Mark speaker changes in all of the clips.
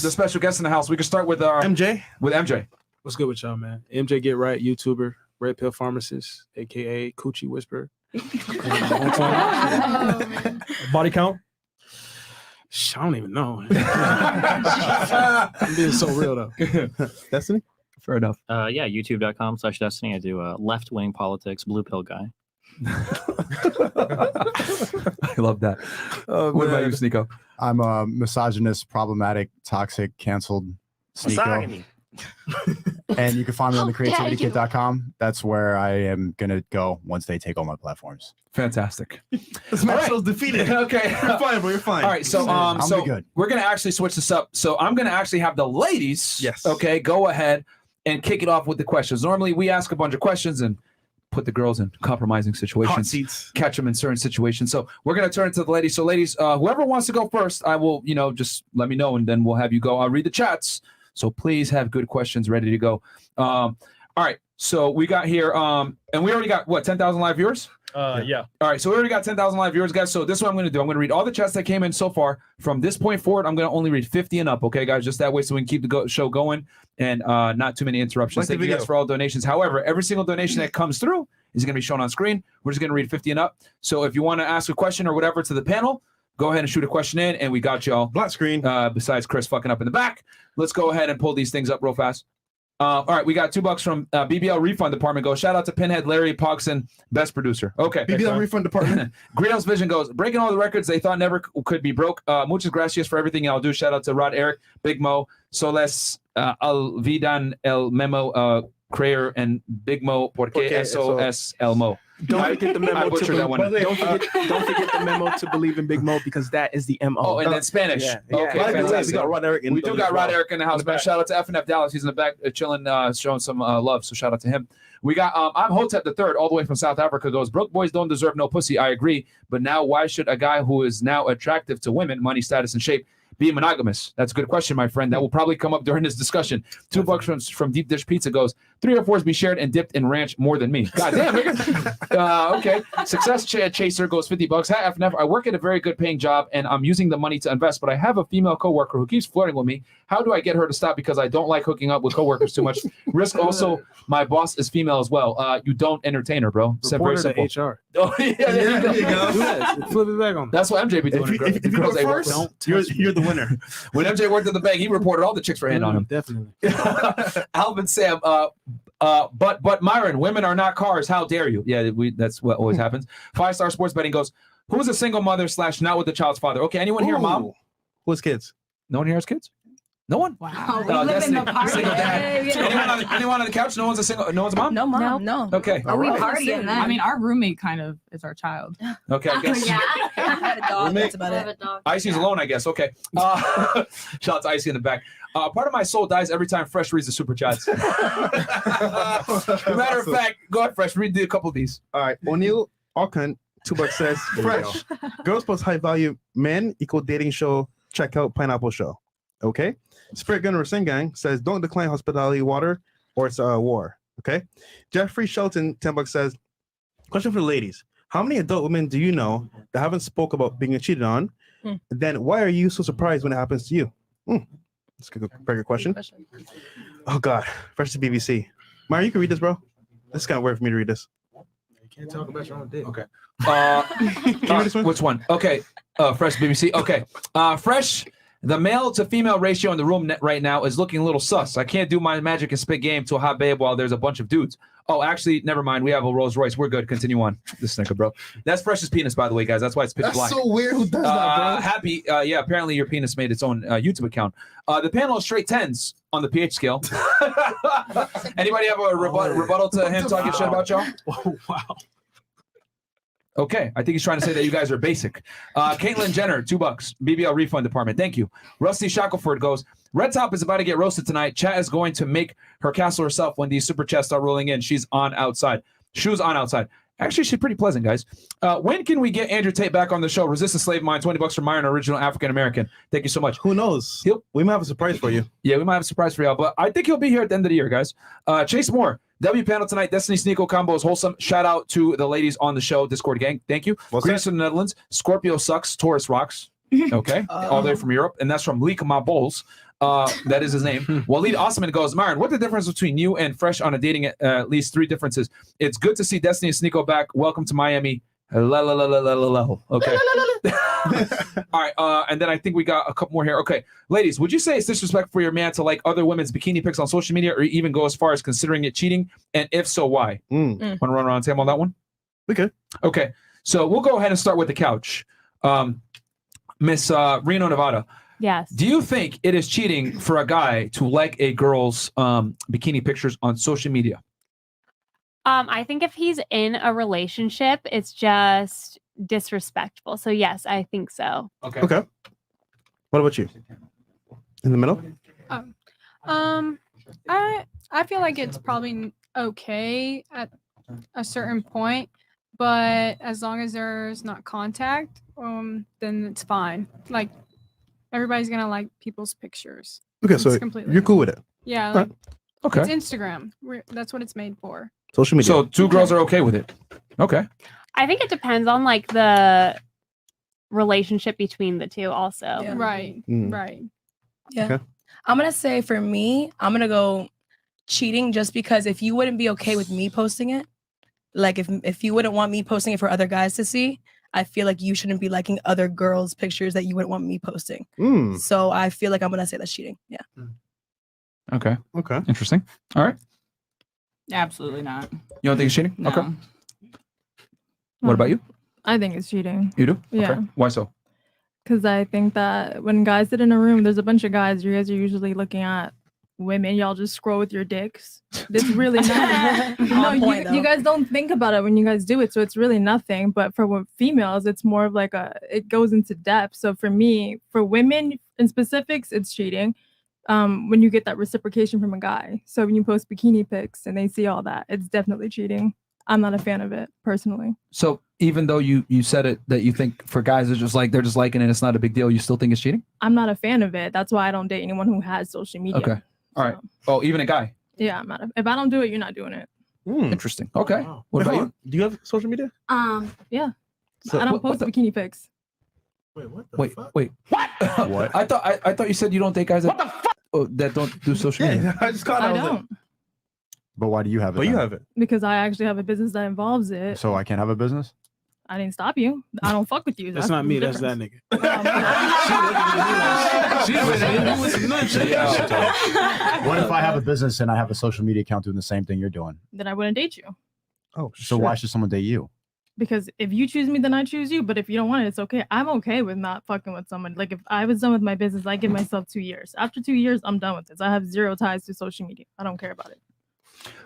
Speaker 1: the special guest in the house. We can start with
Speaker 2: MJ.
Speaker 1: With MJ.
Speaker 3: What's good with y'all, man? MJ GetRight, YouTuber, Red Pill Pharmacist, aka Coochie Whisperer.
Speaker 2: Body count?
Speaker 3: I don't even know. I'm being so real though.
Speaker 2: Destiny?
Speaker 1: Fair enough.
Speaker 4: Yeah, youtube.com/Destiny. I do left-wing politics, blue pill guy.
Speaker 1: I love that. What about you, Sneako?
Speaker 5: I'm a misogynist, problematic, toxic, canceled Sneako. And you can find me on the creativitykit.com. That's where I am going to go once they take all my platforms.
Speaker 1: Fantastic.
Speaker 2: Smash those defeated.
Speaker 1: Okay.
Speaker 2: You're fine, bro. You're fine.
Speaker 1: All right. So,
Speaker 5: good.
Speaker 1: We're going to actually switch this up. So I'm going to actually have the ladies,
Speaker 2: yes,
Speaker 1: okay, go ahead and kick it off with the questions. Normally we ask a bunch of questions and put the girls in compromising situations, catch them in certain situations. So we're going to turn it to the ladies. So ladies, whoever wants to go first, I will, just let me know and then we'll have you go. I'll read the chats. So please have good questions ready to go. All right. So we got here, and we already got, what, 10,000 live viewers?
Speaker 3: Yeah.
Speaker 1: All right. So we already got 10,000 live viewers, guys. So this is what I'm going to do. I'm going to read all the chats that came in so far. From this point forward, I'm going to only read 50 and up. Okay, guys? Just that way so we can keep the show going and not too many interruptions. Thank you guys for all donations. However, every single donation that comes through is going to be shown on screen. We're just going to read 50 and up. So if you want to ask a question or whatever to the panel, go ahead and shoot a question in, and we got y'all.
Speaker 2: Black screen.
Speaker 1: Besides Chris fucking up in the back. Let's go ahead and pull these things up real fast. All right, we got $2 from BBL Refund Department. Go shout out to Pinhead, Larry Pogson, best producer. Okay.
Speaker 2: BBL Refund Department.
Speaker 1: Greenhouse Vision goes, breaking all the records they thought never could be broke. Muchas gracias for everything y'all do. Shout out to Rod Eric, Big Mo, Soles, Alvidan, El Memo, Crayer, and Big Mo, porque SOS El Mo.
Speaker 3: Don't forget the memo
Speaker 1: Don't forget
Speaker 3: the memo to believe in Big Mo because that is the MO.
Speaker 1: Oh, and then Spanish.
Speaker 3: Yeah.
Speaker 1: Okay, fantastic.
Speaker 2: We got Rod Eric in
Speaker 1: We do got Rod Eric in the house, man. Shout out to FNF Dallas. He's in the back chilling, showing some love. So shout out to him. We got I'm Hotep the Third, all the way from South Africa. Goes, broke boys don't deserve no pussy. I agree, but now why should a guy who is now attractive to women, money, status, and shape, be monogamous? That's a good question, my friend. That will probably come up during this discussion. $2 from Deep Dish Pizza goes, 3 or 4s be shared and dipped in ranch more than me. God damn, nigga. Okay. Success Chaser goes $50. Hi, FNF. I work at a very good paying job and I'm using the money to invest, but I have a female coworker who keeps flirting with me. How do I get her to stop? Because I don't like hooking up with coworkers too much. Risk also, my boss is female as well. You don't entertain her, bro.
Speaker 3: Report her to HR.
Speaker 1: Oh, yeah, there you go.
Speaker 3: Flip it back on.
Speaker 1: That's what MJ be doing.
Speaker 2: If you go first, you're the winner.
Speaker 1: When MJ worked at the bank, he reported all the chicks for hitting on him.
Speaker 3: Definitely.
Speaker 1: Alvin Sam, but Myron, women are not cars. How dare you? Yeah, that's what always happens. 5-star Sports Betting goes, who's a single mother / not with the child's father? Okay, anyone here, mom?
Speaker 2: Who's kids?
Speaker 1: No one here has kids? No one?
Speaker 6: Wow. We live in the party.
Speaker 1: Single dad. Anyone on the couch? No one's a mom?
Speaker 6: No mom. No.
Speaker 1: Okay.
Speaker 6: Are we partying then?
Speaker 7: I mean, our roommate kind of is our child.
Speaker 1: Okay, I guess.
Speaker 6: Yeah. I had a dog. That's about it.
Speaker 1: Icy's alone, I guess. Okay. Shout out to Icy in the back. Part of my soul dies every time Fresh reads the super chats. Matter of fact, go ahead, Fresh. Read a couple of these.
Speaker 2: All right. O'Neill Alcant, $2 says, Fresh. Girls plus high value men equal dating show. Check out Pineapple Show. Okay. Spirit Gunner Gang says, don't decline hospitality water or it's a war. Okay. Jeffrey Shelton, $10 says, question for the ladies. How many adult women do you know that haven't spoke about being cheated on? Then why are you so surprised when it happens to you? That's a very good question. Oh God. Fresh to BBC. Mario, you can read this, bro. This is kind of weird for me to read this.
Speaker 3: You can't talk about your own dick.
Speaker 1: Okay.
Speaker 2: Can you read this one?
Speaker 1: Which one? Okay. Fresh BBC. Okay. Fresh. The male to female ratio in the room right now is looking a little sus. I can't do my magic and spit game to a hot babe while there's a bunch of dudes. Oh, actually, never mind. We have a Rolls Royce. We're good. Continue on. This snicker, bro. That's Fresh's penis, by the way, guys. That's why it's pitch black.
Speaker 2: That's so weird. Who does that, bro?
Speaker 1: Happy. Yeah, apparently your penis made its own YouTube account. The panel is straight 10s on the pH scale. Anybody have a rebuttal to him talking shit about y'all?
Speaker 3: Oh, wow.
Speaker 1: Okay, I think he's trying to say that you guys are basic. Caitlyn Jenner, $2. BBL Refund Department, thank you. Rusty Shackelford goes, Red Top is about to get roasted tonight. Chat is going to make her castle herself when these super chats start rolling in. She's on outside. Shoes on outside. Actually, she's pretty pleasant, guys. When can we get Andrew Tate back on the show? Resist the Slave Mind, $20 from Myron, original African-American. Thank you so much.
Speaker 2: Who knows? We might have a surprise for you.
Speaker 1: Yeah, we might have a surprise for y'all, but I think he'll be here at the end of the year, guys. Chase Moore, W panel tonight. Destiny Sneako combo is wholesome. Shout out to the ladies on the show, Discord gang. Thank you. Greece from the Netherlands. Scorpio sucks. Taurus rocks. Okay. All the way from Europe. And that's from Leak My Bowls. That is his name. Waleed Osman goes, Myron, what's the difference between you and Fresh on a dating? At least 3 differences. It's good to see Destiny and Sneako back. Welcome to Miami. Okay. All right. And then I think we got a couple more here. Okay. Ladies, would you say it's disrespectful for your man to like other women's bikini pics on social media or even go as far as considering it cheating? And if so, why? Want to run around the table on that one?
Speaker 2: Okay.
Speaker 1: Okay. So we'll go ahead and start with the couch. Miss Reno, Nevada.
Speaker 8: Yes.
Speaker 1: Do you think it is cheating for a guy to like a girl's bikini pictures on social media?
Speaker 8: I think if he's in a relationship, it's just disrespectful. So yes, I think so.
Speaker 1: Okay.
Speaker 2: Okay. What about you? In the middle?
Speaker 9: I feel like it's probably okay at a certain point, but as long as there's not contact, then it's fine. Like everybody's gonna like people's pictures.
Speaker 2: Okay,
Speaker 9: It's
Speaker 2: so
Speaker 9: completely
Speaker 2: you're cool with it.
Speaker 9: Yeah,
Speaker 2: Alright.
Speaker 9: like,
Speaker 1: Okay.
Speaker 9: it's Instagram. That's what it's made for.
Speaker 2: Social media.
Speaker 1: So 2 girls are okay with it. Okay.
Speaker 8: I think it depends on like the relationship between the two also.
Speaker 6: Yeah.
Speaker 9: Right.
Speaker 2: Mm.
Speaker 9: Right.
Speaker 6: Yeah.
Speaker 2: Okay.
Speaker 6: I'm gonna say for me, I'm gonna go cheating just because if you wouldn't be okay with me posting it, like if you wouldn't want me posting it for other guys to see, I feel like you shouldn't be liking other girls' pictures that you wouldn't want me posting.
Speaker 2: Mm.
Speaker 6: So I feel like I'm gonna say that's cheating. Yeah.
Speaker 1: Okay.
Speaker 2: Okay.
Speaker 1: Interesting. All right.
Speaker 7: Absolutely not.
Speaker 1: You don't think it's cheating?
Speaker 7: No.
Speaker 1: Okay. What about you?
Speaker 7: I think it's cheating.
Speaker 1: You do?
Speaker 7: Yeah.
Speaker 1: Okay. Why so?
Speaker 7: Because I think that when guys sit in a room, there's a bunch of guys. You guys are usually looking at women. Y'all just scroll with your dicks. It's really nothing. No,
Speaker 6: On point,
Speaker 7: you
Speaker 6: though.
Speaker 7: guys don't think about it when you guys do it. So it's really nothing. But for females, it's more of like it goes into depth. So for me, for women in specifics, it's cheating. When you get that reciprocation from a guy. So when you post bikini pics and they see all that, it's definitely cheating. I'm not a fan of it personally.
Speaker 1: So even though you said it that you think for guys it's just like they're just liking it, it's not a big deal, you still think it's cheating?
Speaker 7: I'm not a fan of it. That's why I don't date anyone who has social media.
Speaker 1: Okay. All right.
Speaker 7: So,
Speaker 1: Oh, even a guy.
Speaker 7: yeah, I'm not. If I don't do it, you're not doing it.
Speaker 2: Mm.
Speaker 1: Interesting. Okay.
Speaker 3: Wow.
Speaker 1: What
Speaker 2: Wait,
Speaker 1: about
Speaker 2: hold
Speaker 1: you?
Speaker 2: on. Do you have social media?
Speaker 7: Yeah.
Speaker 2: So-
Speaker 7: I don't
Speaker 1: what
Speaker 7: post
Speaker 1: the-
Speaker 7: bikini pics.
Speaker 3: Wait, what the
Speaker 1: Wait,
Speaker 3: fuck?
Speaker 1: wait. What?
Speaker 5: What?
Speaker 1: I thought you said you don't date guys that that don't do social media.
Speaker 2: Yeah, I just caught it.
Speaker 7: I
Speaker 2: was like,
Speaker 7: don't
Speaker 5: But why do you have it?
Speaker 2: but you
Speaker 5: then?
Speaker 2: have it.
Speaker 7: because I actually have a business that involves it.
Speaker 5: So I can't have a business?
Speaker 7: I didn't stop you. I don't fuck with you.
Speaker 3: That's not
Speaker 7: the
Speaker 3: me. That's that
Speaker 7: difference.
Speaker 3: nigga. She looking at me like, with some nuts.
Speaker 5: What if I have a business and I have a social media account doing the same thing you're doing?
Speaker 7: Then I wouldn't date you.
Speaker 2: Oh,
Speaker 5: So why should someone date you?
Speaker 7: Because if you choose me, then I choose you. But if you don't want it, it's okay. I'm okay with not fucking with someone. Like if I was done with my business, I give myself 2 years. After 2 years, I'm done with this. I have 0 ties to social media. I don't care about it.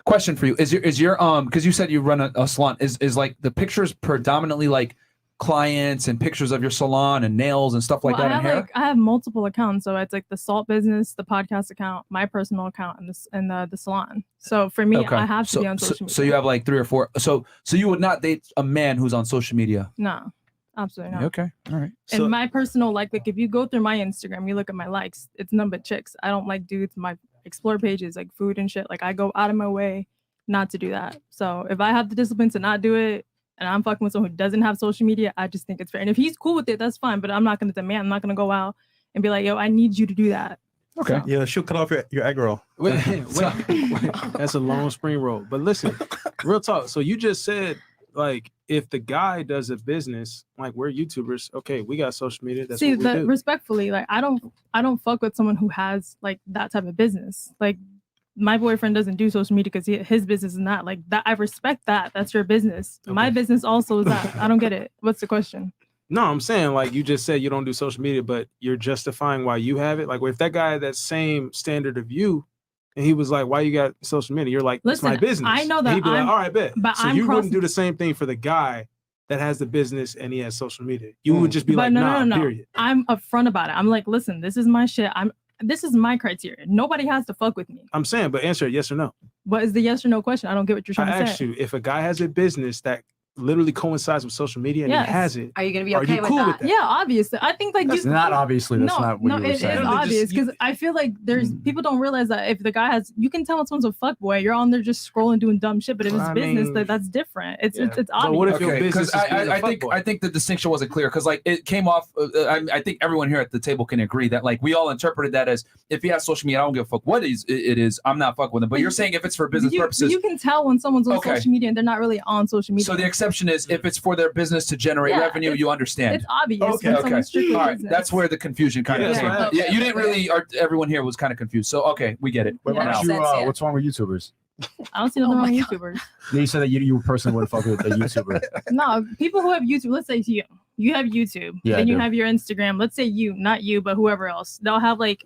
Speaker 1: Question for you. Is your because you said you run a salon, is like the pictures predominantly like clients and pictures of your salon and nails and stuff like
Speaker 7: Well,
Speaker 1: that and hair?
Speaker 7: I have multiple accounts. So it's like the salt business, the podcast account, my personal account, and the salon. So for me, I have to be on social media.
Speaker 1: So you have like 3 or 4. So you would not date a man who's on social media?
Speaker 7: No, absolutely not.
Speaker 1: Okay. All right.
Speaker 7: And my personal like if you go through my Instagram, you look at my likes, it's none but chicks. I don't like dudes. My explore pages like food and shit. Like I go out of my way not to do that. So if I have the discipline to not do it and I'm fucking with someone who doesn't have social media, I just think it's fair. And if he's cool with it, that's fine. But I'm not gonna demand. I'm not gonna go out and be like, yo, I need you to do that.
Speaker 1: Okay.
Speaker 2: Yeah, she'll cut off your egg roll.
Speaker 3: Wait. That's a long spring roll. But listen, real talk. So you just said like if the guy does a business, like we're YouTubers, okay, we got social media. That's
Speaker 7: See,
Speaker 3: what we do.
Speaker 7: respectfully, like I don't fuck with someone who has like that type of business. Like my boyfriend doesn't do social media because his business is not like that. I respect that. That's your business. My
Speaker 3: Okay.
Speaker 7: business also is that. I don't get it. What's the question?
Speaker 3: No, I'm saying like you just said you don't do social media, but you're justifying why you have it. Like if that guy had that same standard of you, and he was like, "Why you got social media?" You're like, "It's my
Speaker 7: Listen,
Speaker 3: business."
Speaker 7: I know that
Speaker 3: And he'd be like,
Speaker 7: I'm-
Speaker 3: "All right, bet."
Speaker 7: but
Speaker 3: So
Speaker 7: I'm
Speaker 3: you wouldn't
Speaker 7: crossing-
Speaker 3: do the same thing for the guy that has the business and he has social media. You would just be
Speaker 7: But
Speaker 3: like,
Speaker 7: no.
Speaker 3: "Nah." Period.
Speaker 7: I'm upfront about it. I'm like, listen, this is my shit. This is my criteria. Nobody has to fuck with me.
Speaker 3: I'm saying, but answer it yes or no.
Speaker 7: What is the yes or no question? I don't get what you're
Speaker 3: I
Speaker 7: trying to
Speaker 3: asked
Speaker 7: say.
Speaker 3: you if a guy has a business that literally coincides with social media and
Speaker 7: Yes.
Speaker 3: he has it,
Speaker 10: Are you gonna be
Speaker 3: are
Speaker 10: okay
Speaker 3: you
Speaker 10: with
Speaker 3: cool
Speaker 10: that?
Speaker 3: with that?
Speaker 7: Yeah, obviously. I think like
Speaker 5: That's
Speaker 7: you,
Speaker 5: not obviously. That's not what you were
Speaker 7: it is
Speaker 5: saying.
Speaker 7: obvious because I feel like there's people don't realize that if the guy has, you can tell when someone's a fuckboy. You're on there just scrolling doing dumb shit, but if it's
Speaker 3: I
Speaker 7: business,
Speaker 3: mean,
Speaker 7: that's different. It's
Speaker 3: yeah.
Speaker 7: it's
Speaker 3: But
Speaker 7: obvious.
Speaker 3: what if your
Speaker 1: Okay,
Speaker 3: business
Speaker 1: because
Speaker 3: is being a
Speaker 1: I think the distinction wasn't clear because like it came off. I think everyone here at the table can agree that like we all interpreted that as if he has social media, I don't give a fuck what it is. I'm not fucking with him. But you're saying if it's for business purposes,
Speaker 7: you can tell when someone's on
Speaker 1: Okay.
Speaker 7: social media and they're not really on social media.
Speaker 1: so the exception is if it's for their business to generate
Speaker 7: Yeah,
Speaker 1: revenue, you understand.
Speaker 7: It's obvious.
Speaker 1: Okay,
Speaker 7: when
Speaker 1: okay.
Speaker 7: someone's strictly
Speaker 1: All right,
Speaker 7: business.
Speaker 1: that's where the confusion kind of
Speaker 3: Yeah,
Speaker 1: came.
Speaker 3: right.
Speaker 1: Yeah, you didn't really. Everyone here was kind of confused. So okay, we get it.
Speaker 5: What
Speaker 7: Yeah.
Speaker 5: about you,
Speaker 10: Makes sense, yeah.
Speaker 5: what's wrong with YouTubers?
Speaker 7: I don't see nothing
Speaker 10: Oh
Speaker 7: wrong
Speaker 10: my
Speaker 7: with YouTubers.
Speaker 5: You said that you personally wouldn't fuck with a YouTuber.
Speaker 7: No, people who have YouTube, let's say you have YouTube,
Speaker 5: Yeah, I
Speaker 7: then you
Speaker 5: do.
Speaker 7: have your Instagram. Let's say not you, but whoever else. They'll have like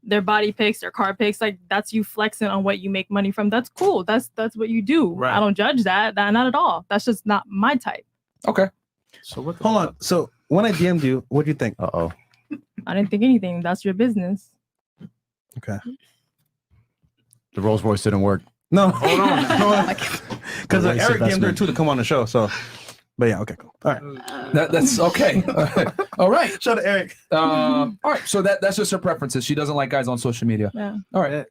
Speaker 7: their body pics, their car pics. Like that's you flexing on what you make money from. That's cool. That's what you do.
Speaker 3: Right.
Speaker 7: I don't judge that. Not at all. That's just not my type.
Speaker 1: Okay.
Speaker 3: So what?
Speaker 2: Hold on. So when I DM'd you, what do you think?
Speaker 5: Uh-oh.
Speaker 7: I didn't think anything. That's your business.
Speaker 2: Okay.
Speaker 5: The Rolls Royce didn't work.
Speaker 2: No,
Speaker 3: Hold on.
Speaker 2: because
Speaker 5: Waste
Speaker 2: Eric DM'd her
Speaker 5: investment.
Speaker 2: too to come on the show. So, but yeah, okay, cool. All right.
Speaker 1: That's okay. All right.
Speaker 2: Shout out to Eric.
Speaker 1: All right. So that's just her preferences. She doesn't like guys on social media.
Speaker 7: Yeah.
Speaker 1: All right.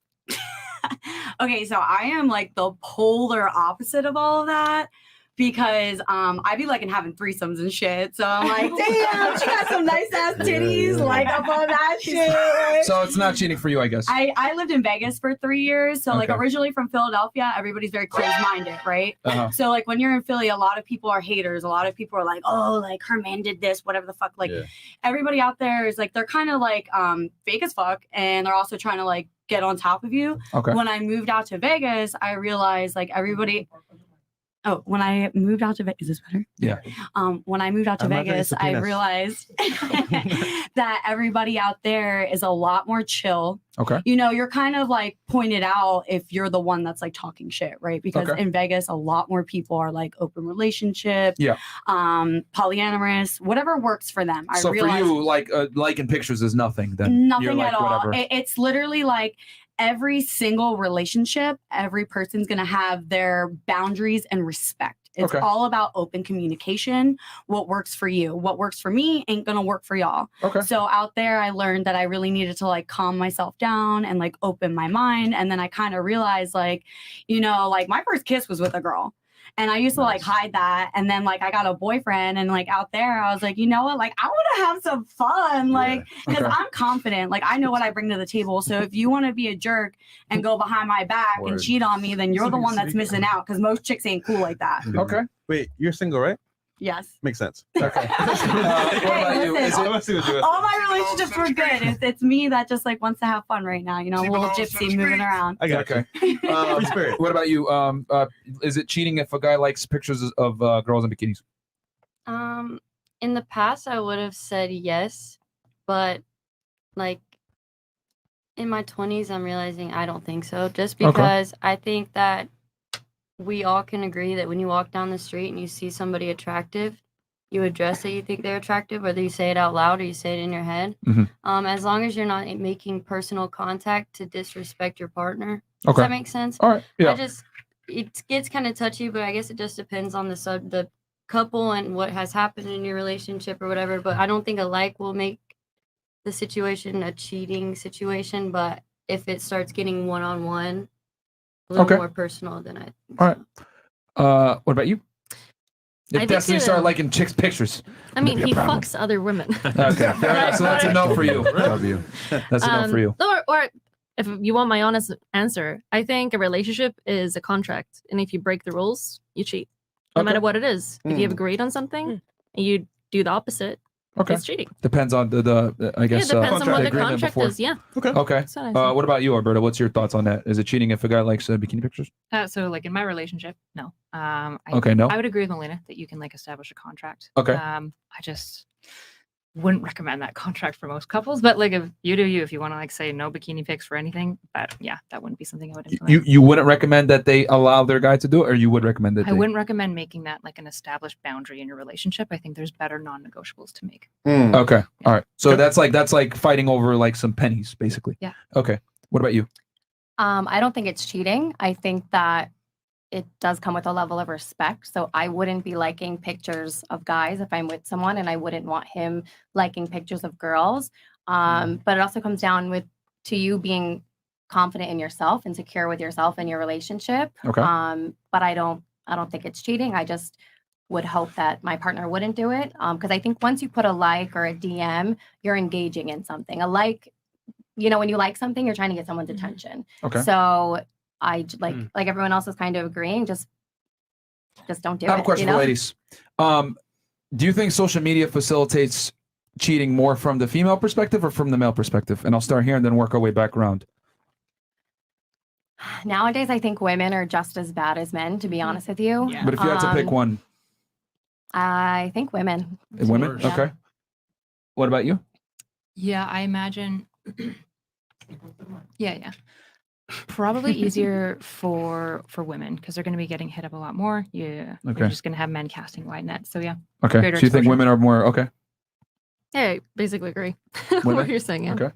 Speaker 10: Okay, so I am like the polar opposite of all of that because I be liking having threesomes and shit. So I'm like, damn, she got some nice ass titties, like up on that shit. like-
Speaker 1: So it's not cheating for you, I guess.
Speaker 10: I lived in Vegas for 3 years. So like
Speaker 1: Okay.
Speaker 10: originally from Philadelphia, everybody's very closed-minded, right?
Speaker 1: Uh-huh.
Speaker 10: So like when you're in Philly, a lot of people are haters. A lot of people are like, oh, like her man did this, whatever the fuck. Like
Speaker 5: Yeah.
Speaker 10: everybody out there is like, they're kind of like fake as fuck. And they're also trying to like get on top of you.
Speaker 1: Okay.
Speaker 10: When I moved out to Vegas, I realized like everybody. Oh, when I moved out to Vegas, is this better?
Speaker 1: Yeah.
Speaker 10: When I moved out to
Speaker 2: I'm not gonna
Speaker 10: Vegas,
Speaker 2: get
Speaker 10: I
Speaker 2: penis.
Speaker 10: realized that everybody out there is a lot more chill.
Speaker 1: Okay.
Speaker 10: You know, you're kind of like pointed out if you're the one that's like talking shit, right? Because
Speaker 1: Okay.
Speaker 10: in Vegas, a lot more people are like open relationship,
Speaker 1: Yeah.
Speaker 10: polyamorous, whatever works for them. I
Speaker 1: So for
Speaker 10: realized
Speaker 1: you, like liking pictures is nothing. Then you're
Speaker 10: nothing
Speaker 1: like,
Speaker 10: at all.
Speaker 1: whatever.
Speaker 10: It's literally like every single relationship, every person's going to have their boundaries and respect. It's
Speaker 1: Okay.
Speaker 10: all about open communication. What works for you, what works for me ain't going to work for y'all.
Speaker 1: Okay.
Speaker 10: So out there, I learned that I really needed to like calm myself down and like open my mind. And then I kind of realized like, you know, like my first kiss was with a girl. And I used to like hide that. And then like I got a boyfriend and like out there, I was like, you know what? Like I want to have some fun. Like, because
Speaker 1: Okay.
Speaker 10: I'm confident. Like I know what I bring to the table. So if you want to be a jerk and go behind my back and
Speaker 5: Word.
Speaker 10: cheat on me, then you're the one that's missing out because most chicks ain't cool like that.
Speaker 1: Okay.
Speaker 2: Wait, you're single, right?
Speaker 10: Yes.
Speaker 2: Makes sense.
Speaker 1: Okay. What about you?
Speaker 10: listen,
Speaker 1: Is it?
Speaker 2: Let's see what you
Speaker 10: All my relationships were good. It's me that just like wants to have fun right now. You know, a little gypsy moving around.
Speaker 2: I got
Speaker 1: Okay.
Speaker 2: you. Free spirit.
Speaker 1: What about you? Is it cheating if a guy likes pictures of girls in bikinis?
Speaker 11: In the past, I would have said yes, but like in my 20s, I'm realizing I don't think so. Just
Speaker 1: Okay.
Speaker 11: because I think that we all can agree that when you walk down the street and you see somebody attractive, you address that you think they're attractive, whether you say it out loud or you say it in your head.
Speaker 1: Mhm.
Speaker 11: As long as you're not making personal contact to disrespect your partner.
Speaker 1: Okay.
Speaker 11: Does that make sense?
Speaker 1: All right. Yeah.
Speaker 11: It gets kind of touchy, but I guess it just depends on the couple and what has happened in your relationship or whatever. But I don't think a like will make the situation a cheating situation. But if it starts getting one-on-one, a little
Speaker 1: Okay.
Speaker 11: more personal, then I think
Speaker 1: All right. What about you?
Speaker 12: I
Speaker 1: If
Speaker 12: think
Speaker 1: Destiny
Speaker 12: so.
Speaker 1: started liking chicks' pictures.
Speaker 12: I mean,
Speaker 1: would be
Speaker 12: he
Speaker 1: a problem.
Speaker 12: fucks other women.
Speaker 1: Okay. Fair enough. So that's a no for you.
Speaker 5: W.
Speaker 1: That's a no for you.
Speaker 12: Or if you want my honest answer, I think a relationship is a contract, and if you break the rules, you cheat, no
Speaker 1: Okay.
Speaker 12: matter what it is. If you have
Speaker 2: Mm.
Speaker 12: agreed on something and you do the opposite,
Speaker 1: Okay.
Speaker 12: it's cheating.
Speaker 1: Depends on the I guess.
Speaker 12: Yeah, depends on what the
Speaker 1: agreement
Speaker 12: contract
Speaker 1: before.
Speaker 12: is. Yeah.
Speaker 2: Okay.
Speaker 1: Okay.
Speaker 12: That's what I think.
Speaker 1: What about you, Alberta? What's your thoughts on that? Is it cheating if a guy likes bikini pictures?
Speaker 13: So like in my relationship, no.
Speaker 1: Okay, no?
Speaker 13: I would agree with Melina that you can like establish a contract.
Speaker 1: Okay.
Speaker 13: I just wouldn't recommend that contract for most couples, but like if you do you, if you want to like say no bikini pics for anything, but yeah, that wouldn't be something I would implement.
Speaker 1: You wouldn't recommend that they allow their guy to do it, or you would recommend that
Speaker 13: I
Speaker 1: they...
Speaker 13: wouldn't recommend making that like an established boundary in your relationship. I think there's better non-negotiables to make.
Speaker 1: Okay. All right. So that's like fighting over like some pennies, basically.
Speaker 13: Yeah.
Speaker 1: Okay. What about you?
Speaker 8: I don't think it's cheating. I think that
Speaker 14: it does come with a level of respect. So I wouldn't be liking pictures of guys if I'm with someone, and I wouldn't want him liking pictures of girls. But it also comes down to you being confident in yourself and secure with yourself and your relationship.
Speaker 1: Okay.
Speaker 14: But I don't think it's cheating. I just would hope that my partner wouldn't do it. Because I think once you put a like or a DM, you're engaging in something. A like, when you like something, you're trying to get someone's attention.
Speaker 1: Okay.
Speaker 14: So like everyone else is kind of agreeing, just don't do it.
Speaker 1: I have a question for ladies. Do you think social media facilitates cheating more from the female perspective or from the male perspective? And I'll start here and then work our way back around.
Speaker 14: Nowadays, I think women are just as bad as men, to be honest with you.
Speaker 1: But if you had to pick one,
Speaker 14: I think women.
Speaker 1: women.
Speaker 14: Yeah.
Speaker 1: Okay. What about you?
Speaker 13: Yeah, I imagine. yeah. Probably easier for women because they're going to be getting hit up a lot more. Yeah.
Speaker 1: Okay.
Speaker 13: You're just going to have men casting wide nets. So yeah.
Speaker 1: Okay.
Speaker 13: greater
Speaker 1: So you think
Speaker 13: exposure.
Speaker 1: women are more okay?
Speaker 12: Yeah, I basically agree.
Speaker 1: Women?
Speaker 12: What you're saying. Yeah.
Speaker 1: Okay.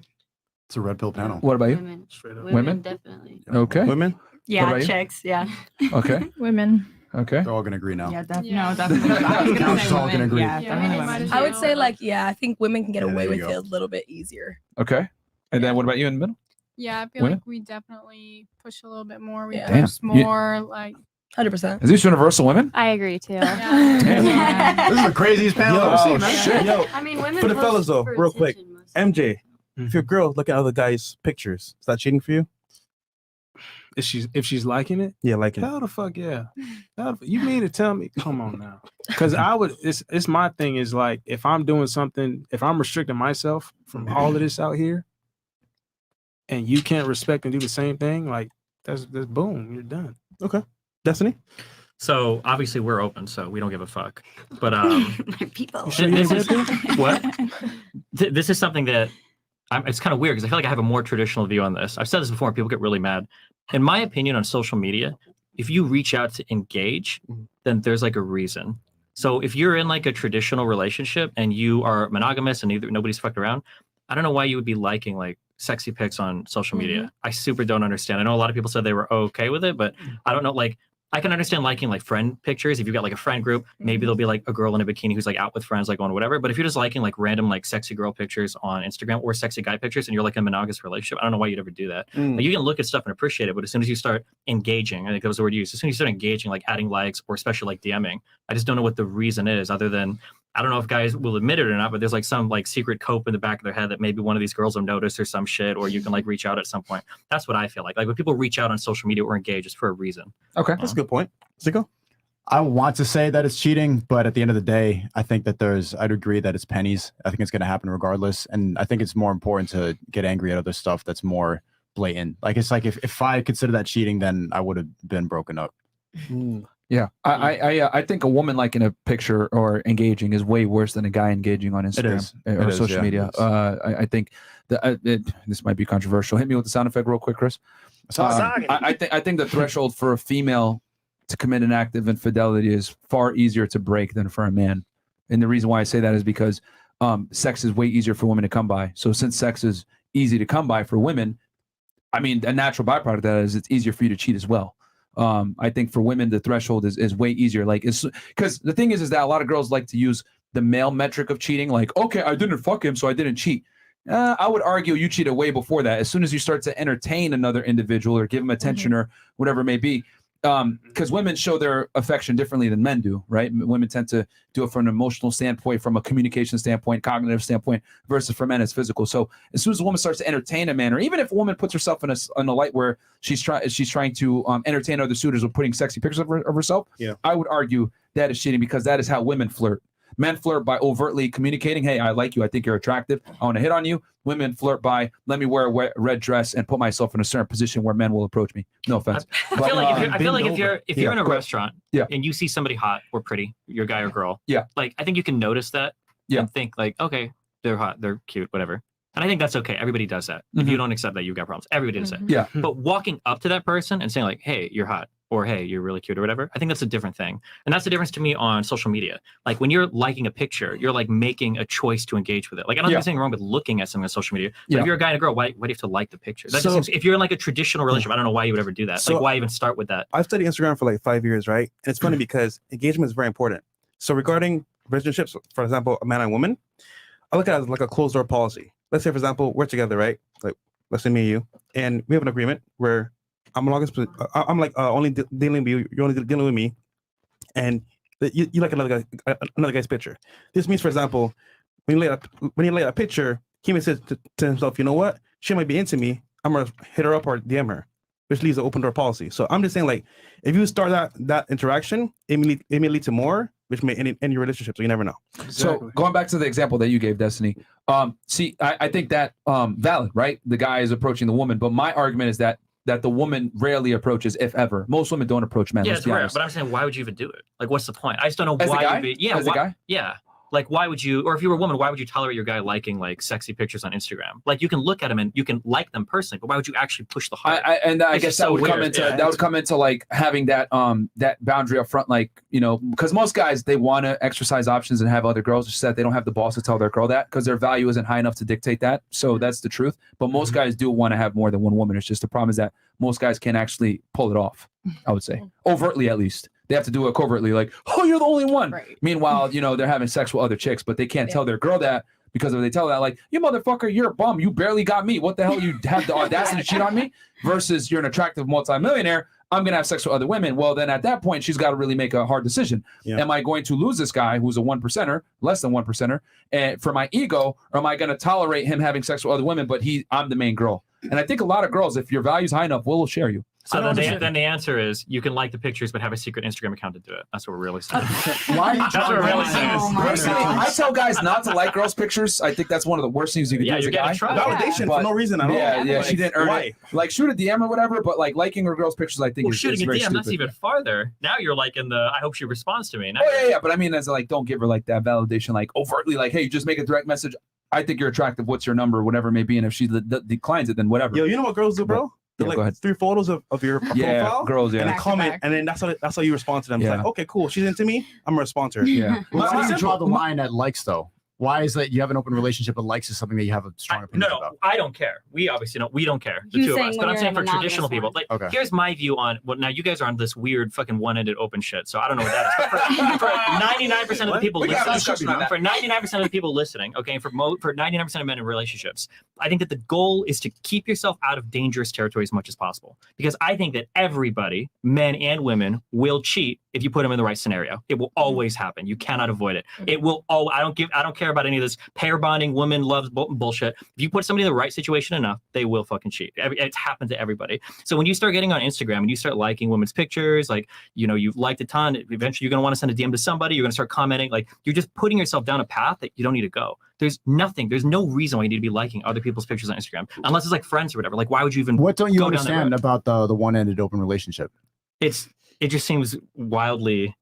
Speaker 5: It's a red pill panel.
Speaker 1: What about you?
Speaker 11: Women.
Speaker 1: Women?
Speaker 11: Definitely.
Speaker 1: Okay.
Speaker 2: Women?
Speaker 1: What
Speaker 10: Yeah,
Speaker 1: about you?
Speaker 10: chicks. Yeah.
Speaker 1: Okay.
Speaker 7: Women.
Speaker 1: Okay.
Speaker 5: They're all gonna agree now.
Speaker 10: Yeah,
Speaker 9: Yeah.
Speaker 10: no, definitely. I was
Speaker 5: Now
Speaker 10: gonna
Speaker 5: it's
Speaker 10: say
Speaker 5: all gonna
Speaker 10: women.
Speaker 5: agree.
Speaker 10: Yeah,
Speaker 9: Yeah,
Speaker 10: definitely
Speaker 9: might
Speaker 10: women.
Speaker 9: as
Speaker 6: I would
Speaker 9: well,
Speaker 6: say
Speaker 9: like-
Speaker 6: I think women can get
Speaker 5: Yeah,
Speaker 6: away
Speaker 5: there you
Speaker 6: with
Speaker 5: go.
Speaker 6: it a little bit easier.
Speaker 1: Okay. And then what about you in the middle?
Speaker 9: Yeah, I feel
Speaker 1: Women?
Speaker 9: like we definitely push a little bit more. We
Speaker 6: Yeah.
Speaker 1: Damn.
Speaker 9: post more, like
Speaker 6: 100%.
Speaker 1: Is this universal women?
Speaker 8: I agree too.
Speaker 9: yeah.
Speaker 5: This is the craziest panel
Speaker 2: Yo,
Speaker 5: I've ever seen,
Speaker 2: oh,
Speaker 5: man.
Speaker 2: shit. Yo,
Speaker 11: I mean, women
Speaker 2: for the
Speaker 11: post
Speaker 2: fellas though,
Speaker 11: for
Speaker 2: real quick,
Speaker 11: attention mostly.
Speaker 2: MJ, if your girl look at other guys' pictures, is that cheating for you?
Speaker 3: If she's liking it,
Speaker 2: Yeah, like it.
Speaker 3: hell the fuck yeah. You mean to tell me? Come on now, because I would. It's my thing is like if I'm doing something, if I'm restricting myself from all of this out here, and you can't respect and do the same thing, like that's boom, you're done.
Speaker 2: Okay. Destiny?
Speaker 4: So obviously we're open, so we don't give a fuck. But
Speaker 10: My people.
Speaker 4: this is what this is something that it's kind of weird because I feel like I have a more traditional view on this. I've said this before, and people get really mad. In my opinion, on social media, if you reach out to engage, then there's like a reason. So if you're in like a traditional relationship and you are monogamous and nobody's fucked around, I don't know why you would be liking like sexy pics on social media. I super don't understand. I know a lot of people said they were okay with it, but I don't know. Like, I can understand liking like friend pictures. If you've got like a friend group, maybe there'll be like a girl in a bikini who's like out with friends, like on whatever. But if you're just liking like random like sexy girl pictures on Instagram or sexy guy pictures and you're like in a monogamous relationship, I don't know why you'd ever do that. Like, you can look at stuff and appreciate it, but as soon as you start engaging, I think that was the word used, as soon as you start engaging, like adding likes or especially like DMing, I just don't know what the reason is other than, I don't know if guys will admit it or not, but there's like some like secret cope in the back of their head that maybe one of these girls will notice or some shit, or you can like reach out at some point. That's what I feel like. Like when people reach out on social media or engage, it's for a reason.
Speaker 1: Okay.
Speaker 2: That's a good point. Zico?
Speaker 5: I want to say that it's cheating, but at the end of the day, I think that I'd agree that it's pennies. I think it's going to happen regardless. And I think it's more important to get angry at other stuff that's more blatant. Like, it's like if I consider that cheating, then I would have been broken up.
Speaker 1: Yeah, I think a woman liking a picture or engaging is way worse than a guy engaging on Instagram or social media. I think that this might be controversial. Hit me with the sound effect real quick, Chris. I think the threshold for a female to commit an act of infidelity is far easier to break than for a man. And the reason why I say that is because sex is way easier for women to come by. So since sex is easy to come by for women, I mean, a natural byproduct of that is it's easier for you to cheat as well. I think for women, the threshold is way easier. Like, it's because the thing is that a lot of girls like to use the male metric of cheating. Like, okay, I didn't fuck him, so I didn't cheat. I would argue you cheated way before that. As soon as you start to entertain another individual or give him attention or whatever it may be, because women show their affection differently than men do, right? Women tend to do it from an emotional standpoint, from a communication standpoint, cognitive standpoint, versus for men it's physical. So as soon as a woman starts to entertain a man, or even if a woman puts herself in a light where she's trying to entertain other suitors with putting sexy pictures of herself, I would argue that is cheating, because that is how women flirt. Men flirt by overtly communicating, hey, I like you, I think you're attractive, I want to hit on you. Women flirt by, let me wear a red dress and put myself in a certain position where men will approach me. No offense.
Speaker 4: I feel like if you're in a restaurant
Speaker 1: Yeah.
Speaker 4: and you see somebody hot or pretty, your guy or girl,
Speaker 1: Yeah.
Speaker 4: like I think you can notice that and think like, okay, they're hot, they're cute, whatever. And I think that's okay. Everybody does that. If you don't accept that, you've got problems. Everybody does that.
Speaker 1: Yeah.
Speaker 4: But walking up to that person and saying like, hey, you're hot, or hey, you're really cute or whatever. I think that's a different thing. And that's the difference to me on social media. Like when you're liking a picture, you're like making a choice to engage with it. Like I don't think there's anything wrong with looking at something on social media. But if you're a guy and a girl, why do you have to like the picture? That just seems, if you're in like a traditional relationship, I don't know why you would ever do that.
Speaker 2: So,
Speaker 4: like why even start with that?
Speaker 2: I've studied Instagram for like 5 years, right? And it's funny because engagement is very important. So regarding relationships, for example, a man and woman, I look at it as like a closed door policy. Let's say, for example, we're together, right? Like, let's say me and you, and we have an agreement where I'm only dealing with you, you're only dealing with me, and you like another guy's picture. This means, for example, when you lay a picture, he may say to himself, you know what? She might be into me. I'm gonna hit her up or DM her, which leaves an open door policy. So I'm just saying, like, if you start that interaction, it may lead to more, which may end your relationship. So you never know.
Speaker 1: So going back to the example that you gave, Destiny. See, I think that valid, right? The guy is approaching the woman, but my argument is that the woman rarely approaches, if ever. Most women don't approach men.
Speaker 4: Yeah,
Speaker 1: let's
Speaker 4: it's
Speaker 1: be
Speaker 4: rare.
Speaker 1: honest.
Speaker 4: But I'm saying, why would you even do it? Like, what's the point? I just don't know
Speaker 1: As a
Speaker 4: why
Speaker 1: guy?
Speaker 4: you'd be. Yeah,
Speaker 1: As a guy?
Speaker 4: Yeah. Like, why would you, or if you were a woman, why would you tolerate your guy liking like sexy pictures on Instagram? Like, you can look at them and you can like them personally, but why would you actually push the heart?
Speaker 1: I guess that would come into like having that boundary up front, like, you know, because most guys, they want to exercise options and have other girls, just that they don't have the balls to tell their girl that because their value isn't high enough to dictate that. So that's the truth. But most guys do want to have more than one woman. It's just the problem is that most guys can't actually pull it off, I would say, overtly at least. They have to do it covertly, like, oh, you're the only one. Right. Meanwhile, you know, they're having sex with other chicks, but they can't tell their girl that because if they tell that, like, you motherfucker, you're a bum. You barely got me. What the hell? You have the audacity to cheat on me? Versus you're an attractive multimillionaire. I'm going to have sex with other women. Well, then at that point, she's got to really make a hard decision. Yeah. Am I going to lose this guy who's a 1%er, less than 1%er, and for my ego, or am I going to tolerate him having sex with other women, but I'm the main girl? And I think a lot of girls, if your value's high enough, will share you.
Speaker 4: So then the answer is you can like the pictures, but have a secret Instagram account to do it. That's what we're really saying.
Speaker 5: Why?
Speaker 4: That's what we're really saying.
Speaker 1: Personally, I tell guys not to like girls' pictures. I think that's one of the worst things you can do as a guy.
Speaker 2: Validation for no reason at all.
Speaker 1: Yeah,
Speaker 2: Like,
Speaker 1: she didn't earn it. Like, shoot a DM or whatever, but like liking her girls' pictures, I think is
Speaker 4: shooting
Speaker 1: very
Speaker 4: a DM,
Speaker 1: stupid.
Speaker 4: that's even farther. Now you're like in the, I hope she responds to me. Now
Speaker 1: Yeah, but I mean, as like, don't give her like that validation, like overtly, like, hey, you just make a direct message. I think you're attractive. What's your number? Whatever it may be. And if she declines it, then whatever.
Speaker 2: Yo, you know what girls do, bro?
Speaker 1: Yeah,
Speaker 2: like
Speaker 1: go ahead.
Speaker 2: 3 photos of your profile,
Speaker 1: girls,
Speaker 2: and a comment, and then that's how you respond to them. It's like, okay, cool, she's into me, I'm gonna respond to her.
Speaker 1: Yeah.
Speaker 5: Why do you draw the line at likes though? Why is that you have an open relationship, but likes is something that you have a strong opinion about?
Speaker 4: I don't care. We obviously don't. We don't care. The two of us. But I'm saying for traditional people, like, here's my view on. Well, now you guys are on this weird fucking one-ended open shit, so I don't know what that is. For 99% of the people listening, for 99% of the people listening, okay, for 99% of men in relationships, I think that the goal is to keep yourself out of dangerous territory as much as possible. Because I think that everybody, men and women, will cheat if you put them in the right scenario. It will always happen. You cannot avoid it. It will. I don't care about any of this pair bonding, women loves bullshit. If you put somebody in the right situation enough, they will fucking cheat. It's happened to everybody. So when you start getting on Instagram and you start liking women's pictures, like, you know, you've liked a ton, eventually you're going to want to send a DM to somebody, you're going to start commenting, like, you're just putting yourself down a path that you don't need to go. There's no reason why you need to be liking other people's pictures on Instagram, unless it's like friends or whatever. Like, why would you even
Speaker 5: What don't you
Speaker 4: go down that
Speaker 5: understand
Speaker 4: road?
Speaker 5: about the one-ended open relationship?
Speaker 4: It just seems wildly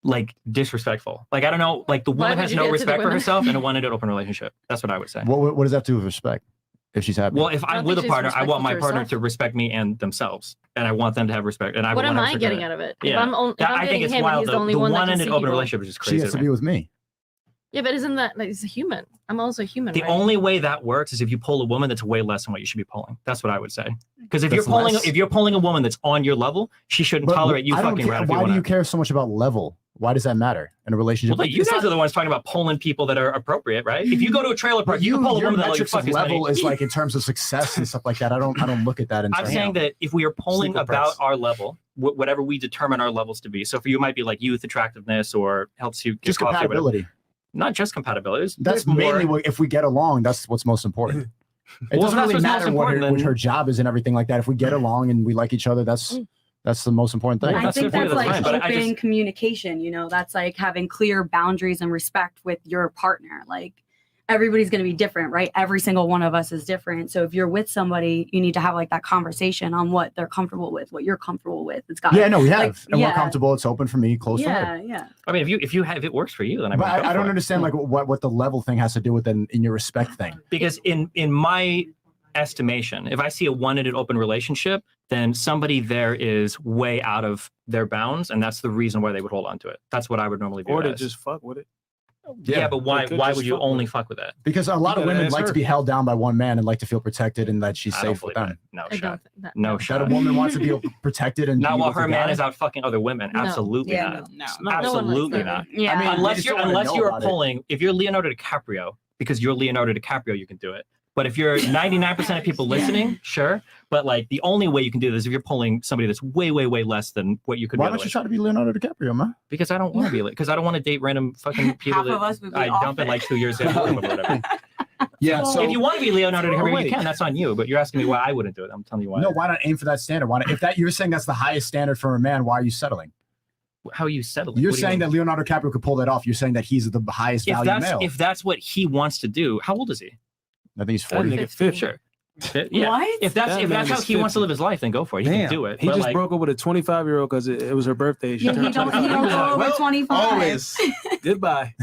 Speaker 4: like disrespectful. Like, I don't know, like the woman has no respect for herself in a one-ended open relationship. That's what I would say.
Speaker 5: What does that have to do with respect? If she's happy.
Speaker 4: Well, if I'm with a partner, I want my partner to respect me and themselves, and I want them to have respect. And I
Speaker 12: What
Speaker 4: want
Speaker 12: am
Speaker 4: to
Speaker 12: I
Speaker 4: respect
Speaker 12: getting
Speaker 4: her.
Speaker 12: out of it?
Speaker 4: Yeah.
Speaker 12: If I'm
Speaker 4: I think
Speaker 12: dating
Speaker 4: it's
Speaker 12: him and
Speaker 4: wild.
Speaker 12: he's the only
Speaker 4: The
Speaker 12: one that can
Speaker 4: one-ended
Speaker 12: see
Speaker 4: open
Speaker 12: people.
Speaker 4: relationship is just
Speaker 5: She
Speaker 4: crazy.
Speaker 5: has to
Speaker 4: to
Speaker 5: be
Speaker 4: me.
Speaker 5: with me.
Speaker 12: Yeah, but isn't that like, he's a human? I'm also a human.
Speaker 4: The
Speaker 12: right?
Speaker 4: only way that works is if you pull a woman that's way less than what you should be pulling. That's what I would say. Because if
Speaker 5: That's
Speaker 4: you're pulling a woman that's on your level, she shouldn't
Speaker 5: But
Speaker 4: tolerate you
Speaker 5: I don't
Speaker 4: fucking
Speaker 5: care-
Speaker 4: around.
Speaker 5: Why do you care so much about level? Why does that matter in a relationship?
Speaker 4: Well, you guys are the ones talking about pulling people that are appropriate, right? If you go to a trailer park, you can pull a
Speaker 5: your
Speaker 4: woman that like
Speaker 5: metrics of
Speaker 4: fuck as
Speaker 5: level
Speaker 4: many.
Speaker 5: is like in terms of success and stuff like that. I don't look at that.
Speaker 4: I'm saying that if we are pulling
Speaker 5: Sleeper
Speaker 4: about
Speaker 5: press.
Speaker 4: our level, whatever we determine our levels to be. So for you, it might be like youth, attractiveness, or helps you get
Speaker 5: Just
Speaker 4: coffee, whatever.
Speaker 5: compatibility.
Speaker 4: Not just compatibility.
Speaker 5: That's
Speaker 4: There's more.
Speaker 5: mainly what, if we get along, that's what's most important. It
Speaker 4: Well,
Speaker 5: doesn't
Speaker 4: if that's
Speaker 5: really
Speaker 4: what's most
Speaker 5: matter what
Speaker 4: important,
Speaker 5: her job is and everything like that. If we get along and we like each other, that's the most important thing.
Speaker 10: I think that's like
Speaker 4: fine, but I
Speaker 10: open
Speaker 4: just-
Speaker 10: communication, you know, that's like having clear boundaries and respect with your partner. Like, everybody's going to be different, right? Every single one of us is different. So if you're with somebody, you need to have like that conversation on what they're comfortable with, what you're comfortable with. It's got
Speaker 5: Yeah, no, we have,
Speaker 10: like,
Speaker 5: and
Speaker 10: yeah.
Speaker 5: we're comfortable. It's open for me, closed for her.
Speaker 10: Yeah.
Speaker 4: I mean, if it works for you, then
Speaker 5: But
Speaker 4: go
Speaker 5: I
Speaker 4: for
Speaker 5: don't
Speaker 4: it.
Speaker 5: understand like what the level thing has to do with in your respect thing.
Speaker 4: Because in my estimation. If I see a one-ended open relationship, then somebody there is way out of their bounds, and that's the reason why they would hold on to it. That's what I would normally do.
Speaker 3: Or they
Speaker 4: as.
Speaker 3: just fuck with it.
Speaker 4: Yeah, but why?
Speaker 3: They could
Speaker 4: Why
Speaker 3: just
Speaker 4: would you
Speaker 3: fuck with
Speaker 4: only
Speaker 3: it.
Speaker 4: fuck with that?
Speaker 5: Because a lot of
Speaker 3: gotta
Speaker 5: women
Speaker 3: ask
Speaker 5: like
Speaker 3: her.
Speaker 5: to be held down by one man and like to feel protected and that she's
Speaker 4: I don't
Speaker 5: safe with
Speaker 4: believe
Speaker 5: them.
Speaker 4: that. No
Speaker 12: I
Speaker 4: shot.
Speaker 12: don't.
Speaker 4: No
Speaker 5: That
Speaker 4: shot.
Speaker 5: a woman wants to be protected and
Speaker 4: Not
Speaker 5: be
Speaker 4: while
Speaker 5: with a
Speaker 4: her man
Speaker 5: guy?
Speaker 4: is out fucking other women.
Speaker 12: No.
Speaker 4: Absolutely
Speaker 6: Yeah,
Speaker 4: not.
Speaker 12: No.
Speaker 4: Absolutely
Speaker 12: that.
Speaker 4: not.
Speaker 10: Yeah.
Speaker 5: I mean,
Speaker 4: Unless
Speaker 5: you
Speaker 4: you're
Speaker 5: just don't wanna know about it.
Speaker 4: pulling, if you're Leonardo DiCaprio, because you're Leonardo DiCaprio, you can do it. But if you're 99% of people listening, sure. But like the only way you can do this is if you're pulling somebody that's way, way, way less than what you could.
Speaker 5: Why
Speaker 4: be
Speaker 5: don't you
Speaker 4: with.
Speaker 5: try to be Leonardo DiCaprio, man?
Speaker 4: Because I don't want to be like. Because I don't want to date random fucking people
Speaker 10: Half of us would
Speaker 4: that
Speaker 10: be
Speaker 4: I
Speaker 10: off
Speaker 4: dump in
Speaker 10: it.
Speaker 4: like 2 years later or whatever.
Speaker 1: Yeah. So
Speaker 4: if you want to be Leonardo DiCaprio,
Speaker 3: wait.
Speaker 4: you can. That's on you. But you're asking me why I wouldn't do it. I'm telling you why.
Speaker 5: No, why not aim for that standard? Why not, if that you're saying that's the highest standard for a man, why are you settling?
Speaker 4: How are you settling?
Speaker 5: You're
Speaker 4: What do you
Speaker 5: saying
Speaker 4: mean?
Speaker 5: that Leonardo DiCaprio could pull that off. You're saying that he's the highest
Speaker 4: if
Speaker 5: value
Speaker 4: that's
Speaker 5: male.
Speaker 4: if that's what he wants to do, how old is he?
Speaker 5: I think he's
Speaker 3: That
Speaker 5: 40.
Speaker 3: nigga 50.
Speaker 4: Sure. Yeah.
Speaker 10: What?
Speaker 4: If that's
Speaker 3: That
Speaker 4: if that's
Speaker 3: man
Speaker 4: how
Speaker 3: is
Speaker 4: he wants to
Speaker 3: 50.
Speaker 4: live his life, then go for it. He
Speaker 1: Damn.
Speaker 4: can do it.
Speaker 3: He
Speaker 4: But,
Speaker 3: just
Speaker 4: like,
Speaker 3: broke up with a 25-year-old because it was her birthday. She
Speaker 10: Yeah, he
Speaker 3: turned
Speaker 10: don't
Speaker 3: 25.
Speaker 10: go over
Speaker 3: Well,
Speaker 10: 25.
Speaker 2: Always.
Speaker 3: Goodbye.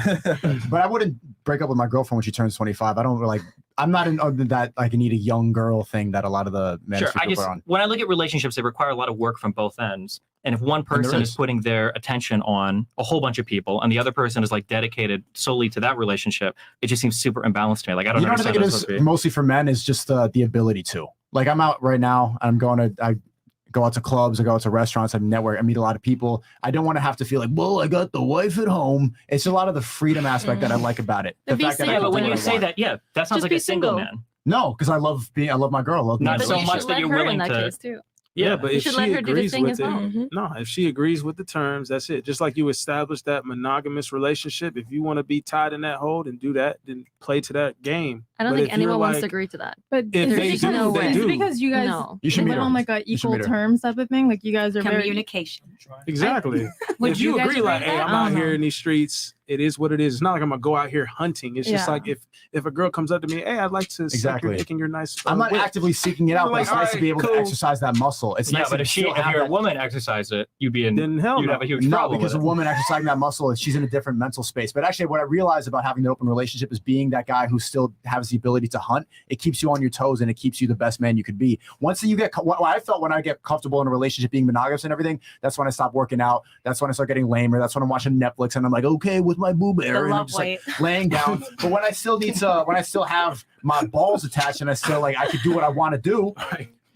Speaker 5: But I wouldn't break up with my girlfriend when she turns 25. I don't like. I'm not in that like I need a young girl thing that a lot of the men
Speaker 4: sure. I
Speaker 5: people
Speaker 4: just
Speaker 5: are on.
Speaker 4: when I look at relationships, they require a lot of work from both ends. And if one person is
Speaker 5: is.
Speaker 4: putting their attention on a whole bunch of people, and the other person is like dedicated solely to that relationship, it just seems super imbalanced to me. Like I don't
Speaker 5: You know what I
Speaker 4: understand
Speaker 5: think it
Speaker 4: how
Speaker 5: is
Speaker 4: that's supposed to be.
Speaker 5: mostly for men is just the ability to. Like I'm out right now. I go out to clubs, I go out to restaurants, I network, I meet a lot of people. I don't want to have to feel like, well, I got the wife at home. It's a lot of the freedom aspect that I like about it.
Speaker 12: Then be
Speaker 5: fact that I
Speaker 4: Yeah,
Speaker 5: can
Speaker 12: single
Speaker 4: but
Speaker 5: do
Speaker 4: when
Speaker 5: what
Speaker 4: you
Speaker 5: I
Speaker 4: say
Speaker 5: want.
Speaker 4: that, yeah, that sounds
Speaker 12: Just
Speaker 4: like
Speaker 12: be
Speaker 4: a single
Speaker 12: single.
Speaker 4: man.
Speaker 5: No, because I love my girl. I love
Speaker 4: Not
Speaker 5: being
Speaker 4: so
Speaker 12: But you
Speaker 4: much
Speaker 12: should
Speaker 4: that
Speaker 12: let
Speaker 4: you're
Speaker 12: her
Speaker 4: willing
Speaker 12: in that
Speaker 4: to-
Speaker 12: case too.
Speaker 3: Yeah, but
Speaker 12: You
Speaker 3: if
Speaker 12: should
Speaker 3: she
Speaker 12: let her do the
Speaker 3: agrees
Speaker 12: thing
Speaker 3: with
Speaker 12: as
Speaker 3: it,
Speaker 12: well.
Speaker 3: no, if she agrees with the terms, that's it. Just like you establish that monogamous relationship, if you want to be tied in that hold and do that, then play to that game.
Speaker 12: I don't
Speaker 3: But
Speaker 12: think
Speaker 3: if you're
Speaker 12: anyone wants to
Speaker 3: like-
Speaker 12: agree to that.
Speaker 7: But
Speaker 3: If
Speaker 7: is
Speaker 3: they
Speaker 7: it
Speaker 3: do,
Speaker 7: because,
Speaker 3: they
Speaker 7: is it
Speaker 3: do.
Speaker 7: because you guys
Speaker 12: No.
Speaker 5: You should meet
Speaker 7: live
Speaker 5: her.
Speaker 7: on like a
Speaker 5: You should
Speaker 7: equal
Speaker 5: meet her.
Speaker 7: terms type of thing? Like you guys are very
Speaker 10: Communication.
Speaker 3: Exactly.
Speaker 10: Would
Speaker 3: if you
Speaker 10: guys
Speaker 3: agree, like,
Speaker 10: with
Speaker 3: hey,
Speaker 10: that?
Speaker 3: I'm out here in these streets, it is what it is. It's not like I'm gonna go out here hunting. It's just
Speaker 7: Yeah.
Speaker 3: like if a girl comes up to me, hey, I'd like to suck
Speaker 5: Exactly.
Speaker 3: your dick in your nice.
Speaker 5: I'm not
Speaker 3: whip."
Speaker 5: actively seeking it out,
Speaker 3: You're
Speaker 5: but
Speaker 3: like,
Speaker 5: it's nice to
Speaker 3: alright,
Speaker 5: be able
Speaker 3: cool.
Speaker 5: to exercise that muscle. It's
Speaker 4: Yeah,
Speaker 5: nice
Speaker 4: but
Speaker 5: to
Speaker 4: if
Speaker 5: still have
Speaker 4: you're a
Speaker 5: that-
Speaker 4: woman exercise it, you'd be in
Speaker 3: Then hell
Speaker 4: you'd
Speaker 3: no.
Speaker 4: have a huge
Speaker 5: No,
Speaker 4: problem
Speaker 5: because
Speaker 4: with
Speaker 5: a
Speaker 4: it.
Speaker 5: woman exercising that muscle, she's in a different mental space. But actually, what I realized about having an open relationship is being that guy who still has the ability to hunt. It keeps you on your toes and it keeps you the best man you could be. Once you get, what I felt when I get comfortable in a relationship, being monogamous and everything, that's when I stop working out. That's when I start getting lamer. That's when I'm watching Netflix and I'm like, okay, with my boo bear,
Speaker 10: The
Speaker 5: and I'm
Speaker 10: love
Speaker 5: just
Speaker 10: weight.
Speaker 5: like laying down. But when I still need to, when I still have my balls attached and I still like I could do what I want to do.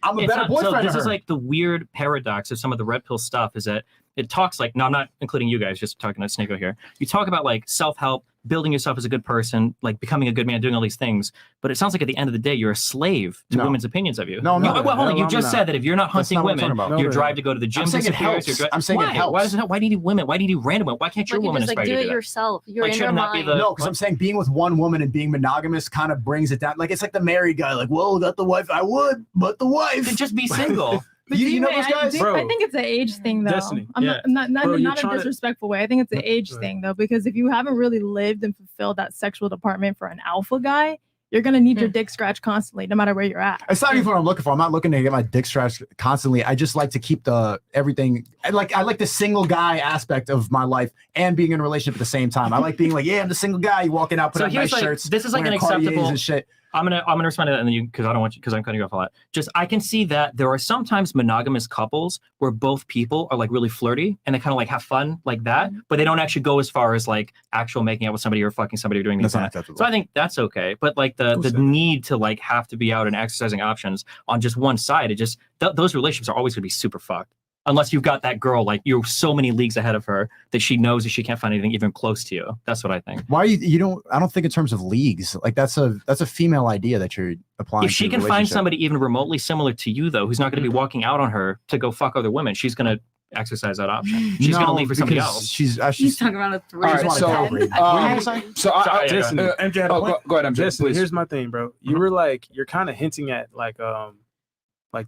Speaker 5: I'm a
Speaker 4: It's
Speaker 5: better
Speaker 4: not-
Speaker 5: boyfriend.
Speaker 4: So
Speaker 5: to
Speaker 4: this is
Speaker 5: her.
Speaker 4: like the weird paradox of some of the red pill stuff is that it talks like, no, I'm not including you guys, just talking to Sneako here. You talk about like self-help, building yourself as a good person, like becoming a good man, doing all these things. But it sounds like at the end of the day, you're a slave to
Speaker 5: No.
Speaker 4: women's opinions of you.
Speaker 5: No, I'm
Speaker 4: You-
Speaker 5: not.
Speaker 4: well, hold on.
Speaker 3: No,
Speaker 4: You
Speaker 3: I'm
Speaker 4: just
Speaker 3: not.
Speaker 4: said that if you're not
Speaker 5: That's
Speaker 4: hunting
Speaker 5: not what I'm
Speaker 4: women,
Speaker 5: talking about.
Speaker 4: your
Speaker 3: No,
Speaker 4: drive to go to the gym
Speaker 5: I'm saying it
Speaker 4: disappears.
Speaker 5: helps.
Speaker 4: Your
Speaker 5: I'm saying it
Speaker 4: why?
Speaker 5: helps.
Speaker 4: Why does it? Why do you need women? Why do you need random women? Why can't your
Speaker 12: Like you
Speaker 4: woman
Speaker 12: just like
Speaker 4: inspire
Speaker 12: do
Speaker 4: you
Speaker 12: it
Speaker 4: to
Speaker 12: yourself. Your
Speaker 4: Like,
Speaker 12: inner
Speaker 4: shouldn't that be
Speaker 12: mind.
Speaker 4: the-
Speaker 5: No, because I'm saying being with one woman and being monogamous kind of brings it down. Like it's like the married guy, like, well, got the wife. I would, but the wife.
Speaker 4: Then just be single.
Speaker 7: But
Speaker 5: You know
Speaker 7: wait,
Speaker 5: those guys?
Speaker 3: Bro.
Speaker 7: I think it's an age thing, though.
Speaker 3: Destiny.
Speaker 7: I'm
Speaker 4: Yeah.
Speaker 7: not
Speaker 3: Bro, you're
Speaker 7: in a
Speaker 3: trying to-
Speaker 7: disrespectful way. I think it's an age
Speaker 3: Right.
Speaker 7: thing, though, because if you haven't really lived and fulfilled that sexual department for an alpha guy, you're gonna need your dick scratched constantly, no matter where you're at.
Speaker 5: It's not even what I'm looking for. I'm not looking to get my dick scratched constantly. I just like to keep the everything. I like the single guy aspect of my life and being in a relationship at the same time. I like being like, yeah, I'm the single guy. You walking out, putting on nice
Speaker 4: like,
Speaker 5: shirts.
Speaker 4: this is like an
Speaker 5: wearing Cartiers
Speaker 4: acceptable
Speaker 5: and shit.
Speaker 4: I'm gonna respond to that, and then you, because I don't want you, because I'm cutting you off a lot. Just I can see that there are sometimes monogamous couples where both people are like really flirty and they kind of like have fun like that, but they don't actually go as far as like actual making out with somebody or fucking somebody or doing things
Speaker 5: That's not
Speaker 4: like that.
Speaker 5: acceptable.
Speaker 4: So I think that's okay, but like the need to like have to be out and exercising options on just one side, it just those relationships are always gonna be super fucked. Unless you've got that girl, like you're so many leagues ahead of her that she knows that she can't find anything even close to you. That's what I think.
Speaker 5: Why you don't? I don't think in terms of leagues. Like that's a female idea that you're applying.
Speaker 4: If she
Speaker 5: to a
Speaker 4: can find
Speaker 5: relationship.
Speaker 4: somebody even remotely similar to you, though, who's not going to be walking out on her to go fuck other women, she's going to exercise that option. She's going to
Speaker 5: No,
Speaker 4: leave for somebody
Speaker 5: because
Speaker 4: else.
Speaker 5: She's
Speaker 10: He's talking about a three.
Speaker 1: All right, so,
Speaker 5: What are you gonna say?
Speaker 1: I
Speaker 3: Jason,
Speaker 1: MJ had a point. Go ahead, MJ,
Speaker 3: Jason,
Speaker 1: please.
Speaker 3: here's my thing, bro. You were like, you're kind of hinting at like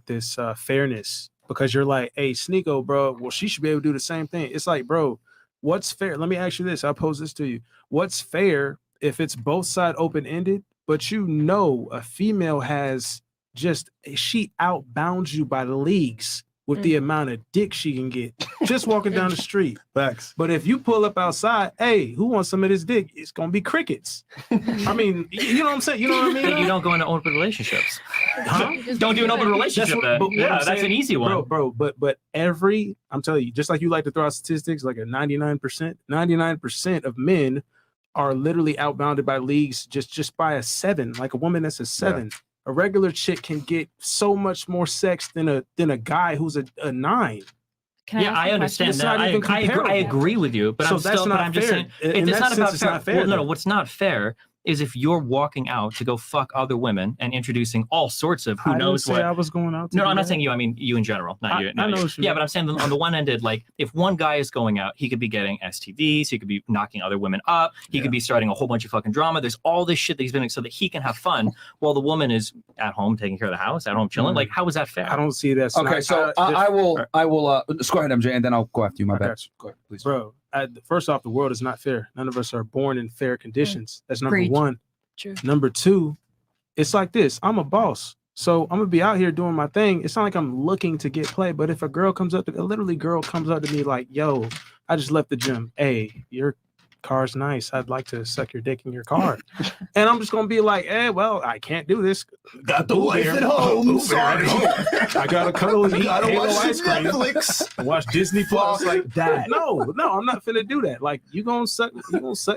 Speaker 3: this fairness because you're like, hey, Sneako, bro, well, she should be able to do the same thing. It's like, bro, what's fair? Let me ask you this. I'll pose this to you. What's fair if it's both side open-ended, but you know a female has just, she outbounds you by leagues. with the amount of dick she can get just walking down the street.
Speaker 2: Facts.
Speaker 3: But if you pull up outside, hey, who wants some of this dick? It's gonna be crickets. I mean, you know what I'm saying? You know what I mean?
Speaker 4: You don't go into open relationships.
Speaker 3: Huh?
Speaker 4: Don't do an open relationship. Then.
Speaker 3: But what
Speaker 4: Yeah,
Speaker 3: I'm
Speaker 4: that's
Speaker 3: saying,
Speaker 4: an easy one.
Speaker 3: bro. But I'm telling you, just like you like to throw out statistics, like a 99% of men are literally outbounded by leagues just by a 7. Like a woman that's a 7. A regular chick can get so much more sex than a guy who's a 9.
Speaker 4: I understand
Speaker 3: It's
Speaker 4: that.
Speaker 3: not even
Speaker 4: I agree with you, but
Speaker 3: So
Speaker 4: I'm
Speaker 3: that's
Speaker 4: still.
Speaker 3: not
Speaker 4: But I'm just
Speaker 3: fair.
Speaker 4: saying
Speaker 3: In
Speaker 4: it's
Speaker 3: that
Speaker 4: not about
Speaker 3: sense, it's
Speaker 4: fair.
Speaker 3: not fair,
Speaker 4: Well, no,
Speaker 3: though.
Speaker 4: what's not fair is if you're walking out to go fuck other women and introducing all sorts of who
Speaker 3: I
Speaker 4: knows
Speaker 3: didn't say
Speaker 4: what.
Speaker 3: I was going out. To
Speaker 4: No,
Speaker 3: do
Speaker 4: I'm not
Speaker 3: that.
Speaker 4: saying you. I mean you in general, not you.
Speaker 3: I
Speaker 4: not
Speaker 3: know
Speaker 4: you.
Speaker 3: what you
Speaker 4: Yeah,
Speaker 3: mean.
Speaker 4: but I'm saying on the one ended, like if one guy is going out, he could be getting STDs, he could be knocking other women up, he could be starting a whole bunch of fucking drama. There's all this shit that he's doing so that he can have fun while the woman is at home taking care of the house, at home chilling. Like, how is that fair?
Speaker 3: I don't see that.
Speaker 1: Okay, so I will. Let's go ahead, MJ, and then I'll go after you. My
Speaker 3: I
Speaker 1: bad.
Speaker 3: got you.
Speaker 1: Go ahead, please.
Speaker 3: Bro, first off, the world is not fair. None of us are born in fair conditions. That's number
Speaker 6: Preach.
Speaker 3: one.
Speaker 6: True.
Speaker 3: Number two, it's like this. I'm a boss. So I'm gonna be out here doing my thing. It's not like I'm looking to get play, but if a girl comes up to me like, yo, I just left the gym. Hey, your car's nice. I'd like to suck your dick in your car. And I'm just gonna be like, well, I can't do this.
Speaker 5: Got the wife at home. Sorry.
Speaker 3: I gotta cuddle and eat
Speaker 5: Gotta
Speaker 3: Halo
Speaker 5: watch
Speaker 3: ice cream.
Speaker 5: Netflix.
Speaker 3: Watch Disney Plus like that. No, I'm not finna do that. Like you gonna suck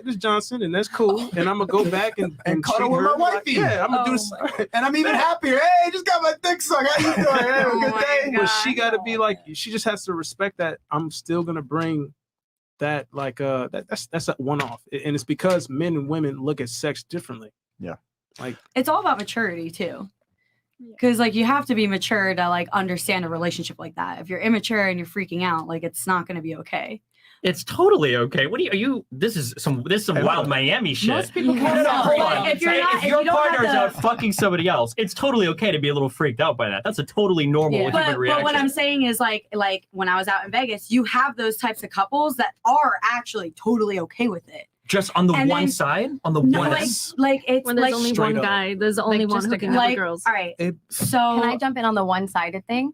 Speaker 3: this Johnson, and that's cool. And I'm gonna go back and
Speaker 5: cuddle
Speaker 3: treat
Speaker 5: with
Speaker 3: her
Speaker 5: my
Speaker 3: like-
Speaker 5: wifey.
Speaker 3: Yeah, I'm gonna do this.
Speaker 5: And I'm even happier. Hey, just got my dick sucked. How you doing? Hey, have a good day.
Speaker 3: But she gotta be like, she just has to respect that I'm still gonna bring that that's a one-off. And it's because men and women look at sex differently.
Speaker 5: Yeah.
Speaker 3: Like
Speaker 10: It's all about maturity too. Because like you have to be mature to like understand a relationship like that. If you're immature and you're freaking out, like it's not going to be okay.
Speaker 4: It's totally okay. What are you? This is some wild Miami shit.
Speaker 10: Most people
Speaker 4: No,
Speaker 10: can't.
Speaker 4: no, hold
Speaker 10: Like,
Speaker 4: on.
Speaker 10: if you're not-
Speaker 4: if
Speaker 10: if
Speaker 4: your
Speaker 10: you don't have
Speaker 4: partner is
Speaker 10: the-
Speaker 4: out fucking somebody else, it's totally okay to be a little freaked out by that. That's a totally normal human
Speaker 10: But
Speaker 4: reaction.
Speaker 10: what I'm saying is like when I was out in Vegas, you have those types of couples that are actually totally okay with it.
Speaker 4: Just on the
Speaker 10: And
Speaker 4: one
Speaker 10: then-
Speaker 4: side, on the
Speaker 10: No,
Speaker 4: one.
Speaker 10: like it's
Speaker 12: When there's
Speaker 10: like
Speaker 12: only
Speaker 3: straight
Speaker 12: one
Speaker 3: up.
Speaker 12: guy, there's only one
Speaker 14: just
Speaker 12: hooking up
Speaker 10: like
Speaker 12: with girls.
Speaker 10: all right. So
Speaker 14: Can I jump in on the one-sided thing?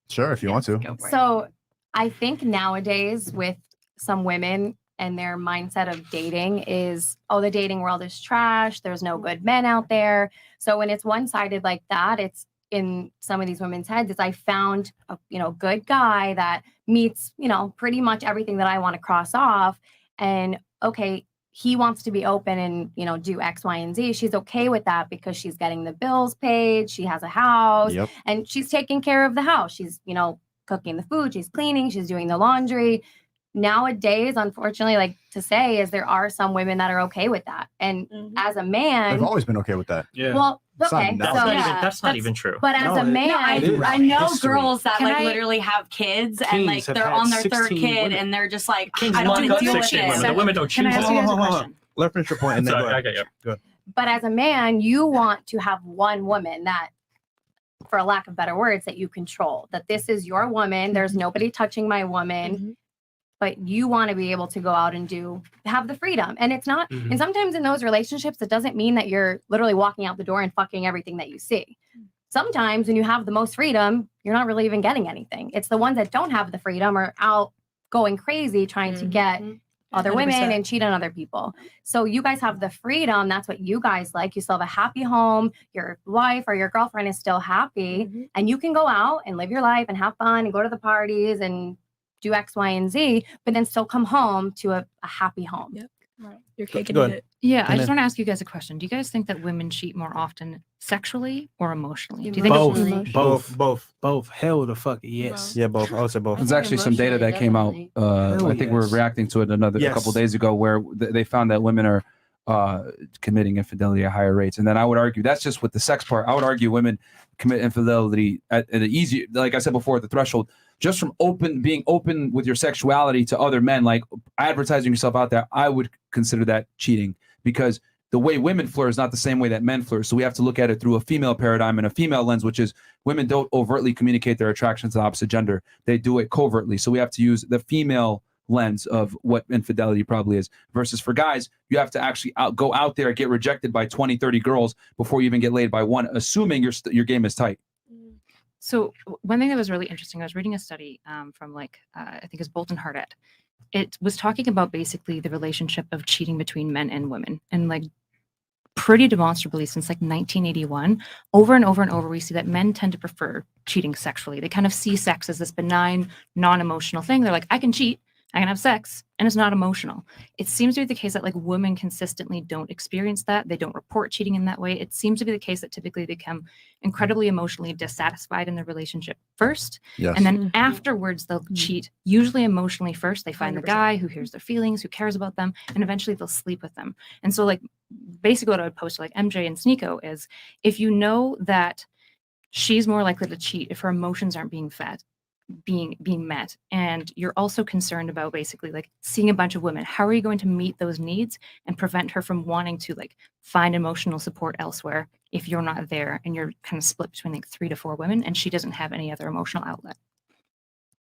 Speaker 5: Sure, if you want to.
Speaker 14: So I think nowadays with some women and their mindset of dating is, oh, the dating world is trash. There's no good men out there. So when it's one-sided like that, it's in some of these women's heads is I found a good guy that meets, pretty much everything that I want to cross off. And okay, he wants to be open and, do X, Y, and Z. She's okay with that because she's getting the bills paid. She has a house
Speaker 5: Yep.
Speaker 14: and she's taking care of the house. She's, cooking the food, she's cleaning, she's doing the laundry. Nowadays, unfortunately, like to say is there are some women that are okay with that. And as a man,
Speaker 5: They've always been okay with that.
Speaker 3: Yeah.
Speaker 14: well,
Speaker 5: It's not
Speaker 14: okay.
Speaker 5: now.
Speaker 14: So
Speaker 4: That's not even true.
Speaker 14: but as
Speaker 3: No,
Speaker 14: a
Speaker 3: it-
Speaker 14: man,
Speaker 10: No,
Speaker 3: It is.
Speaker 10: I know
Speaker 3: History.
Speaker 10: girls that
Speaker 14: Can
Speaker 10: like
Speaker 14: I-
Speaker 10: literally have kids and like
Speaker 3: Kings have
Speaker 10: they're
Speaker 3: had
Speaker 10: on their third
Speaker 3: 16
Speaker 10: kid
Speaker 3: women.
Speaker 10: and they're just like,
Speaker 4: Kings
Speaker 10: I don't
Speaker 4: want
Speaker 10: want to deal with
Speaker 4: 16
Speaker 10: it.
Speaker 4: women. The women don't
Speaker 12: Can I
Speaker 4: choose.
Speaker 12: ask you guys a
Speaker 2: Hold on.
Speaker 12: question?
Speaker 2: Let her finish your point and then go
Speaker 4: Sorry,
Speaker 2: ahead.
Speaker 4: okay, yeah.
Speaker 2: Good.
Speaker 14: but as a man, you want to have one woman that, for lack of better words, that you control. That this is your woman. There's nobody touching my woman. But you want to be able to go out and have the freedom. And it's not, and sometimes in those relationships, it doesn't mean that you're literally walking out the door and fucking everything that you see. Sometimes when you have the most freedom, you're not really even getting anything. It's the ones that don't have the freedom are out going crazy trying to get other women
Speaker 6: 100%.
Speaker 14: and cheat on other people. So you guys have the freedom. That's what you guys like. You still have a happy home. Your wife or your girlfriend is still happy. And you can go out and live your life and have fun and go to the parties and do X, Y, and Z, but then still come home to a happy home.
Speaker 6: Yep. Right. You're caking
Speaker 2: Go
Speaker 6: in
Speaker 2: ahead.
Speaker 6: it.
Speaker 13: Yeah,
Speaker 2: And
Speaker 13: I just
Speaker 2: then-
Speaker 13: want to ask you guys a question. Do you guys think that women cheat more often sexually or emotionally? Do you think
Speaker 3: Both,
Speaker 13: it's
Speaker 3: both. Hell the fuck yes.
Speaker 2: Yeah, both. I would say both.
Speaker 1: There's actually some data that came out.
Speaker 3: Hell
Speaker 1: I think we're
Speaker 3: yes.
Speaker 1: reacting to it a
Speaker 3: Yes.
Speaker 1: couple days ago, where they found that women are committing infidelity at higher rates. And then I would argue that's just with the sex part. I would argue women commit infidelity at an easy, like I said before, at the threshold, just from being open with your sexuality to other men, like advertising yourself out there. I would consider that cheating, because the way women flirt is not the same way that men flirt. So we have to look at it through a female paradigm and a female lens, which is women don't overtly communicate their attraction to the opposite gender. They do it covertly. So we have to use the female lens of what infidelity probably is, versus for guys, you have to actually go out there and get rejected by 20, 30 girls before you even get laid by one, assuming your game is tight.
Speaker 13: So one thing that was really interesting, I was reading a study from like I think it's Bolton Hardette. It was talking about basically the relationship of cheating between men and women, and like pretty demonstrably since like 1981, over and over and over, we see that men tend to prefer cheating sexually. They kind of see sex as this benign, non-emotional thing. They're like, I can cheat, I can have sex, and it's not emotional. It seems to be the case that like women consistently don't experience that. They don't report cheating in that way. It seems to be the case that typically they become incredibly emotionally dissatisfied in their relationship first.
Speaker 5: Yes.
Speaker 13: And then afterwards they'll cheat, usually emotionally first. They find the
Speaker 14: 100%.
Speaker 13: guy who hears their feelings, who cares about them, and eventually they'll sleep with them. And so like basically what I would post to like MJ and Sneako is if you know that she's more likely to cheat if her emotions aren't being met, and you're also concerned about basically like seeing a bunch of women, how are you going to meet those needs and prevent her from wanting to like find emotional support elsewhere if you're not there and you're kind of split between like 3 to 4 women and she doesn't have any other emotional outlet?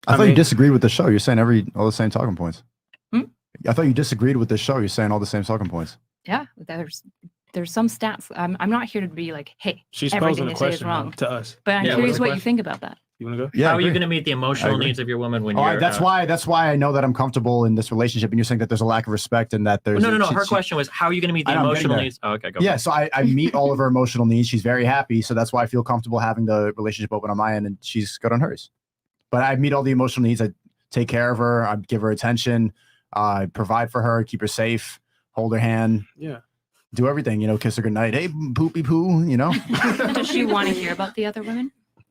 Speaker 5: I thought you disagreed with the show. You're saying all the same talking points.
Speaker 13: Hmm?
Speaker 5: I thought you disagreed with the show. You're saying all the same talking points.
Speaker 13: Yeah, there's some stats. I'm not here to be like, hey,
Speaker 3: She's
Speaker 13: everything
Speaker 3: posing a
Speaker 13: they say is
Speaker 3: question
Speaker 13: wrong.
Speaker 3: to us.
Speaker 13: But I'm
Speaker 4: Yeah,
Speaker 13: curious
Speaker 4: what's the
Speaker 13: what you
Speaker 4: question?
Speaker 13: think about that.
Speaker 3: You want to go?
Speaker 5: Yeah.
Speaker 4: How
Speaker 5: I
Speaker 4: are you
Speaker 5: agree.
Speaker 4: going to meet the emotional needs of your woman when
Speaker 5: All
Speaker 4: you're?
Speaker 5: right, that's why I know that I'm comfortable in this relationship, and you're saying that there's a lack of respect and that there's
Speaker 4: no.
Speaker 5: she-
Speaker 4: Her
Speaker 5: she-
Speaker 4: question was, how are you going to meet the
Speaker 5: I know, I'm getting
Speaker 4: emotional
Speaker 5: there.
Speaker 4: needs? Oh, okay, go.
Speaker 5: Yeah, so I meet all of her emotional needs. She's very happy, so that's why I feel comfortable having the relationship open on my end, and she's good on hers. But I meet all the emotional needs. I take care of her. I give her attention. I provide for her, keep her safe, hold her hand.
Speaker 3: Yeah.
Speaker 5: Do everything, kiss her goodnight. Hey, poopy poo,
Speaker 13: Does she want to hear about the other women?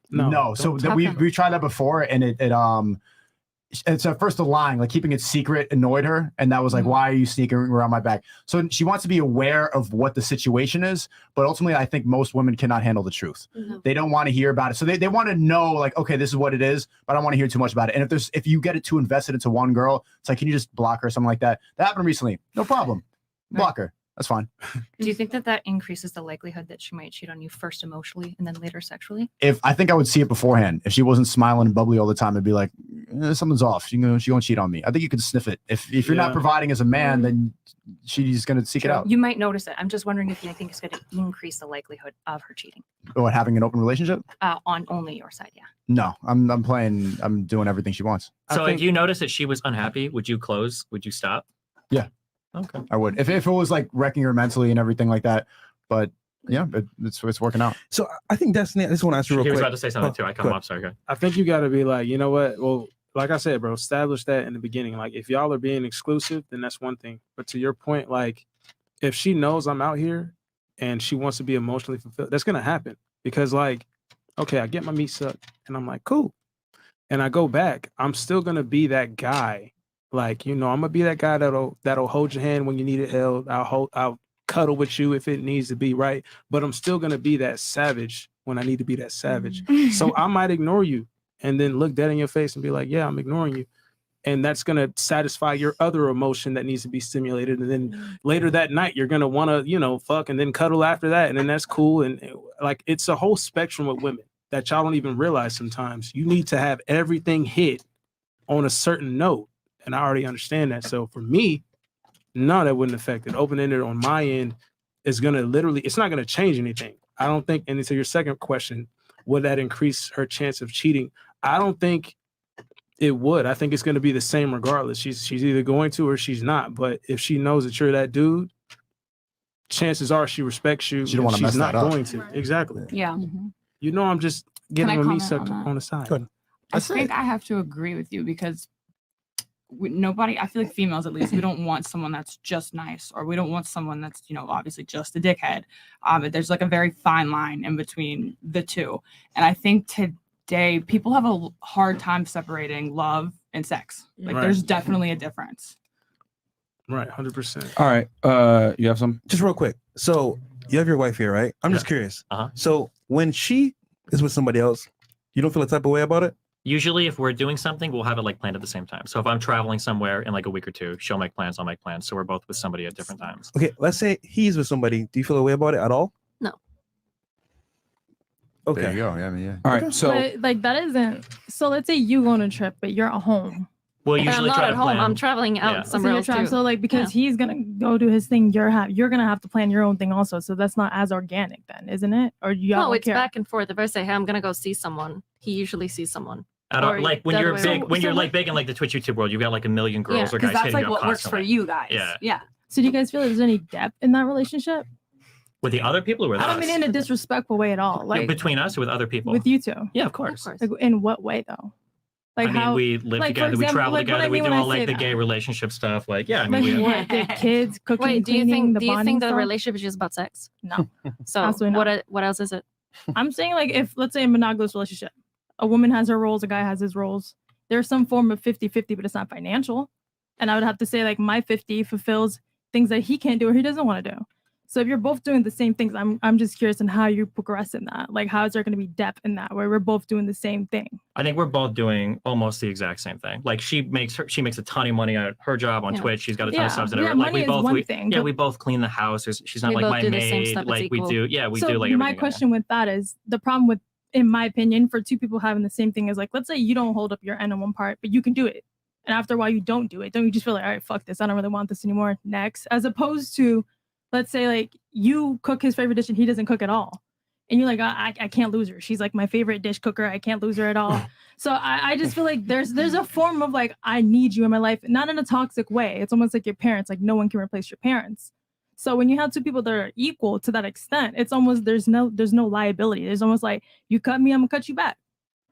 Speaker 5: No. So that we tried that before, and it's at first the lying, like keeping it secret, annoyed her, and that was like, why are you sneaking around my back? So she wants to be aware of what the situation is, but ultimately, I think most women cannot handle the truth.
Speaker 11: No.
Speaker 5: They don't want to hear about it, so they want to know, like, okay, this is what it is, but I don't want to hear too much about it. And if you get it too invested into one girl, it's like, can you just block her or something like that? That happened recently. No problem. Block her. That's fine.
Speaker 13: Do you think that increases the likelihood that she might cheat on you first emotionally and then later sexually?
Speaker 5: If I think I would see it beforehand. If she wasn't smiling and bubbly all the time, it'd be like, something's off. She won't cheat on me. I think you could sniff it. If you're not providing as a man, then she's gonna seek it out.
Speaker 13: You might notice it. I'm just wondering if you think it's going to increase the likelihood of her cheating
Speaker 5: What, having an open relationship?
Speaker 13: on only your side. Yeah.
Speaker 5: No, I'm doing everything she wants.
Speaker 4: So if you noticed that she was unhappy, would you close? Would you stop?
Speaker 5: Yeah.
Speaker 4: Okay.
Speaker 5: I would. If it was like wrecking her mentally and everything like that. But yeah, it's working out.
Speaker 2: So I think Destiny, I just want to ask you real
Speaker 4: He was
Speaker 2: quick.
Speaker 4: about to say something too. I cut him off. Sorry, go ahead.
Speaker 3: I think you got to be like, you know what? Well, like I said, bro, establish that in the beginning. Like, if y'all are being exclusive, then that's one thing. But to your point, like, if she knows I'm out here and she wants to be emotionally fulfilled, that's gonna happen. Because, like, okay, I get my meat sucked, and I'm like, cool. And I go back, I'm still gonna be that guy. Like, I'm gonna be that guy that'll hold your hand when you need it held. I'll cuddle with you if it needs to be, right? But I'm still gonna be that savage when I need to be that savage. So I might ignore you and then look dead in your face and be like, yeah, I'm ignoring you. And that's gonna satisfy your other emotion that needs to be stimulated. And then later that night, you're gonna wanna, fuck and then cuddle after that. And then that's cool. And like, it's a whole spectrum of women that y'all don't even realize sometimes. You need to have everything hit on a certain note. And I already understand that. So for me, no, that wouldn't affect it. Open-ended on my end is going to it's not going to change anything. I don't think, and to your second question, would that increase her chance of cheating? I don't think it would. I think it's going to be the same regardless. She's either going to or she's not. But if she knows that you're that dude, chances are she respects you.
Speaker 5: She don't want to
Speaker 3: she's
Speaker 5: mess
Speaker 3: not
Speaker 5: that up.
Speaker 3: going to. Exactly.
Speaker 10: Yeah.
Speaker 3: I'm just getting
Speaker 15: I
Speaker 3: my meat
Speaker 15: comment
Speaker 3: sucked
Speaker 15: on that?
Speaker 3: on the side.
Speaker 15: I think I have to agree with you because I feel like females at least, we don't want someone that's just nice, or we don't want someone that's, obviously just a dickhead. There's like a very fine line in between the two. And I think today people have a hard time separating love and sex. Like there's definitely a difference.
Speaker 3: Right, 100%.
Speaker 2: All right. You have some? Just real quick. So you have your wife here, right? I'm just curious. So when she is with somebody else, you don't feel a type of way about it?
Speaker 4: Usually, if we're doing something, we'll have it like planned at the same time. So if I'm traveling somewhere in like a week or two, she'll make plans, I'll make plans. So we're both with somebody at different times.
Speaker 2: Okay, let's say he's with somebody. Do you feel a way about it at all?
Speaker 13: No.
Speaker 2: Okay.
Speaker 5: There you go. Yeah, I mean, yeah.
Speaker 2: All right. So
Speaker 7: But, like that isn't. So let's say you go on a trip, but you're at home.
Speaker 4: Well,
Speaker 12: And I'm
Speaker 4: usually
Speaker 12: not
Speaker 4: try
Speaker 12: at
Speaker 4: to
Speaker 12: home.
Speaker 4: plan.
Speaker 12: I'm traveling out
Speaker 4: Yeah.
Speaker 12: somewhere else too.
Speaker 7: So like because he's gonna go do his thing, you're gonna have to plan your own thing also. So that's not as organic then, isn't it? Or you
Speaker 12: No,
Speaker 7: don't
Speaker 12: it's
Speaker 7: care?
Speaker 12: back and forth. If I say, "Hey, I'm gonna go see someone," he usually sees someone. Or
Speaker 4: Like when
Speaker 12: the
Speaker 4: you're
Speaker 12: other way
Speaker 4: big,
Speaker 12: around.
Speaker 4: when you're like big in like the Twitch YouTube world, you've got like a million girls or
Speaker 10: Because
Speaker 4: guys
Speaker 10: that's
Speaker 4: hitting
Speaker 10: like
Speaker 4: you up
Speaker 10: what works for
Speaker 4: constantly.
Speaker 10: you guys.
Speaker 4: Yeah.
Speaker 10: Yeah.
Speaker 7: So do you guys feel like there's any depth in that relationship?
Speaker 4: With the other people or with
Speaker 7: I
Speaker 4: us?
Speaker 7: don't mean in a disrespectful way at all.
Speaker 4: Yeah,
Speaker 7: like
Speaker 4: between us or with other people?
Speaker 7: with you two.
Speaker 4: Yeah, of course.
Speaker 7: Like in what way though? Like
Speaker 4: I mean,
Speaker 7: how
Speaker 4: we live
Speaker 7: like, for
Speaker 4: together, we
Speaker 7: example,
Speaker 4: travel
Speaker 7: like, what
Speaker 4: together,
Speaker 7: I
Speaker 4: we
Speaker 7: mean
Speaker 4: do
Speaker 7: when I
Speaker 4: all like
Speaker 7: say
Speaker 4: the
Speaker 7: that.
Speaker 4: gay relationship stuff. Like, yeah, I mean,
Speaker 7: Like
Speaker 4: we,
Speaker 7: what, the kids, cooking,
Speaker 12: Wait, do you
Speaker 7: cleaning,
Speaker 12: think
Speaker 7: the bonding
Speaker 12: the
Speaker 7: stuff?
Speaker 12: relationship is just about sex?
Speaker 7: No.
Speaker 12: So
Speaker 7: Absolutely
Speaker 12: what else is it?
Speaker 7: I'm saying like if let's say a monogamous relationship, a woman has her roles, a guy has his roles. There's some form of 50-50, but it's not financial. And I would have to say like my 50 fulfills things that he can't do or he doesn't want to do. So if you're both doing the same things, I'm just curious on how you progress in that. Like how is there going to be depth in that where we're both doing the same thing?
Speaker 4: I think we're both doing almost the exact same thing. Like she makes a ton of money at her job on
Speaker 7: Yeah.
Speaker 4: Twitch. She's got a ton
Speaker 7: Yeah.
Speaker 4: of subs and
Speaker 7: Yeah,
Speaker 4: everything. Like
Speaker 7: money
Speaker 4: we
Speaker 7: is
Speaker 4: both,
Speaker 7: one thing, but-
Speaker 4: we both clean the house. She's not
Speaker 12: We
Speaker 4: like
Speaker 12: both
Speaker 4: my
Speaker 12: do the same
Speaker 4: maid.
Speaker 12: stuff, it's
Speaker 4: Like we
Speaker 12: equal.
Speaker 4: do, yeah, we
Speaker 7: So
Speaker 4: do like
Speaker 7: my
Speaker 4: everything.
Speaker 7: question with that is the problem with, in my opinion, for two people having the same thing is like, let's say you don't hold up your end on one part, but you can do it. And after a while you don't do it. Don't you just feel like, all right, fuck this. I don't really want this anymore. Next. As opposed to, let's say like you cook his favorite dish and he doesn't cook at all. And you're like, I can't lose her. She's like my favorite dish cooker. I can't lose her at all. So I just feel like there's a form of like, I need you in my life, not in a toxic way. It's almost like your parents, like no one can replace your parents. So when you have two people that are equal to that extent, it's almost there's no liability. There's almost like you cut me, I'm gonna cut you back.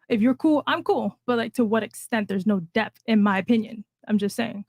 Speaker 7: If you're cool, I'm cool. But like to what extent? There's no depth, in my opinion. I'm just saying.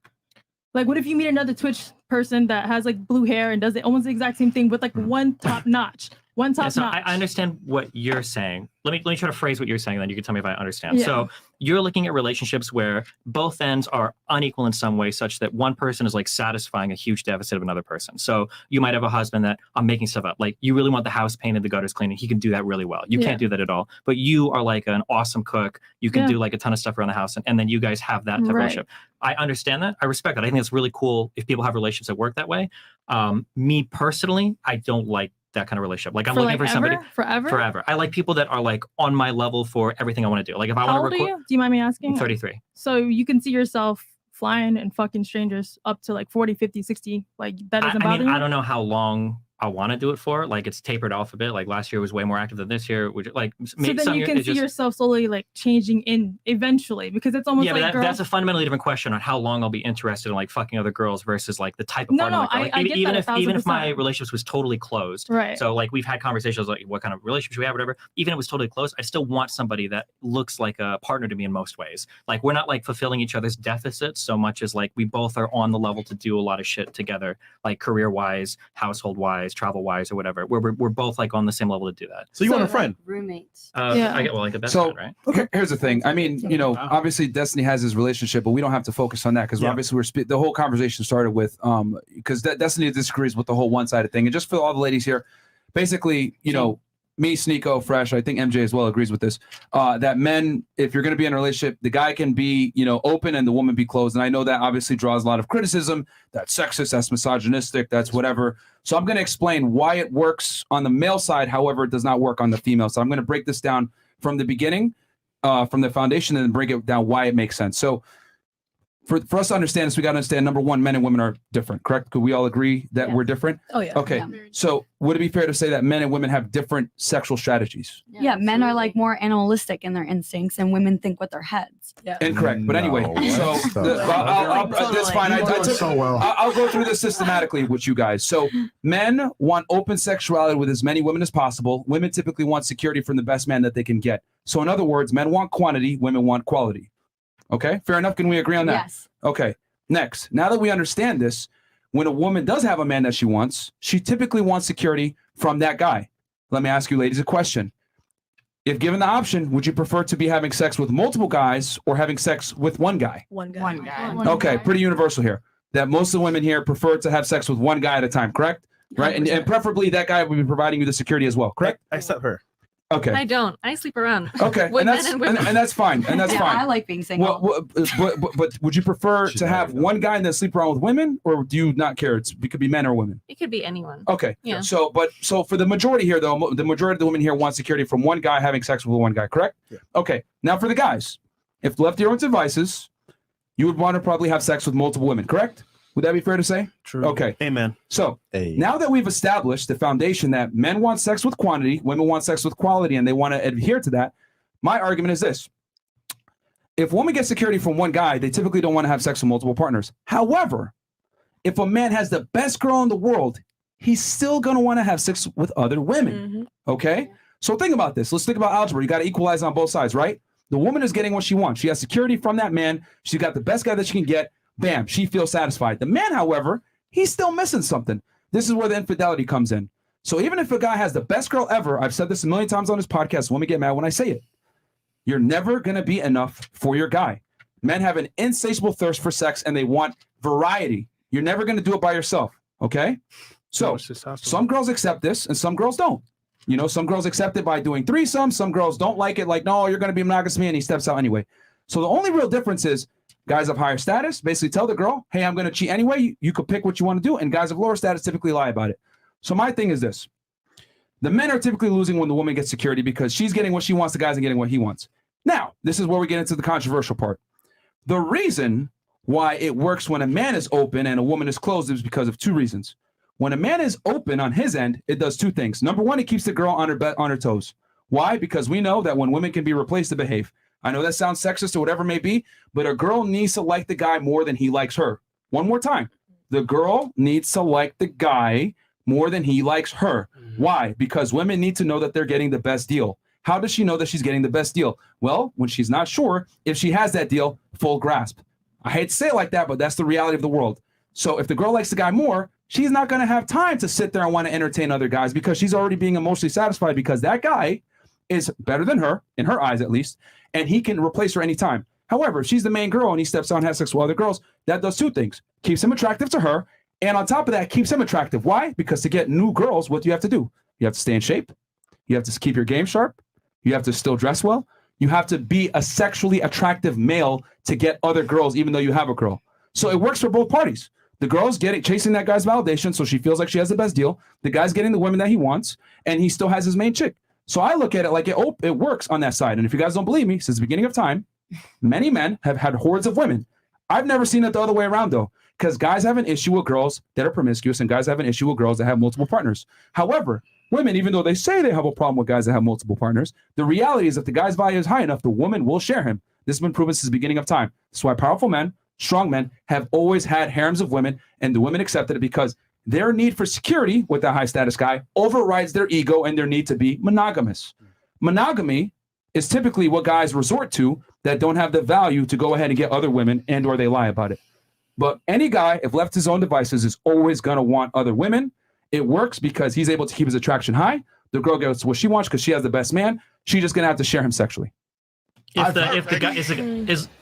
Speaker 7: Like, what if you meet another Twitch person that has like blue hair and does almost the exact same thing with like one top notch? One top
Speaker 4: Yeah, so
Speaker 7: notch.
Speaker 4: I understand what you're saying. Let me try to phrase what you're saying, then you can tell me if I understand.
Speaker 7: Yeah.
Speaker 4: So you're looking at relationships where both ends are unequal in some way, such that one person is like satisfying a huge deficit of another person. So you might have a husband that I'm making stuff up. Like you really want the house painted, the gutters cleaned, and he can do that really well. You
Speaker 7: Yeah.
Speaker 4: can't do that at all. But you are like an awesome cook. You can
Speaker 7: Yeah.
Speaker 4: do like a ton of stuff around the house, and then you guys have that type of
Speaker 7: Right.
Speaker 4: relationship. I understand that. I respect that. I think it's really cool if people have relationships that work that way. Me personally, I don't like that kind of relationship. Like I'm looking for somebody forever. I like people that are like on my level for everything I want to do. Like if I
Speaker 7: How
Speaker 4: want
Speaker 7: old
Speaker 4: to
Speaker 7: are
Speaker 4: record,
Speaker 7: you? Do you mind me asking?
Speaker 4: I'm 33.
Speaker 7: So you can see yourself flying and fucking strangers up to like 40, 50, 60. Like that doesn't
Speaker 4: I
Speaker 7: bother
Speaker 4: mean,
Speaker 7: you?
Speaker 4: I don't know how long I want to do it for. Like it's tapered off a bit. Like last year was way more active than this year. Which like
Speaker 7: So then you can see
Speaker 4: just,
Speaker 7: yourself slowly like changing in eventually because it's almost
Speaker 4: yeah,
Speaker 7: like
Speaker 4: but
Speaker 7: girls.
Speaker 4: that's a fundamentally different question on how long I'll be interested in like fucking other girls versus like the type of
Speaker 7: No,
Speaker 4: partner.
Speaker 7: no,
Speaker 4: like,
Speaker 7: I
Speaker 4: like,
Speaker 7: get
Speaker 4: even
Speaker 7: that
Speaker 4: if even if my
Speaker 7: 1000%.
Speaker 4: relationship was totally closed,
Speaker 7: Right.
Speaker 4: So like we've had conversations like what kind of relationship we have, whatever. Even if it was totally closed, I still want somebody that looks like a partner to me in most ways. Like we're not like fulfilling each other's deficits so much as like we both are on the level to do a lot of shit together, like career wise, household wise, travel wise, or whatever. We're both like on the same level to do that.
Speaker 2: So you want a friend?
Speaker 11: Roommates.
Speaker 7: Yeah.
Speaker 4: I get like a best
Speaker 1: So
Speaker 4: friend, right?
Speaker 1: here's the thing. I mean, you know, obviously Destiny has his relationship, but we don't have to focus on that because obviously the whole conversation started with because Destiny disagrees with the whole one-sided thing. And just for all the ladies here, basically, you know, me, Sneako, Fresh, I think MJ as well agrees with this. That men, if you're going to be in a relationship, the guy can be, you know, open and the woman be closed. And I know that obviously draws a lot of criticism. That's sexist, that's misogynistic, that's whatever. So I'm going to explain why it works on the male side. However, it does not work on the female side. I'm going to break this down from the beginning, from the foundation, and then break it down why it makes sense. So for us to understand this, we got to understand, number one, men and women are different, correct? Could we all agree that we're different?
Speaker 6: Oh, yeah.
Speaker 1: Okay.
Speaker 6: Yeah.
Speaker 1: So would it be fair to say that men and women have different sexual strategies?
Speaker 10: Yeah, men are like more animalistic in their instincts, and women think with their heads.
Speaker 6: Yeah.
Speaker 1: Incorrect. But anyway,
Speaker 5: No,
Speaker 1: so
Speaker 5: what?
Speaker 1: that's fine.
Speaker 5: You're doing so well.
Speaker 1: I'll go through this systematically with you guys. So men want open sexuality with as many women as possible. Women typically want security from the best man that they can get. So in other words, men want quantity, women want quality. Okay, fair enough. Can we agree on that?
Speaker 10: Yes.
Speaker 1: Okay. Next, now that we understand this, when a woman does have a man that she wants, she typically wants security from that guy. Let me ask you ladies a question. If given the option, would you prefer to be having sex with multiple guys or having sex with one guy?
Speaker 6: One guy.
Speaker 15: One guy.
Speaker 1: Okay, pretty universal here. That most of the women here prefer to have sex with one guy at a time, correct? Right, and preferably that guy would be providing you the security as well, correct?
Speaker 2: Except her.
Speaker 1: Okay.
Speaker 12: I don't. I sleep around.
Speaker 1: Okay,
Speaker 12: With
Speaker 1: and
Speaker 12: men
Speaker 1: that's
Speaker 12: and women.
Speaker 1: and that's fine, and that's
Speaker 10: Yeah,
Speaker 1: fine.
Speaker 10: I like being single.
Speaker 1: But would you prefer to have one guy and then sleep around with women, or do you not care? It could be men or women.
Speaker 12: It could be anyone.
Speaker 1: Okay.
Speaker 12: Yeah.
Speaker 1: So for the majority here, though, the majority of the women here want security from one guy having sex with one guy, correct?
Speaker 2: Yeah.
Speaker 1: Okay. Now for the guys, if left to your own devices, you would want to probably have sex with multiple women, correct? Would that be fair to say?
Speaker 2: True.
Speaker 1: Okay.
Speaker 2: Amen.
Speaker 1: So now that we've established the foundation that men want sex with quantity, women want sex with quality, and they want to adhere to that, my argument is this. If a woman gets security from one guy, they typically don't want to have sex with multiple partners. However, if a man has the best girl in the world, he's still going to want to have sex with other women. Okay? So think about this. Let's think about algebra. You got to equalize on both sides, right? The woman is getting what she wants. She has security from that man. She got the best guy that she can get. Bam, she feels satisfied. The man, however, he's still missing something. This is where the infidelity comes in. So even if a guy has the best girl ever, I've said this a million times on this podcast, women get mad when I say it. You're never going to be enough for your guy. Men have an insatiable thirst for sex and they want variety. You're never going to do it by yourself, okay? So some girls accept this and some girls don't. You know, some girls accept it by doing threesomes. Some girls don't like it, like, no, you're going to be monogamous me, and he steps out anyway. So the only real difference is guys of higher status basically tell the girl, hey, I'm going to cheat anyway. You could pick what you want to do. And guys of lower status typically lie about it. So my thing is this. The men are typically losing when the woman gets security because she's getting what she wants, the guys are getting what he wants. Now, this is where we get into the controversial part. The reason why it works when a man is open and a woman is closed is because of two reasons. When a man is open on his end, it does two things. Number one, it keeps the girl on her toes. Why? Because we know that when women can be replaced to behave. I know that sounds sexist or whatever it may be, but a girl needs to like the guy more than he likes her. One more time. The girl needs to like the guy more than he likes her. Why? Because women need to know that they're getting the best deal. How does she know that she's getting the best deal? Well, when she's not sure, if she has that deal, full grasp. I hate to say it like that, but that's the reality of the world. So if the girl likes the guy more, she's not going to have time to sit there and want to entertain other guys because she's already being emotionally satisfied because that guy is better than her, in her eyes at least, and he can replace her anytime. However, if she's the main girl and he steps on and has sex with other girls, that does two things. Keeps him attractive to her, and on top of that, keeps him attractive. Why? Because to get new girls, what do you have to do? You have to stay in shape. You have to keep your game sharp. You have to still dress well. You have to be a sexually attractive male to get other girls, even though you have a girl. So it works for both parties. The girl's chasing that guy's validation, so she feels like she has the best deal. The guy's getting the women that he wants, and he still has his main chick. So I look at it like it works on that side. And if you guys don't believe me, since the beginning of time, many men have had hordes of women. I've never seen it the other way around, though, because guys have an issue with girls that are promiscuous, and guys have an issue with girls that have multiple partners. However, women, even though they say they have a problem with guys that have multiple partners, the reality is if the guy's value is high enough, the woman will share him. This has been proven since the beginning of time. That's why powerful men, strong men, have always had harems of women, and the women accepted it because their need for security with that high status guy overrides their ego and their need to be monogamous. Monogamy is typically what guys resort to that don't have the value to go ahead and get other women and or they lie about it. But any guy, if left to his own devices, is always going to want other women. It works because he's able to keep his attraction high. The girl gets what she wants because she has the best man. She's just going to have to share him sexually.
Speaker 4: If the guy is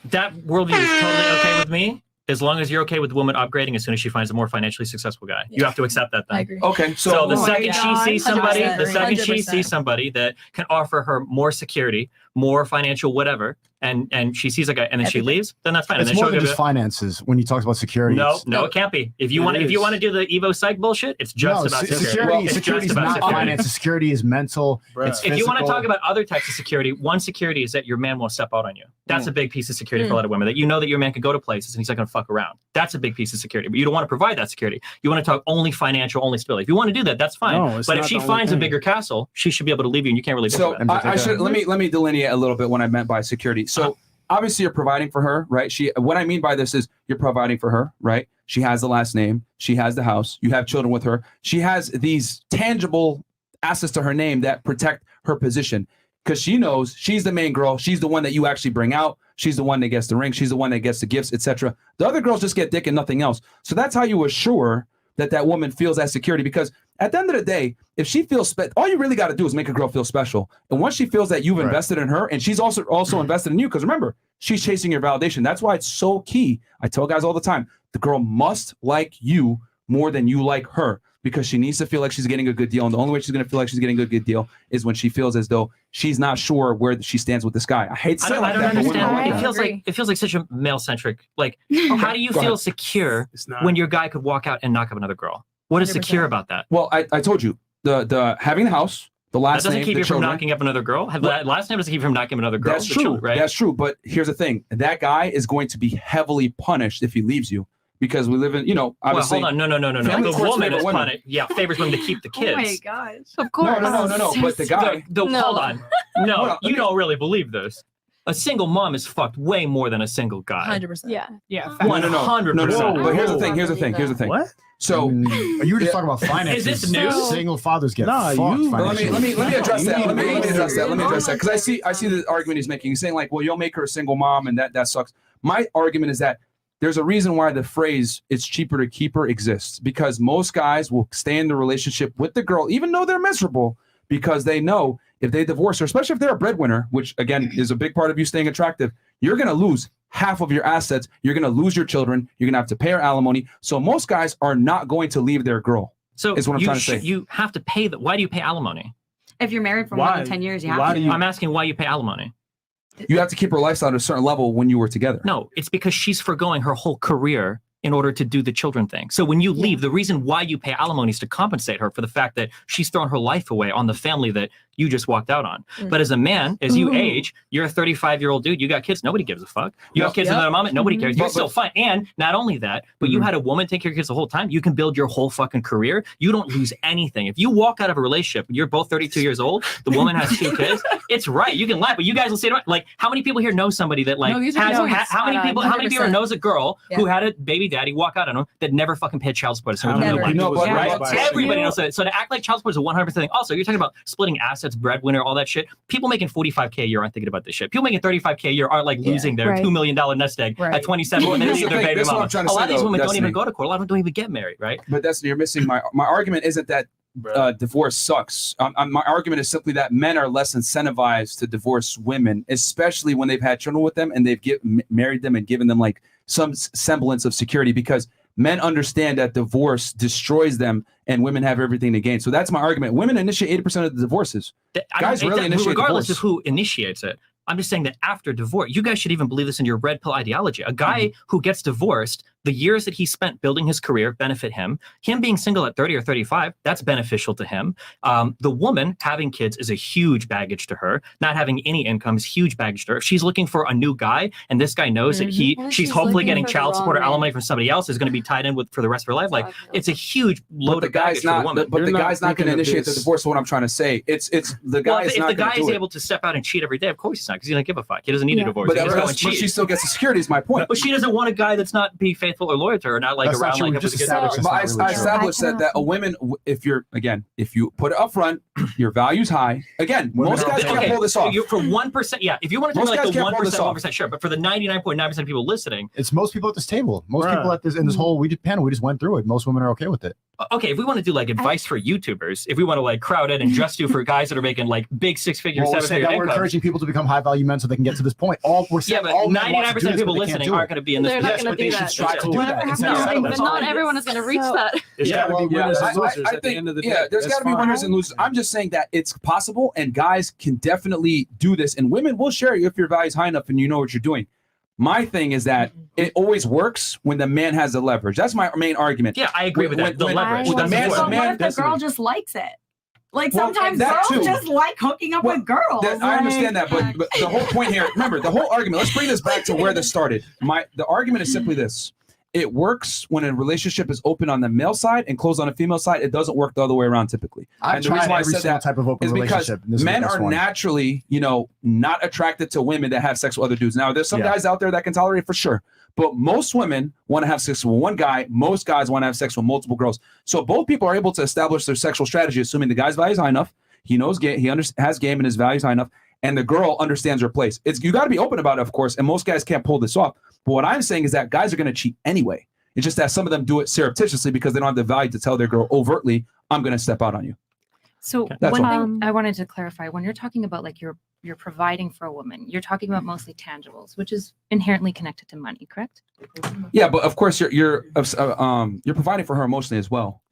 Speaker 4: that worldview is totally okay with me, as long as you're okay with the woman upgrading as soon as she finds a more financially successful guy. You have to accept that then.
Speaker 6: I agree.
Speaker 1: Okay,
Speaker 4: so the second she sees somebody,
Speaker 6: 100%.
Speaker 4: that can offer her more security, more financial whatever, and she sees a guy and then she leaves, then that's fine.
Speaker 5: It's
Speaker 4: and then
Speaker 5: more than just finances when you talk about security.
Speaker 4: No, it can't be. If you want to do the Evo Psych bullshit, it's just about
Speaker 5: security. Security is not finances. Security is mental. It's
Speaker 4: if you want to
Speaker 5: physical.
Speaker 4: talk about other types of security, one security is that your man won't step out on you. That's a big piece of security for a lot of women. That you know that your man can go to places and he's not going to fuck around. That's a big piece of security. But you don't want to provide that security. You want to talk only financial, only stability. If you want to do that, that's fine.
Speaker 3: No, it's
Speaker 4: but if
Speaker 3: not
Speaker 4: she
Speaker 3: the only
Speaker 4: finds a
Speaker 3: thing.
Speaker 4: bigger castle, she should be able to leave you, and you can't really.
Speaker 1: So
Speaker 4: do that.
Speaker 1: I should let me delineate a little bit what I meant by security. So obviously you're providing for her, right? What I mean by this is you're providing for her, right? She has the last name, she has the house, you have children with her. She has these tangible assets to her name that protect her position because she knows she's the main girl. She's the one that you actually bring out. She's the one that gets the ring. She's the one that gets the gifts, etc. The other girls just get dick and nothing else. So that's how you assure that woman feels that security, because at the end of the day, if she feels all you really got to do is make a girl feel special. And once she feels that you've invested in her and she's also invested in you, because remember, she's chasing your validation. That's why it's so key. I tell guys all the time, the girl must like you more than you like her, because she needs to feel like she's getting a good deal. And the only way she's going to feel like she's getting a good deal is when she feels as though she's not sure where she stands with this guy. I hate to say
Speaker 4: I don't
Speaker 1: that.
Speaker 4: understand. It feels like such a male centric. Like, how do you feel secure when your guy could walk out and knock up another girl? What is
Speaker 6: 100%.
Speaker 4: secure about that?
Speaker 1: Well, I told you the having the house, The last
Speaker 4: that doesn't
Speaker 1: name,
Speaker 4: keep
Speaker 1: the
Speaker 4: you from
Speaker 1: children.
Speaker 4: knocking up another girl. Last name doesn't keep you from knocking up another girl.
Speaker 1: That's
Speaker 4: The
Speaker 1: true.
Speaker 4: children, right?
Speaker 1: That's true. But here's the thing: that guy is going to be heavily punished if he leaves you, because we live in, obviously.
Speaker 4: Well, hold on. No.
Speaker 1: family
Speaker 4: The
Speaker 1: courts
Speaker 4: woman
Speaker 1: favor
Speaker 4: is
Speaker 1: women.
Speaker 4: punished. Yeah, favors women to keep the kids.
Speaker 10: Oh my gosh.
Speaker 14: Of course.
Speaker 1: No. But the guy.
Speaker 4: Hold on. No,
Speaker 1: Hold on,
Speaker 4: you don't really believe this. A single mom is fucked way more than a single guy.
Speaker 6: 100%.
Speaker 9: Yeah.
Speaker 15: Yeah.
Speaker 1: No.
Speaker 4: 100%.
Speaker 1: But here's the thing.
Speaker 3: What?
Speaker 1: So
Speaker 5: you were just talking about finances.
Speaker 4: Is this new?
Speaker 5: Single fathers get
Speaker 3: Nah,
Speaker 5: fucked
Speaker 3: you-
Speaker 5: financially.
Speaker 1: let me address that. Let me address that because I see the argument he's making. He's saying like, well, you'll make her a single mom, and that sucks. My argument is that there's a reason why the phrase "it's cheaper to keep her" exists, because most guys will stay in the relationship with the girl even though they're miserable, because they know if they divorce her, especially if they're a breadwinner, which again is a big part of you staying attractive, you're going to lose half of your assets. You're going to lose your children. You're going to have to pay her alimony. So most guys are not going to leave their girl.
Speaker 4: So
Speaker 1: is what I'm trying to say.
Speaker 4: You have to pay why do you pay alimony?
Speaker 10: If you're married for more than 10 years, you have to.
Speaker 4: I'm asking why you pay alimony.
Speaker 1: You have to keep her lifestyle at a certain level when you were together.
Speaker 4: No, it's because she's forgoing her whole career in order to do the children thing. So when you leave, the reason why you pay alimony is to compensate her for the fact that she's thrown her life away on the family that you just walked out on. But as a man, as you age, you're a 35-year-old dude, you got kids, nobody gives a fuck. You have kids without a mom, nobody cares. You're still fine. And not only that, but you had a woman take care of your kids the whole time. You can build your whole fucking career. You don't lose anything. If you walk out of a relationship, you're both 32 years old, the woman has 2 kids, it's right. You can laugh, but you guys will say, like, how many people here know somebody that like
Speaker 15: these are
Speaker 4: has,
Speaker 15: points.
Speaker 4: how many people
Speaker 6: 100%.
Speaker 4: knows a girl who had a baby daddy walk out on him that never fucking paid child support? Everybody knows that. So to act like child support is a 100% thing. Also, you're talking about splitting assets, breadwinner, all that shit. People making $45K a year aren't thinking about this shit. People making $35K a year aren't like losing their $2 million nest egg at 27 when they leave their baby mama. A lot of these women don't even go to court. A lot of them don't even get married, right?
Speaker 1: But you're missing my argument. Isn't that divorce sucks? My argument is simply that men are less incentivized to divorce women, especially when they've had children with them and they've married them and given them like some semblance of security, because men understand that divorce destroys them and women have everything to gain. So that's my argument. Women initiate 80% of the divorces. Guys rarely initiate
Speaker 4: regardless
Speaker 1: divorce.
Speaker 4: of who initiates it. I'm just saying that after divorce, you guys should even believe this in your red pill ideology. A guy who gets divorced, the years that he spent building his career benefit him. Him being single at 30 or 35, that's beneficial to him. The woman having kids is a huge baggage to her. Not having any income is huge baggage to her. If she's looking for a new guy and this guy knows that she's hopefully getting child support or alimony from somebody else is going to be tied in with for the rest of her life, like it's a huge load of baggage for the woman.
Speaker 1: But the guy's not going to initiate the divorce. What I'm trying to say, it's the guy is not going to do it.
Speaker 4: If the guy is able to step out and cheat every day, of course he's not, because he doesn't give a fuck. He doesn't need a divorce.
Speaker 1: But she still gets the security. Is my point.
Speaker 4: But she doesn't want a guy that's not be faithful or loyal to her, not like
Speaker 5: That's
Speaker 4: around
Speaker 5: not
Speaker 4: like
Speaker 5: true.
Speaker 4: a
Speaker 5: Just established
Speaker 1: I established that a woman, if you put it up front, your value's high. Again, most guys can't pull this off.
Speaker 4: For 1%, yeah. If you want to talk like the 1%, sure. But for the 99.9% of people listening,
Speaker 5: it's most people at this table. Most people at this in this whole panel, we just went through it. Most women are okay with it.
Speaker 4: Okay, if we want to do like advice for YouTubers, if we want to like crowd in and just do for guys that are making like big 6-figure,
Speaker 5: Well, we're
Speaker 4: 7-figure
Speaker 5: we're
Speaker 4: incomes.
Speaker 5: encouraging people to become high value men so they can get to this point. We're saying
Speaker 4: but
Speaker 5: all men want
Speaker 4: 99%
Speaker 5: to do
Speaker 4: of
Speaker 5: this,
Speaker 4: people
Speaker 5: but they can't
Speaker 4: listening
Speaker 5: do
Speaker 4: aren't
Speaker 5: it.
Speaker 4: going to be in this.
Speaker 12: They're not
Speaker 5: Yes,
Speaker 12: gonna
Speaker 5: but
Speaker 12: do
Speaker 5: they
Speaker 12: that.
Speaker 5: should strive to do that.
Speaker 12: No,
Speaker 5: Instead,
Speaker 12: but not everyone is going to reach that.
Speaker 3: There's got to be winners and losers
Speaker 1: I
Speaker 3: at the end of the day.
Speaker 1: Yeah, there's got to be winners and losers. I'm just saying that it's possible, and guys can definitely do this, and women will share if your value is high enough and you know what you're doing. My thing is that it always works when the man has the leverage. That's my main argument.
Speaker 4: Yeah, I agree with that. The leverage.
Speaker 10: But what if the girl just likes it? Like sometimes girls just like hooking up with girls.
Speaker 1: I understand that, but the whole point here, remember, the whole argument, let's bring this back to where this started. The argument is simply this. It works when a relationship is open on the male side and closed on the female side. It doesn't work the other way around typically.
Speaker 5: I've tried every single type of open
Speaker 1: is because
Speaker 5: relationship, and this is the
Speaker 1: men
Speaker 5: best
Speaker 1: are
Speaker 5: one.
Speaker 1: naturally, not attracted to women that have sex with other dudes. Now, there's some guys out there that can tolerate it for sure, but most women want to have sex with one guy. Most guys want to have sex with multiple girls. So both people are able to establish their sexual strategy, assuming the guy's value is high enough. He knows game. He has game and his value is high enough, and the girl understands her place. You got to be open about it, of course, and most guys can't pull this off. But what I'm saying is that guys are going to cheat anyway. It's just that some of them do it surreptitiously because they don't have the value to tell their girl overtly, I'm going to step out on you.
Speaker 13: So one thing I wanted to clarify, when you're talking about like you're providing for a woman, you're talking about mostly tangibles, which is inherently connected to money, correct?
Speaker 1: Yeah, but of course you're providing for her emotionally as well.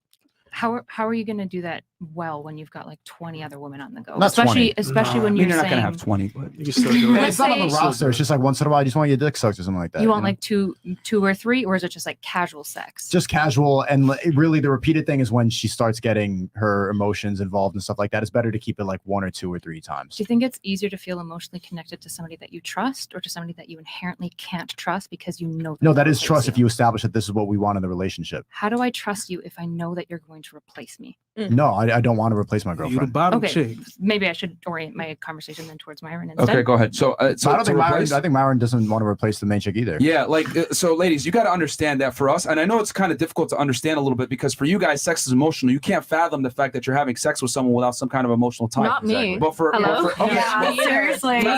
Speaker 13: How are you going to do that well when you've got like 20 other women on the go.
Speaker 5: Not
Speaker 13: especially
Speaker 5: 20.
Speaker 13: especially
Speaker 1: No,
Speaker 13: when
Speaker 1: I mean,
Speaker 13: you're
Speaker 1: not
Speaker 13: saying
Speaker 1: gonna have 20, but
Speaker 3: You can still do it.
Speaker 5: It's not on the
Speaker 13: say-
Speaker 5: roster. It's just like once in a while, you just want to get dick sucked or something like that.
Speaker 13: you want
Speaker 5: know?
Speaker 13: like two or three, or is it just like casual sex?
Speaker 5: Just casual, and really the repeated thing is when she starts getting her emotions involved and stuff like that. It's better to keep it like 1 or 2 or 3 times.
Speaker 13: Do you think it's easier to feel emotionally connected to somebody that you trust or to somebody that you inherently can't trust because you know?
Speaker 5: No, that is
Speaker 13: replace
Speaker 5: trust.
Speaker 13: you?
Speaker 5: If you establish that this is what we want in the relationship.
Speaker 13: How do I trust you if I know that you're going to replace me?
Speaker 5: No, I don't want to replace my girlfriend.
Speaker 13: Okay, maybe I should orient my conversation then towards Myron instead.
Speaker 1: Okay, go ahead. So,
Speaker 5: I don't think Myron.
Speaker 1: replace-
Speaker 5: I think Myron doesn't want to replace the main chick either.
Speaker 1: Yeah, like so, ladies, you got to understand that for us, and I know it's kind of difficult to understand a little bit because for you guys, sex is emotional. You can't fathom the fact that you're having sex with someone without some kind of emotional tie.
Speaker 12: Not me.
Speaker 1: But for,
Speaker 12: Hello?
Speaker 1: but for okay,
Speaker 12: Yeah,
Speaker 1: well,
Speaker 12: seriously.
Speaker 1: okay,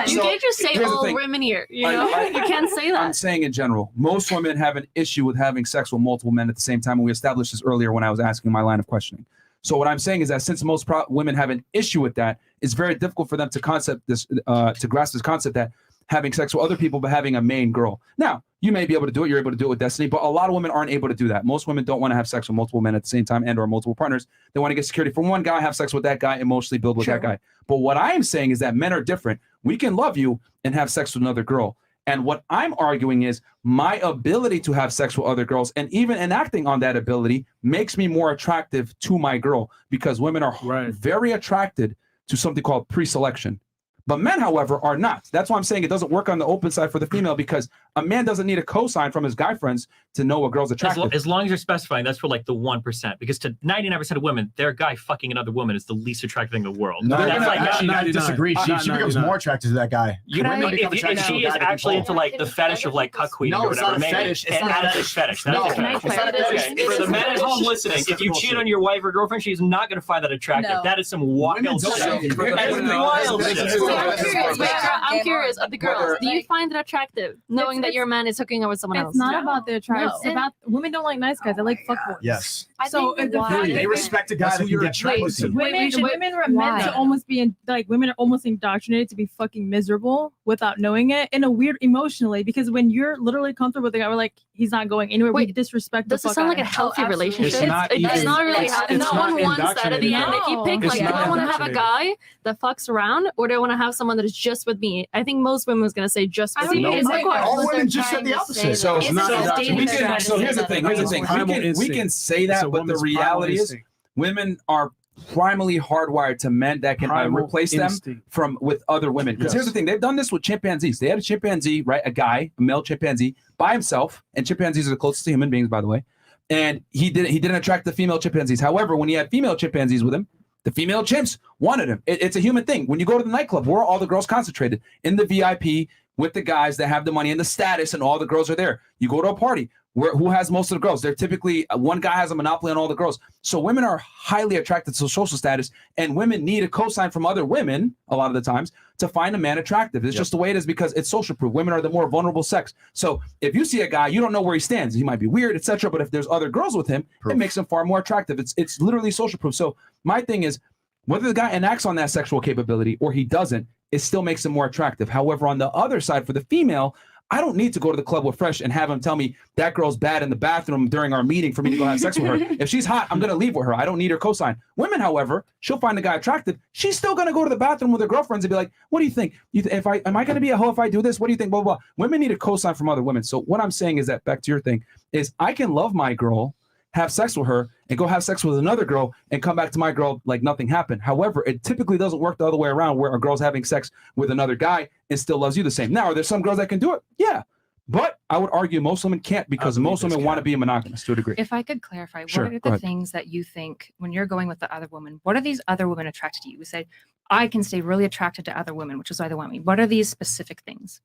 Speaker 12: You
Speaker 1: So,
Speaker 12: can't just say
Speaker 1: here's the
Speaker 12: all
Speaker 1: thing.
Speaker 12: women here. You
Speaker 1: I-
Speaker 12: know,
Speaker 1: I-
Speaker 12: you can't say
Speaker 1: I'm
Speaker 12: that.
Speaker 1: saying in general, most women have an issue with having sex with multiple men at the same time. And we established this earlier when I was asking my line of questioning. So what I'm saying is that since most women have an issue with that, it's very difficult for them to grasp this concept that having sex with other people but having a main girl. Now, you may be able to do it. You're able to do it with Destiny, but a lot of women aren't able to do that. Most women don't want to have sex with multiple men at the same time and or multiple partners. They want to get security from one guy, have sex with that guy, emotionally build with that guy. But what I am saying is that men are different. We can love you and have sex with another girl. And what I'm arguing is my ability to have sex with other girls and even enacting on that ability makes me more attractive to my girl because women are very attracted to something called pre-selection. But men, however, are not. That's why I'm saying it doesn't work on the open side for the female because a man doesn't need a cosign from his guy friends to know a girl's attractive.
Speaker 4: As long as you're specifying, that's for like the 1%. Because to 99% of women, their guy fucking another woman is the least attractive thing in the world.
Speaker 5: No,
Speaker 4: That's like,
Speaker 5: actually, I disagree. She becomes more attracted to that guy.
Speaker 4: if she is actually into like the fetish of like cuck queen
Speaker 5: No,
Speaker 4: or
Speaker 5: it's
Speaker 4: whatever,
Speaker 5: not a
Speaker 4: maybe
Speaker 5: fetish. It's not a
Speaker 4: that's a fetish. That's
Speaker 5: No,
Speaker 4: a
Speaker 5: can I
Speaker 4: fetish.
Speaker 5: clarify this?
Speaker 4: Okay.
Speaker 5: It's
Speaker 4: For the
Speaker 5: a
Speaker 4: men at
Speaker 5: fetish.
Speaker 4: home listening,
Speaker 5: It's
Speaker 4: if you cheat
Speaker 5: bullshit.
Speaker 4: on your wife or girlfriend, she's not going to find that attractive.
Speaker 6: No.
Speaker 4: That is some wild
Speaker 5: don't
Speaker 4: shit.
Speaker 5: say it.
Speaker 4: That is wild
Speaker 12: Wait,
Speaker 4: shit.
Speaker 12: I'm curious of the girls. Do you find it attractive knowing that your man is hooking up with someone else?
Speaker 7: It's not about the attraction. It's about women don't like nice guys. They like fuckboys.
Speaker 5: Yes.
Speaker 7: So if the fact
Speaker 5: They
Speaker 7: that
Speaker 5: respect a guy that can get pussy.
Speaker 7: women are meant to almost be women are almost indoctrinated to be fucking miserable without knowing it in a weird emotionally because when you're literally comfortable with the guy, we're like he's not going anywhere. We disrespect.
Speaker 12: Does it sound like a healthy relationship?
Speaker 3: It's not
Speaker 12: It's not really.
Speaker 3: it's
Speaker 12: no
Speaker 3: not
Speaker 12: one wants that at the end. If you pick
Speaker 3: It's
Speaker 12: like, do
Speaker 3: not
Speaker 12: I want to have a
Speaker 3: indoctrinated.
Speaker 12: guy that fucks around or do I want to have someone that is just with me? I think most women was gonna say just with me.
Speaker 5: Of course. All women just said the opposite.
Speaker 1: So,
Speaker 12: It's not indoctrination.
Speaker 1: so here's the thing. Here's the thing. We can say
Speaker 3: It's a
Speaker 1: that, but the
Speaker 3: woman's
Speaker 1: reality
Speaker 3: primal
Speaker 1: is
Speaker 3: instinct.
Speaker 1: women are primally hardwired to men that can
Speaker 3: Primal
Speaker 1: replace
Speaker 3: instinct.
Speaker 1: them with other women. Because here's the thing. They've done this with chimpanzees. They had a chimpanzee, right? A guy, a male chimpanzee by himself. And chimpanzees are the closest to human beings, by the way. And he didn't attract the female chimpanzees. However, when he had female chimpanzees with him, the female chimps wanted him. It's a human thing. When you go to the nightclub, where are all the girls concentrated? In the VIP with the guys that have the money and the status, and all the girls are there. You go to a party, who has most of the girls? They're typically, one guy has a monopoly on all the girls. So women are highly attracted to social status, and women need a cosign from other women a lot of the times to find a man attractive. It's just the way it is because it's social proof. Women are the more vulnerable sex. So if you see a guy, you don't know where he stands. He might be weird, etc. But if there's other girls with him, it makes him far more attractive. It's literally social proof. So my thing is, whether the guy enacts on that sexual capability or he doesn't, it still makes him more attractive. However, on the other side, for the female, I don't need to go to the club with Fresh and have him tell me that girl's bad in the bathroom during our meeting for me to go have sex with her. If she's hot, I'm going to leave with her. I don't need her cosign. Women, however, she'll find the guy attractive. She's still going to go to the bathroom with her girlfriends and be like, what do you think? Am I going to be a hoe if I do this? What do you think? Blah, blah, blah. Women need a cosign from other women. So what I'm saying is that, back to your thing, is I can love my girl, have sex with her, and go have sex with another girl and come back to my girl like nothing happened. However, it typically doesn't work the other way around where a girl's having sex with another guy and still loves you the same. Now, are there some girls that can do it? Yeah. But I would argue most women can't because most women want to be monogamous to a degree.
Speaker 13: If I could clarify,
Speaker 1: Sure,
Speaker 13: what are
Speaker 1: go
Speaker 13: the
Speaker 1: ahead.
Speaker 13: things that you think when you're going with the other woman? What are these other women attracted to you? We say, I can stay really attracted to other women, which is why they want me. What are these specific things?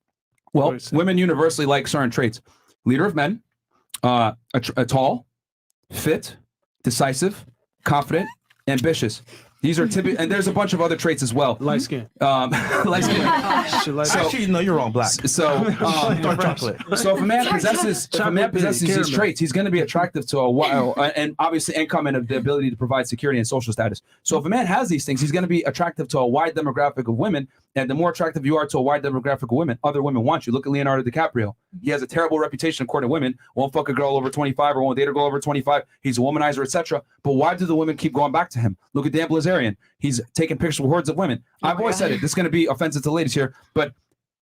Speaker 1: Well, women universally like certain traits. Leader of men, a tall, fit, decisive, confident, ambitious. These are typical, and there's a bunch of other traits as well.
Speaker 3: Light skin.
Speaker 1: Light skin.
Speaker 2: Actually, no, you're wrong. Black. Dark chocolate.
Speaker 1: So if a man possesses these traits, he's going to be attractive to a while, and obviously income and the ability to provide security and social status. So if a man has these things, he's going to be attractive to a wide demographic of women. And the more attractive you are to a wide demographic of women, other women want you. Look at Leonardo DiCaprio. He has a terrible reputation according to women. Won't fuck a girl over 25 or won't date a girl over 25. He's a womanizer, etc. But why do the women keep going back to him? Look at Dan Blazarian. He's taking pictures with hordes of women. I've always said it. This is going to be offensive to ladies here, but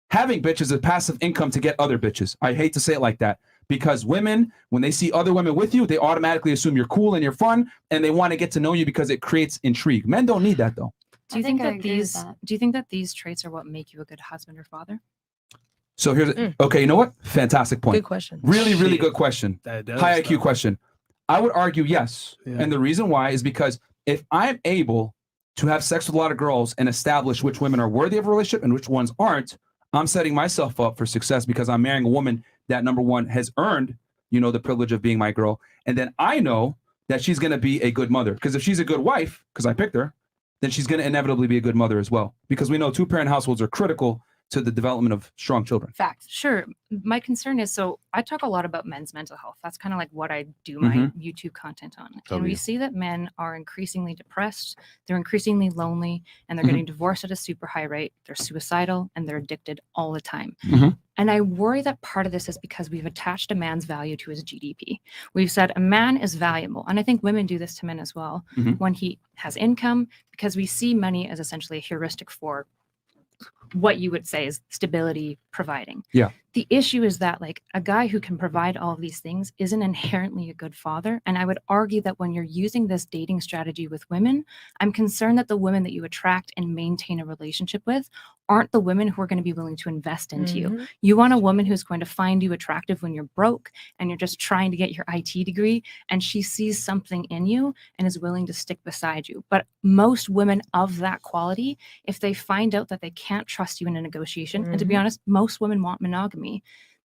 Speaker 1: having bitches is a passive income to get other bitches. I hate to say it like that. Because women, when they see other women with you, they automatically assume you're cool and you're fun, and they want to get to know you because it creates intrigue. Men don't need that though.
Speaker 13: Do you think that these traits are what make you a good husband or father?
Speaker 1: So here's okay. You know what? Fantastic point.
Speaker 6: Good question.
Speaker 1: Really, really good question.
Speaker 3: That does
Speaker 1: High IQ
Speaker 3: stuff.
Speaker 1: question. I would argue yes, and the reason why is because if I'm able to have sex with a lot of girls and establish which women are worthy of a relationship and which ones aren't, I'm setting myself up for success because I'm marrying a woman that, number one, has earned, the privilege of being my girl. And then I know that she's going to be a good mother. Because if she's a good wife, because I picked her, then she's going to inevitably be a good mother as well. Because we know 2-parent households are critical to the development of strong children.
Speaker 13: Facts. Sure. My concern is, so I talk a lot about men's mental health. That's kind of like what I do my YouTube content on. And we see that men are increasingly depressed, they're increasingly lonely, and they're getting divorced at a super high rate. They're suicidal and they're addicted all the time. And I worry that part of this is because we've attached a man's value to his GDP. We've said a man is valuable. And I think women do this to men as well when he has income, because we see money as essentially a heuristic for what you would say is stability providing.
Speaker 1: Yeah.
Speaker 13: The issue is that like a guy who can provide all of these things isn't inherently a good father. And I would argue that when you're using this dating strategy with women, I'm concerned that the women that you attract and maintain a relationship with aren't the women who are going to be willing to invest into you. You want a woman who's going to find you attractive when you're broke and you're just trying to get your IT degree, and she sees something in you and is willing to stick beside you. But most women of that quality, if they find out that they can't trust you in a negotiation, and to be honest, most women want monogamy,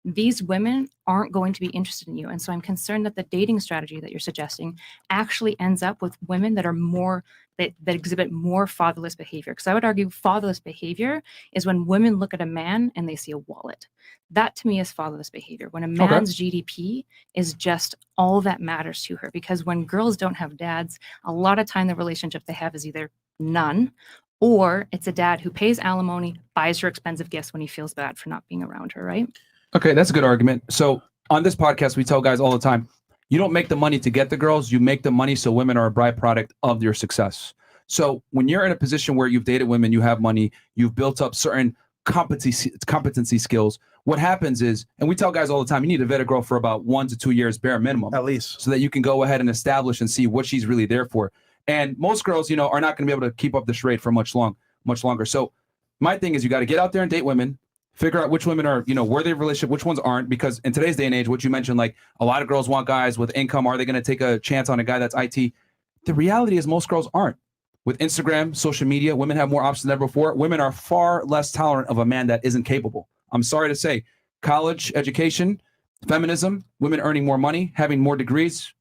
Speaker 13: these women aren't going to be interested in you. And so I'm concerned that the dating strategy that you're suggesting actually ends up with women that are more, that exhibit more fatherless behavior. Because I would argue fatherless behavior is when women look at a man and they see a wallet. That to me is fatherless behavior. When a man's GDP is just all that matters to her. Because when girls don't have dads, a lot of time the relationship they have is either none, or it's a dad who pays alimony, buys her expensive gifts when he feels bad for not being around her, right?
Speaker 1: Okay, that's a good argument. So on this podcast, we tell guys all the time, you don't make the money to get the girls, you make the money so women are a byproduct of your success. So when you're in a position where you've dated women, you have money, you've built up certain competency skills, what happens is, and we tell guys all the time, you need to vet a girl for about 1 to 2 years bare minimum.
Speaker 2: At least.
Speaker 1: So that you can go ahead and establish and see what she's really there for. And most girls, are not going to be able to keep up the charade for much longer. So my thing is you got to get out there and date women, figure out which women are, worthy of relationship, which ones aren't, because in today's day and age, what you mentioned, like a lot of girls want guys with income. Are they going to take a chance on a guy that's IT? The reality is most girls aren't. With Instagram, social media, women have more options than ever before. Women are far less tolerant of a man that isn't capable. I'm sorry to say, college education, feminism, women earning more money, having more degrees,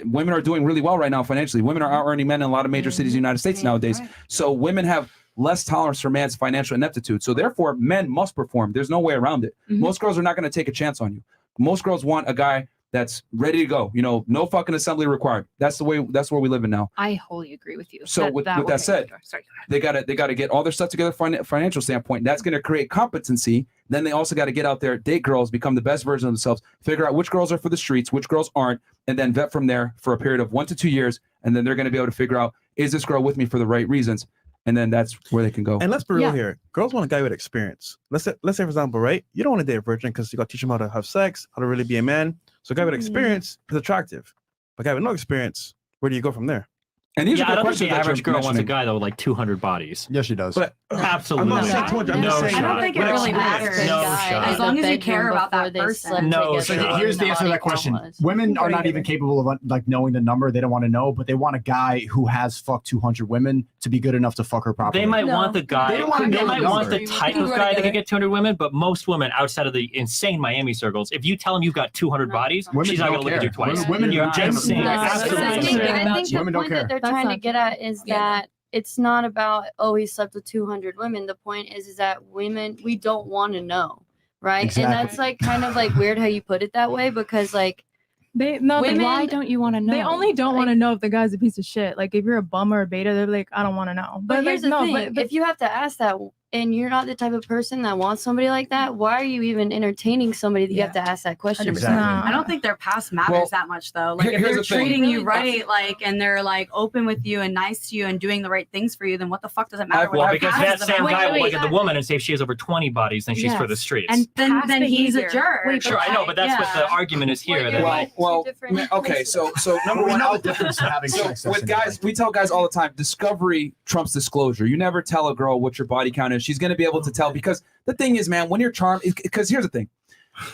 Speaker 1: women are doing really well right now financially. Women are out earning men in a lot of major cities in the United States nowadays. So women have less tolerance for man's financial ineptitude. So therefore, men must perform. There's no way around it. Most girls are not going to take a chance on you. Most girls want a guy that's ready to go. No fucking assembly required. That's where we live in now.
Speaker 13: I wholly agree with you.
Speaker 1: So with that said, they gotta get all their stuff together from a financial standpoint. That's gonna create competency. Then they also got to get out there, date girls, become the best version of themselves, figure out which girls are for the streets, which girls aren't, and then vet from there for a period of 1 to 2 years. And then they're going to be able to figure out, is this girl with me for the right reasons? And then that's where they can go.
Speaker 2: And let's be real here. Girls want a guy with experience. Let's say, for example, right? You don't want to date a virgin because you got to teach them how to have sex, how to really be a man. So a guy with experience is attractive. But a guy with no experience, where do you go from there?
Speaker 1: And these are
Speaker 4: I
Speaker 1: the
Speaker 4: don't think
Speaker 1: questions
Speaker 4: the
Speaker 1: that
Speaker 4: average
Speaker 1: you're
Speaker 4: girl wants a
Speaker 1: mentioning.
Speaker 4: guy though with like 200 bodies.
Speaker 5: Yes, she does.
Speaker 2: But
Speaker 4: absolutely.
Speaker 2: I'm not saying 200. I'm just saying.
Speaker 10: I don't think it really matters. As long as you care about that person.
Speaker 5: No, so here's the answer to that question. Women are not even capable of like knowing the number. They don't want to know, but they want a guy who has fucked 200 women to be good enough to fuck her properly.
Speaker 4: They might want the guy.
Speaker 5: They don't want
Speaker 4: They
Speaker 5: to know
Speaker 4: might
Speaker 5: the
Speaker 4: want the
Speaker 5: number.
Speaker 4: type of guy that can get 200 women, but most women outside of the insane Miami circles, if you tell them you've got 200 bodies,
Speaker 5: Women
Speaker 4: she's not
Speaker 5: don't
Speaker 4: going to look at you
Speaker 5: care.
Speaker 4: twice.
Speaker 5: Women
Speaker 4: You're
Speaker 5: don't
Speaker 4: just
Speaker 5: care.
Speaker 4: saying.
Speaker 11: I think the
Speaker 5: Women don't
Speaker 11: point
Speaker 5: care.
Speaker 11: that they're trying to get at is that it's not about, oh, he slept with 200 women. The point is that women, we don't want to know, right?
Speaker 5: Exactly.
Speaker 11: And that's like kind of like weird how you put it that way, because like
Speaker 13: Why don't you want to know?
Speaker 7: They only don't want to know if the guy's a piece of shit. Like if you're a bum or a beta, they're like, I don't want to know.
Speaker 11: But here's the thing: if you have to ask that, and you're not the type of person that wants somebody like that, why are you even entertaining somebody that you have to ask that question?
Speaker 10: Exactly. I don't think their past matters that much though. Like if
Speaker 1: here's
Speaker 10: they're
Speaker 1: the thing.
Speaker 10: treating you right, like and they're like open with you and nice to you and doing the right things for you, then what the fuck does it matter?
Speaker 4: Well,
Speaker 10: what
Speaker 4: because
Speaker 10: their
Speaker 4: that
Speaker 10: past is
Speaker 4: same
Speaker 10: about?
Speaker 4: guy will look at the woman and say if she has over 20 bodies, then she's for the streets.
Speaker 10: And then he's a jerk.
Speaker 4: Sure, I know, but that's what the argument is here. that
Speaker 1: Okay, so number one,
Speaker 5: know the difference in having
Speaker 1: so
Speaker 5: sex.
Speaker 1: with guys, we tell guys all the time, discovery trumps disclosure. You never tell a girl what your body count is. She's going to be able to tell, because the thing is, man, when you're charmed, because here's the thing.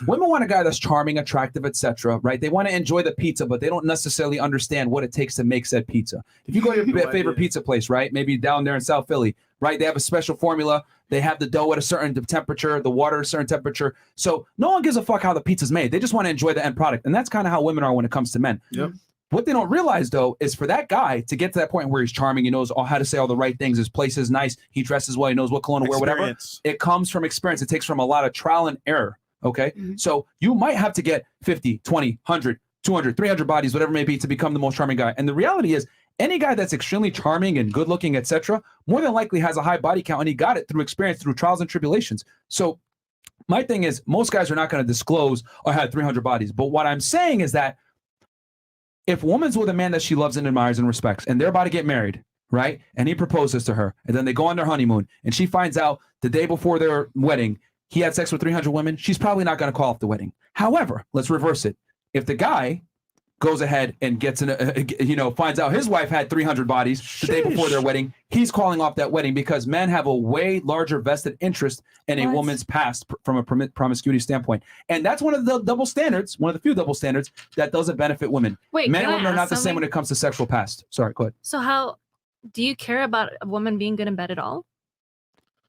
Speaker 1: Women want a guy that's charming, attractive, etc. Right? They want to enjoy the pizza, but they don't necessarily understand what it takes to make said pizza. If you go to your favorite pizza place, right? Maybe down there in South Philly, right? They have a special formula. They have the dough at a certain temperature, the water at a certain temperature. So no one gives a fuck how the pizza's made. They just want to enjoy the end product. And that's kind of how women are when it comes to men.
Speaker 3: Yep.
Speaker 1: What they don't realize, though, is for that guy to get to that point where he's charming, he knows how to say all the right things, his place is nice, he dresses well, he knows what cologne to wear, whatever. It comes from experience. It takes from a lot of trial and error, okay? So you might have to get 50, 20, 100, 200, 300 bodies, whatever it may be, to become the most charming guy. And the reality is, any guy that's extremely charming and good-looking, etc., more than likely has a high body count, and he got it through experience, through trials and tribulations. So my thing is, most guys are not going to disclose, I had 300 bodies. But what I'm saying is that if a woman's with a man that she loves and admires and respects, and they're about to get married, right? And he proposes to her, and then they go on their honeymoon, and she finds out the day before their wedding, he had sex with 300 women, she's probably not going to call off the wedding. However, let's reverse it. If the guy goes ahead and gets finds out his wife had 300 bodies the day before their wedding, he's calling off that wedding, because men have a way larger vested interest in a woman's past from a promiscuity standpoint. And that's one of the double standards, one of the few double standards that doesn't benefit women.
Speaker 12: Wait,
Speaker 1: men
Speaker 12: can
Speaker 1: and
Speaker 12: I
Speaker 1: women are not
Speaker 12: ask
Speaker 1: the same
Speaker 12: something?
Speaker 1: when it comes to sexual past. Sorry, go ahead.
Speaker 12: So how do you care about a woman being good in bed at all?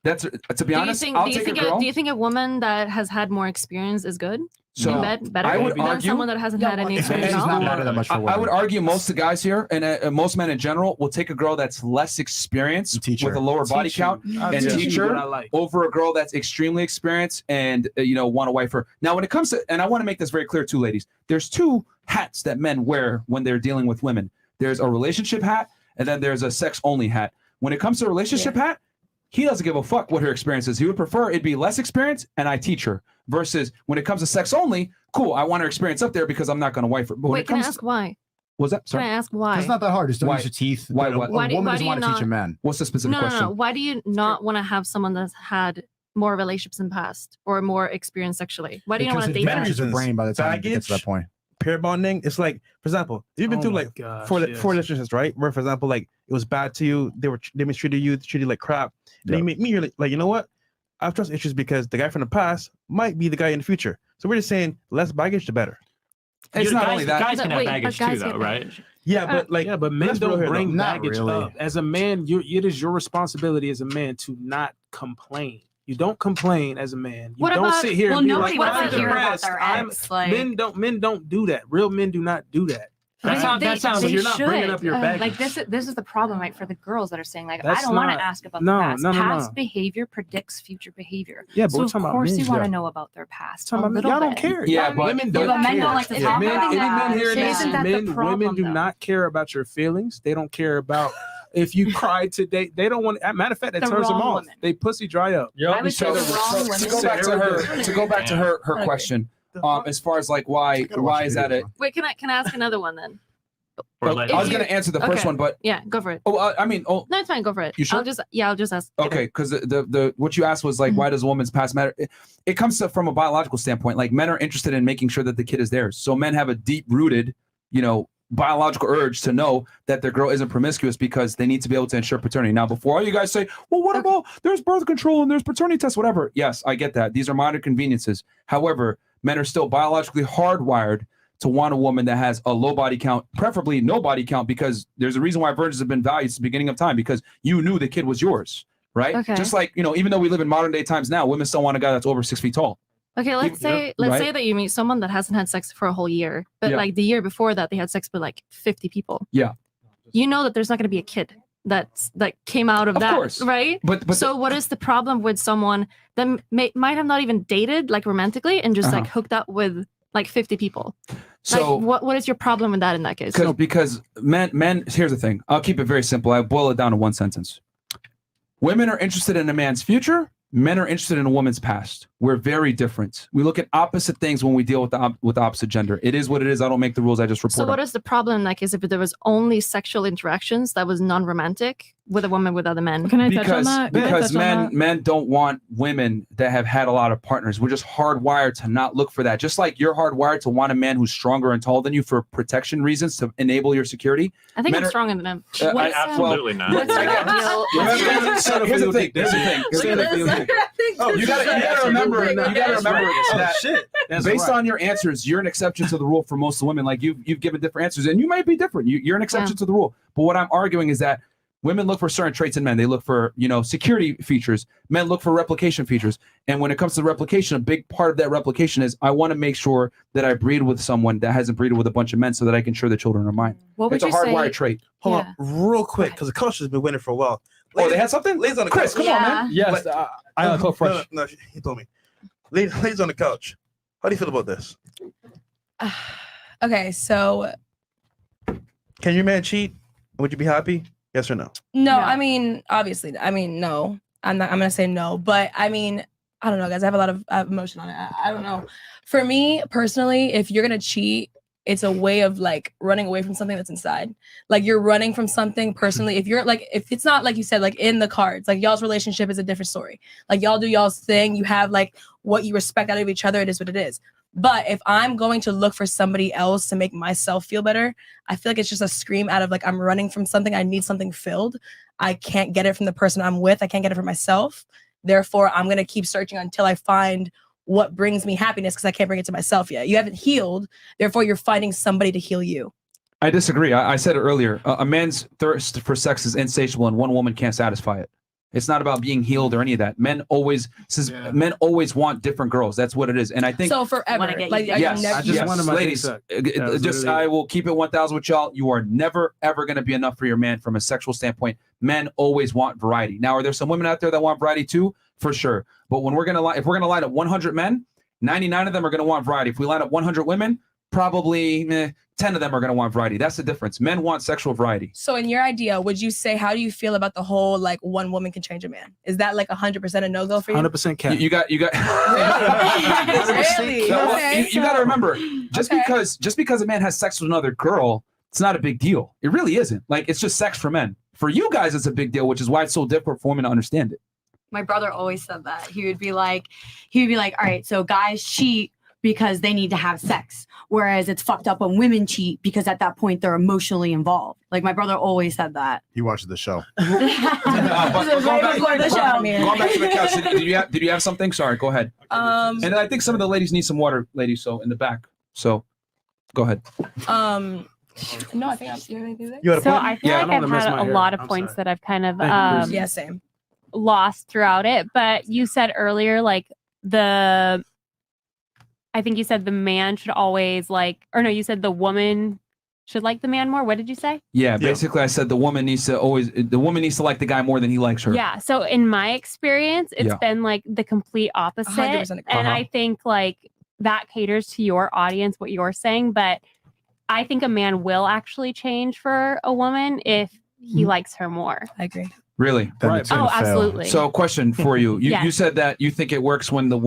Speaker 1: That's to be honest, I'll take a girl.
Speaker 12: Do you think a woman that has had more experience is good
Speaker 1: So,
Speaker 12: in bed better
Speaker 1: I would
Speaker 12: than
Speaker 1: argue-
Speaker 12: someone that hasn't had any experience at all?
Speaker 1: I would argue most of the guys here, and most men in general, will take a girl that's less experienced with a lower body count and teach her over a girl that's extremely experienced and want to wife her. Now, when it comes to, and I want to make this very clear too, ladies, there's two hats that men wear when they're dealing with women. There's a relationship hat, and then there's a sex only hat. When it comes to a relationship hat, he doesn't give a fuck what her experience is. He would prefer it be less experience and I teach her. Versus when it comes to sex only, cool, I want her experience up there because I'm not going to wife her. But when
Speaker 12: Wait,
Speaker 1: it
Speaker 12: can I
Speaker 1: comes
Speaker 12: ask why?
Speaker 1: Was that?
Speaker 12: Can
Speaker 1: Sorry.
Speaker 12: I ask why?
Speaker 5: It's not that hard. Just don't
Speaker 1: Why?
Speaker 5: use your teeth.
Speaker 1: Why?
Speaker 5: A
Speaker 1: What?
Speaker 5: woman
Speaker 12: why
Speaker 5: doesn't
Speaker 12: do
Speaker 5: want
Speaker 12: you
Speaker 5: to teach a
Speaker 12: not-
Speaker 5: man.
Speaker 1: What's the specific
Speaker 12: No.
Speaker 1: question?
Speaker 12: Why do you not want to have someone that's had more relationships in the past or more experience sexually? Why do you not want to date that?
Speaker 5: Damages your brain by the time it gets to that point.
Speaker 2: Pair bonding, it's like, for example, you've been
Speaker 3: Oh
Speaker 2: through
Speaker 3: my
Speaker 2: like
Speaker 3: gosh,
Speaker 2: four
Speaker 3: yes.
Speaker 2: relationships, right? Where, for example, like it was bad to you, they mistreated you, treated you like crap. Then you meet me, you're like, you know what? I have trust issues because the guy from the past might be the guy in the future. So we're just saying less baggage, the better.
Speaker 1: It's not only that.
Speaker 4: Guys can have baggage too, though, right?
Speaker 2: Yeah, but like,
Speaker 3: but men
Speaker 2: let's be real
Speaker 3: don't
Speaker 2: here,
Speaker 3: bring
Speaker 2: though. Not
Speaker 3: baggage
Speaker 2: really.
Speaker 3: up. As a man, it is your responsibility as a man to not complain. You don't complain as a man. You
Speaker 10: What
Speaker 3: don't
Speaker 10: about-
Speaker 3: sit here
Speaker 10: well,
Speaker 3: and be
Speaker 10: nobody
Speaker 3: like,
Speaker 10: wants
Speaker 3: I'm
Speaker 10: to hear about
Speaker 3: depressed.
Speaker 10: their
Speaker 3: I'm-
Speaker 10: ex, like-
Speaker 3: Men don't do that. Real men do not do that.
Speaker 13: They
Speaker 3: So you're not bringing up your baggage.
Speaker 13: Like this is the problem, right? For the girls that are saying like,
Speaker 3: That's
Speaker 13: I don't want
Speaker 3: not-
Speaker 13: to ask about
Speaker 3: no,
Speaker 13: the past.
Speaker 3: no, no,
Speaker 13: Past
Speaker 3: no.
Speaker 13: behavior predicts future behavior.
Speaker 3: Yeah, but
Speaker 13: so
Speaker 3: we're
Speaker 13: of
Speaker 3: talking about
Speaker 13: course
Speaker 3: men,
Speaker 13: you want
Speaker 3: yeah.
Speaker 13: to know about their past.
Speaker 3: Talking
Speaker 13: a
Speaker 3: about
Speaker 13: little
Speaker 3: y'all don't
Speaker 13: bit.
Speaker 3: care.
Speaker 1: Yeah,
Speaker 3: Y'all-
Speaker 1: but
Speaker 3: women
Speaker 10: Yeah,
Speaker 3: don't
Speaker 10: but men
Speaker 3: care.
Speaker 10: don't like to
Speaker 3: If
Speaker 10: talk
Speaker 3: men,
Speaker 10: about
Speaker 3: any
Speaker 10: that.
Speaker 3: men here,
Speaker 10: Isn't that the
Speaker 3: women
Speaker 10: problem,
Speaker 3: do
Speaker 10: though?
Speaker 3: not care about your feelings. They don't care about if you cried today. They don't want. Matter of fact, that
Speaker 10: The
Speaker 3: turns them
Speaker 10: wrong
Speaker 3: off.
Speaker 10: women.
Speaker 3: They pussy dry up.
Speaker 12: I would say the wrong women.
Speaker 1: To go back to her question, as far as like why is that it?
Speaker 12: Wait, can I ask another one then?
Speaker 1: I was going to answer the first
Speaker 12: Okay.
Speaker 1: one, but
Speaker 12: Yeah, go for it.
Speaker 1: no,
Speaker 12: No, it's fine. Go for it.
Speaker 1: You sure?
Speaker 12: I'll just ask.
Speaker 1: okay, because the what you asked was like, why does a woman's past matter? It comes from a biological standpoint. Like men are interested in making sure that the kid is theirs. So men have a deep rooted, biological urge to know that their girl isn't promiscuous because they need to be able to ensure paternity. Now, before all you guys say, well, what about there's birth control and there's paternity tests, whatever. Yes, I get that. These are modern conveniences. However, men are still biologically hardwired to want a woman that has a low body count, preferably no body count, because there's a reason why virgins have been valued since the beginning of time, because you knew the kid was yours, right?
Speaker 12: Okay.
Speaker 1: Just like, even though we live in modern day times now, women still want a guy that's over 6 feet tall.
Speaker 12: Okay, let's say that you meet someone that hasn't had sex for a whole year, but
Speaker 1: Yeah.
Speaker 12: like the year before that they had sex with like 50 people.
Speaker 1: Yeah.
Speaker 12: You know that there's not going to be a kid that came out of that,
Speaker 1: course.
Speaker 12: right?
Speaker 1: But
Speaker 12: so what is the problem with someone that might have not even dated like romantically and just like hooked up with like 50 people?
Speaker 1: So
Speaker 12: like, what is your problem with that in that case?
Speaker 1: because men, here's the thing. I'll keep it very simple. I boil it down to one sentence. Women are interested in a man's future. Men are interested in a woman's past. We're very different. We look at opposite things when we deal with the opposite gender. It is what it is. I don't make the rules. I just report
Speaker 12: So what
Speaker 1: them.
Speaker 12: is the problem? Like, is if there was only sexual interactions that was non-romantic with a woman with other men?
Speaker 7: Can I touch on that? Can I
Speaker 1: Because
Speaker 7: touch on that?
Speaker 1: men don't want women that have had a lot of partners. We're just hardwired to not look for that. Just like you're hardwired to want a man who's stronger and taller than you for protection reasons to enable your security.
Speaker 12: I think
Speaker 1: Men
Speaker 12: I'm
Speaker 1: are-
Speaker 12: stronger than them.
Speaker 4: Absolutely not.
Speaker 12: What's your ideal?
Speaker 1: Here's the thing. You gotta remember that
Speaker 3: That's
Speaker 1: based
Speaker 3: right.
Speaker 1: on your answers, you're an exception to the rule for most women. Like you've given different answers, and you might be different. You're an exception to the rule. But what I'm arguing is that women look for certain traits in men. They look for security features. Men look for replication features. And when it comes to replication, a big part of that replication is I want to make sure that I breed with someone that hasn't breeded with a bunch of men, so that I can ensure the children are mine.
Speaker 14: What
Speaker 1: It's a
Speaker 14: would you
Speaker 1: hardwired
Speaker 14: say-
Speaker 1: trait.
Speaker 2: Hold on, real quick, because the culture's been winning for a while.
Speaker 1: Oh, they had something?
Speaker 2: Ladies on the
Speaker 1: Chris,
Speaker 2: couch.
Speaker 1: come on, man.
Speaker 3: Yes,
Speaker 1: I have a clip fresh.
Speaker 2: No, he told me. Ladies on the couch. How do you feel about this?
Speaker 6: Okay, so
Speaker 2: Can your man cheat? Would you be happy? Yes or no?
Speaker 6: no, I mean, obviously, no. I'm gonna say no, but I mean, I don't know, guys. I have a lot of emotion on it. I don't know. For me personally, if you're gonna cheat, it's a way of like running away from something that's inside. Like you're running from something personally. If it's not like you said, like in the cards, like y'all's relationship is a different story. Like y'all do y'all's thing. You have like what you respect out of each other. It is what it is. But if I'm going to look for somebody else to make myself feel better, I feel like it's just a scream out of like, I'm running from something. I need something filled. I can't get it from the person I'm with. I can't get it from myself. Therefore, I'm going to keep searching until I find what brings me happiness, because I can't bring it to myself yet. You haven't healed. Therefore, you're finding somebody to heal you.
Speaker 1: I disagree. I said it earlier. A man's thirst for sex is insatiable, and one woman can't satisfy it. It's not about being healed or any of that. Men always want different girls. That's what it is. And I think
Speaker 6: So forever. Like, are you
Speaker 1: yes,
Speaker 6: never-
Speaker 1: yes, ladies. I will keep it 1,000 with y'all. You are never ever going to be enough for your man from a sexual standpoint. Men always want variety. Now, are there some women out there that want variety too? For sure. But when if we're gonna line up 100 men, 99 of them are gonna want variety. If we line up 100 women, probably 10 of them are gonna want variety. That's the difference. Men want sexual variety.
Speaker 6: So in your idea, would you say, how do you feel about the whole like one woman can change a man? Is that like 100% a no-go for you?
Speaker 3: 100% cap.
Speaker 1: You got.
Speaker 6: Really?
Speaker 1: Well,
Speaker 6: Okay.
Speaker 1: you got to remember, just because a man has sex with another girl, it's not a big deal. It really isn't. Like, it's just sex for men. For you guys, it's a big deal, which is why it's so difficult for women to understand it.
Speaker 10: My brother always said that. He would be like, all right, so guys cheat because they need to have sex. Whereas it's fucked up when women cheat because at that point they're emotionally involved. Like my brother always said that.
Speaker 5: He watches the show.
Speaker 1: But going back to the couch, did you have something? Sorry, go ahead. And I think some of the ladies need some water, ladies. So in the back. So go ahead.
Speaker 6: No, I think you have anything to say?
Speaker 1: You had a
Speaker 8: So
Speaker 1: point?
Speaker 8: I feel
Speaker 1: Yeah, I
Speaker 8: like
Speaker 1: don't
Speaker 8: I've
Speaker 1: wanna miss
Speaker 8: had
Speaker 1: my
Speaker 8: a
Speaker 1: hair.
Speaker 8: lot of
Speaker 1: I'm
Speaker 8: points
Speaker 1: sorry.
Speaker 8: that I've kind of
Speaker 6: Yeah, same.
Speaker 8: lost throughout it. But you said earlier, like I think you said the man should always you said the woman should like the man more. What did you say?
Speaker 1: Yeah, basically, I said the woman needs to like the guy more than he likes her.
Speaker 8: Yeah. So in my experience, it's
Speaker 1: Yeah.
Speaker 8: been like the complete opposite.
Speaker 6: 100% agree.
Speaker 8: And I think like that caters to your audience, what you're saying. But I think a man will actually change for a woman if he likes her more.
Speaker 6: I agree.
Speaker 1: Really?
Speaker 8: Then it's gonna fail. Absolutely.
Speaker 1: So, question for you: you
Speaker 8: Yes.
Speaker 1: said that you think it works when the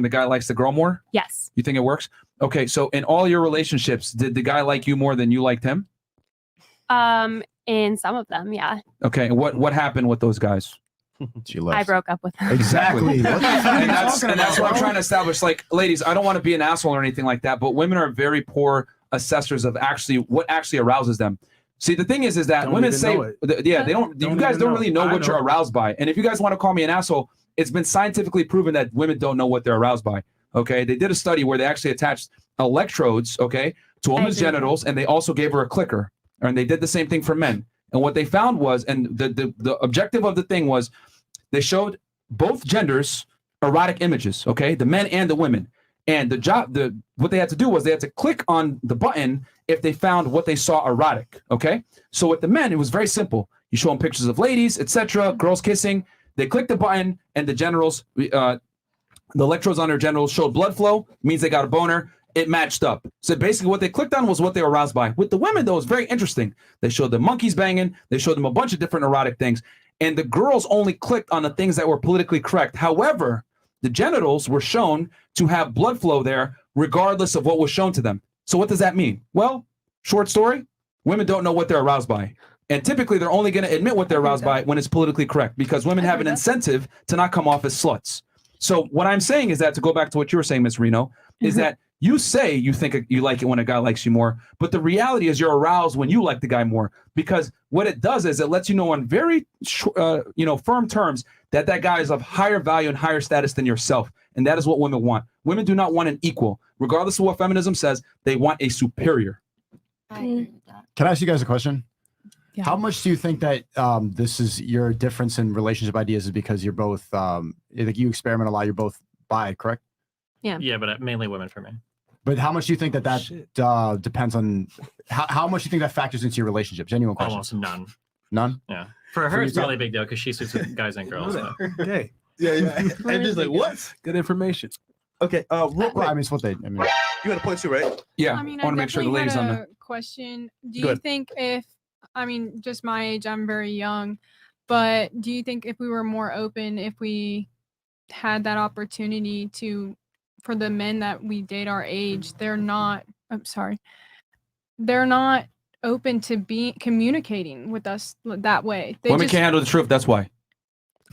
Speaker 1: guy likes the girl more.
Speaker 8: Yes.
Speaker 1: You think it works? Okay. So, in all your relationships, did the guy like you more than you liked him?
Speaker 8: In some of them, yeah.
Speaker 1: Okay. And what happened with those guys?
Speaker 5: She
Speaker 8: I broke up with him.
Speaker 1: Exactly.
Speaker 5: What the fuck are you
Speaker 1: and that's
Speaker 5: talking
Speaker 1: what
Speaker 5: about,
Speaker 1: I'm
Speaker 5: bro?
Speaker 1: trying to establish. Like, ladies, I don't want to be an asshole or anything like that, but women are very poor assessors of what actually arouses them. See, the thing is that
Speaker 3: Don't
Speaker 1: women
Speaker 3: even
Speaker 1: say,
Speaker 3: know it.
Speaker 1: they don't. You guys
Speaker 3: even
Speaker 1: don't
Speaker 3: know.
Speaker 1: really know
Speaker 3: I
Speaker 1: what you're
Speaker 3: know.
Speaker 1: aroused by. And if you guys want to call me an asshole, it's been scientifically proven that women don't know what they're aroused by. Okay, they did a study where they actually attached electrodes, to a woman's genitals, and they also gave her a clicker, and they did the same thing for men. And what they found was, and the objective of the thing was, they showed both genders erotic images, the men and the women. And what they had to do was they had to click on the button if they found what they saw erotic, So with the men, it was very simple. You show them pictures of ladies, etc., girls kissing. They click the button, and the genitals, the electrodes on their genitals showed blood flow, means they got a boner. It matched up. So basically what they clicked on was what they were aroused by. With the women, though, it was very interesting. They showed them monkeys banging. They showed them a bunch of different erotic things. and the girls only clicked on the things that were politically correct. However, the genitals were shown to have blood flow there regardless of what was shown to them. So what does that mean? Well, short story, women don't know what they're aroused by. And typically they're only going to admit what they're aroused by when it's politically correct, because women have an incentive to not come off as sluts. So what I'm saying is that, to go back to what you were saying, Ms. Reno, is that you say you think you like it when a guy likes you more, but the reality is you're aroused when you like the guy more, because what it does is it lets you know on very firm terms that that guy is of higher value and higher status than yourself. And that is what women want. Women do not want an equal. Regardless of what feminism says, they want a superior.
Speaker 5: Can I ask you guys a question?
Speaker 6: Yeah.
Speaker 5: How much do you think that this is your difference in relationship ideas is because you're both like you experiment a lot, you're both bi, correct?
Speaker 4: Yeah, but mainly women for me.
Speaker 5: But how much do you think that depends on how much do you think that factors into your relationship? Genuine question.
Speaker 4: Almost none.
Speaker 5: None?
Speaker 4: Yeah. For her, it's really a big deal because she suits with guys and girls. So.
Speaker 3: Okay.
Speaker 2: Yeah. And just like, what?
Speaker 3: Good information.
Speaker 2: Okay. Real quick.
Speaker 5: Well, I mean, it's what they. I mean,
Speaker 2: you had a point too, right?
Speaker 1: Yeah.
Speaker 9: I mean,
Speaker 1: I want to make sure the ladies on the.
Speaker 9: Question. Do
Speaker 2: Go
Speaker 9: you
Speaker 2: ahead.
Speaker 9: think if, I mean, just my age, I'm very young, but do you think if we were more open, if we had that opportunity for the men that we date our age, they're not open to communicating with us that way.
Speaker 1: Women can't handle the truth. That's why.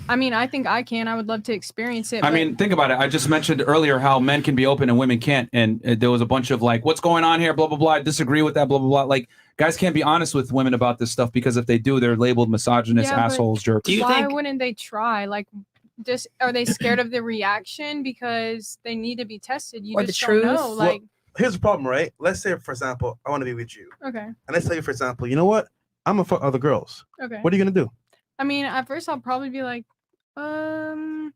Speaker 9: I mean, I think I can. I would love to experience it.
Speaker 1: I mean, think about it. I just mentioned earlier how men can be open and women can't. And there was a bunch of like, what's going on here? Blah, blah, blah. I disagree with that, blah, blah, blah. Like, guys can't be honest with women about this stuff, because if they do, they're labeled misogynist,
Speaker 9: Yeah, but
Speaker 1: assholes, jerks.
Speaker 9: why wouldn't they try? Like, just are they scared of the reaction because they need to be tested? You
Speaker 6: Or
Speaker 9: just
Speaker 6: the
Speaker 9: don't
Speaker 6: truth?
Speaker 9: know. Like,
Speaker 2: Here's the problem, right? Let's say, for example, I want to be with you.
Speaker 9: okay,
Speaker 2: And let's tell you, for example, you know what? I'm gonna fuck other girls.
Speaker 9: okay.
Speaker 2: What are you gonna do?
Speaker 9: I mean, at first I'll probably be like, I'm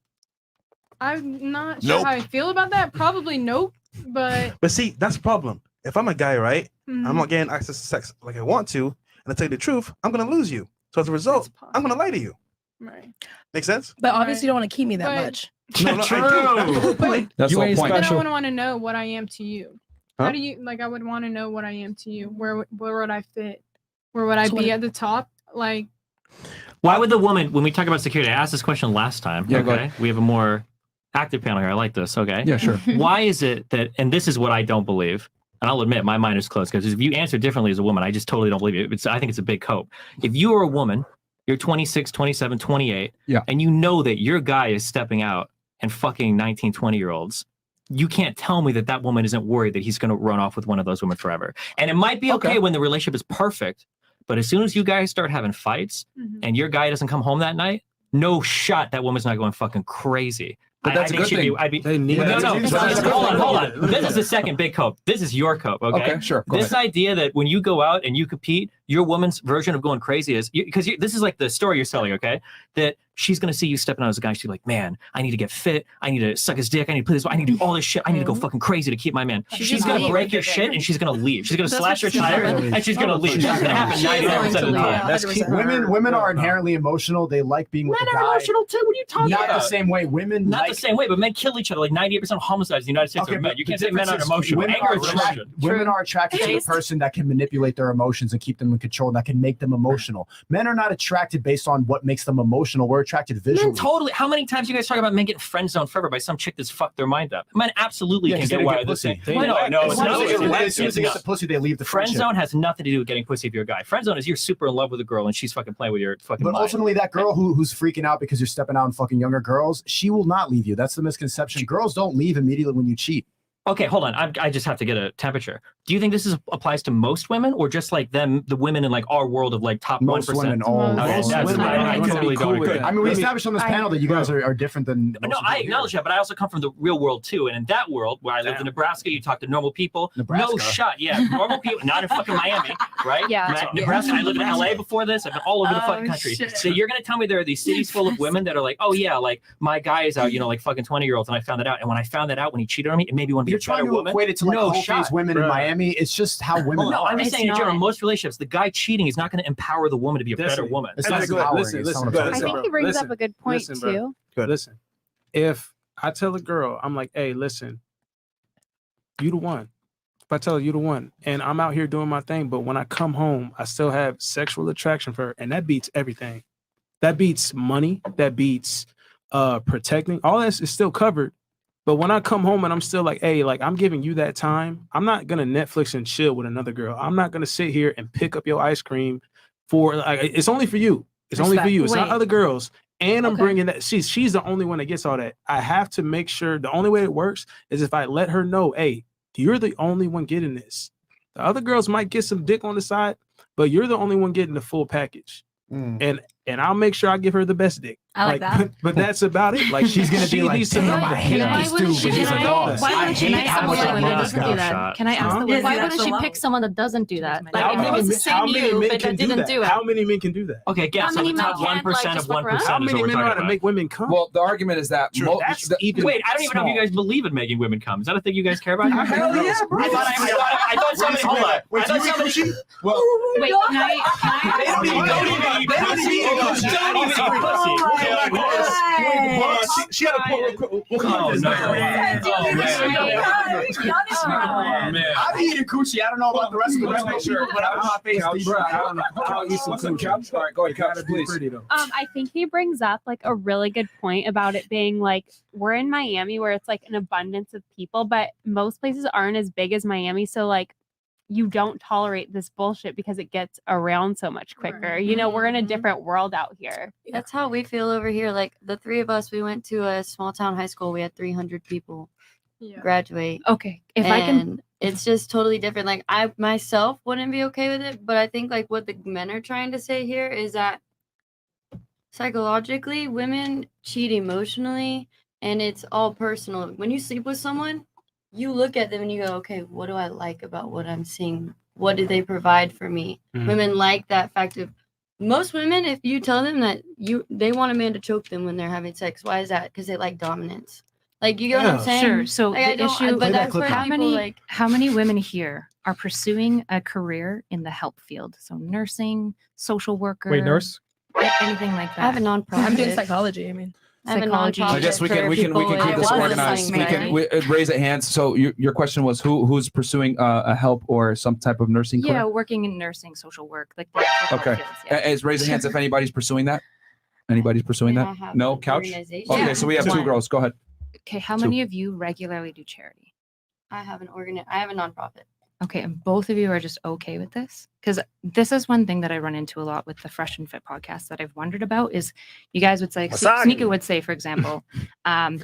Speaker 9: not sure
Speaker 2: Nope.
Speaker 9: how I feel about that. Probably nope. But
Speaker 2: But see, that's the problem. If I'm a guy, right, I'm
Speaker 9: Mhm.
Speaker 2: not getting access to sex like I want to, and I tell you the truth, I'm gonna lose you. So as a result, I'm gonna lie to you.
Speaker 9: right.
Speaker 2: Make sense?
Speaker 6: But obviously, you don't want to keep me that
Speaker 9: But-
Speaker 6: much.
Speaker 2: No, I do. But
Speaker 1: That's the whole point.
Speaker 9: Then I would want to know what I am to you.
Speaker 2: Huh?
Speaker 9: How do you like? I would want to know what I am to you. Where would I fit? Where would I
Speaker 6: So
Speaker 9: be
Speaker 6: what-
Speaker 9: at the top? Like,
Speaker 4: Why would the woman, when we talk about security, I asked this question last time.
Speaker 1: Yeah, go
Speaker 4: okay. We have a more active panel here. I like this. Okay.
Speaker 1: Yeah, sure.
Speaker 4: Why is it that, and this is what I don't believe, and I'll admit my mind is closed, because if you answer differently as a woman, I just totally don't believe it. I think it's a big cope. If you are a woman, you're 26, 27, 28,
Speaker 1: Yeah.
Speaker 4: and you know that your guy is stepping out and fucking 19, 20-year-olds, you can't tell me that that woman isn't worried that he's going to run off with one of those women forever. And it might be okay when the relationship is perfect, but as soon as you guys start having fights and your guy doesn't come home that night, no shot that woman's not going fucking crazy.
Speaker 1: But that's a good thing.
Speaker 3: They need
Speaker 4: No,
Speaker 3: that.
Speaker 4: hold on. This is the second big cope. This is your cope, okay?
Speaker 1: Okay, sure. Go
Speaker 4: This
Speaker 1: ahead.
Speaker 4: idea that when you go out and you compete, your woman's version of going crazy is, because this is like the story you're selling, okay? That she's going to see you stepping out as a guy. She's like, man, I need to get fit. I need to suck his dick. I need to play this. I need to do all this shit. I need to go fucking crazy to keep my man. She's going to break your shit and she's going to leave. She's going to slash your tire and she's going to leave. That's going to happen 99% of the time.
Speaker 5: That's key. Women are inherently emotional. They like being with
Speaker 4: Men
Speaker 5: a
Speaker 4: are
Speaker 5: guy.
Speaker 4: emotional too. What are you talking
Speaker 5: Not
Speaker 4: about?
Speaker 5: the same way. Women
Speaker 4: Not
Speaker 5: like
Speaker 4: the same way, but men kill each other. Like 98% of homicides in the United States are men. You can't say men aren't emotional.
Speaker 5: Women
Speaker 4: Anger
Speaker 5: are,
Speaker 4: is emotion.
Speaker 5: women are attracted to the person that can manipulate their emotions and keep them in control, and that can make them emotional. Men are not attracted based on what makes them emotional. We're attracted visually.
Speaker 4: Men totally. How many times you guys talk about men getting friend zoned forever by some chick that's fucked their mind up? Men absolutely can
Speaker 5: 'cause
Speaker 4: get
Speaker 5: they
Speaker 4: wired
Speaker 5: get
Speaker 4: this thing.
Speaker 5: pussy.
Speaker 4: No, it's
Speaker 5: As
Speaker 4: not.
Speaker 5: soon as they get the pussy, they leave the
Speaker 4: Friend
Speaker 5: friendship.
Speaker 4: zone has nothing to do with getting pussy if you're a guy. Friend zone is you're super in love with a girl and she's fucking playing with your fucking
Speaker 5: But
Speaker 4: mind.
Speaker 5: ultimately, that girl who's freaking out because you're stepping out and fucking younger girls, she will not leave you. That's the misconception. Girls don't leave immediately when you cheat.
Speaker 4: Okay, hold on. I just have to get a temperature. Do you think this applies to most women, or just like them, the women in like our world of like top 1%?
Speaker 5: Most women, all
Speaker 4: Okay,
Speaker 5: most
Speaker 4: that's
Speaker 5: women.
Speaker 4: fine. I totally don't agree.
Speaker 5: I mean, we established on this panel that you guys are different than.
Speaker 4: No, I acknowledge that, but I also come from the real world too. And in that world, where I lived in Nebraska, you talk to normal people.
Speaker 5: Nebraska.
Speaker 4: No shot. Yeah, normal people, not in fucking Miami, right?
Speaker 14: Yeah.
Speaker 4: Nebraska. I lived in LA before this. I've been all over the fucking country. So you're gonna tell me there are these cities full of women that are like, oh yeah, like my guy is out, like fucking 20-year-olds, and I found that out. And when I found that out, when he cheated on me, it made me want to be
Speaker 5: You're
Speaker 4: a better
Speaker 5: trying to
Speaker 4: woman.
Speaker 5: equate it to like
Speaker 4: no
Speaker 5: cold
Speaker 4: shot.
Speaker 5: phase women in Miami. It's just how women.
Speaker 4: Well, no,
Speaker 5: are.
Speaker 4: I'm just saying in general, most relationships, the guy cheating is not going to empower the woman to be a better woman.
Speaker 5: It's not empowering. It's not empowering.
Speaker 8: I think he brings up a good point
Speaker 3: Listen, bro.
Speaker 8: too.
Speaker 3: Good. Listen, if I tell a girl, I'm like, hey, listen, you the one. If I tell her you the one, and I'm out here doing my thing, but when I come home, I still have sexual attraction for her, and that beats everything. That beats money. That beats protecting. All that is still covered. But when I come home and I'm still like, hey, like I'm giving you that time, I'm not gonna Netflix and chill with another girl. I'm not gonna sit here and pick up your ice cream for like it's only for you. It's only for you. It's not other girls. And I'm bringing that. She's the only one that gets all that. I have to make sure the only way it works is if I let her know, hey, you're the only one getting this. The other girls might get some dick on the side, but you're the only one getting the full package. And I'll make sure I give her the best dick.
Speaker 14: I like that.
Speaker 3: But that's about it. Like she's gonna be like,
Speaker 4: I hate this dude, but he's a boss.
Speaker 12: Why
Speaker 4: I
Speaker 12: wouldn't she
Speaker 4: hate
Speaker 12: pick
Speaker 4: how much
Speaker 12: someone
Speaker 4: I
Speaker 12: that
Speaker 4: love
Speaker 12: doesn't do that? Can I ask the
Speaker 3: Huh?
Speaker 12: why wouldn't she pick someone that doesn't do that? Like if it was the
Speaker 3: How
Speaker 12: same
Speaker 3: many
Speaker 12: you,
Speaker 3: men
Speaker 12: but
Speaker 3: can
Speaker 12: that
Speaker 3: do
Speaker 12: didn't
Speaker 3: that?
Speaker 12: do it.
Speaker 3: How many men can do that?
Speaker 4: Okay, guess so the top 1% of 1%.
Speaker 3: How many men know how to make women come?
Speaker 1: Well, the argument is that
Speaker 4: Wait, I don't even know if you guys believe in making women come. Is that a thing you guys care about?
Speaker 1: Hell yeah, bro.
Speaker 4: I thought somebody. Hold on.
Speaker 1: Wait,
Speaker 4: I thought somebody.
Speaker 1: Well,
Speaker 13: Wait,
Speaker 4: They don't even eat pussy.
Speaker 2: She had a point.
Speaker 4: Oh, no.
Speaker 5: I'm eating coochie. I don't know about the rest of the relationship, but I'm not facing
Speaker 1: I don't know. I'll eat some coochie. All right, go ahead, Couch, please.
Speaker 8: I think he brings up like a really good point about it being like we're in Miami where it's like an abundance of people, but most places aren't as big as Miami. So like you don't tolerate this bullshit because it gets around so much quicker. You know, we're in a different world out here.
Speaker 11: That's how we feel over here. Like the three of us, we went to a small town high school. We had 300 people graduate.
Speaker 13: Okay, if I can,
Speaker 11: it's just totally different. Like I myself wouldn't be okay with it, but I think like what the men are trying to say here is that psychologically, women cheat emotionally, and it's all personal. When you sleep with someone, you look at them and you go, okay, what do I like about what I'm seeing? What do they provide for me? Women like that fact of most women, if you tell them that they want a man to choke them when they're having sex, why is that? Because they like dominance. Like you get what I'm saying?
Speaker 13: Sure. So
Speaker 11: like,
Speaker 13: the issue,
Speaker 11: but that's for
Speaker 13: how many women here are pursuing a career in the help field? So nursing, social worker.
Speaker 16: Wait, nurse?
Speaker 13: Anything like that.
Speaker 11: I have a nonprofit.
Speaker 6: I'm doing psychology. I mean,
Speaker 11: I have a
Speaker 13: psychology.
Speaker 11: nonprofit
Speaker 1: I guess we can
Speaker 11: for
Speaker 1: keep
Speaker 11: people
Speaker 1: this
Speaker 11: with
Speaker 1: organized. We can
Speaker 11: Alzheimer's.
Speaker 1: raise a hand. So your question was who's pursuing a help or some type of nursing career?
Speaker 13: Yeah, working in nursing, social work, like the help
Speaker 1: Okay.
Speaker 13: fields, yeah.
Speaker 1: Is raising hands if anybody's pursuing that? Anybody's pursuing that?
Speaker 11: have
Speaker 1: No,
Speaker 11: an
Speaker 1: Couch?
Speaker 11: organization.
Speaker 1: Okay,
Speaker 11: Yeah.
Speaker 1: so we have two
Speaker 13: One.
Speaker 1: girls. Go ahead.
Speaker 13: Okay, how many of you regularly do charity?
Speaker 11: I have I have a nonprofit.
Speaker 13: Okay, and both of you are just okay with this? Because this is one thing that I run into a lot with the Fresh and Fit podcast that I've wondered about is you guys would say, Sneako would say, for example,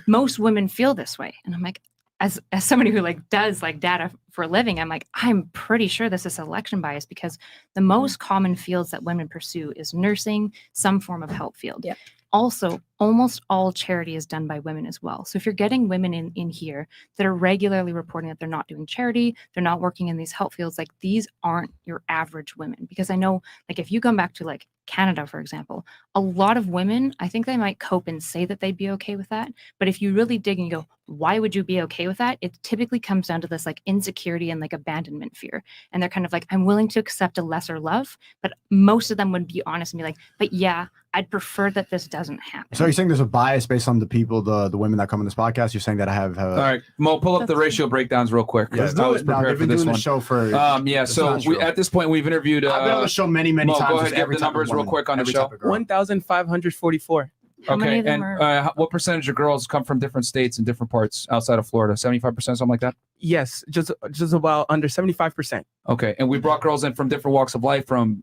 Speaker 13: most women feel this way. And I'm like, as somebody who like does like data for a living, I'm like, I'm pretty sure this is selection bias because the most common fields that women pursue is nursing, some form of help field.
Speaker 6: Yep.
Speaker 13: Also, almost all charity is done by women as well. So if you're getting women in here that are regularly reporting that they're not doing charity, they're not working in these help fields, like these aren't your average women. Because I know, like if you come back to like Canada, for example, a lot of women, I think they might cope and say that they'd be okay with that. But if you really dig and you go, why would you be okay with that? It typically comes down to this like insecurity and like abandonment fear. And they're kind of like, I'm willing to accept a lesser love. But most of them would be honest and be like, but yeah, I'd prefer that this doesn't happen.
Speaker 5: So you're saying there's a bias based on the people, the women that come on this podcast? You're saying that I have.
Speaker 1: All right, Mo, pull up the ratio breakdowns real quick.
Speaker 5: Yeah,
Speaker 1: I was
Speaker 5: now,
Speaker 1: prepared
Speaker 5: they've
Speaker 1: for
Speaker 5: been
Speaker 1: this
Speaker 5: doing
Speaker 1: one.
Speaker 5: the show for.
Speaker 1: Yeah,
Speaker 5: it's
Speaker 1: so
Speaker 5: not true.
Speaker 1: at this point we've interviewed.
Speaker 5: I've been on the show many
Speaker 1: Mo,
Speaker 5: times.
Speaker 1: go
Speaker 5: with
Speaker 1: ahead, give
Speaker 5: every
Speaker 1: the
Speaker 5: type of
Speaker 1: numbers real
Speaker 5: woman,
Speaker 1: quick on the
Speaker 5: every
Speaker 1: show.
Speaker 5: type of girl.
Speaker 16: 1,544.
Speaker 13: How many
Speaker 1: Okay,
Speaker 13: of them
Speaker 1: and
Speaker 13: are?
Speaker 1: what percentage of girls come from different states and different parts outside of Florida? 75%, something like that?
Speaker 16: Yes, just about under 75%.
Speaker 1: Okay, and we brought girls in from different walks of life, from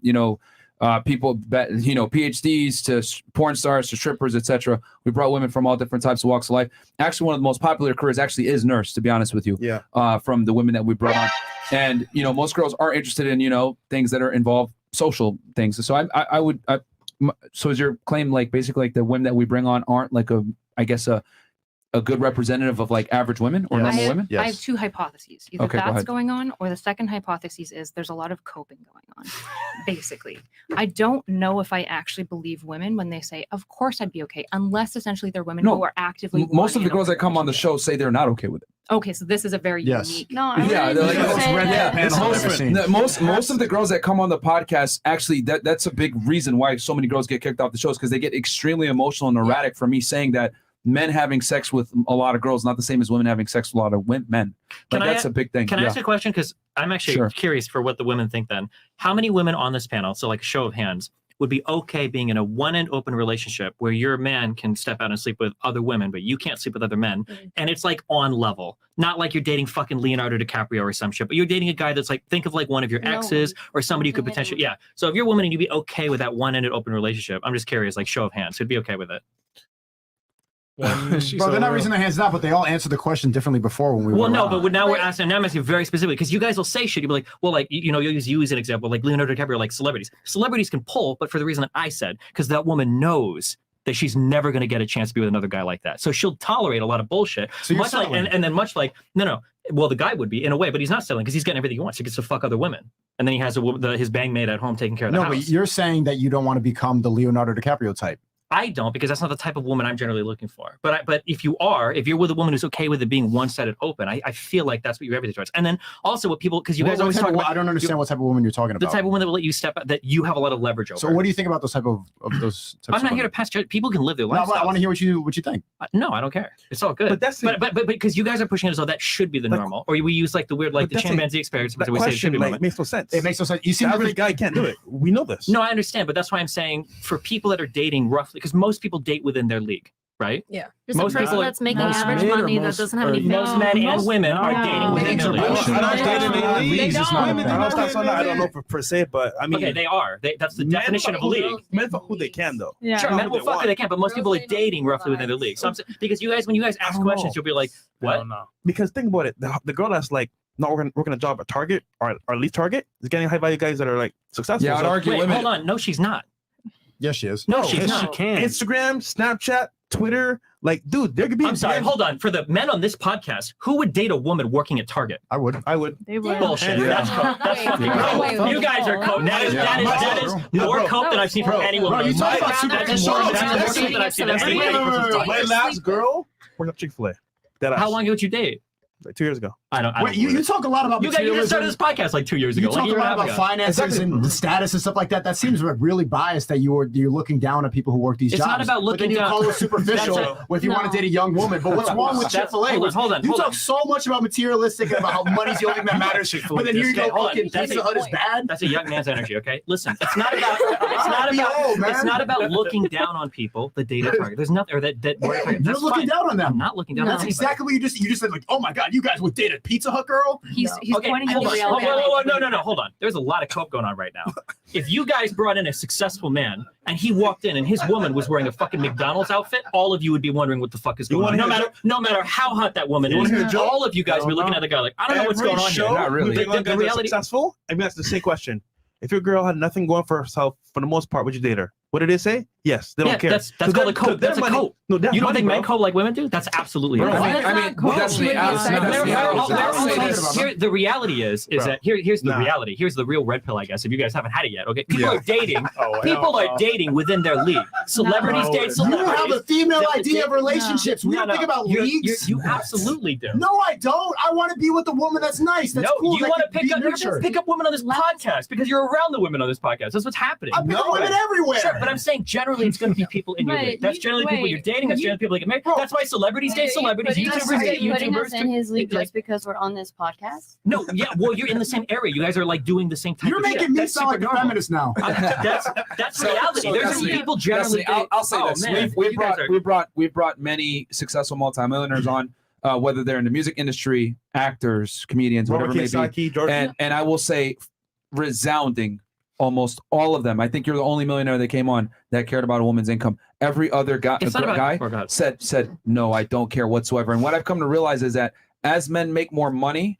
Speaker 1: people that PhDs to porn stars to strippers, etc. We brought women from all different types of walks of life. Actually, one of the most popular careers actually is nurse, to be honest with you.
Speaker 2: Yeah.
Speaker 1: From the women that we brought on, and most girls are interested in things that are involved social things. So so is your claim like basically like the women that we bring on aren't like a good representative of like average women or normal women?
Speaker 13: I have two hypotheses. Either
Speaker 1: Okay, go
Speaker 13: that's
Speaker 1: ahead.
Speaker 13: going on, or the second hypothesis is there's a lot of coping going on. Basically, I don't know if I actually believe women when they say, "Of course I'd be okay," unless essentially they're women who are actively.
Speaker 1: Most of
Speaker 13: wanting
Speaker 1: the
Speaker 13: an
Speaker 1: girls that come on the show say they're not okay with it.
Speaker 13: Okay, so this is a very unique.
Speaker 11: No, I
Speaker 1: Yeah, they're like,
Speaker 11: wouldn't
Speaker 1: most of the girls that come on the podcast, actually, that's a big reason why so many girls get kicked off the shows, because they get extremely emotional and erratic from me saying that men having sex with a lot of girls not the same as women having sex with a lot of men. Like, that's a big thing.
Speaker 4: Can I ask a question? Because I'm actually curious for what the women think then. How many women on this panel, so like a show of hands, would be okay being in a one-end open relationship where your man can step out and sleep with other women, but you can't sleep with other men. And it's like on level, not like you're dating fucking Leonardo DiCaprio or some shit, but you're dating a guy that's like, think of like one of your exes or somebody you could potentially, So if you're a woman and you'd be okay with that one-ended open relationship, I'm just curious, like show of hands, who'd be okay with it?
Speaker 5: Bro, they're not raising their hands now, but they all answered the question differently before when we
Speaker 4: Well,
Speaker 5: were
Speaker 4: no,
Speaker 5: around.
Speaker 4: but now we're asking, now I'm asking very specifically, because you guys will say shit. You'll be like, well, like, you know, you'll use you as an example, like Leonardo DiCaprio, like celebrities. Celebrities can pull, but for the reason that I said, because that woman knows that she's never going to get a chance to be with another guy like that. So she'll tolerate a lot of bullshit.
Speaker 5: So you're
Speaker 4: much like,
Speaker 5: settling.
Speaker 4: and then much like, no, well, the guy would be in a way, but he's not settling because he's getting everything he wants. He gets to fuck other women. And then he has his bangmate at home taking care of the
Speaker 5: No,
Speaker 4: house.
Speaker 5: but you're saying that you don't want to become the Leonardo DiCaprio type.
Speaker 4: I don't, because that's not the type of woman I'm generally looking for. But if you're with a woman who's okay with it being one-sided open, I feel like that's what you gravitate towards. And then also what people, because you guys always talk about,
Speaker 5: I don't understand what type of woman you're talking
Speaker 4: the
Speaker 5: about.
Speaker 4: type of woman that will let you step out, that you have a lot of leverage over.
Speaker 5: So what do you think about those type of those types
Speaker 4: I'm not
Speaker 5: of
Speaker 4: here to pass judgment. People can live their
Speaker 5: No,
Speaker 4: life.
Speaker 5: I want to hear what you think.
Speaker 4: No, I don't care. It's all good.
Speaker 2: But that's
Speaker 4: but because you guys are pushing it as though that should be the normal, or we use like the weird, like the chimpanzee experience because
Speaker 2: That
Speaker 4: we say it should
Speaker 2: question
Speaker 4: be
Speaker 2: like,
Speaker 4: normal.
Speaker 2: makes no sense.
Speaker 5: It makes no sense. You see,
Speaker 2: the average guy can't do it. We know this.
Speaker 4: No, I understand, but that's why I'm saying for people that are dating roughly, because most people date within their league, right?
Speaker 6: Yeah.
Speaker 12: Just a person that's making average money that doesn't have any
Speaker 4: most men and women are dating within their league.
Speaker 2: I don't know per se, but I mean,
Speaker 4: okay, they are. That's the definition of a league.
Speaker 2: Men fuck who they can, though.
Speaker 4: Sure, men will fuck who they can, but most people are dating roughly within their league. So I'm saying, because you guys, when you guys ask questions, you'll be like, what?
Speaker 2: Because think about it, the girl that's like not working a job at Target or least Target is getting high value guys that are like successful.
Speaker 1: Yeah, I'd argue
Speaker 4: Wait,
Speaker 1: women.
Speaker 4: hold on. No, she's not.
Speaker 5: Yes, she is.
Speaker 4: No, she's not.
Speaker 3: She can.
Speaker 2: Instagram, Snapchat, Twitter, like, dude, there could be.
Speaker 4: I'm sorry. Hold on. For the men on this podcast, who would date a woman working at Target?
Speaker 5: I would.
Speaker 7: They would.
Speaker 4: Bullshit.
Speaker 2: Yeah.
Speaker 4: That's coke. That's fucking coke. You guys are coke. That is more coke than I've seen from any woman.
Speaker 5: you talk about super
Speaker 4: That's more coke than I've seen from any woman.
Speaker 2: My last girl worked at Chick-fil-A.
Speaker 4: How long ago did you date?
Speaker 2: Like 2 years ago.
Speaker 4: I don't.
Speaker 5: Wait, you talk a lot about
Speaker 4: You guys
Speaker 5: materialism.
Speaker 4: started this podcast like 2 years ago.
Speaker 5: You
Speaker 4: like
Speaker 5: talk
Speaker 4: a year
Speaker 5: a
Speaker 4: and
Speaker 5: lot
Speaker 4: half
Speaker 5: about
Speaker 4: ago.
Speaker 5: finances and the status and stuff like that. That seems really biased that you're looking down at people who work these
Speaker 4: It's
Speaker 5: jobs.
Speaker 4: not about looking
Speaker 5: but then you
Speaker 4: down.
Speaker 5: call it superficial if you want to date a young woman. But what's wrong with Chick-fil-A?
Speaker 4: Hold on.
Speaker 5: You talk so much about materialistic and about how money's the only thing that matters. But then here you go, fucking Pizza Hut is bad.
Speaker 4: That's a young man's energy. Okay, listen. It's not about. It's not about looking down on people that date at Target. There's nothing or that work.
Speaker 5: You're looking down on them.
Speaker 4: I'm not looking down on
Speaker 5: That's
Speaker 4: anybody.
Speaker 5: exactly what you just said. Like, oh my god, you guys would date a Pizza Hut girl?
Speaker 14: He's
Speaker 4: Okay,
Speaker 14: pointing out
Speaker 4: hold
Speaker 14: the
Speaker 4: on.
Speaker 14: reality.
Speaker 4: No, hold on. There's a lot of coke going on right now. If you guys brought in a successful man and he walked in and his woman was wearing a fucking McDonald's outfit, all of you would be wondering what the fuck is going on. No matter how hot that woman is, all of you guys would be looking at the guy like, I don't know what's going on here.
Speaker 2: Not really.
Speaker 4: The reality.
Speaker 2: Successful. I mean, that's the same question. If your girl had nothing going for herself, for the most part, would you date her? What did they say? Yes, they don't care.
Speaker 4: That's called a cope. That's a cope.
Speaker 2: No,
Speaker 4: you don't think men cope like women do? That's absolutely
Speaker 1: Bro,
Speaker 4: right.
Speaker 1: I mean, that's
Speaker 4: the reality is that here's the reality. Here's the real red pill, I guess, if you guys haven't had it yet. Okay, people are dating. People are dating within their league. Celebrities date celebrities.
Speaker 5: You have a female idea of relationships. We don't think about leagues.
Speaker 4: You absolutely do.
Speaker 5: No, I don't. I want to be with a woman that's nice. That's cool.
Speaker 4: You want to pick up women on this podcast because you're around the women on this podcast. That's what's happening.
Speaker 5: I pick up women everywhere.
Speaker 4: Sure, but I'm saying generally it's going to be people in your league. That's generally people you're dating. That's generally people that get married. That's why celebrities date celebrities. YouTubers date
Speaker 11: Putting us
Speaker 4: YouTubers.
Speaker 11: in his league just because we're on this podcast?
Speaker 4: No, yeah, well, you're in the same area. You guys are like doing the same type
Speaker 5: You're
Speaker 4: of
Speaker 5: making
Speaker 4: shit.
Speaker 5: me
Speaker 4: That's
Speaker 5: sound like
Speaker 4: super
Speaker 5: a
Speaker 4: normal.
Speaker 5: feminist now.
Speaker 4: That's reality. There's
Speaker 1: Destiny,
Speaker 4: people generally.
Speaker 1: Destiny, I'll say this:
Speaker 4: man,
Speaker 1: we've brought many successful multimillionaires on, whether they're in the music industry, actors, comedians, whatever it may be. And I will say, resounding, almost all of them. I think you're the only millionaire that came on that cared about a woman's income. Every other guy said, no, I don't care whatsoever. And what I've come to realize is that as men make more money,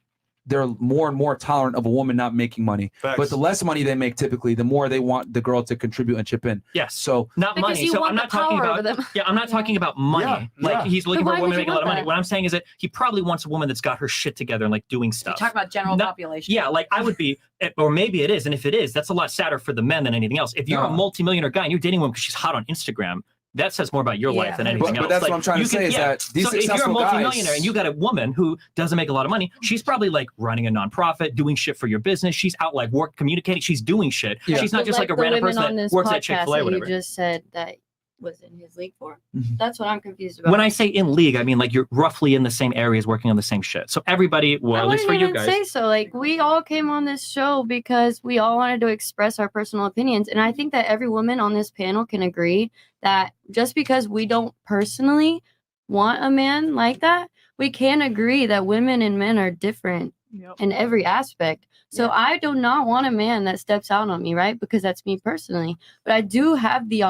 Speaker 1: they're more and more tolerant of a woman not making money.
Speaker 2: Facts.
Speaker 1: But the less money they make, typically, the more they want the girl to contribute and chip in.
Speaker 4: Yes.
Speaker 1: So
Speaker 4: not
Speaker 12: Because
Speaker 4: money.
Speaker 12: you
Speaker 4: So
Speaker 12: want
Speaker 4: I'm
Speaker 12: the
Speaker 4: not talking
Speaker 12: power
Speaker 4: about.
Speaker 12: over them.
Speaker 4: Yeah, I'm not talking about money.
Speaker 5: Yeah,
Speaker 4: He's looking
Speaker 12: But
Speaker 4: for a
Speaker 12: why
Speaker 4: woman
Speaker 12: would you
Speaker 4: making a lot of
Speaker 12: want
Speaker 4: money.
Speaker 12: that?
Speaker 4: What I'm saying is that he probably wants a woman that's got her shit together and like doing stuff.
Speaker 10: Talk about general population.
Speaker 4: Yeah, like I would be, or maybe it is. And if it is, that's a lot sadder for the men than anything else. If you're a multimillionaire guy and you're dating a woman because she's hot on Instagram, that says more about your life than anything else.
Speaker 1: But that's what I'm trying to say is that these
Speaker 4: so if you're a
Speaker 1: successful
Speaker 4: multimillionaire
Speaker 1: guys,
Speaker 4: and you got a woman who doesn't make a lot of money, she's probably like running a nonprofit, doing shit for your business. She's out like communicating. She's doing shit.
Speaker 1: Yeah.
Speaker 4: She's not
Speaker 11: But
Speaker 4: just like a
Speaker 11: the
Speaker 4: random
Speaker 11: women
Speaker 4: person
Speaker 11: on
Speaker 4: that
Speaker 11: this
Speaker 4: works at
Speaker 11: podcast
Speaker 4: Chick-fil-A or
Speaker 11: that
Speaker 4: whatever.
Speaker 11: You just said that was in his league for?
Speaker 1: Mhm.
Speaker 11: That's what I'm confused about.
Speaker 4: When I say in league, I mean like you're roughly in the same areas working on the same shit. So everybody, well,
Speaker 11: I
Speaker 4: at least
Speaker 11: wouldn't
Speaker 4: for you
Speaker 11: even
Speaker 4: guys.
Speaker 11: say so. Like we all came on this show because we all wanted to express our personal opinions, and I think that every woman on this panel can agree that just because we don't personally want a man like that, we can agree that women and men are different in every aspect. So I do not want a man that steps out on me, right? Because that's me personally. But I do have the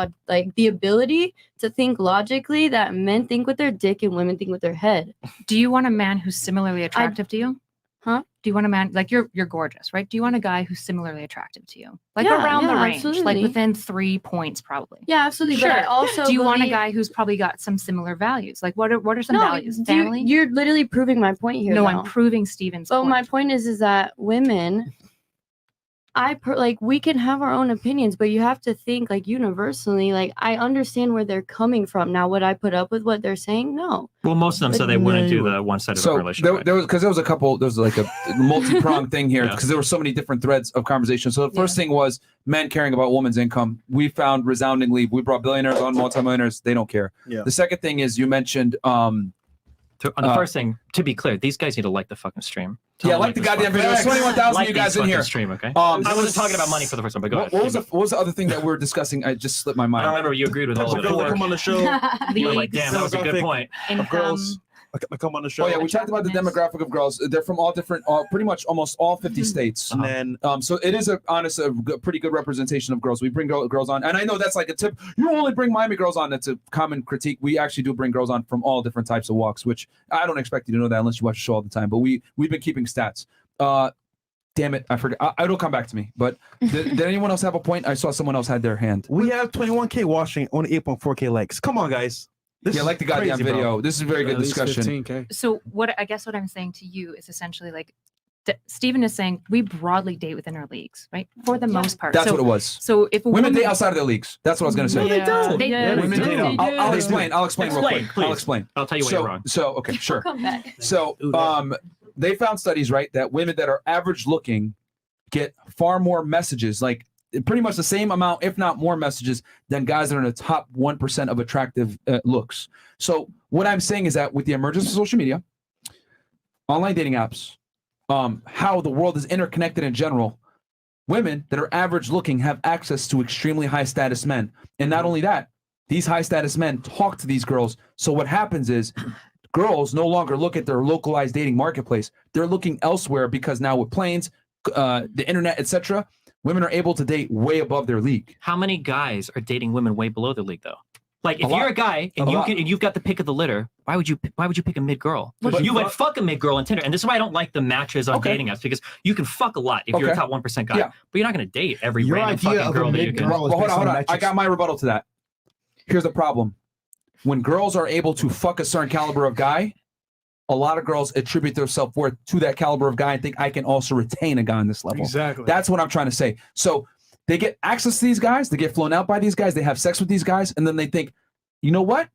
Speaker 11: ability to think logically that men think with their dick and women think with their head.
Speaker 13: Do you want a man who's similarly attractive to you?
Speaker 11: Huh?
Speaker 13: Do you want a man like you're gorgeous, right? Do you want a guy who's similarly attractive to you? Like
Speaker 11: Yeah,
Speaker 13: around the
Speaker 11: yeah,
Speaker 13: range, like
Speaker 11: absolutely.
Speaker 13: within 3 points probably.
Speaker 11: Yeah, absolutely.
Speaker 13: Sure.
Speaker 11: But I also
Speaker 13: do you want a
Speaker 11: believe-
Speaker 13: guy who's probably got some similar values? Like what are some
Speaker 11: No,
Speaker 13: values? Family?
Speaker 11: you're literally proving my point here.
Speaker 13: No,
Speaker 11: though.
Speaker 13: I'm proving Steven's
Speaker 11: But
Speaker 13: point.
Speaker 11: my point is that women, we can have our own opinions, but you have to think like universally. Like I understand where they're coming from. Now, would I put up with what they're saying? No.
Speaker 4: Well, most of them said they wouldn't do the one-sided
Speaker 1: So
Speaker 4: relationship.
Speaker 1: there was because there was a couple. There was like a multi-pronged thing here
Speaker 4: Yeah.
Speaker 1: because there were so many different threads of conversation. So the first thing was men caring about women's income. We found resoundingly, we brought billionaires on, multimillionaires. They don't care.
Speaker 2: Yeah.
Speaker 1: The second thing is you mentioned.
Speaker 4: On the first thing, to be clear, these guys need to like the fucking stream.
Speaker 1: Yeah, like the goddamn video. There's 21,000 of you guys in here.
Speaker 4: Stream, okay?
Speaker 1: I
Speaker 4: I wasn't talking about money for the first time, but go ahead.
Speaker 1: What was the other thing that we were discussing? I just slipped my mind.
Speaker 4: I don't remember. You agreed with all of it.
Speaker 2: Come on the show.
Speaker 4: We're like, damn, that was a good point.
Speaker 2: Of girls. Come on the show.
Speaker 1: Oh yeah, we talked about the demographic of girls. They're from all different, pretty much almost all 50 states.
Speaker 2: And then,
Speaker 1: so it is a pretty good representation of girls. We bring girls on, and I know that's like a tip. You only bring Miami girls on. That's a common critique. We actually do bring girls on from all different types of walks, which I don't expect you to know that unless you watch the show all the time. But we've been keeping stats. Damn it, I forgot. It'll come back to me. But did anyone else have a point? I saw someone else had their hand.
Speaker 2: we have 21K watching, only 8.4K likes. Come on, guys. This
Speaker 1: Yeah,
Speaker 2: is
Speaker 1: like the goddamn
Speaker 2: crazy, bro.
Speaker 1: video. This is a very good discussion.
Speaker 13: So what I guess what I'm saying to you is essentially like Stephen is saying we broadly date within our leagues, right? For the most part.
Speaker 1: That's
Speaker 13: So-
Speaker 1: what it was.
Speaker 13: So if a
Speaker 1: Women
Speaker 13: woman
Speaker 1: date outside of their leagues. That's what I was going to say.
Speaker 13: No, they don't. They do.
Speaker 1: Women date out. I'll explain. I'll explain real
Speaker 4: Explain,
Speaker 1: quick.
Speaker 4: please.
Speaker 1: I'll explain.
Speaker 4: I'll tell you why
Speaker 1: so,
Speaker 4: you're wrong.
Speaker 1: So okay, sure.
Speaker 11: Come back.
Speaker 1: So they found studies, right, that women that are average looking get far more messages, like pretty much the same amount, if not more messages than guys that are in the top 1% of attractive looks. So what I'm saying is that with the emergence of social media, online dating apps, how the world is interconnected in general, women that are average looking have access to extremely high status men. And not only that, these high status men talk to these girls. So what happens is girls no longer look at their localized dating marketplace. They're looking elsewhere because now with planes, the internet, etc., women are able to date way above their league.
Speaker 4: How many guys are dating women way below their league, though? Like, if
Speaker 1: A
Speaker 4: you're
Speaker 1: lot.
Speaker 4: a guy
Speaker 1: A
Speaker 4: and
Speaker 1: lot.
Speaker 4: you've got the pick of the litter, why would you pick a mid girl?
Speaker 1: But-
Speaker 4: You would fuck a mid girl on Tinder, and this is why I don't like the matches on
Speaker 1: Okay.
Speaker 4: dating apps, because you can fuck a lot if you're a
Speaker 1: Okay.
Speaker 4: top 1% guy,
Speaker 1: Yeah.
Speaker 4: but you're not going to date every
Speaker 5: Your
Speaker 4: random
Speaker 5: idea
Speaker 4: fucking
Speaker 5: of a
Speaker 4: girl that you
Speaker 5: mid
Speaker 4: can.
Speaker 5: girl is
Speaker 1: Well, hold
Speaker 5: based
Speaker 1: on. I
Speaker 5: metrics.
Speaker 1: got my rebuttal to that. Here's the problem. When girls are able to fuck a certain caliber of guy, a lot of girls attribute their self-worth to that caliber of guy and think I can also retain a guy on this level.
Speaker 3: Exactly.
Speaker 1: That's what I'm trying to say. So they get access to these guys, they get flown out by these guys, they have sex with these guys, and then they think, you know what?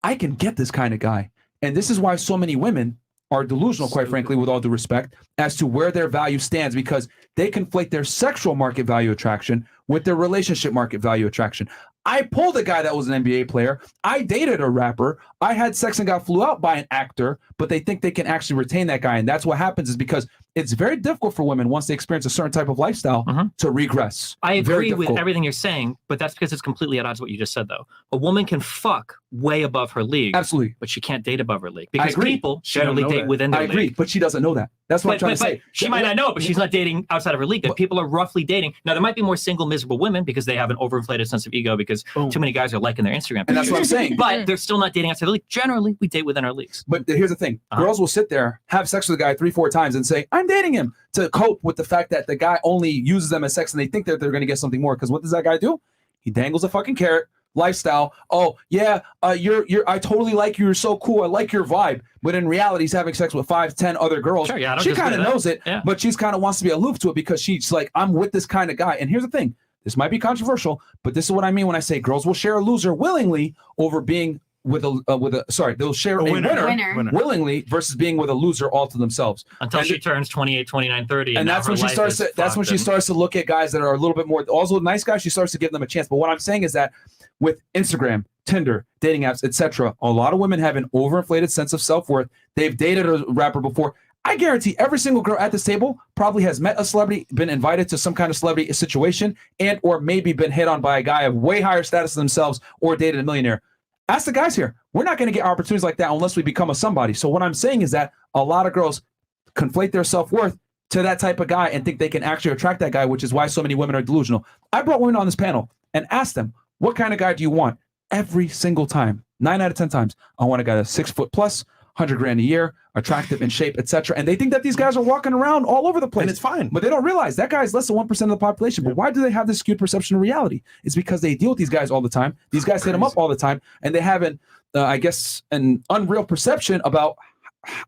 Speaker 1: I can get this kind of guy. And this is why so many women are delusional, quite frankly, with all due respect, as to where their value stands, because they conflate their sexual market value attraction with their relationship market value attraction. I pulled a guy that was an NBA player. I dated a rapper. I had sex and got flew out by an actor, but they think they can actually retain that guy. And that's what happens, is because it's very difficult for women once they experience a certain type of lifestyle to regress.
Speaker 4: I
Speaker 1: Very
Speaker 4: agree with
Speaker 1: difficult.
Speaker 4: everything you're saying, but that's because it's completely at odds with what you just said, though. A woman can fuck way above her league.
Speaker 1: Absolutely.
Speaker 4: But she can't date above her league.
Speaker 1: I
Speaker 4: Because
Speaker 1: agree.
Speaker 4: people
Speaker 1: She don't
Speaker 4: generally
Speaker 1: know
Speaker 4: date
Speaker 1: that.
Speaker 4: within their
Speaker 1: I agree,
Speaker 4: league.
Speaker 1: but she doesn't know that. That's what I'm trying to say.
Speaker 4: She might not know, but she's not dating outside of her league. But people are roughly dating. Now, there might be more single, miserable women because they have an overinflated sense of ego because too many guys are liking their Instagram
Speaker 1: And that's what I'm
Speaker 4: pictures.
Speaker 1: saying.
Speaker 4: But they're still not dating outside the league. Generally, we date within our leagues.
Speaker 1: But here's the thing. Girls will sit there, have sex with a guy 3-4 times and say, I'm dating him, to cope with the fact that the guy only uses them as sex and they think that they're going to get something more. Because what does that guy do? He dangles a fucking carrot. Lifestyle. Oh yeah, you're. I totally like you. You're so cool. I like your vibe. But in reality, he's having sex with 5-10 other girls.
Speaker 4: Sure, yeah, I don't
Speaker 1: she
Speaker 4: disagree
Speaker 1: kind of
Speaker 4: with that.
Speaker 1: knows it,
Speaker 4: Yeah.
Speaker 1: but she's kind of wants to be aloof to it because she's like, I'm with this kind of guy. And here's the thing. This might be controversial, but this is what I mean when I say girls will share a loser willingly over being with a sorry, they'll share a winner willingly versus being with a loser all to themselves.
Speaker 4: Until she turns 28, 29, 30.
Speaker 1: And
Speaker 4: now
Speaker 1: that's
Speaker 4: her
Speaker 1: when she
Speaker 4: life
Speaker 1: starts
Speaker 4: is
Speaker 1: to, that's when
Speaker 4: fucked
Speaker 1: she
Speaker 4: and-
Speaker 1: starts to look at guys that are a little bit more, also nice guys. She starts to give them a chance. But what I'm saying is that with Instagram, Tinder, dating apps, etc. A lot of women have an overinflated sense of self-worth. They've dated a rapper before. I guarantee every single girl at this table probably has met a celebrity, been invited to some kind of celebrity situation, and or maybe been hit on by a guy of way higher status than themselves or dated a millionaire. Ask the guys here. We're not going to get opportunities like that unless we become a somebody. So what I'm saying is that a lot of girls conflate their self-worth to that type of guy and think they can actually attract that guy, which is why so many women are delusional. I brought women on this panel and asked them, what kind of guy do you want? Every single time, 9 out of 10 times, I want a guy that's 6 foot plus, 100 grand a year, attractive in shape, etc. And they think that these guys are walking around all over the place.
Speaker 2: And it's fine.
Speaker 1: But they don't realize that guy is less than 1% of the population. But why do they have this skewed perception of reality? It's because they deal with these guys all the time. These guys hit them up all the time. And they have an, I guess, an unreal perception about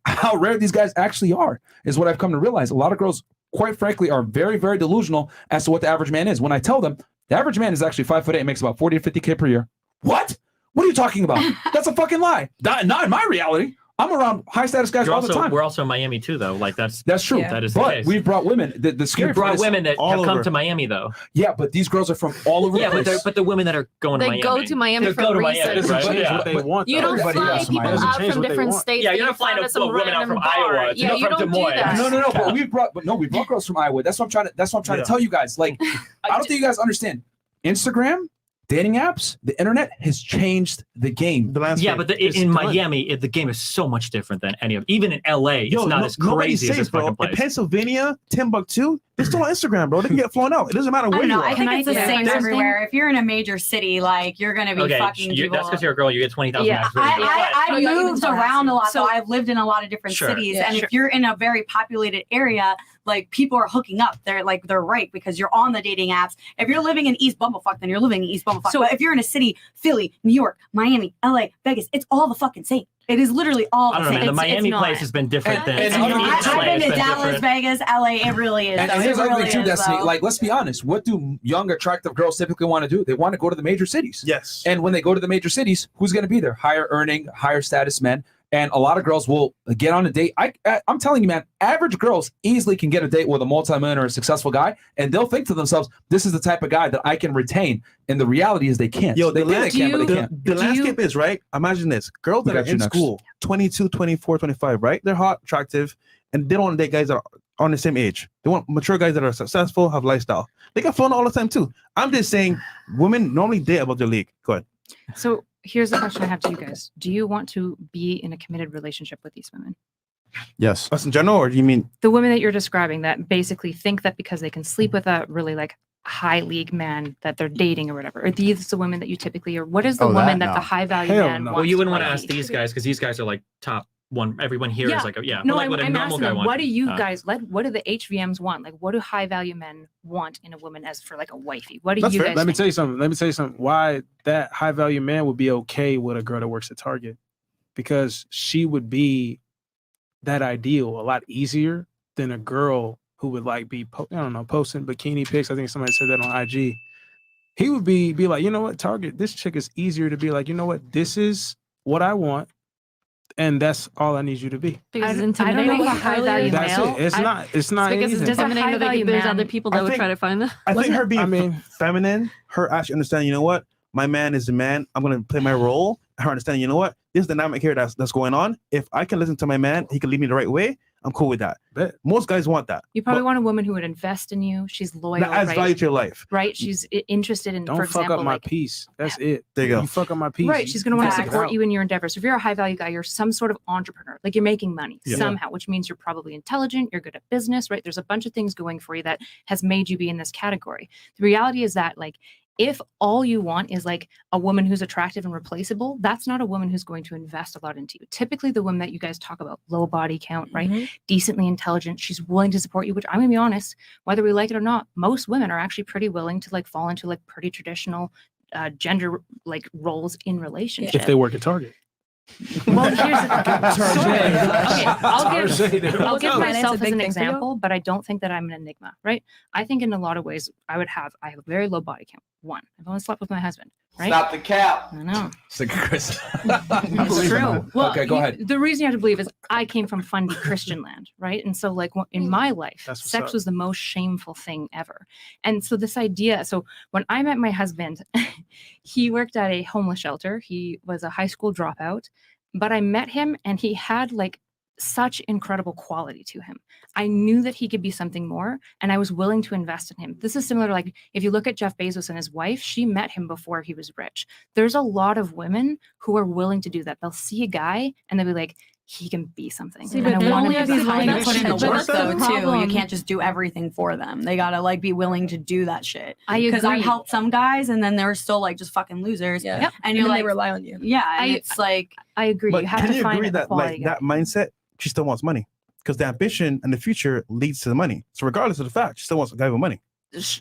Speaker 1: how rare these guys actually are, is what I've come to realize. A lot of girls, quite frankly, are very, very delusional as to what the average man is. When I tell them the average man is actually 5'8" and makes about 40 to 50K per year. What? What are you talking about? That's a fucking lie. Not in my reality. I'm around high status guys all the time.
Speaker 4: We're also in Miami too, though. Like that's
Speaker 1: true.
Speaker 4: That is
Speaker 1: but
Speaker 4: the case.
Speaker 1: We've brought women. The scary
Speaker 4: You brought
Speaker 1: part is
Speaker 4: women that
Speaker 1: all
Speaker 4: have come
Speaker 1: over.
Speaker 4: to Miami, though.
Speaker 1: Yeah, but these girls are from all over.
Speaker 4: Yeah,
Speaker 1: the place.
Speaker 4: but the women that are going to
Speaker 12: They
Speaker 4: Miami.
Speaker 12: go to Miami
Speaker 4: They
Speaker 12: for
Speaker 4: go to
Speaker 12: research.
Speaker 4: Miami, right?
Speaker 3: Change
Speaker 4: Yeah.
Speaker 3: what they want.
Speaker 12: You don't
Speaker 3: Everybody
Speaker 12: fly
Speaker 3: else
Speaker 12: people
Speaker 3: doesn't
Speaker 12: out
Speaker 3: change
Speaker 12: from
Speaker 3: what they
Speaker 12: different
Speaker 3: want.
Speaker 12: states.
Speaker 4: Yeah,
Speaker 12: that
Speaker 4: you're
Speaker 12: you
Speaker 4: not flying
Speaker 12: found
Speaker 4: a
Speaker 12: at some
Speaker 4: woman out
Speaker 12: random
Speaker 4: from
Speaker 12: bar.
Speaker 4: Iowa.
Speaker 12: Yeah, you
Speaker 4: from
Speaker 12: don't
Speaker 4: Des
Speaker 12: do
Speaker 4: Moines.
Speaker 12: that.
Speaker 1: No. But we brought girls from Iowa. That's what I'm trying to tell you guys. Like, I don't think you guys understand. Instagram, dating apps, the internet has changed the game.
Speaker 2: The landscape.
Speaker 4: Yeah, but in Miami, the game is so much different than any of. Even in LA, it's not as crazy as this fucking
Speaker 2: In
Speaker 4: place.
Speaker 2: Pennsylvania, Timbuktu, they're still on Instagram, bro. They can get flown out. It doesn't matter
Speaker 10: I
Speaker 2: where
Speaker 10: don't
Speaker 2: you
Speaker 10: know.
Speaker 2: are.
Speaker 10: I think it's the same
Speaker 2: There's-
Speaker 10: everywhere. If you're in a major city, like you're gonna be fucking people.
Speaker 4: That's because you're a girl. You get 20,000.
Speaker 10: Yeah, I moved around a lot, so I've lived in a lot of different
Speaker 4: Sure.
Speaker 10: cities.
Speaker 4: Yeah,
Speaker 10: and
Speaker 4: sure.
Speaker 10: if you're in a very populated area, like people are hooking up. They're right because you're on the dating apps. If you're living in East Bumblefuck, then you're living in East Bumblefuck. So if you're in a city, Philly, New York, Miami, LA, Vegas, it's all the fucking same. It is literally all
Speaker 4: I
Speaker 10: the
Speaker 4: don't know,
Speaker 10: same.
Speaker 4: man. The Miami place has been different than.
Speaker 10: I've been to Dallas, Vegas, LA. It really is.
Speaker 1: And
Speaker 10: though.
Speaker 1: here's
Speaker 10: It
Speaker 1: the other
Speaker 10: really
Speaker 1: thing too,
Speaker 10: is,
Speaker 1: Destiny.
Speaker 10: though.
Speaker 1: Like, let's be honest. What do young, attractive girls typically want to do? They want to go to the major cities.
Speaker 2: Yes.
Speaker 1: And when they go to the major cities, who's going to be there? Higher earning, higher status men. And a lot of girls will get on a date. I'm telling you, man, average girls easily can get a date with a multimillionaire or a successful guy, and they'll think to themselves, this is the type of guy that I can retain. And the reality is they can't.
Speaker 2: Yo,
Speaker 1: they think they can, but they can't.
Speaker 2: The landscape is right. Imagine this. Girls that
Speaker 1: We
Speaker 2: are
Speaker 1: got you
Speaker 2: in
Speaker 1: next.
Speaker 2: school, 22, 24, 25, right? They're hot, attractive, and they don't want to date guys that are on the same age. They want mature guys that are successful, have lifestyle. They get flown all the time too. I'm just saying women normally date above their league. Go ahead.
Speaker 13: So here's the question I have to you guys. Do you want to be in a committed relationship with these women?
Speaker 5: Yes.
Speaker 2: Us in general, or do you mean
Speaker 13: The women that you're describing that basically think that because they can sleep with a really like high league man that they're dating or whatever. Are these the women that you typically are? What is the woman that the high value man wants?
Speaker 4: Well, you wouldn't
Speaker 13: to
Speaker 4: want to
Speaker 13: like
Speaker 4: ask
Speaker 13: be?
Speaker 4: these guys because these guys are like top one. Everyone here is like, yeah.
Speaker 13: No,
Speaker 4: but like what a
Speaker 13: I'm
Speaker 4: normal
Speaker 13: asking
Speaker 4: guy
Speaker 13: them,
Speaker 4: wants.
Speaker 13: what do you guys what do the HVMs want? Like, what do high value men want in a woman as for like a wifey? What do you guys
Speaker 3: Let me
Speaker 13: think?
Speaker 3: tell you something. Let me tell you something. Why that high value man would be okay with a girl that works at Target, because she would be that ideal a lot easier than a girl who would like be posting bikini pics. I think somebody said that on IG. He would be like, you know what, Target, this chick is easier to be like, you know what, this is what I want, and that's all I need you to be.
Speaker 12: Because it's
Speaker 13: I don't
Speaker 12: intimidating.
Speaker 13: know what high value
Speaker 3: That's
Speaker 13: male.
Speaker 3: it. It's not
Speaker 12: Because
Speaker 3: anything.
Speaker 12: it's intimidating that there's other people that
Speaker 2: I
Speaker 12: would
Speaker 2: think-
Speaker 12: try to find them.
Speaker 2: I think her being feminine, her actually understanding, you know what, my man is the man. I'm gonna play my role. Her understanding, you know what, this dynamic here that's going on. If I can listen to my man, he can lead me the right way. I'm cool with that. But most guys want that.
Speaker 13: You probably want a woman who would invest in you. She's loyal,
Speaker 2: That adds
Speaker 13: right?
Speaker 2: value to your life.
Speaker 13: Right? She's interested in,
Speaker 3: Don't
Speaker 13: for
Speaker 3: fuck
Speaker 13: example,
Speaker 3: up my
Speaker 13: like
Speaker 3: peace. That's it.
Speaker 2: There you go.
Speaker 3: You fuck up my peace.
Speaker 13: right. She's going to want to
Speaker 3: Facts.
Speaker 13: support you in your endeavors. If you're a high value guy, you're some sort of entrepreneur. Like you're making money
Speaker 3: Yeah.
Speaker 13: somehow, which means you're probably intelligent. You're good at business, right? There's a bunch of things going for you that has made you be in this category. The reality is that, like, if all you want is like a woman who's attractive and replaceable, that's not a woman who's going to invest a lot into you. Typically, the women that you guys talk about, low body count, right? Decently intelligent, she's willing to support you, which I'm gonna be honest, whether we like it or not, most women are actually pretty willing to like fall into like pretty traditional gender like roles in relationships.
Speaker 3: If they work at Target.
Speaker 13: Well, here's the okay. I'll give
Speaker 7: Finance
Speaker 13: myself
Speaker 7: a
Speaker 13: as
Speaker 7: big
Speaker 13: an
Speaker 7: thing for you?
Speaker 13: example, but I don't think that I'm an enigma, right? I think in a lot of ways I have a very low body count. One, I've only slept with my husband, right?
Speaker 17: Stop the cap.
Speaker 13: I know.
Speaker 1: It's like Chris.
Speaker 13: It's true. Well,
Speaker 1: okay, go ahead.
Speaker 13: The reason you have to believe is I came from fundy Christian land, right? And so, like, in my life,
Speaker 3: That's what's
Speaker 13: sex
Speaker 3: up.
Speaker 13: was the most shameful thing ever. And so, this idea. So, when I met my husband, he worked at a homeless shelter. He was a high school dropout, but I met him, and he had like such incredible quality to him. I knew that he could be something more, and I was willing to invest in him. This is similar to, like, if you look at Jeff Bezos and his wife, she met him before he was rich. There's a lot of women who are willing to do that. They'll see a guy and they'll be like, he can be something.
Speaker 10: See,
Speaker 13: and
Speaker 10: but
Speaker 13: I
Speaker 10: they
Speaker 13: want
Speaker 10: only
Speaker 13: him
Speaker 10: have
Speaker 13: to
Speaker 10: to
Speaker 13: be
Speaker 10: put in
Speaker 13: something.
Speaker 10: the
Speaker 7: But
Speaker 10: work
Speaker 7: that's the
Speaker 10: though too. You
Speaker 7: problem.
Speaker 10: can't just do everything for them. They gotta like be willing to do that shit.
Speaker 13: I
Speaker 10: Because I
Speaker 13: agree.
Speaker 10: helped some guys and then they're still like just fucking losers.
Speaker 6: Yeah.
Speaker 13: Yep.
Speaker 10: And you're
Speaker 6: then
Speaker 10: like,
Speaker 6: they rely on you.
Speaker 10: yeah, and
Speaker 13: I-
Speaker 10: it's like
Speaker 13: I agree.
Speaker 2: But
Speaker 13: You have
Speaker 2: can
Speaker 13: to
Speaker 2: you
Speaker 13: find
Speaker 2: agree
Speaker 13: a
Speaker 2: that
Speaker 13: quality
Speaker 2: like
Speaker 13: guy.
Speaker 2: that mindset, she still wants money? Because the ambition and the future leads to the money. So regardless of the fact, she still wants a guy with money.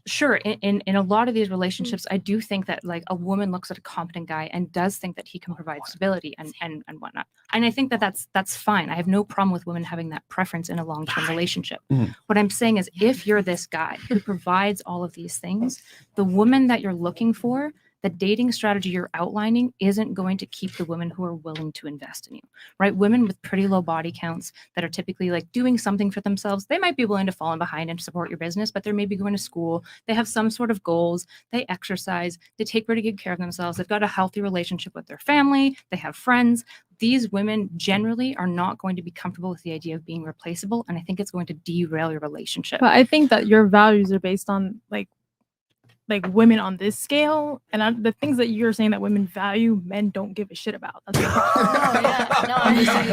Speaker 13: Sure, in a lot of these relationships, I do think that like a woman looks at a competent guy and does think that he can provide stability and whatnot. And I think that that's fine. I have no problem with women having that preference in a long-term relationship.
Speaker 2: Mhm.
Speaker 13: What I'm saying is, if you're this guy who provides all of these things, the woman that you're looking for, the dating strategy you're outlining isn't going to keep the women who are willing to invest in you, right? Women with pretty low body counts that are typically like doing something for themselves, they might be willing to fall in behind and support your business, but they're maybe going to school. They have some sort of goals. They exercise. They take pretty good care of themselves. They've got a healthy relationship with their family. They have friends. These women generally are not going to be comfortable with the idea of being replaceable. And I think it's going to derail your relationship.
Speaker 7: But I think that your values are based on like women on this scale, and the things that you're saying that women value, men don't give a shit about. That's the problem.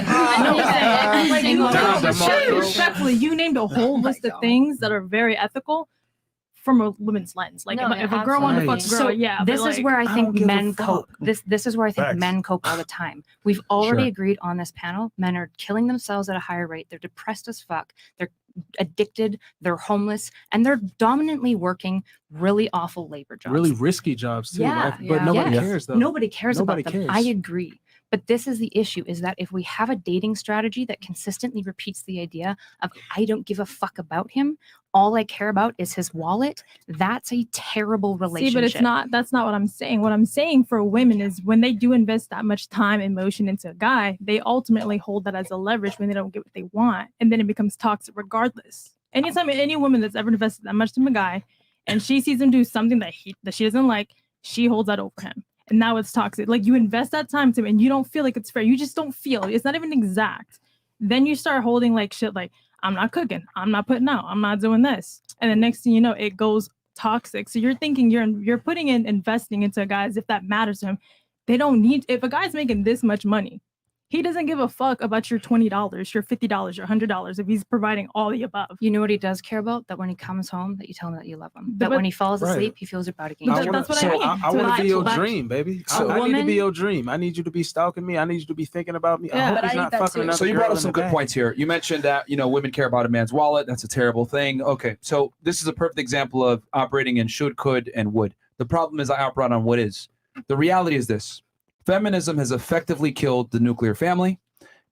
Speaker 7: I know what I'm saying. Like, you respectfully, you named a whole list of things that are very ethical from a woman's lens. Like,
Speaker 11: No,
Speaker 7: if a girl wanted to fuck a girl,
Speaker 13: So
Speaker 7: yeah.
Speaker 13: this
Speaker 7: but
Speaker 13: is
Speaker 7: like,
Speaker 13: where I think
Speaker 2: don't give a
Speaker 13: men
Speaker 2: fuck.
Speaker 13: cope. This is where I think
Speaker 2: Facts.
Speaker 13: men cope all the time. We've already
Speaker 2: Sure.
Speaker 13: agreed on this panel. Men are killing themselves at a higher rate. They're depressed as fuck. They're addicted. They're homeless, and they're dominantly working really awful labor jobs.
Speaker 3: Really risky jobs too.
Speaker 13: Yeah,
Speaker 3: right? But nobody
Speaker 13: Yes.
Speaker 3: cares though.
Speaker 13: Nobody cares
Speaker 3: Nobody
Speaker 13: about them.
Speaker 3: cares.
Speaker 13: I agree. But this is the issue, is that if we have a dating strategy that consistently repeats the idea of I don't give a fuck about him, all I care about is his wallet, that's a terrible relationship.
Speaker 7: See, but it's not. That's not what I'm saying. What I'm saying for women is when they do invest that much time and emotion into a guy, they ultimately hold that as a leverage when they don't get what they want, and then it becomes toxic regardless. Anytime any woman that's ever invested that much in a guy, and she sees him do something that she doesn't like, she holds that over him, and now it's toxic. Like, you invest that time to him, and you don't feel like it's fair. You just don't feel it. It's not even exact. Then you start holding like shit, like I'm not cooking, I'm not putting out, I'm not doing this, and the next thing you know, it goes toxic. So you're thinking you're putting in investing into a guy as if that matters to him. They don't need. If a guy's making this much money, he doesn't give a fuck about your $20, your $50, your $100 if he's providing all the above.
Speaker 13: You know what he does care about? That when he comes home, that you tell him that you love him. That
Speaker 7: But-
Speaker 13: when he falls
Speaker 3: Right.
Speaker 13: asleep, he feels your body again.
Speaker 7: But that's what I mean.
Speaker 3: I
Speaker 7: So
Speaker 3: want to
Speaker 7: that's
Speaker 3: be your
Speaker 7: what-
Speaker 3: dream, baby.
Speaker 13: So
Speaker 3: I need to
Speaker 13: woman-
Speaker 3: be your dream. I need you to be stalking me. I need you to be thinking about me.
Speaker 7: Yeah,
Speaker 3: I hope
Speaker 7: but
Speaker 3: he's
Speaker 7: I
Speaker 3: not
Speaker 7: need that
Speaker 3: fucking
Speaker 7: too.
Speaker 3: another
Speaker 1: So you
Speaker 3: girl
Speaker 1: brought up
Speaker 3: in
Speaker 1: some
Speaker 3: the
Speaker 1: good
Speaker 3: back.
Speaker 1: points here. You mentioned that, women care about a man's wallet. That's a terrible thing. Okay, so this is a perfect example of operating in should, could, and would. The problem is I operate on what is. The reality is this. Feminism has effectively killed the nuclear family.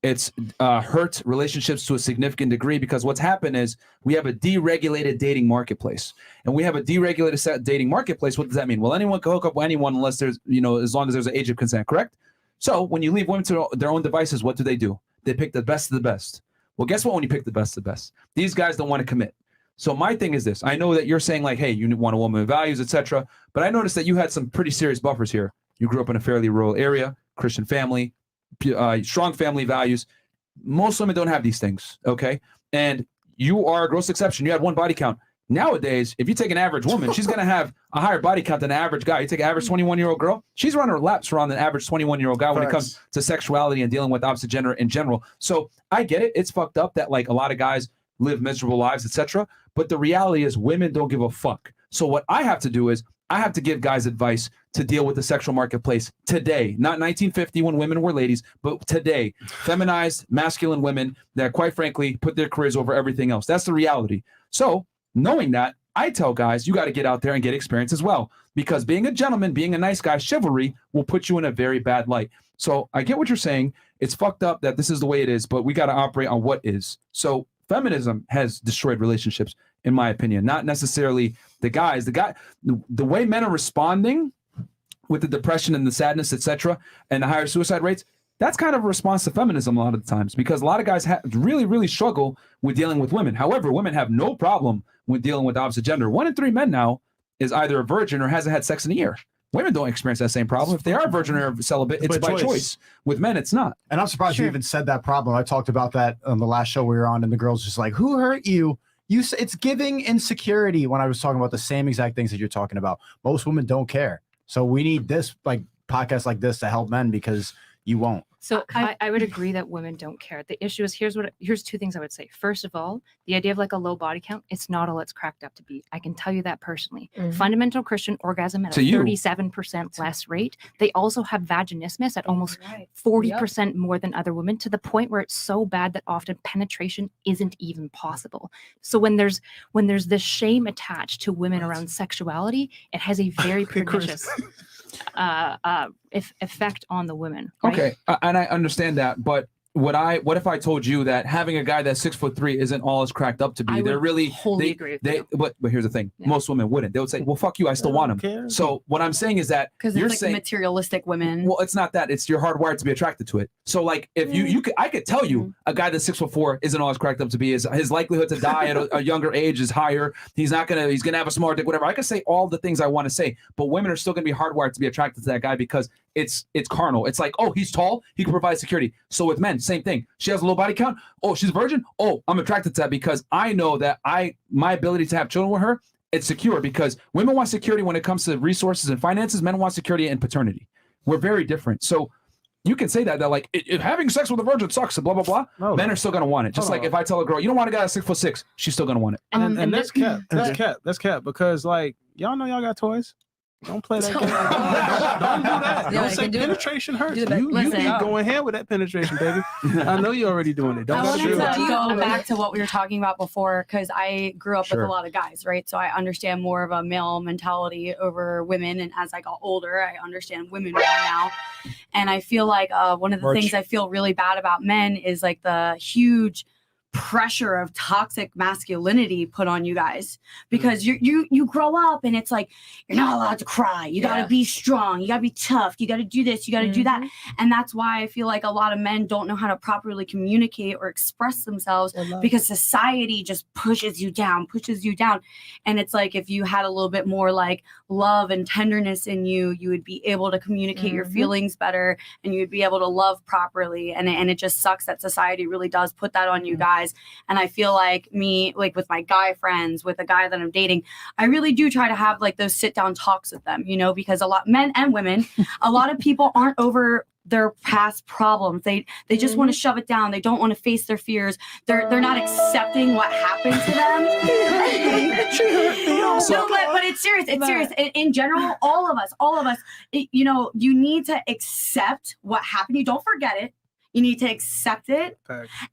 Speaker 1: It's hurt relationships to a significant degree because what's happened is we have a deregulated dating marketplace. And we have a deregulated dating marketplace. What does that mean? Well, anyone can hook up with anyone unless there's, as long as there's an age of consent, correct? So when you leave women to their own devices, what do? They pick the best of the best. Well, guess what? When you pick the best of the best, these guys don't want to commit. So my thing is this. I know that you're saying like, hey, you want a woman with values, etc. But I noticed that you had some pretty serious buffers here. You grew up in a fairly rural area, Christian family, strong family values. Most women don't have these things, okay? And you are a gross exception. You had one body count. Nowadays, if you take an average woman, she's going to have a higher body count than an average guy. You take an average 21-year-old girl, she's running her laps around an average 21-year-old guy when it comes to sexuality and dealing with opposite gender in general. So I get it. It's fucked up that like a lot of guys live miserable lives, etc. But the reality is women don't give a fuck. So what I have to do is I have to give guys advice to deal with the sexual marketplace today, not 1950 when women were ladies, but today, feminized, masculine women that quite frankly put their careers over everything else. That's the reality. So knowing that, I tell guys, you got to get out there and get experience as well, because being a gentleman, being a nice guy, chivalry will put you in a very bad light. So I get what you're saying. It's fucked up that this is the way it is, but we got to operate on what is. So feminism has destroyed relationships, in my opinion, not necessarily the guys. The way men are responding with the depression and the sadness, etc., and the higher suicide rates, that's kind of a response to feminism a lot of the times, because a lot of guys really, really struggle with dealing with women. However, women have no problem with dealing with the opposite gender. 1 in 3 men now is either a virgin or hasn't had sex in a year. Women don't experience that same problem. If they are a virgin or celibate, it's by choice. With men, it's not.
Speaker 5: And I'm surprised you even said that problem. I talked about that on the last show we were on, and the girl's just like, who hurt you? It's giving insecurity, when I was talking about the same exact things that you're talking about. Most women don't care. So we need this podcast like this to help men, because you won't.
Speaker 13: So I would agree that women don't care. The issue is here's 2 things I would say. First of all, the idea of like a low body count, it's not all it's cracked up to be. I can tell you that personally. Fundamental Christian orgasm at a 37% less rate. They also have vaginismus at almost 40% more than other women, to the point where it's so bad that often penetration isn't even possible. So when there's this shame attached to women around sexuality, it has a very pernicious effect on the women. Right?
Speaker 1: Okay, and I understand that, but what if I told you that having a guy that's 6'3" isn't all it's cracked up to be? They're really
Speaker 13: wholly agree with you.
Speaker 1: But here's the thing: most women wouldn't. They would say, "Well, fuck you, I still want him." So what I'm saying is that
Speaker 10: because
Speaker 1: you're
Speaker 10: it's like
Speaker 1: saying
Speaker 10: materialistic women.
Speaker 1: Well, it's not that. It's you're hardwired to be attracted to it. So like if I could tell you a guy that's 6'4" isn't all it's cracked up to be. His likelihood to die at a younger age is higher. He's gonna have a smaller dick, whatever. I could say all the things I want to say, but women are still gonna be hardwired to be attracted to that guy because it's carnal. It's like, oh, he's tall, he can provide security. So with men, same thing. She has a low body count. Oh, she's a virgin. Oh, I'm attracted to that because I know that my ability to have children with her, it's secure, because women want security when it comes to resources and finances. Men want security in paternity. We're very different. So you can say that like if having sex with a virgin sucks and blah blah blah.
Speaker 3: No,
Speaker 1: men are still gonna want it. Just like if I tell a girl you don't want a guy that's 6'6", she's still gonna want it.
Speaker 3: And that's cap. That's cap. Because like y'all know y'all got toys. Don't play that game. Don't do that. Don't say penetration hurts. You keep going ahead with that penetration, baby. I know you're already doing it.
Speaker 10: I wanted to go back to what we were talking about before, because I grew up with a lot of guys, right? So I understand more of a male mentality over women. And as I got older, I understand women more now. And I feel like one of the things I feel really bad about men is like the huge pressure of toxic masculinity put on you guys, because you grow up and it's like you're not allowed to cry, you got to be strong, you got to be tough, you got to do this, you got to do that. And that's why I feel like a lot of men don't know how to properly communicate or express themselves, because society just pushes you down. And it's like if you had a little bit more like love and tenderness in you, you would be able to communicate your feelings better, and you would be able to love properly. And it just sucks that society really does put that on you guys. And I feel like me, like with my guy friends, with a guy that I'm dating, I really do try to have like those sit down talks with them, you know, because a lot, men and women, a lot of people aren't over their past problems. They just want to shove it down. They don't want to face their fears. They're not accepting what happened to them. No, but it's serious. It's serious. In general, all of us, you know, you need to accept what happened. You don't forget it. You need to accept it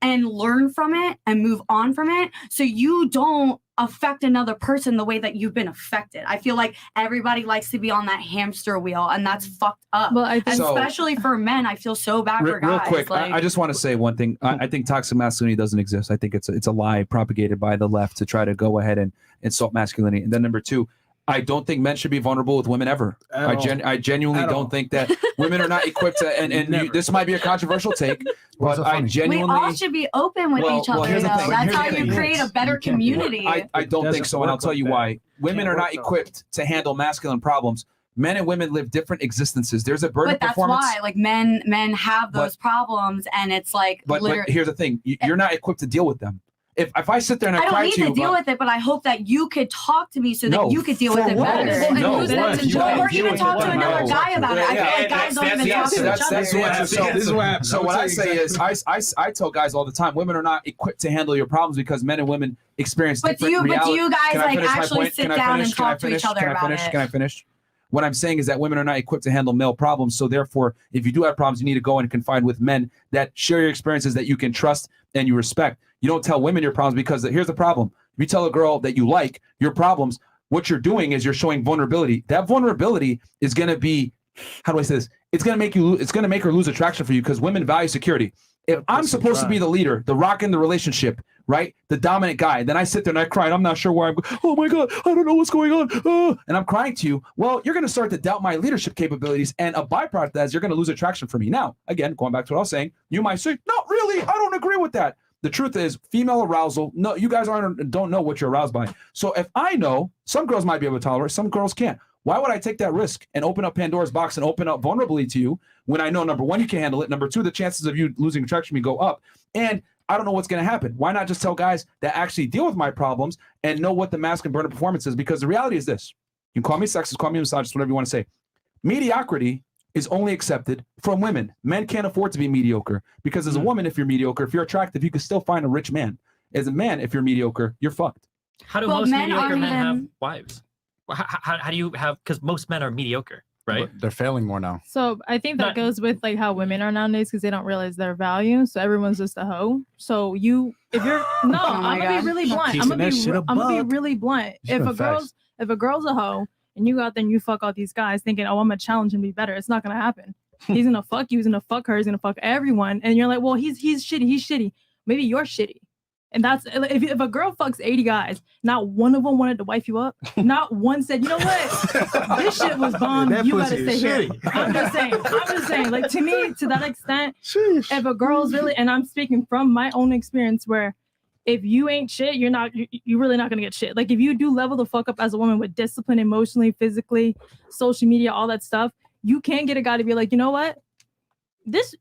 Speaker 10: and learn from it and move on from it, so you don't affect another person the way that you've been affected. I feel like everybody likes to be on that hamster wheel, and that's fucked up. Well, especially for men, I feel so bad for guys.
Speaker 1: Real quick,
Speaker 10: like,
Speaker 1: I just want to say one thing. I think toxic masculinity doesn't exist. I think it's a lie propagated by the left to try to go ahead and insult masculinity. And then number 2, I don't think men should be vulnerable with women ever. I genuinely don't think that women are not equipped to, and this might be a controversial take, but I genuinely...
Speaker 10: We all should be open with each other, though. That's how you create a better community.
Speaker 1: I don't think so, and I'll tell you why. Women are not equipped to handle masculine problems. Men and women live different existences. There's a burden of performance.
Speaker 10: But that's why, like, men have those problems, and it's like...
Speaker 1: But here's the thing. You're not equipped to deal with them. If I sit there and I cry to you,
Speaker 10: I don't need to deal with it, but I hope that you could talk to me so that you could deal with it better.
Speaker 1: No,
Speaker 10: or even talk to another guy about it. I feel like guys don't even talk to each other.
Speaker 1: So what I say is, I tell guys all the time, women are not equipped to handle your problems because men and women experience different realities.
Speaker 10: But do you guys like actually sit down and talk to each other about it?
Speaker 1: Can I finish? What I'm saying is that women are not equipped to handle male problems. So therefore, if you do have problems, you need to go and confide with men that share your experiences, that you can trust and you respect. You don't tell women your problems, because here's the problem. you tell a girl that you like your problems, what you're doing is you're showing vulnerability. That vulnerability is going to be, how do I say this? It's going to make her lose attraction for you because women value security. If I'm supposed to be the leader, the rock in the relationship, right? The dominant guy, then I sit there and I cry and I'm not sure where I'm going. Oh my God, I don't know what's going on. And I'm crying to you. Well, you're going to start to doubt my leadership capabilities. And a byproduct of that is you're going to lose attraction for me. Now, again, going back to what I was saying, you might say, not really, I don't agree with that. The truth is female arousal. No, you guys don't know what you're aroused by. So if I know, some girls might be able to tolerate, some girls can't. Why would I take that risk and open up Pandora's box and open up vulnerability to you when I know, number one, you can't handle it. Number two, the chances of you losing attraction to me go up. And I don't know what's going to happen. Why not just tell guys that actually deal with my problems and know what the masculine burner performance is? Because the reality is this. You can call me sexist, call me misogynist, whatever you want to say. Mediocrity is only accepted from women. Men can't afford to be mediocre because as a woman, if you're mediocre, if you're attractive, you can still find a rich man. As a man, if you're mediocre, you're fucked.
Speaker 4: How do most mediocre men have wives? How do you have, because most men are mediocre, right?
Speaker 5: But they're failing more now.
Speaker 7: So I think that goes with like how women are nowadays because they don't realize their value. So everyone's just a hoe. So if you're I'm gonna be really blunt. I'm gonna be really blunt. If a girl's a hoe and you go out there and you fuck all these guys thinking, oh, I'm gonna challenge him to be better, it's not gonna happen. He's gonna fuck you, he's gonna fuck her, he's gonna fuck everyone, and you're like, well, he's shitty. Maybe you're shitty. And that's if a girl fucks 80 guys, not one of them wanted to wife you up. Not one said, you know what, this shit was bomb. You gotta stay here. I'm just saying, like to me, to that extent, if a girl's really, and I'm speaking from my own experience, where if you ain't shit, you're really not gonna get shit. Like if you do level the fuck up as a woman with discipline, emotionally, physically, social media, all that stuff, you can get a guy to be like, you know what?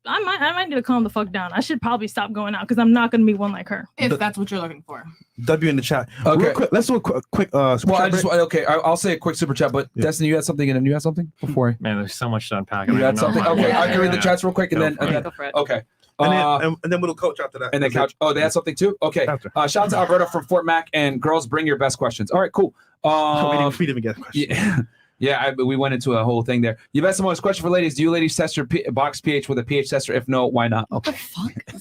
Speaker 7: I might need to calm the fuck down. I should probably stop going out because I'm not gonna be one like her.
Speaker 15: If that's what you're looking for.
Speaker 2: W in the chat.
Speaker 1: Okay.
Speaker 2: Real quick, let's do a quick
Speaker 1: I'll say a quick super chat, but Destiny, you had something and then you had something before.
Speaker 4: Man, there's so much to unpack.
Speaker 1: You had something? Okay, I can read the chats real quick and then okay.
Speaker 2: And then we'll coach after that.
Speaker 1: And then couch. Oh, they had something too? Okay. Shout out to Alberta from Fort Mac and girls, bring your best questions. All right, cool.
Speaker 2: We didn't get a question.
Speaker 1: Yeah, we went into a whole thing there. You best most question for ladies. Do you ladies test your box pH with a pH tester? If no, why not? Okay.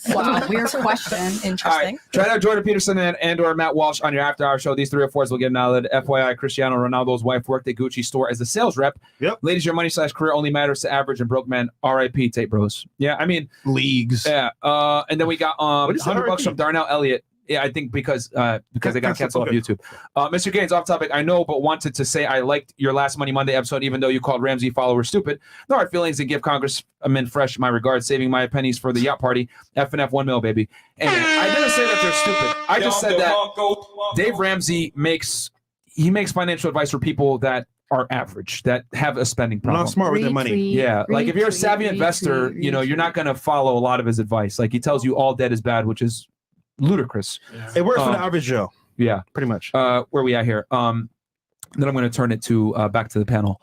Speaker 6: Wow, weird question. Interesting.
Speaker 1: All right. Try out Jordan Peterson and or Matt Walsh on your after-hour show. These 3 or 4s will get an outlet. FYI, Cristiano Ronaldo's wife worked at Gucci store as a sales rep.
Speaker 2: Yep.
Speaker 1: Ladies, your money/career only matters to average and broke men. R.I.P. Tate Bros. Yeah, I mean
Speaker 2: leagues.
Speaker 1: Yeah. And then we got $100 from Darnell Elliott. Yeah, I think because they got canceled off YouTube. Mr. Gaines, off topic. I know, but wanted to say I liked your last Money Monday episode, even though you called Ramsey followers stupid. No hard feelings and give Congressman Fresh my regards, saving my pennies for the yacht party. F&F 1 mil, baby. And I didn't say that they're stupid. I just said that Dave Ramsey makes financial advice for people that are average, that have a spending problem.
Speaker 2: Not smart with their money.
Speaker 1: Yeah, like if you're a savvy investor, you're not going to follow a lot of his advice. Like he tells you all debt is bad, which is ludicrous.
Speaker 2: It works for the average Joe.
Speaker 1: Yeah,
Speaker 2: pretty much.
Speaker 1: Where we at here? Then I'm going to turn it to back to the panel.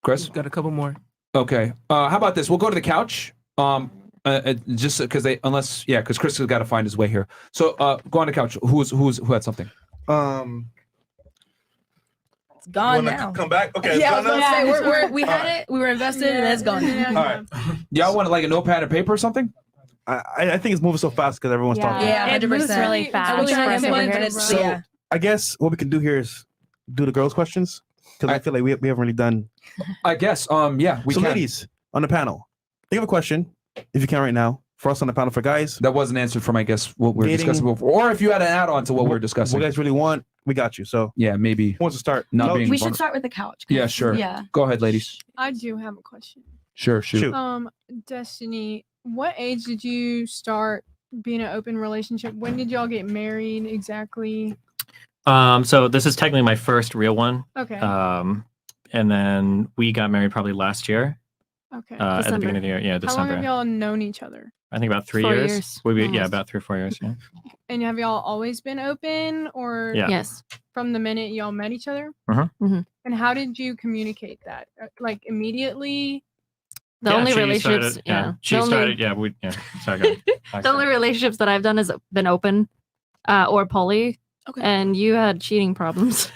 Speaker 1: Chris,
Speaker 16: got a couple more.
Speaker 1: Okay. How about this? We'll go to the couch. Just because because Chris has got to find his way here. So go on the couch. Who had something?
Speaker 6: It's gone now.
Speaker 2: Come back. Okay.
Speaker 6: Yeah, I was gonna say we had it. We were invested, and it's gone.
Speaker 1: All right. Y'all want like a notepad and paper or something?
Speaker 2: I think it's moving so fast because everyone's talking.
Speaker 6: Yeah, 100%.
Speaker 8: It moves really fast.
Speaker 2: So I guess what we can do here is do the girls' questions because I feel like we haven't really done.
Speaker 1: I guess. Yeah. We can.
Speaker 2: Ladies on the panel, think of a question if you can right now for us on the panel for guys.
Speaker 1: That wasn't answered from I guess what we're discussing before, or if you had an add-on to what we're discussing.
Speaker 2: What you guys really want, we got you. So
Speaker 1: yeah, maybe.
Speaker 2: Who wants to start?
Speaker 10: We should start with the couch.
Speaker 1: Yeah, sure.
Speaker 10: Yeah.
Speaker 1: Go ahead, ladies.
Speaker 9: I do have a question.
Speaker 1: Sure, shoot.
Speaker 9: Destiny, what age did you start being in an open relationship? When did y'all get married exactly?
Speaker 4: So this is technically my first real one.
Speaker 9: Okay.
Speaker 4: And then we got married probably last year.
Speaker 9: Okay.
Speaker 4: At the beginning of the year. Yeah, December.
Speaker 9: How long have y'all known each other?
Speaker 4: I think about 3
Speaker 8: 4
Speaker 4: years.
Speaker 8: years.
Speaker 4: Yeah, about 3 or 4 years. Yeah.
Speaker 9: And have y'all always been open, or
Speaker 8: Yes.
Speaker 9: from the minute y'all met each other?
Speaker 8: Mhm.
Speaker 9: And how did you communicate that? Like immediately?
Speaker 8: The only relationships,
Speaker 4: She started. Sorry, go ahead.
Speaker 8: The only relationships that I've done has been open, or poly.
Speaker 6: Okay.
Speaker 8: And you had cheating problems.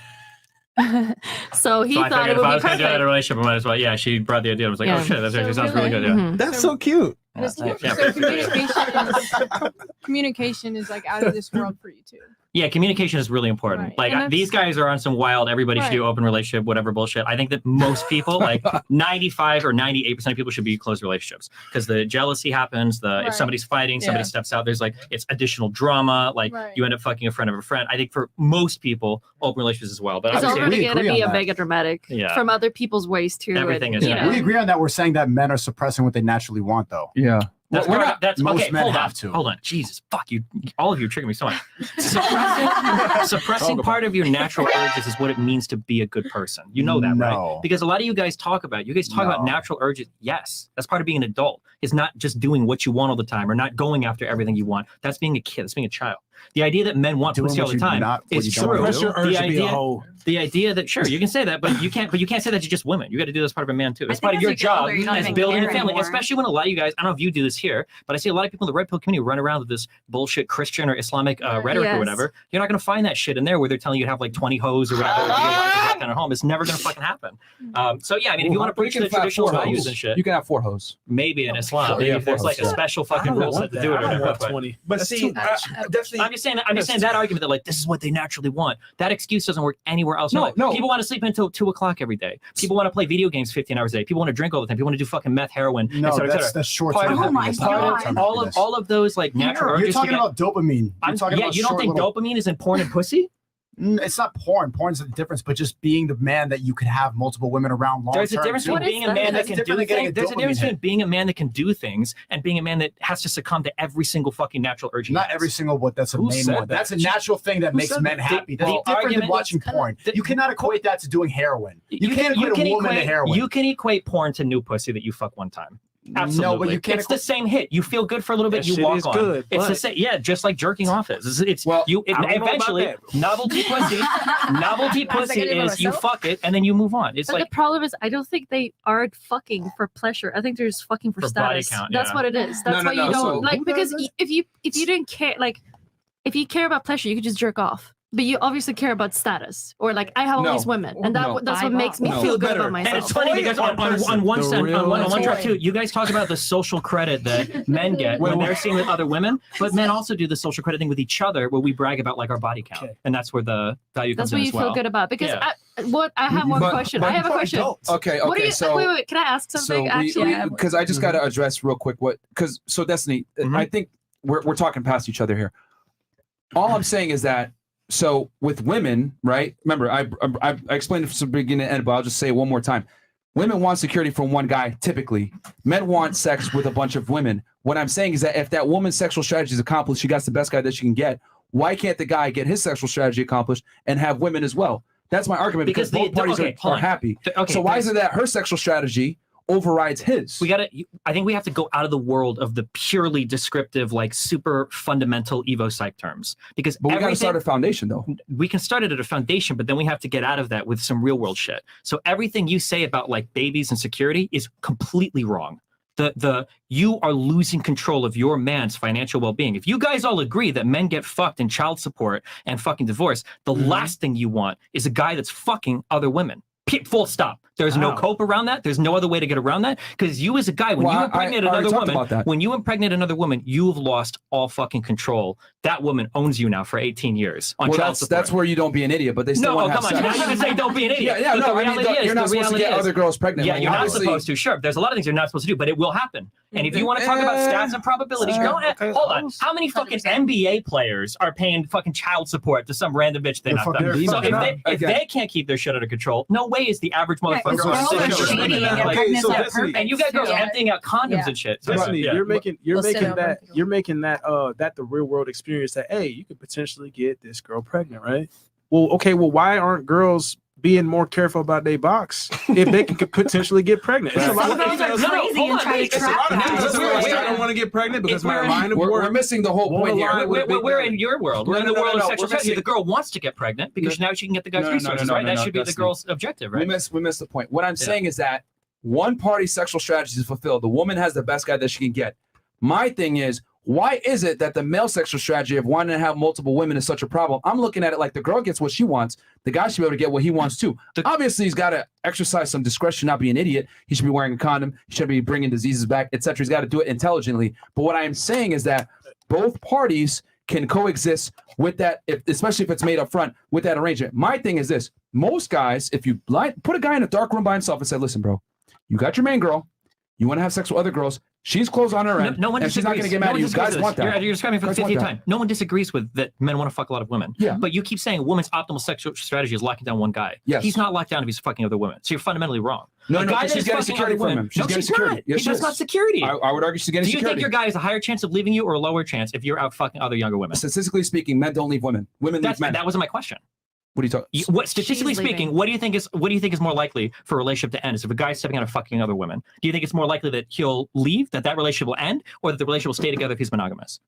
Speaker 8: So he
Speaker 4: I
Speaker 8: thought
Speaker 4: figured
Speaker 8: it would
Speaker 4: if I
Speaker 8: be
Speaker 4: was going to do that in
Speaker 8: perfect.
Speaker 4: a relationship, I might as well. Yeah, she brought the idea. I was like, oh shit, that actually sounds really good. Yeah.
Speaker 2: That's so cute.
Speaker 9: So communication is communication is like out of this world for you too.
Speaker 4: Yeah, communication is really important.
Speaker 9: Right.
Speaker 4: Like
Speaker 9: And
Speaker 4: these guys are on some wild, everybody should do open relationship, whatever bullshit. I think that most people, like 95 or 98% of people should be closed relationships because the jealousy happens. If somebody's fighting, somebody steps out, there's like, it's additional drama. Like you end up fucking a friend of a friend. I think for most people, open relationships as well. But
Speaker 12: It's already going to be a
Speaker 5: that.
Speaker 12: mega dramatic from other people's ways too.
Speaker 4: Everything is.
Speaker 12: You know.
Speaker 5: We agree on that. We're saying that men are suppressing what they naturally want, though.
Speaker 1: Yeah.
Speaker 4: That's
Speaker 5: We're
Speaker 4: part
Speaker 5: not-
Speaker 4: of, that's
Speaker 5: most
Speaker 4: okay.
Speaker 5: men
Speaker 4: Hold
Speaker 5: have
Speaker 4: on.
Speaker 5: to.
Speaker 4: Hold on. Jesus, fuck you. All of you are triggering me so much. Suppressing part of your natural urges is what it means to be a good person. You know that, right? Because a lot of you guys talk about natural urges. Yes, that's part of being an adult. It's not just doing what you want all the time or not going after everything you want. That's being a kid. That's being a child. The idea that men want
Speaker 5: Doing
Speaker 4: pussy all
Speaker 5: what
Speaker 4: the
Speaker 5: you
Speaker 4: time
Speaker 5: not- what
Speaker 4: is
Speaker 5: you don't
Speaker 4: true.
Speaker 5: wanna do. Your urge to be a
Speaker 3: hoe.
Speaker 4: The idea that you can say that, but you can't say that to just women. You got to do this part of a man too. It's
Speaker 10: I
Speaker 4: part
Speaker 10: think
Speaker 4: of your
Speaker 10: as you get
Speaker 4: job
Speaker 10: older, you don't
Speaker 4: as
Speaker 10: even
Speaker 4: building a
Speaker 10: care
Speaker 4: family.
Speaker 10: anymore.
Speaker 4: Especially when a lot of you guys, I don't know if you do this here, but I see a lot of people in the red pill community run around with this bullshit Christian or Islamic rhetoric or
Speaker 12: Yes.
Speaker 4: whatever. You're not going to find that shit in there where they're telling you to have like 20 hoes or whatever. At home. It's never going to fucking happen. So yeah, I mean, if you want to preach the traditional values and shit,
Speaker 1: you can have 4 hoes.
Speaker 4: maybe in Islam,
Speaker 1: Sure,
Speaker 4: maybe
Speaker 1: yeah,
Speaker 4: if there's
Speaker 1: 4
Speaker 4: like a
Speaker 1: hoes.
Speaker 4: special fucking rule set to do it.
Speaker 3: I don't want
Speaker 4: But
Speaker 3: 20. But
Speaker 4: that's
Speaker 3: see,
Speaker 4: too much.
Speaker 3: definitely.
Speaker 4: I'm just saying that argument that like this is what they naturally want. That excuse doesn't work anywhere else.
Speaker 1: No.
Speaker 4: People want to sleep until 2 o'clock every day. People want to play video games 15 hours a day. People want to drink all the time. People want to do fucking meth, heroin,
Speaker 5: No,
Speaker 4: et cetera, et
Speaker 5: that's
Speaker 4: cetera.
Speaker 5: the short
Speaker 4: Part
Speaker 5: term
Speaker 4: of-
Speaker 5: happiness.
Speaker 4: part of
Speaker 5: long-term
Speaker 4: all of
Speaker 5: happiness.
Speaker 4: all of those like natural urges.
Speaker 5: You're talking about dopamine. You're talking about
Speaker 4: you don't
Speaker 5: short
Speaker 4: think
Speaker 5: little-
Speaker 4: dopamine is in porn and pussy?
Speaker 5: It's not porn. Porn's the difference, but just being the man that you could have multiple women around long
Speaker 4: There's a
Speaker 5: term,
Speaker 4: difference
Speaker 5: too.
Speaker 4: between being a man that can do things. There's a
Speaker 5: dopamine
Speaker 4: difference
Speaker 5: hit.
Speaker 4: between being a man that can do things and being a man that has to succumb to every single fucking natural urge. he
Speaker 5: Not
Speaker 4: has.
Speaker 5: every single, but that's a
Speaker 4: Who
Speaker 5: main
Speaker 4: said
Speaker 5: one.
Speaker 4: that?
Speaker 5: That's a natural thing that
Speaker 4: Who
Speaker 5: makes
Speaker 4: said
Speaker 5: men
Speaker 4: that?
Speaker 5: happy.
Speaker 4: The
Speaker 5: That's different than
Speaker 4: argument-
Speaker 5: watching porn. You cannot equate that to doing heroin. You can't equate a woman to heroin.
Speaker 4: You can equate porn to new pussy that you fuck one time. Absolutely.
Speaker 5: No, but you can't
Speaker 4: It's the same hit. You feel good for a little bit.
Speaker 3: That
Speaker 4: You
Speaker 3: shit
Speaker 4: walk
Speaker 3: is
Speaker 4: on.
Speaker 3: good,
Speaker 4: It's the
Speaker 3: but-
Speaker 4: same. Yeah, just like jerking off is. It's
Speaker 1: Well,
Speaker 4: you.
Speaker 3: I don't know about
Speaker 4: Eventually,
Speaker 3: that.
Speaker 4: novelty pussy. Novelty
Speaker 6: I was
Speaker 4: pussy
Speaker 6: like, I didn't know
Speaker 4: is you
Speaker 6: myself.
Speaker 4: fuck it and then you move on. It's
Speaker 12: But
Speaker 4: like
Speaker 12: the problem is, I don't think they are fucking for pleasure. I think they're just fucking for
Speaker 4: For body
Speaker 12: status.
Speaker 4: count,
Speaker 12: That's
Speaker 4: yeah.
Speaker 12: what it is. That's
Speaker 1: No,
Speaker 12: why
Speaker 1: no,
Speaker 12: you
Speaker 1: no.
Speaker 12: don't
Speaker 1: So
Speaker 12: like
Speaker 1: who
Speaker 12: because
Speaker 1: does
Speaker 12: if you didn't care, like if you care about pleasure, you could just jerk off. But you obviously care about status, or like I have all
Speaker 1: No.
Speaker 12: these women, and
Speaker 1: No.
Speaker 12: that's what makes me
Speaker 1: No.
Speaker 12: feel good
Speaker 1: Better.
Speaker 12: about myself.
Speaker 4: And it's funny because on one
Speaker 3: The
Speaker 4: sense,
Speaker 3: real
Speaker 4: on one track
Speaker 6: toy.
Speaker 4: too, you guys talk about the social credit that men get when they're seen with other women, but men also do the social credit thing with each other, where we brag about like our body count, and that's where the value comes
Speaker 12: That's what
Speaker 4: in
Speaker 12: you
Speaker 4: as well.
Speaker 12: feel good about. Because
Speaker 4: Yeah.
Speaker 12: I have one
Speaker 1: But-
Speaker 12: question.
Speaker 1: but
Speaker 12: I have a question.
Speaker 1: Okay,
Speaker 12: What are you?
Speaker 1: so
Speaker 12: wait. Can I ask something? Actually,
Speaker 1: because I just got to address real quick so Destiny, I think we're talking past each other here. All I'm saying is that so with women, right? Remember, I explained it from the beginning to end, but I'll just say it one more time. Women want security from one guy, typically. Men want sex with a bunch of women. What I'm saying is that if that woman's sexual strategy is accomplished, she got the best guy that she can get. Why can't the guy get his sexual strategy accomplished and have women as well? That's my argument because both parties
Speaker 4: hold
Speaker 1: are
Speaker 4: on.
Speaker 1: happy.
Speaker 4: Okay,
Speaker 1: So why is
Speaker 4: thanks.
Speaker 1: it that her sexual strategy overrides his?
Speaker 4: I think we have to go out of the world of the purely descriptive, like super fundamental Evo psych terms, because
Speaker 1: But we got to
Speaker 4: everything-
Speaker 1: start a foundation, though.
Speaker 4: we can start it at a foundation, but then we have to get out of that with some real world shit. So everything you say about like babies and security is completely wrong. You are losing control of your man's financial well-being. If you guys all agree that men get fucked in child support and fucking divorce, the last thing you want is a guy that's fucking other women. Full stop. There's no cope around that. There's no other way to get around that. Because you as a guy, when
Speaker 1: Well,
Speaker 4: you
Speaker 1: I
Speaker 4: impregnate
Speaker 1: already
Speaker 4: another
Speaker 1: talked
Speaker 4: woman,
Speaker 1: about that.
Speaker 4: when you impregnate another woman, you've lost all fucking control. That woman owns you now for 18 years on
Speaker 1: Well,
Speaker 4: child support.
Speaker 1: that's where you don't be an idiot, but they still
Speaker 4: No,
Speaker 1: want to
Speaker 4: come
Speaker 1: have
Speaker 4: on.
Speaker 1: sex.
Speaker 4: Now you're gonna say don't be an idiot.
Speaker 1: Yeah,
Speaker 4: But
Speaker 1: no,
Speaker 4: the
Speaker 1: I mean,
Speaker 4: reality is,
Speaker 1: you're not
Speaker 4: the
Speaker 1: supposed to
Speaker 4: reality
Speaker 1: get
Speaker 4: is-
Speaker 1: other girls pregnant.
Speaker 4: Yeah,
Speaker 1: Like,
Speaker 4: you're not
Speaker 1: obviously-
Speaker 4: supposed to. Sure, there's a lot of things you're not supposed to do, but it will happen. And if you want to talk about stats and probabilities, go ahead. Hold on. How many fucking NBA players are paying fucking child support to some random bitch they
Speaker 5: They're
Speaker 4: not
Speaker 5: fucking
Speaker 4: done? So
Speaker 5: fucking up.
Speaker 4: if they can't keep their shit under control, no way is the average motherfucker
Speaker 10: Girls
Speaker 4: going
Speaker 10: are
Speaker 4: to sit
Speaker 10: cheating and
Speaker 4: like,
Speaker 10: pregnant
Speaker 3: so
Speaker 10: on
Speaker 3: Destiny-
Speaker 10: purpose,
Speaker 4: and you got girls
Speaker 10: too.
Speaker 4: emptying out condoms
Speaker 6: Yeah.
Speaker 4: and shit. So,
Speaker 3: Destiny,
Speaker 4: yeah.
Speaker 3: you're making
Speaker 6: We'll sit
Speaker 3: that
Speaker 6: over.
Speaker 3: you're making that the real world experience that hey, you could potentially get this girl pregnant, right? Well, okay, well, why aren't girls being more careful about their box if they could potentially get pregnant? It's a lot of
Speaker 10: Girls are
Speaker 3: females-
Speaker 10: crazy and try to
Speaker 3: It's a
Speaker 10: trap
Speaker 3: lot of
Speaker 10: guys.
Speaker 3: females who I don't want to get pregnant because my line of
Speaker 1: We're
Speaker 3: work.
Speaker 1: missing the whole point here.
Speaker 4: We're in your world. We're in the
Speaker 1: No,
Speaker 4: world of
Speaker 1: no,
Speaker 4: sexual
Speaker 1: we're
Speaker 4: strategy.
Speaker 1: missing-
Speaker 4: The girl wants to get pregnant because now she can get the guy's
Speaker 1: No, no, no,
Speaker 4: resources,
Speaker 1: no,
Speaker 4: right?
Speaker 1: no,
Speaker 4: That
Speaker 1: no,
Speaker 4: should be the
Speaker 1: Destiny.
Speaker 4: girl's objective,
Speaker 1: We
Speaker 4: right?
Speaker 1: missed the point. What I'm saying is that one party sexual strategy is fulfilled. The woman has the best guy that she can get. My thing is, why is it that the male sexual strategy of wanting to have multiple women is such a problem? I'm looking at it like the girl gets what she wants. The guy should be able to get what he wants too. Obviously, he's got to exercise some discretion, not be an idiot. He should be wearing a condom. He should be bringing diseases back, etc. He's got to do it intelligently. But what I am saying is that both parties can coexist with that, especially if it's made up front with that arrangement. My thing is this. Most guys, if you put a guy in a dark room by himself and say, listen, bro, you got your main girl. You want to have sex with other girls. She's closed on her end.
Speaker 4: No one
Speaker 1: and she's not going to get
Speaker 4: no
Speaker 1: mad
Speaker 4: one
Speaker 1: at you.
Speaker 4: disagrees
Speaker 1: Guys
Speaker 4: with
Speaker 1: want
Speaker 4: this.
Speaker 1: that.
Speaker 4: You're describing for the
Speaker 1: Guys want
Speaker 4: 50th
Speaker 1: that.
Speaker 4: time. No one disagrees with that men want to fuck a lot of women.
Speaker 1: Yeah.
Speaker 4: But you keep saying a woman's optimal sexual strategy is locking down one guy.
Speaker 1: Yes.
Speaker 4: He's not locked down if he's fucking other women. So you're fundamentally wrong.
Speaker 1: No,
Speaker 4: A
Speaker 1: no,
Speaker 4: guy
Speaker 1: she's
Speaker 4: that is
Speaker 1: getting
Speaker 4: fucking
Speaker 1: security
Speaker 4: other
Speaker 1: from
Speaker 4: women-
Speaker 1: him. She's
Speaker 4: No,
Speaker 1: getting
Speaker 4: she's
Speaker 1: security.
Speaker 4: not.
Speaker 1: Yes, she
Speaker 4: That's
Speaker 1: is.
Speaker 4: not security.
Speaker 1: I would argue she's getting
Speaker 4: Do you
Speaker 1: security.
Speaker 4: think your guy has a higher chance of leaving you or a lower chance if you're out fucking other younger women?
Speaker 1: Statistically speaking, men don't leave women. Women leave men.
Speaker 4: That wasn't my question.
Speaker 1: What are you talking?
Speaker 4: What statistically speaking, what do you think is more likely for a relationship to end? Is if a guy's stepping out of fucking other women? Do you think it's more likely that he'll leave, that relationship will end, or that the relationship will stay together if he's monogamous?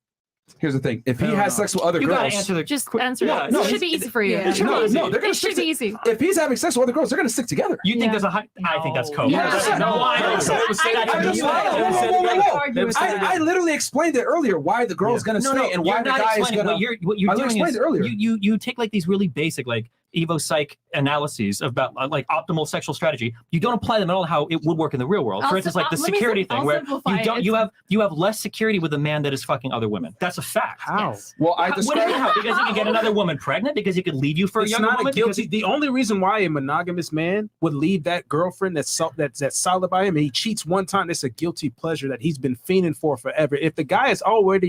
Speaker 1: Here's the thing: if he has sex with other
Speaker 4: You
Speaker 1: girls,
Speaker 4: gotta answer the
Speaker 12: Just
Speaker 4: quick-
Speaker 12: answer
Speaker 4: Yeah,
Speaker 12: it.
Speaker 4: no,
Speaker 12: It should
Speaker 4: it's-
Speaker 12: be easy for you.
Speaker 4: yeah, it should be easy.
Speaker 1: no, they're gonna
Speaker 12: It
Speaker 1: stick
Speaker 12: should be easy.
Speaker 1: If he's having sex with other girls, they're gonna stick together.
Speaker 4: You think there's a high? I think that's co.
Speaker 1: Yes.
Speaker 4: No, I don't.
Speaker 1: I literally explained it earlier why the girl's gonna stay and why the guy is gonna.
Speaker 4: What you're
Speaker 1: I
Speaker 4: doing
Speaker 1: explained
Speaker 4: is
Speaker 1: it earlier.
Speaker 4: you take like these really basic like Evo Psych analyses about like optimal sexual strategy. You don't apply them at all how it would work in the real world. For instance, like the security thing where you have less security with a man that is fucking other women. That's a fact.
Speaker 3: How?
Speaker 1: Well, I
Speaker 4: What do you
Speaker 1: described
Speaker 4: mean how? Because he can get another woman pregnant because he could leave you for a
Speaker 3: It's
Speaker 4: younger
Speaker 3: not
Speaker 4: woman.
Speaker 3: a guilty. The only reason why a monogamous man would leave that girlfriend that's solid by him and he cheats one time, it's a guilty pleasure that he's been fiending for forever. If the guy is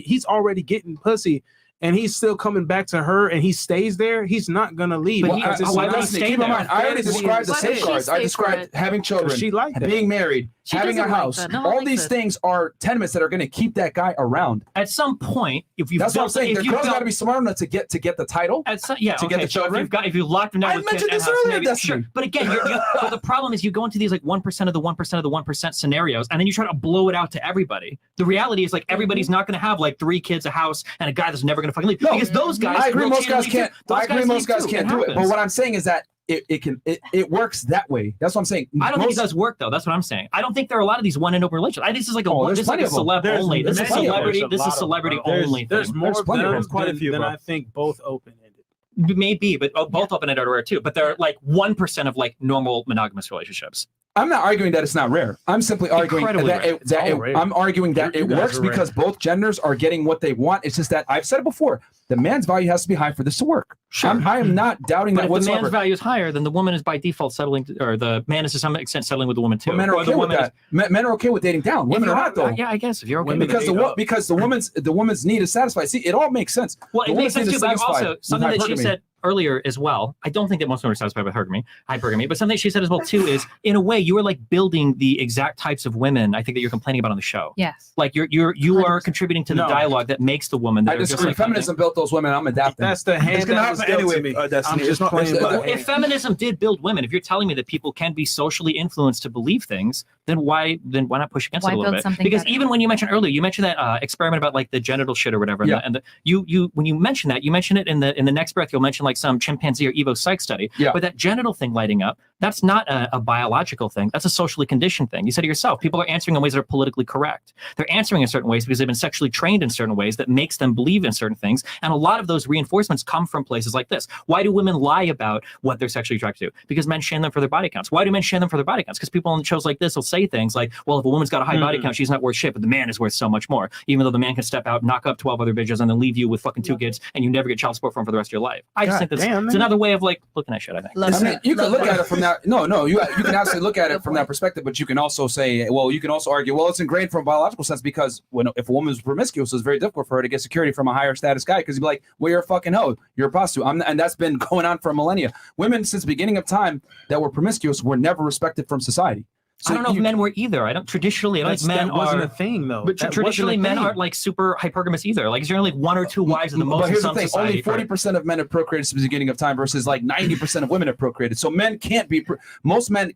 Speaker 3: he's already getting pussy and he's still coming back to her and he stays there, he's not gonna leave.
Speaker 1: Well,
Speaker 3: Because it's
Speaker 1: why
Speaker 3: not-
Speaker 1: not keep in mind, I already described the safeguards. I described having children,
Speaker 3: She liked that.
Speaker 1: being married,
Speaker 12: She
Speaker 1: having a
Speaker 12: doesn't like
Speaker 1: house.
Speaker 12: that. No one
Speaker 1: All
Speaker 12: likes
Speaker 1: these
Speaker 12: it.
Speaker 1: things are tenements that are going to keep that guy around.
Speaker 4: At some point, if you've
Speaker 1: That's what I'm saying. The
Speaker 4: if you've
Speaker 1: girl's got to
Speaker 4: built-
Speaker 1: be smart enough to get the title.
Speaker 4: At some, yeah,
Speaker 1: to
Speaker 4: okay,
Speaker 1: get the
Speaker 4: so
Speaker 1: children.
Speaker 4: if you locked them down
Speaker 1: I
Speaker 4: with
Speaker 1: mentioned
Speaker 4: kids
Speaker 1: this
Speaker 4: and house,
Speaker 1: earlier,
Speaker 4: maybe,
Speaker 1: Destiny.
Speaker 4: sure. But again, but the problem is you go into these like 1% of the 1% of the 1% scenarios, and then you try to blow it out to everybody. The reality is like everybody's not going to have like 3 kids, a house, and a guy that's never going to fucking leave.
Speaker 1: No,
Speaker 4: because those guys.
Speaker 1: I agree.
Speaker 4: will
Speaker 1: Most
Speaker 4: cheat and
Speaker 1: guys
Speaker 4: leave too.
Speaker 1: can't.
Speaker 4: Those
Speaker 1: I agree. Most
Speaker 4: leave
Speaker 1: guys
Speaker 4: too.
Speaker 1: can't do it. But
Speaker 4: happens.
Speaker 1: what I'm saying is that it works that way. That's what I'm saying.
Speaker 4: I don't think it does work though. That's what I'm saying. I don't think there are a lot of these one and open relationships. I think this is like a
Speaker 1: there's
Speaker 4: this is like a
Speaker 1: plenty of them.
Speaker 4: celeb only. This is
Speaker 1: plenty of them.
Speaker 4: celebrity.
Speaker 1: There's a
Speaker 4: This
Speaker 1: lot
Speaker 4: is
Speaker 1: of
Speaker 4: celebrity
Speaker 1: them, bro.
Speaker 4: only.
Speaker 3: There's
Speaker 4: thing.
Speaker 3: more
Speaker 1: plenty of
Speaker 3: of
Speaker 1: them.
Speaker 3: them
Speaker 1: Quite a few,
Speaker 3: than
Speaker 1: bro.
Speaker 3: I think both open-ended.
Speaker 4: Maybe, but both open-ended are rare too. But they're like 1% of like normal monogamous relationships.
Speaker 1: I'm not arguing that it's not rare. I'm simply arguing
Speaker 4: Incredibly rare.
Speaker 1: I'm arguing that
Speaker 3: You
Speaker 1: it
Speaker 3: guys
Speaker 1: works
Speaker 3: are rare.
Speaker 1: because both genders are getting what they want. It's just that I've said it before. The man's value has to be high for this to work.
Speaker 4: Sure.
Speaker 1: I am not doubting
Speaker 4: But
Speaker 1: that
Speaker 4: if the
Speaker 1: whatsoever.
Speaker 4: man's value is higher, then the woman is by default settling, or the man is to some extent settling with the woman too.
Speaker 1: But men are
Speaker 4: Or the
Speaker 1: okay with
Speaker 4: woman
Speaker 1: that. Men are okay with dating down. Women are not though.
Speaker 4: Yeah, I guess if you're okay.
Speaker 1: Because the woman's need is satisfied. See, it all makes sense.
Speaker 4: Well,
Speaker 1: The
Speaker 4: it makes
Speaker 1: woman's
Speaker 4: sense
Speaker 1: need
Speaker 4: too,
Speaker 1: is
Speaker 4: but you
Speaker 1: satisfied
Speaker 4: also
Speaker 1: with
Speaker 4: something that she
Speaker 1: hypergamy.
Speaker 4: said earlier as well. I don't think that most women are satisfied with hypergamy, but something she said as well too is, in a way, you are like building the exact types of women I think that you're complaining about on the show.
Speaker 13: Yes.
Speaker 4: Like you are contributing to the
Speaker 3: No.
Speaker 4: dialogue that makes the woman. That
Speaker 1: I
Speaker 4: are just
Speaker 1: disagree.
Speaker 4: like
Speaker 1: Feminism built those women. I'm adapting.
Speaker 3: That's the hand
Speaker 1: It's gonna
Speaker 3: that was
Speaker 1: happen
Speaker 3: dealt
Speaker 1: anyway.
Speaker 3: to me.
Speaker 1: Destiny.
Speaker 3: I'm just playing by
Speaker 4: Well,
Speaker 3: hand.
Speaker 4: if feminism did build women, if you're telling me that people can be socially influenced to believe things, then why not push against
Speaker 13: Why
Speaker 4: it a little
Speaker 13: build
Speaker 4: bit?
Speaker 13: something
Speaker 4: Because
Speaker 13: better?
Speaker 4: even when you mentioned earlier, you mentioned that experiment about like the genital shit or whatever,
Speaker 1: Yeah.
Speaker 4: and you when you mention that, you mention it in the next breath, you'll mention like some chimpanzee or Evo Psych study.
Speaker 1: Yeah.
Speaker 4: But that genital thing lighting up, that's not a biological thing. That's a socially conditioned thing. You said it yourself. People are answering in ways that are politically correct. They're answering in certain ways because they've been sexually trained in certain ways that makes them believe in certain things. And a lot of those reinforcements come from places like this. Why do women lie about what they're sexually attracted to? Because men shame them for their body counts. Why do men shame them for their body counts? Because people on shows like this will say things like, well, if a woman's got a high body count, she's not worth shit, but the man is worth so much more. Even though the man can step out, knock up 12 other bitches, and then leave you with fucking 2 kids, and you never get child support from for the rest of your life. I just
Speaker 3: God
Speaker 4: think that's
Speaker 3: damn,
Speaker 4: it's
Speaker 3: man.
Speaker 4: another way of like looking at shit, I think.
Speaker 1: I mean, you can look at it from that. No, you can absolutely look at it from that perspective, but you can also say, well, you can also argue, well, it's ingrained from a biological sense because if a woman's promiscuous, it's very difficult for her to get security from a higher status guy because you'd be like, well, you're a fucking hoe, you're a prostitute, and that's been going on for millennia. Women since the beginning of time that were promiscuous were never respected from society. So
Speaker 4: I don't know if men were either. I don't traditionally. I don't think men
Speaker 3: that wasn't
Speaker 4: are
Speaker 3: a thing though.
Speaker 4: But
Speaker 3: That
Speaker 4: traditionally,
Speaker 3: wasn't a
Speaker 4: men
Speaker 3: thing.
Speaker 4: aren't like super hypergamous either. Like, is there only 1 or 2 wives at the most
Speaker 1: But
Speaker 4: in
Speaker 1: here's the
Speaker 4: some
Speaker 1: thing:
Speaker 4: society?
Speaker 1: only 40% of men have procreated since the beginning of time, versus like 90% of women have procreated. So men can't be. Most men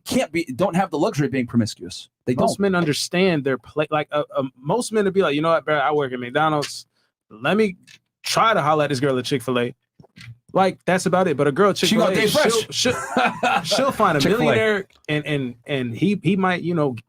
Speaker 1: don't have the luxury of being promiscuous. They
Speaker 3: Most
Speaker 1: don't.
Speaker 3: men understand their play. Like most men would be like, you know what, bro? I work at McDonald's. Let me try to holler at this girl at Chick-fil-A. Like that's about it. But a girl at
Speaker 1: She gonna
Speaker 3: Chick-fil-A,
Speaker 1: date fresh.
Speaker 3: she'll find a
Speaker 1: Chick-fil-A.
Speaker 3: millionaire and he might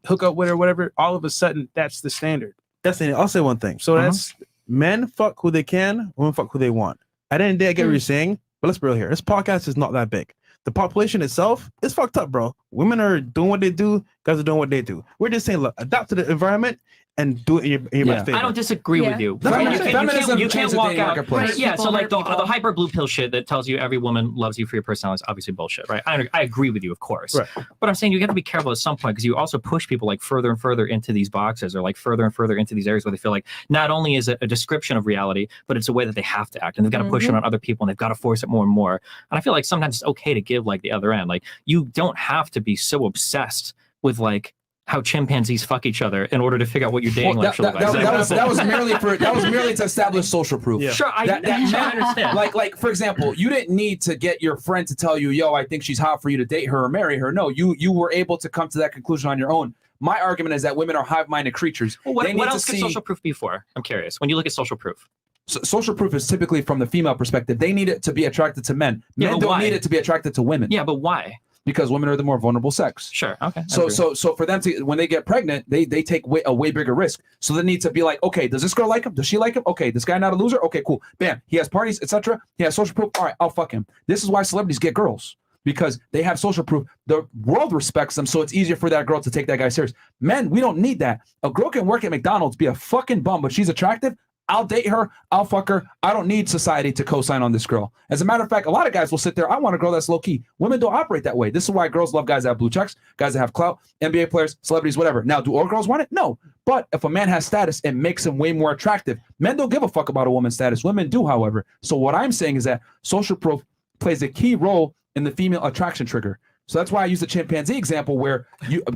Speaker 3: hook up with her, whatever. All of a sudden, that's the standard.
Speaker 2: Destiny, I'll say one thing.
Speaker 3: So that's
Speaker 2: Men fuck who they can, women fuck who they want. At the end of the day, I get what you're saying, but let's be real here. This podcast is not that big. The population itself is fucked up, bro. Women are doing what they do, guys are doing what they do. We're just saying, look, adapt to the environment and do it in your best favor.
Speaker 4: I don't disagree with you. You can't walk out. Right, yeah, so like the hyper blue pill shit that tells you every woman loves you for your personality is obviously bullshit, right? I agree with you, of course.
Speaker 2: Right.
Speaker 4: But I'm saying you have to be careful at some point because you also push people like further and further into these boxes or like further and further into these areas where they feel like not only is it a description of reality, but it's a way that they have to act and they've got to push it on other people and they've got to force it more and more. And I feel like sometimes it's okay to give like the other end. Like you don't have to be so obsessed with like how chimpanzees fuck each other in order to figure out what your dating life should look like.
Speaker 1: That was merely to establish social proof.
Speaker 4: Yeah. Sure, I understand.
Speaker 1: Like for example, you didn't need to get your friend to tell you, yo, I think she's hot for you to date her or marry her. No, you were able to come to that conclusion on your own. My argument is that women are hive-minded creatures.
Speaker 4: Well, what else could social proof be for? I'm curious. When you look at social proof.
Speaker 1: So, social proof is typically from the female perspective. They need it to be attracted to men. Men don't need it to be attracted to women.
Speaker 4: Yeah, but why?
Speaker 1: Because women are the more vulnerable sex.
Speaker 4: Sure. Okay.
Speaker 1: So for them to, when they get pregnant, they take a way bigger risk. So they need to be like, okay, does this girl like him? Does she like him? Okay, this guy not a loser? Okay, cool. Bam. He has parties, etc. He has social proof. All right, I'll fuck him. This is why celebrities get girls. Because they have social proof. The world respects them, so it's easier for that girl to take that guy serious. Men, we don't need that. A girl can work at McDonald's, be a fucking bum, but she's attractive. I'll date her. I'll fuck her. I don't need society to co-sign on this girl. As a matter of fact, a lot of guys will sit there. I want a girl that's low-key. Women don't operate that way. This is why girls love guys that have blue checks, guys that have clout, NBA players, celebrities, whatever. Now, do all girls want it? No. But if a man has status, it makes him way more attractive. Men don't give a fuck about a woman's status. Women do, however. So what I'm saying is that social proof plays a key role in the female attraction trigger. So that's why I use the chimpanzee example where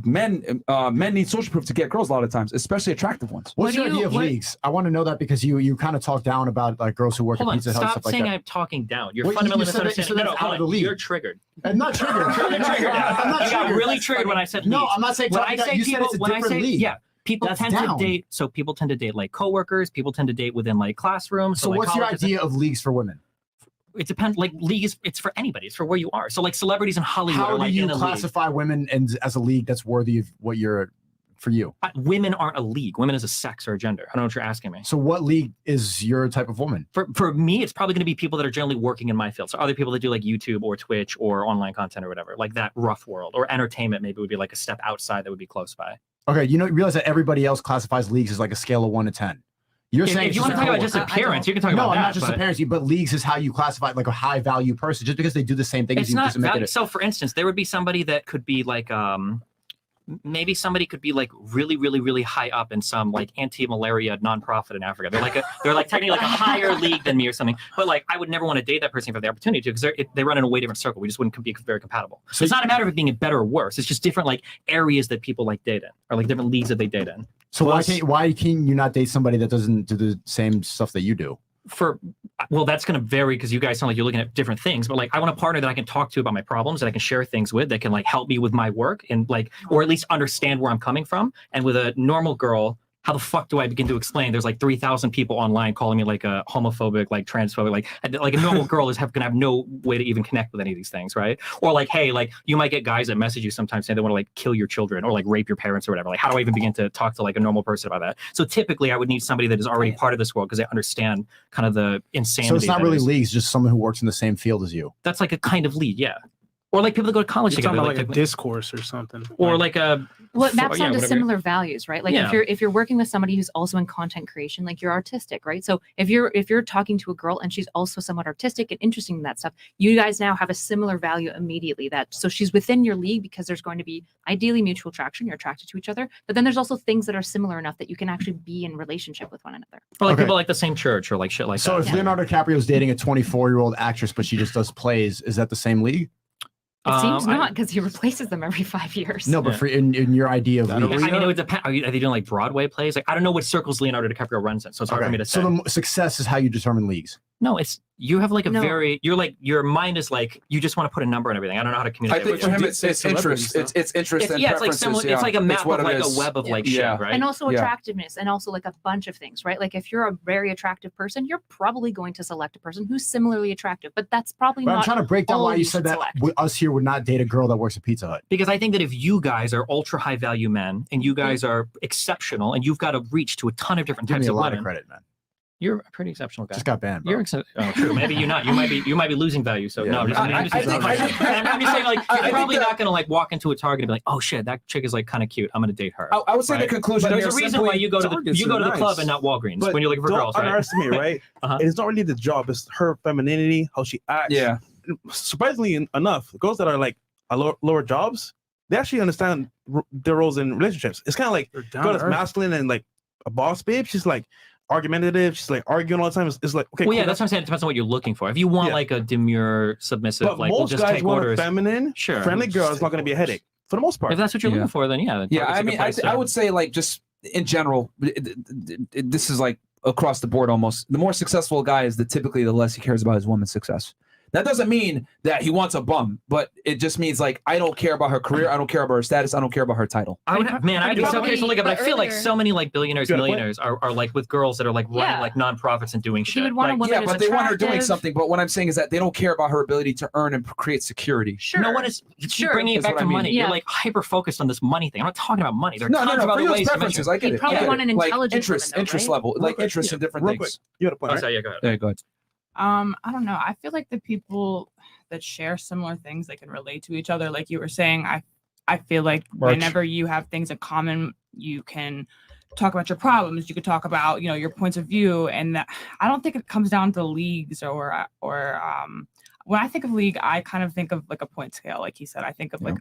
Speaker 1: men need social proof to get girls a lot of times, especially attractive ones.
Speaker 5: What's your idea of leagues? I want to know that because you kind of talk down about like girls who work at Pizza Hut and stuff like that.
Speaker 4: Stop saying I'm talking down. You're fundamentally misunderstanding. No, you're triggered.
Speaker 5: I'm not triggered.
Speaker 4: I'm not triggered. I got really triggered when I said leagues.
Speaker 5: No, I'm not saying talking down. You said it's a different league.
Speaker 4: Yeah. People tend to date. So people tend to date like coworkers. People tend to date within like classrooms.
Speaker 5: So what's your idea of leagues for women?
Speaker 4: It depends. Like league is, it's for anybody. It's for where you are. So like celebrities in Hollywood.
Speaker 5: How
Speaker 4: are like
Speaker 5: do you
Speaker 4: in a
Speaker 5: classify women as a league that's worthy of what you're for you?
Speaker 4: Women aren't a league. Women is a sex or a gender. I don't know what you're asking me.
Speaker 5: So what league is your type of woman?
Speaker 4: For me, it's probably going to be people that are generally working in my field. So other people that do like YouTube or Twitch or online content or whatever, like that rough world, or entertainment maybe would be like a step outside that would be close by.
Speaker 5: Okay, you realize that everybody else classifies leagues as like a scale of 1 to 10. You're saying
Speaker 4: if you want to talk about just appearance, you can talk about that.
Speaker 5: No, not just appearance, but leagues is how you classify like a high value person. Just because they do the same thing,
Speaker 4: it's not value. So, for instance, there would be somebody that could be like, maybe somebody could be like really, really, really high up in some like anti-malaria nonprofit in Africa. They're like technically like a higher league than me or something. But like, I would never want to date that person for the opportunity to, because they run in a way different circle. We just wouldn't be very compatible. So it's not a matter of it being better or worse. It's just different like areas that people like date in, or like different leagues that they date in.
Speaker 5: So why can you not date somebody that doesn't do the same stuff that you do?
Speaker 4: Well, that's going to vary because you guys sound like you're looking at different things, but like I want a partner that I can talk to about my problems, that I can share things with, that can like help me with my work and like, or at least understand where I'm coming from. And with a normal girl, how the fuck do I begin to explain? There's like 3,000 people online calling me like a homophobic, like transphobic, like a normal girl is gonna have no way to even connect with any of these things, right? Or like, hey, like you might get guys that message you sometimes saying they want to like kill your children or like rape your parents or whatever. Like, how do I even begin to talk to like a normal person about that? So typically I would need somebody that is already part of this world because they understand kind of the insanity.
Speaker 5: So it's not really leagues, just someone who works in the same field as you.
Speaker 4: That's like a kind of league, yeah. Or like people that go to college
Speaker 3: You're
Speaker 4: together,
Speaker 3: talking about like a discourse or something,
Speaker 4: or like a.
Speaker 13: Well, it maps onto similar values, right? Like
Speaker 4: Yeah.
Speaker 13: if you're working with somebody who's also in content creation, like you're artistic, right? So if you're talking to a girl and she's also somewhat artistic and interested in that stuff, you guys now have a similar value immediately. So she's within your league because there's going to be ideally mutual attraction. You're attracted to each other, but then there's also things that are similar enough that you can actually be in relationship with one another.
Speaker 4: Or like people like the same church or like shit like
Speaker 5: So
Speaker 4: that.
Speaker 5: if Leonardo DiCaprio's dating a 24-year-old actress, but she just does plays, is that the same league?
Speaker 13: It seems not, because he replaces them every 5 years.
Speaker 5: No, but for in your idea of leagues.
Speaker 4: I mean, it would depend. Are they doing like Broadway plays? Like, I don't know what circles Leonardo DiCaprio runs in, so it's hard for me to say.
Speaker 5: So the success is how you determine leagues.
Speaker 4: No, it's you have like a
Speaker 5: No.
Speaker 4: very you're like your mind is like you just want to put a number and everything. I don't know how to
Speaker 1: I
Speaker 4: communicate.
Speaker 1: think
Speaker 4: with
Speaker 1: for
Speaker 4: you.
Speaker 1: him it's interest. It's interest and
Speaker 4: yeah, it's like
Speaker 1: preferences.
Speaker 4: similar.
Speaker 1: Yeah.
Speaker 4: It's like a map
Speaker 1: what
Speaker 4: of
Speaker 1: it
Speaker 4: like
Speaker 1: is.
Speaker 4: a web of like
Speaker 1: Yeah.
Speaker 4: shit, right?
Speaker 13: And also
Speaker 1: Yeah.
Speaker 13: attractiveness, and also like a bunch of things, right? Like if you're a very attractive person, you're probably going to select a person who's similarly attractive, but that's probably
Speaker 5: But
Speaker 13: not.
Speaker 5: I'm trying to break down
Speaker 13: all
Speaker 5: why you said
Speaker 13: should
Speaker 5: that
Speaker 13: select.
Speaker 5: us here would not date a girl that works at Pizza Hut.
Speaker 4: Because I think that if you guys are ultra high value men and you guys are exceptional and you've got a reach to a ton of different
Speaker 5: Give
Speaker 4: types
Speaker 5: me a
Speaker 4: of
Speaker 5: lot
Speaker 4: women,
Speaker 5: of credit, man.
Speaker 4: You're a pretty exceptional guy.
Speaker 5: Just got banned. Bro.
Speaker 4: You're oh, true. Maybe you're not. You might be losing value. So no, I'm just saying like you're probably not gonna like walk into a Target and be like, oh shit, that chick is like kind of cute. I'm gonna date her.
Speaker 1: I would say the conclusion.
Speaker 4: But there's a reason why you go to the club and not Walgreens
Speaker 2: But
Speaker 4: when you're looking for
Speaker 2: don't
Speaker 4: girls, right?
Speaker 2: underestimate, right? It's not really the job; it's her femininity, how she acts.
Speaker 1: Yeah.
Speaker 2: Surprisingly enough, girls that are like lower jobs, they actually understand their roles in relationships. It's kind of like girl that's masculine and like a boss babe. She's like argumentative. She's like arguing all the time. It's like okay.
Speaker 4: Well,
Speaker 2: cool,
Speaker 4: yeah, that's what I'm saying. It depends on what you're looking for. If you want like a demure, submissive,
Speaker 2: But
Speaker 4: like
Speaker 2: most
Speaker 4: we'll just
Speaker 2: guys
Speaker 4: take
Speaker 2: want
Speaker 4: orders.
Speaker 2: a feminine, friendly girl. It's not going to be a headache for the most part.
Speaker 4: If that's what you're looking for, then yeah.
Speaker 1: Yeah, I mean, I would say like just in general, this is like across the board almost. The more successful a guy is, typically the less he cares about his woman's success. That doesn't mean that he wants a bum, but it just means like I don't care about her career, I don't care about her status, I don't care about her title.
Speaker 4: I'd be so curious to look at, but I feel like so many like billionaires, millionaires are like with girls that are like running like nonprofits and doing shit.
Speaker 1: Like, yeah, but they want her doing something. But what I'm saying is that they don't care about her ability to earn and create security.
Speaker 4: No one is bringing it back to money. You're like hyper focused on this money thing. I'm not talking about money. There are
Speaker 1: No,
Speaker 4: tons of
Speaker 1: for
Speaker 4: other
Speaker 1: your
Speaker 4: ways to
Speaker 1: preferences,
Speaker 4: measure.
Speaker 1: I get it.
Speaker 13: probably
Speaker 1: I get
Speaker 13: want
Speaker 1: it.
Speaker 13: an
Speaker 1: Like
Speaker 13: intelligent
Speaker 1: interest
Speaker 13: woman, though, right?
Speaker 1: level, like interest in different things.
Speaker 2: You had a point.
Speaker 4: Oh, sorry, yeah, go ahead.
Speaker 1: Yeah, go ahead.
Speaker 15: I don't know. I feel like the people that share similar things, they can relate to each other. Like you were saying, I feel like whenever you have things in common, you can talk about your problems. You could talk about, your points of view. And I don't think it comes down to leagues or when I think of league, I kind of think of like a point scale. Like he said, I think of like,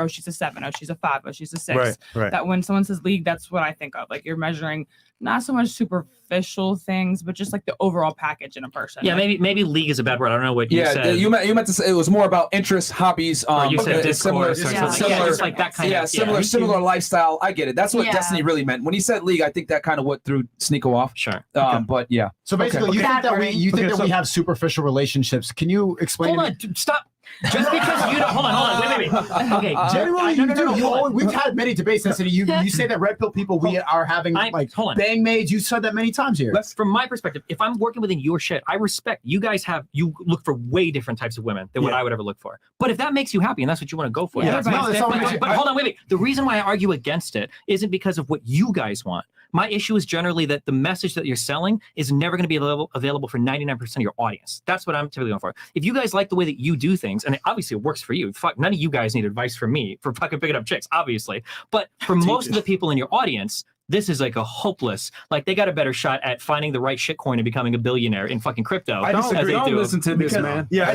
Speaker 15: she's a 7, oh, she's a 5, oh, she's a 6.
Speaker 2: Right.
Speaker 15: That when someone says league, that's what I think of. Like you're measuring not so much superficial things, but just like the overall package in a person.
Speaker 4: Yeah,
Speaker 15: like,
Speaker 4: maybe league is a bad word. I don't know what you said.
Speaker 1: you meant to say it was more about interests, hobbies,
Speaker 4: Or you said
Speaker 1: similar,
Speaker 4: discourse or something. Yeah, just like that kind of
Speaker 1: similar lifestyle. I get it. That's what Destiny really meant. When he said league, I think that kind of what threw Sneako off.
Speaker 4: Sure.
Speaker 1: But yeah.
Speaker 5: So basically, you think that we have superficial relationships. Can you explain?
Speaker 4: Hold on, stop. Just because you don't hold on, wait. Okay,
Speaker 5: generally you do. We've had many debates in the city. You say that red pill people we are having like bang maids. You said that many times here.
Speaker 4: From my perspective, if I'm working within your shit, I respect you guys you look for way different types of women than what I would ever look for. But if that makes you happy and that's what you want to go for,
Speaker 5: that's fine.
Speaker 4: But hold on, wait. The reason why I argue against it isn't because of what you guys want. My issue is generally that the message that you're selling is never going to be available for 99% of your audience. That's what I'm typically going for. If you guys like the way that you do things, and obviously it works for you, fuck, none of you guys need advice from me for fucking picking up chicks, obviously. But for most of the people in your audience, this is like a hopeless, like they got a better shot at finding the right shit coin and becoming a billionaire in fucking crypto.
Speaker 2: I disagree.
Speaker 1: Don't listen to this, man.
Speaker 2: Yeah,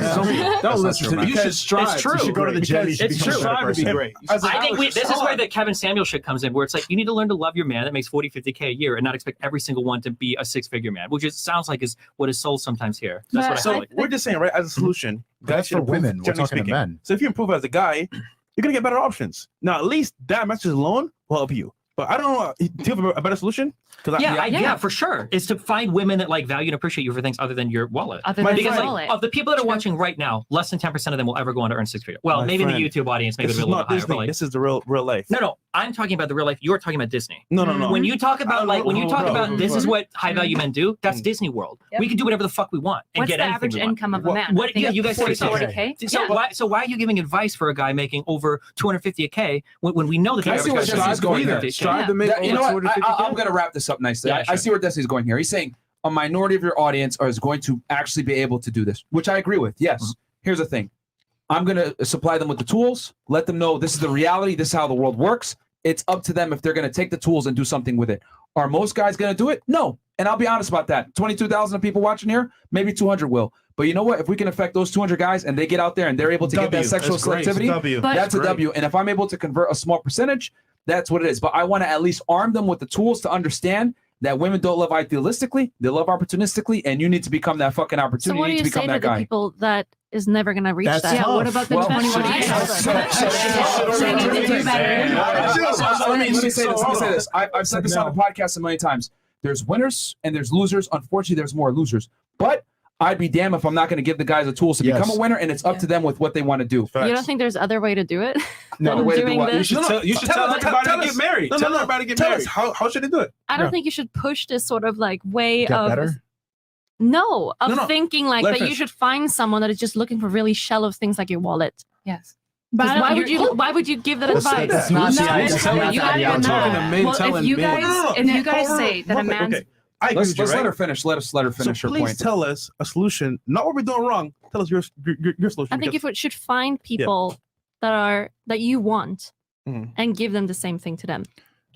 Speaker 2: don't listen to this. You should strive.
Speaker 4: It's true.
Speaker 2: You should go to the gym. You should
Speaker 4: It's
Speaker 2: become
Speaker 4: true.
Speaker 2: a better person. Great.
Speaker 4: I think this is where the Kevin Samuel shit comes in, where it's like you need to learn to love your man that makes 40, 50K a year and not expect every single one to be a 6-figure man, which sounds like is what is sold sometimes here. That's what I feel like.
Speaker 2: We're just saying, right, as a solution,
Speaker 5: that's for women. We're talking to men.
Speaker 2: So if you improve as a guy, you're gonna get better options. Now, at least that message alone will help you. But I don't know. Do you have a better solution?
Speaker 4: Yeah, for sure. Is to find women that like value and appreciate you for things other than your wallet.
Speaker 2: Because
Speaker 4: like, of the people that are watching right now, less than 10% of them will ever go on to earn 6 figures. Well, maybe in the YouTube audience, maybe it'll be a little higher. But like,
Speaker 2: this is the real life.
Speaker 4: No. I'm talking about the real life. You're talking about Disney.
Speaker 2: No.
Speaker 4: When you talk about this is what high value men do, that's Disney World.
Speaker 14: Yep.
Speaker 4: We can do whatever the fuck we want and
Speaker 13: What's
Speaker 4: get
Speaker 13: the
Speaker 4: anything
Speaker 13: average
Speaker 4: we want.
Speaker 13: income of a man?
Speaker 4: What? Yeah, you guys say
Speaker 13: 40K.
Speaker 4: So why are you giving advice for a guy making over 250K when we know that the average guy is going there?
Speaker 2: Strive to make
Speaker 1: you know what? I'm going to wrap this up nicely.
Speaker 4: Yeah,
Speaker 1: I see where Destiny's going here. He's saying a minority of your audience is going to actually be able to do this, which I agree with. Yes. Here's the thing. I'm going to supply them with the tools, let them know this is the reality, this is how the world works. It's up to them if they're going to take the tools and do something with it. Are most guys going to do it? No. And I'll be honest about that. 22,000 people watching here, maybe 200 will. But you know what? If we can affect those 200 guys and they get out there and they're able to get that sexual selectivity, that's a W. And if I'm able to convert a small percentage, that's what it is. But I want to at least arm them with the tools to understand that women don't love idealistically, they love opportunistically, and you need to become that fucking opportunity.
Speaker 12: So what do
Speaker 1: you
Speaker 12: you
Speaker 1: need to become
Speaker 12: say to
Speaker 1: that
Speaker 12: the
Speaker 1: guy.
Speaker 12: people that is never going to reach that?
Speaker 14: Yeah, what about the 21
Speaker 1: Let me say this. I've said this on the podcast a million times. There's winners and there's losers. Unfortunately, there's more losers. But I'd be damned if I'm not going to give the guys the tools to become a winner, and it's up to them with what they want to do.
Speaker 12: You don't think there's other way to do it?
Speaker 1: No,
Speaker 12: than
Speaker 1: way to do
Speaker 12: doing
Speaker 1: what?
Speaker 12: this?
Speaker 2: You should tell everybody to get married. Tell everybody to get married. How should they do it?
Speaker 12: I don't think you should push this sort of like way
Speaker 5: Get
Speaker 12: of
Speaker 5: better?
Speaker 12: thinking like that you should find someone that is just looking for really shallow things like your wallet.
Speaker 13: Yes.
Speaker 12: But why would you give that advice?
Speaker 13: If you guys say that a man's
Speaker 2: I agree with you,
Speaker 1: Let's
Speaker 2: right?
Speaker 1: let her finish. Let her finish
Speaker 2: so
Speaker 1: her
Speaker 2: please
Speaker 1: point.
Speaker 2: tell us a solution, not what we're doing wrong. Tell us your solution.
Speaker 12: I think
Speaker 2: because-
Speaker 12: you should find people that you want and give them the same thing to them.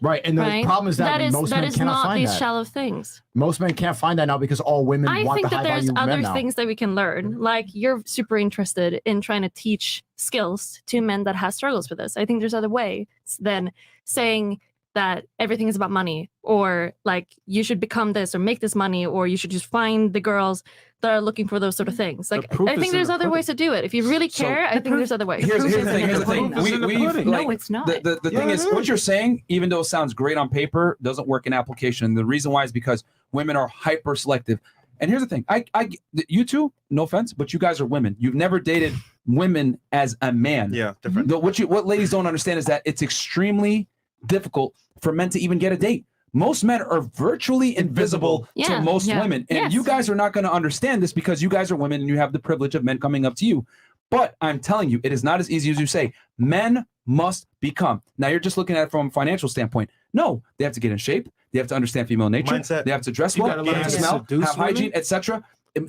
Speaker 5: Right, and the
Speaker 12: Right?
Speaker 5: problem is that most
Speaker 12: that
Speaker 5: men
Speaker 12: is
Speaker 5: cannot
Speaker 12: not
Speaker 5: find
Speaker 12: these
Speaker 5: that.
Speaker 12: shallow things.
Speaker 5: Most men can't find that now because all women
Speaker 12: I
Speaker 5: want
Speaker 12: think
Speaker 5: the
Speaker 12: that
Speaker 5: high
Speaker 12: there's
Speaker 5: value
Speaker 12: other
Speaker 5: men now.
Speaker 12: things that we can learn. Like you're super interested in trying to teach skills to men that have struggles with this. I think there's other ways than saying that everything is about money, or like you should become this or make this money, or you should just find the girls that are looking for those sort of things. Like
Speaker 3: proof
Speaker 12: I
Speaker 3: is
Speaker 12: think
Speaker 3: in
Speaker 12: there's
Speaker 3: the
Speaker 12: other ways to do it. If you really
Speaker 1: So-
Speaker 12: care, I think there's other ways.
Speaker 1: Here's the thing. Here's the thing.
Speaker 13: No, it's not.
Speaker 1: The thing is, what you're saying, even though it sounds great on paper, doesn't work in application. The reason why is because women are hyper selective. And here's the thing. You two, no offense, but you guys are women. You've never dated women as a man.
Speaker 2: Yeah, different.
Speaker 1: What ladies don't understand is that it's extremely difficult for men to even get a date. Most men are virtually invisible to most women. And you guys are not going to understand this because you guys are women and you have the privilege of men coming up to you. But I'm telling you, it is not as easy as you say. Men must become. Now you're just looking at it from a financial standpoint. No, they have to get in shape. They have to understand female nature.
Speaker 2: Mindset.
Speaker 1: They have to dress
Speaker 3: You
Speaker 1: well.
Speaker 3: gotta
Speaker 1: They
Speaker 3: learn
Speaker 1: have to
Speaker 3: how to
Speaker 1: smell,
Speaker 3: seduce
Speaker 1: have hygiene,
Speaker 3: women.
Speaker 1: etc.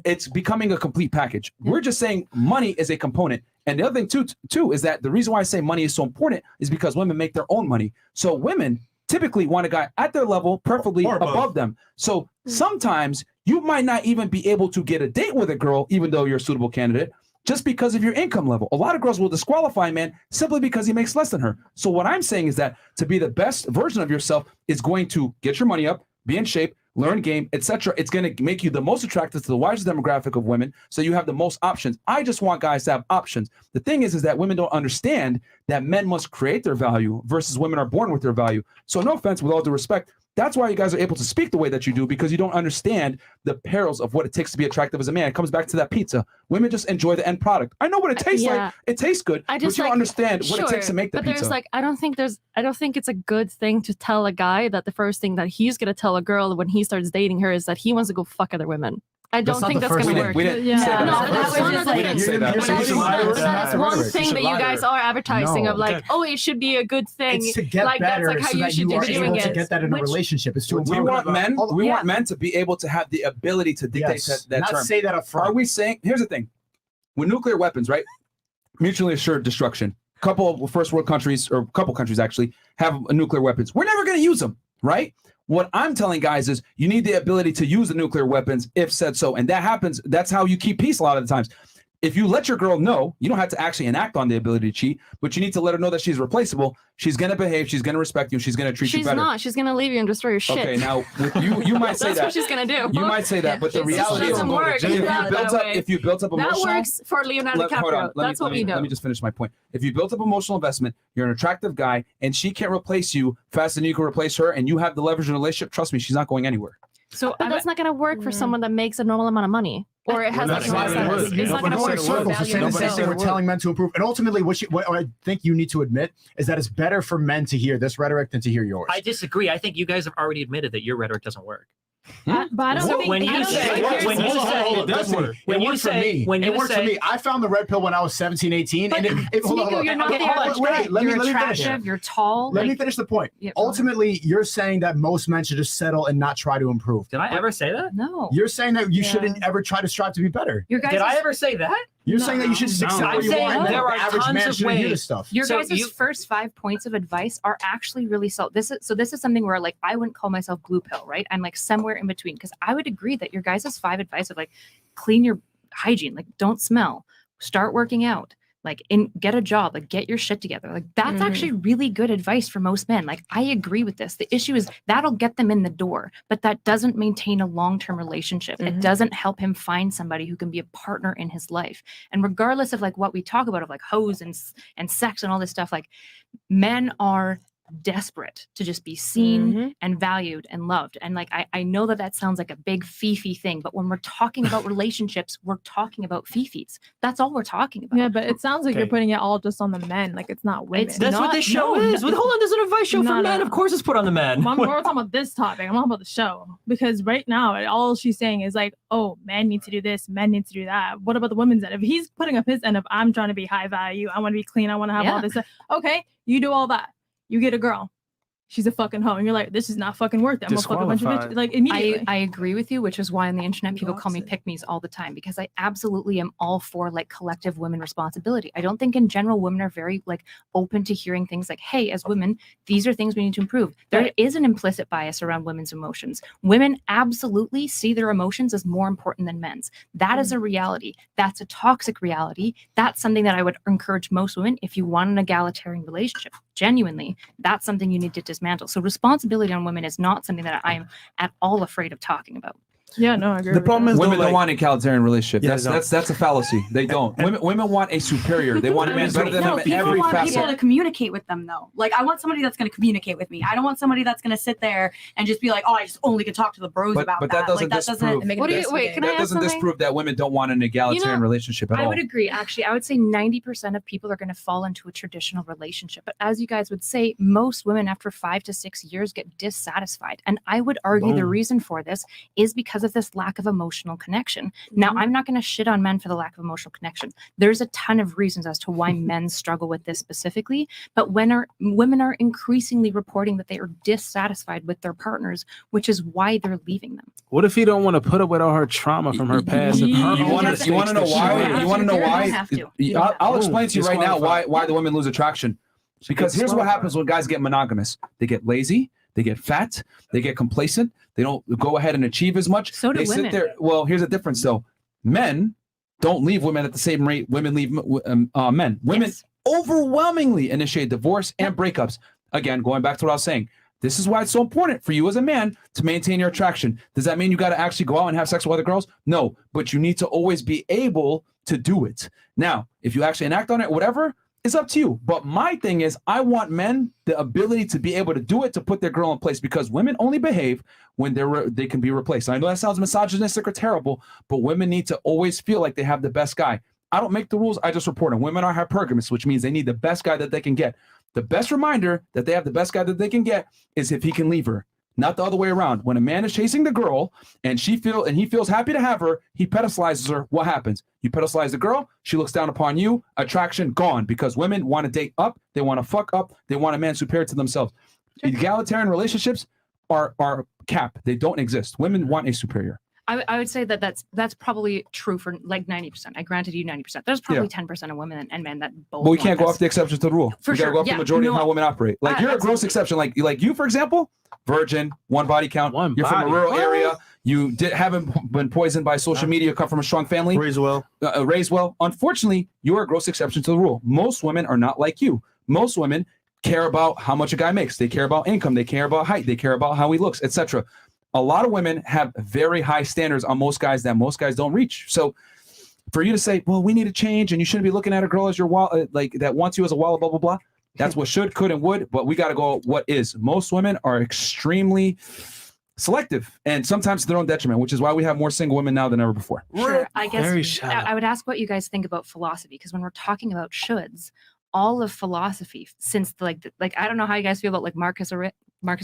Speaker 1: It's becoming a complete package. We're just saying money is a component. And the other thing too is that the reason why I say money is so important is because women make their own money. So women typically want a guy at their level, preferably
Speaker 2: Or above.
Speaker 1: above them. So sometimes you might not even be able to get a date with a girl, even though you're a suitable candidate, just because of your income level. A lot of girls will disqualify a man simply because he makes less than her. So what I'm saying is that to be the best version of yourself is going to get your money up, be in shape, learn game, etc. It's going to make you the most attractive to the widest demographic of women, so you have the most options. I just want guys to have options. The thing is that women don't understand that men must create their value versus women are born with their value. So no offense, with all due respect, that's why you guys are able to speak the way that you do, because you don't understand the perils of what it takes to be attractive as a man. It comes back to that pizza. Women just enjoy the end product. I know what it tastes like. It tastes good,
Speaker 12: I
Speaker 1: but
Speaker 12: just
Speaker 1: you don't understand what it takes to make the
Speaker 12: but
Speaker 1: pizza.
Speaker 12: there's I don't think it's a good thing to tell a guy that the first thing that he's gonna tell a girl when he starts dating her is that he wants to go fuck other women. I don't think that's gonna work.
Speaker 1: We didn't say that.
Speaker 12: No, but that's one of the
Speaker 1: We didn't say that.
Speaker 12: That's one thing that you guys are advertising
Speaker 5: No.
Speaker 12: of like, oh, it should be a good thing.
Speaker 5: It's to get
Speaker 12: like
Speaker 5: better
Speaker 12: that's like how
Speaker 5: so
Speaker 12: you
Speaker 5: that
Speaker 12: should
Speaker 5: you
Speaker 12: be
Speaker 5: are
Speaker 12: doing
Speaker 5: able to
Speaker 12: it.
Speaker 5: get that in a relationship. It's to
Speaker 1: We want men. We want men to be able to have the ability to dictate
Speaker 5: Yes.
Speaker 1: that
Speaker 5: Not
Speaker 1: term.
Speaker 5: say that up front.
Speaker 1: Are we saying? Here's the thing: with nuclear weapons, right? Mutually assured destruction. Couple of first world countries, or a couple countries actually, have nuclear weapons. We're never going to use them, right? What I'm telling guys is you need the ability to use the nuclear weapons if said so. And that happens. That's how you keep peace a lot of the times. If you let your girl know, you don't have to actually enact on the ability to cheat, but you need to let her know that she's replaceable. She's going to behave. She's going to respect you. She's going to treat you
Speaker 12: She's
Speaker 1: better.
Speaker 12: not. She's gonna leave you and destroy your shit.
Speaker 1: Okay, now with you might say
Speaker 12: That's
Speaker 1: that.
Speaker 12: what she's gonna do.
Speaker 1: You might say that, but the
Speaker 12: It
Speaker 1: reality is,
Speaker 12: doesn't work.
Speaker 1: if you built up
Speaker 12: that
Speaker 1: emotional,
Speaker 12: works for Leonardo
Speaker 1: hold
Speaker 12: DiCaprio.
Speaker 1: on,
Speaker 12: That's what we know.
Speaker 1: Let me just finish my point. If you built up emotional investment, you're an attractive guy, and she can't replace you faster than you can replace her, and you have the leverage in a relationship, trust me, she's not going anywhere.
Speaker 12: So, but that's not gonna work for someone that makes a normal amount of money, or it has like no sense. It's not gonna work.
Speaker 5: Circles. We're saying the same thing. We're telling men to improve, and ultimately, what I think you need to admit is that it's better for men to hear this rhetoric than to hear yours.
Speaker 4: I disagree. I think you guys have already admitted that your rhetoric doesn't work.
Speaker 7: But I don't think
Speaker 4: When you say, when you say,
Speaker 5: It worked for me. It worked for me. I found the red pill when I was 17, 18. And hold on.
Speaker 13: You're not
Speaker 5: Okay,
Speaker 13: the average
Speaker 5: wait,
Speaker 13: guy.
Speaker 5: let me
Speaker 13: You're
Speaker 5: finish.
Speaker 13: attractive. You're tall.
Speaker 5: Let me
Speaker 13: like-
Speaker 5: finish the point.
Speaker 13: Yeah, go ahead.
Speaker 5: Ultimately, you're saying that most men should just settle and not try to improve.
Speaker 4: Did I ever say that?
Speaker 13: No.
Speaker 5: You're saying that you shouldn't ever try to strive to be better.
Speaker 13: Your guys
Speaker 4: Did I ever say that?
Speaker 5: You're saying that you should just accept
Speaker 4: I'm
Speaker 5: what you
Speaker 4: saying
Speaker 5: want. and
Speaker 4: there
Speaker 5: the
Speaker 4: are
Speaker 5: average
Speaker 4: tons
Speaker 5: man
Speaker 4: of
Speaker 5: shouldn't hear
Speaker 4: ways.
Speaker 5: this stuff.
Speaker 13: Your
Speaker 4: So
Speaker 13: guys' first 5 points of advice are actually really solid. This is something where like I wouldn't call myself blue pill, right? I'm like somewhere in between because I would agree that your guys' 5 advice of like clean your hygiene, like don't smell, start working out, like get a job, like get your shit together. Like that's actually really good advice for most men. Like I agree with this. The issue is that'll get them in the door, but that doesn't maintain a long-term relationship. It doesn't help him find somebody who can be a partner in his life. And regardless of like what we talk about of like hoes and sex and all this stuff, like men are desperate to just be seen and valued and loved. And like I know that sounds like a big fifi thing, but when we're talking about relationships, we're talking about fifis. That's all we're talking about.
Speaker 7: Yeah, but it sounds like you're putting it all just on the men. Like it's not women.
Speaker 4: That's what this show is. Hold on, there's an advice show for
Speaker 7: No,
Speaker 4: men.
Speaker 7: no.
Speaker 4: Of course it's put on the men.
Speaker 7: I'm more talking about this topic. I'm talking about the show because right now all she's saying is like, oh, men need to do this, men need to do that. What about the women's end? If he's putting up his end of I'm trying to be high value, I want to be clean, I want to have all this stuff. Okay, you do all that. You get a girl. she's a fucking hoe, and you're like, this is not fucking worth it. I'm gonna fuck a bunch of bitches like immediately.
Speaker 13: I agree with you, which is why on the internet people call me pick-me's all the time, because I absolutely am all for like collective women responsibility. I don't think in general women are very like open to hearing things like, hey, as women, these are things we need to improve. There is an implicit bias around women's emotions. Women absolutely see their emotions as more important than men's. That is a reality. That's a toxic reality. That's something that I would encourage most women, if you want an egalitarian relationship, genuinely, that's something you need to dismantle. So responsibility on women is not something that I'm at all afraid of talking about.
Speaker 7: Yeah, no, I agree.
Speaker 2: The problem is
Speaker 1: women
Speaker 2: though,
Speaker 1: don't want an egalitarian relationship.
Speaker 2: Yeah,
Speaker 1: That's a fallacy. They don't. Women want a superior. They want a man better than them in
Speaker 10: people
Speaker 1: every
Speaker 10: want
Speaker 1: facet.
Speaker 10: people to communicate with them though. Like I want somebody that's going to communicate with me. I don't want somebody that's going to sit there and just be like, oh, I just only can talk to the bros about
Speaker 1: But
Speaker 10: that.
Speaker 1: that doesn't
Speaker 10: Like,
Speaker 1: disprove.
Speaker 10: What do you
Speaker 12: wait? Can I
Speaker 1: that
Speaker 12: ask
Speaker 1: doesn't
Speaker 12: something?
Speaker 1: disprove that women don't want an egalitarian relationship at
Speaker 13: I
Speaker 1: all.
Speaker 13: would agree. Actually, I would say 90% of people are going to fall into a traditional relationship. But as you guys would say, most women after 5 to 6 years get dissatisfied. And I would argue the
Speaker 17: Boom.
Speaker 13: reason for this is because of this lack of emotional connection. Now, I'm not going to shit on men for the lack of emotional connection. There's a ton of reasons as to why men struggle with this specifically. But women are increasingly reporting that they are dissatisfied with their partners, which is why they're leaving them.
Speaker 3: What if he don't want to put up with all her trauma from her past?
Speaker 1: You want to know why? You want to know why? I'll explain to you right now why the women lose attraction. Because here's what happens when guys get monogamous: they get lazy, they get fat, they get complacent, they don't go ahead and achieve as much.
Speaker 13: So do
Speaker 1: they
Speaker 13: women.
Speaker 1: sit there. Well, here's the difference though: men don't leave women at the same rate women leave men. Women overwhelmingly initiate divorce and breakups. Again, going back to what I was saying. This is why it's so important for you as a man to maintain your attraction. Does that mean you got to actually go out and have sex with other girls? No, but you need to always be able to do it. Now, if you actually enact on it, whatever, it's up to you. But my thing is, I want men the ability to be able to do it, to put their girl in place, because women only behave when they can be replaced. I know that sounds misogynistic or terrible, but women need to always feel like they have the best guy. I don't make the rules. I just report them. Women are hypergamous, which means they need the best guy that they can get. The best reminder that they have the best guy that they can get is if he can leave her, not the other way around. When a man is chasing the girl and he feels happy to have her, he pedestalizes her. What happens? You pedestalize the girl, she looks down upon you, attraction gone, because women want to date up, they want to fuck up, they want a man superior to themselves. Egalitarian relationships are cap. They don't exist. Women want a superior.
Speaker 13: I would say that's probably true for like 90%. I granted you 90%. There's probably 10% of women and men that both.
Speaker 1: But we
Speaker 13: want
Speaker 1: can't go
Speaker 13: this.
Speaker 1: off the exceptions to the rule.
Speaker 13: For
Speaker 1: we gotta
Speaker 13: sure.
Speaker 1: go off
Speaker 13: Yeah,
Speaker 1: the majority of
Speaker 13: no,
Speaker 1: how women operate. Like you're a gross exception. Like you, for example, virgin, one body count. You're from a
Speaker 2: body.
Speaker 1: rural
Speaker 2: What?
Speaker 1: area. You haven't been poisoned by social media. Come from a strong family.
Speaker 2: Raised well.
Speaker 1: Raised well. Unfortunately, you're a gross exception to the rule. Most women are not like you. Most women care about how much a guy makes. They care about income. They care about height. They care about how he looks, etc. A lot of women have very high standards on most guys that most guys don't reach. So for you to say, well, we need to change and you shouldn't be looking at a girl as your wall, like that wants you as a wall, blah, blah, blah. That's what should, could, and would, but we got to go what is. Most women are extremely selective and sometimes to their own detriment, which is why we have more single women now than ever before.
Speaker 13: Sure. I guess I would ask what you guys think about philosophy, because when we're talking about shoulds, all of philosophy since like I don't know how you guys feel about like Marcus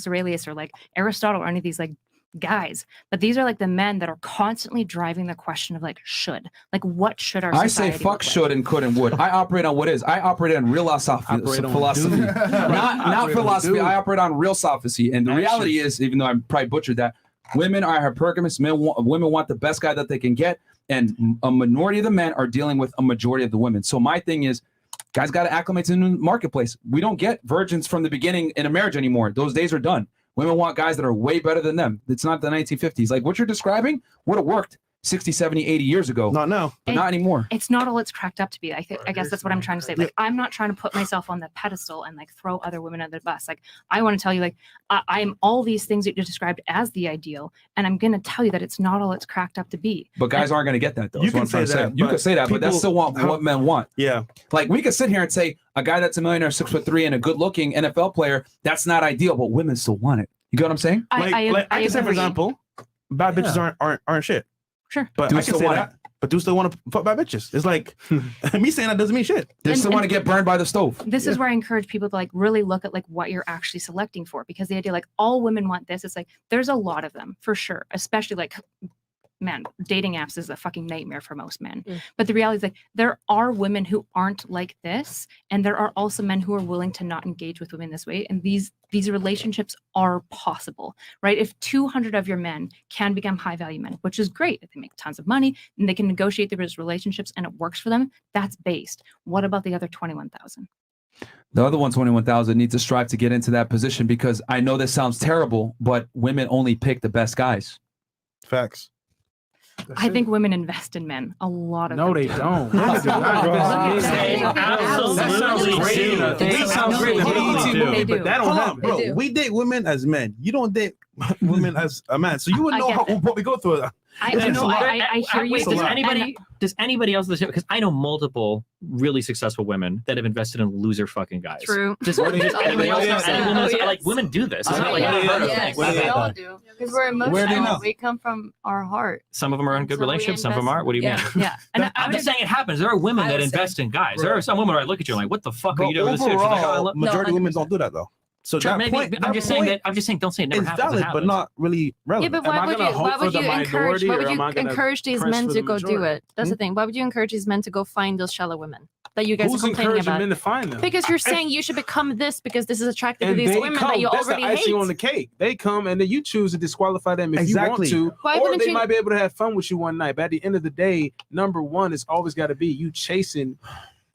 Speaker 13: Aurelius or like Aristotle or any of these like guys, but these are like the men that are constantly driving the question of like should, like what should our
Speaker 1: I
Speaker 13: society
Speaker 1: say fuck
Speaker 13: look like?
Speaker 1: should and could and would. I operate on what is. I operate on real philosophy. Not philosophy. I operate on real sophisy. And the reality is, even though I probably butchered that, women are hypergamous. Women want the best guy that they can get. And a minority of the men are dealing with a majority of the women. So my thing is, guys got to acclimate to the new marketplace. We don't get virgins from the beginning in a marriage anymore. Those days are done. Women want guys that are way better than them. It's not the 1950s. Like what you're describing would have worked 60, 70, 80 years ago.
Speaker 2: Not now.
Speaker 1: But not anymore.
Speaker 13: It's not all it's cracked up to be. I guess that's what I'm trying to say. Like I'm not trying to put myself on the pedestal and like throw other women under the bus. Like I want to tell you, like I'm all these things that you described as the ideal, and I'm gonna tell you that it's not all it's cracked up to be.
Speaker 1: But guys aren't going to get that though.
Speaker 2: You
Speaker 1: is what
Speaker 2: can
Speaker 1: I'm trying
Speaker 2: say
Speaker 1: to
Speaker 2: that,
Speaker 1: You
Speaker 2: but
Speaker 1: can say that, but that's
Speaker 2: people-
Speaker 1: still what men want.
Speaker 2: Yeah.
Speaker 1: Like we could sit here and say a guy that's a millionaire, 6'3", and a good-looking NFL player, that's not ideal, but women still want it. You get what I'm saying?
Speaker 2: I can say, for example, bad bitches aren't shit.
Speaker 13: Sure.
Speaker 2: But
Speaker 1: Do
Speaker 2: I
Speaker 1: you
Speaker 2: can
Speaker 1: still
Speaker 2: say
Speaker 1: want
Speaker 2: that. But do still want to fuck bad bitches? It's like me saying that doesn't mean shit.
Speaker 1: They still want to get burned by the stove.
Speaker 13: This is where I encourage people to like really look at like what you're actually selecting for, because the idea like all women want this, it's like there's a lot of them for sure, especially like man, dating apps is a fucking nightmare for most men. But the reality is like there are women who aren't like this, and there are also men who are willing to not engage with women this way. And these relationships are possible, right? If 200 of your men can become high value men, which is great, if they make tons of money and they can negotiate their relationships and it works for them, that's based. What about the other 21,000?
Speaker 1: The other 121,000 need to strive to get into that position, because I know this sounds terrible, but women only pick the best guys.
Speaker 2: Facts.
Speaker 13: I think women invest in men. A lot of
Speaker 3: No,
Speaker 13: them
Speaker 3: they
Speaker 13: do.
Speaker 3: don't. That sounds great to me, but that don't
Speaker 2: Hold on,
Speaker 3: happen.
Speaker 2: bro. We date women as men. You don't date women as a man, so you would know what we go through.
Speaker 13: I hear you.
Speaker 4: Does anybody else listen? Because I know multiple really successful women that have invested in loser fucking guys.
Speaker 13: True.
Speaker 4: Does anybody else know? Any women, like women do this. It's not like
Speaker 11: Yes, we all do. Because we're emotional. We come from our heart.
Speaker 4: Some of them are in good relationships. Some of them aren't. What do you mean?
Speaker 13: Yeah.
Speaker 4: And I'm just saying it happens. There are women that invest in guys. There are some women where I look at you like, what the fuck are you doing with this?
Speaker 2: Overall, majority of women don't do that though. So
Speaker 4: Sure,
Speaker 2: that
Speaker 4: maybe,
Speaker 2: point,
Speaker 4: I'm just saying don't say it never
Speaker 2: it's
Speaker 4: happens.
Speaker 2: valid, but not really relevant.
Speaker 12: Yeah, but why would you encourage these men to go do it? That's the thing. Why would you encourage these men to go find those shallow women that you guys
Speaker 3: Who's
Speaker 12: are complaining
Speaker 3: encouraging
Speaker 12: about?
Speaker 3: men to find them?
Speaker 12: Because you're saying you should become this because this is attractive to
Speaker 3: And
Speaker 12: these
Speaker 3: they
Speaker 12: women
Speaker 3: come.
Speaker 12: that you
Speaker 3: That's
Speaker 12: already
Speaker 3: the icing
Speaker 12: hate.
Speaker 3: on the cake. They come and then you choose to disqualify them if
Speaker 2: Exactly.
Speaker 3: you want to,
Speaker 12: Why
Speaker 3: or
Speaker 12: wouldn't
Speaker 3: they
Speaker 12: you-
Speaker 3: might be able to have fun with you one night. But at the end of the day, number one is always got to be you chasing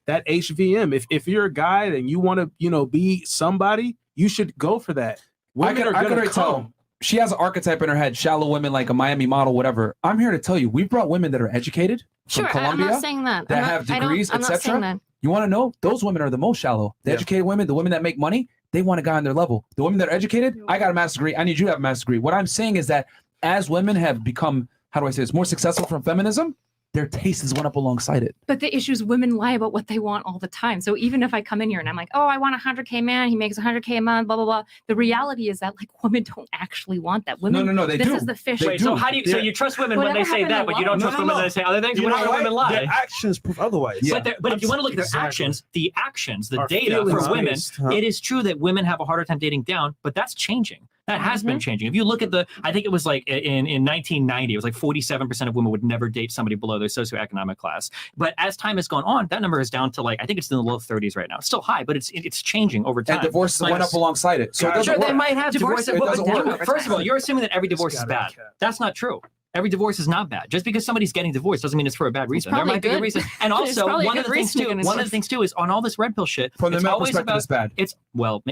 Speaker 3: that HVM. If you're a guy and you want to, be somebody, you should go for that. Women are
Speaker 1: I
Speaker 3: gonna
Speaker 1: could tell.
Speaker 3: come.
Speaker 1: She has an archetype in her head, shallow women like a Miami model, whatever. I'm here to tell you, we brought women that are educated from
Speaker 12: Sure, I'm
Speaker 1: Colombia,
Speaker 12: not saying that.
Speaker 1: that have degrees,
Speaker 12: I'm not saying
Speaker 1: etc.
Speaker 12: that.
Speaker 1: You want to know? Those women are the most shallow. The educated women, the women that make money, they want a guy on their level. The women that are educated, I got a master's degree. I need you to have a master's degree. What I'm saying is that as women have become, how do I say this, more successful from feminism, their tastes went up alongside it.
Speaker 13: But the issue is women lie about what they want all the time. So even if I come in here and I'm like, oh, I want a 100K man, he makes 100K a month, blah, blah, blah. The reality is that like women don't actually want that. Women,
Speaker 1: No, they
Speaker 13: this
Speaker 1: do.
Speaker 13: is the fish.
Speaker 4: Wait, so how do you? So you trust women when they say that, but you don't trust women when they say other things?
Speaker 2: You
Speaker 4: But
Speaker 2: know
Speaker 4: how do
Speaker 2: what?
Speaker 4: women lie?
Speaker 2: Their actions prove otherwise.
Speaker 4: But if you want to look at their actions, the
Speaker 3: Our
Speaker 4: data for
Speaker 3: feelings
Speaker 4: women,
Speaker 3: based, huh?
Speaker 4: it is true that women have a harder time dating down, but that's changing. That has been changing. If you look at I think it was like in 1990, it was like 47% of women would never date somebody below their socioeconomic class. But as time has gone on, that number is down to like, I think it's in the low 30s right now. It's still high, but it's changing over time.
Speaker 1: And divorces went up alongside it. So it doesn't
Speaker 4: Sure,
Speaker 1: work.
Speaker 4: they might have divorces.
Speaker 1: It doesn't work.
Speaker 4: First of all, you're assuming that every divorce is bad. That's not true. Every divorce is not bad. Just because somebody's getting divorced doesn't mean it's for a bad reason. There
Speaker 12: probably
Speaker 4: might be a
Speaker 12: good.
Speaker 4: reason. And
Speaker 12: There's
Speaker 4: also,
Speaker 12: probably a
Speaker 4: one of
Speaker 12: good
Speaker 4: the things
Speaker 12: reason
Speaker 4: too.
Speaker 12: you're
Speaker 4: One of the things too is on all this red pill shit.
Speaker 1: From the
Speaker 4: it's
Speaker 1: male
Speaker 4: always
Speaker 1: perspective,
Speaker 4: about,
Speaker 1: it's bad.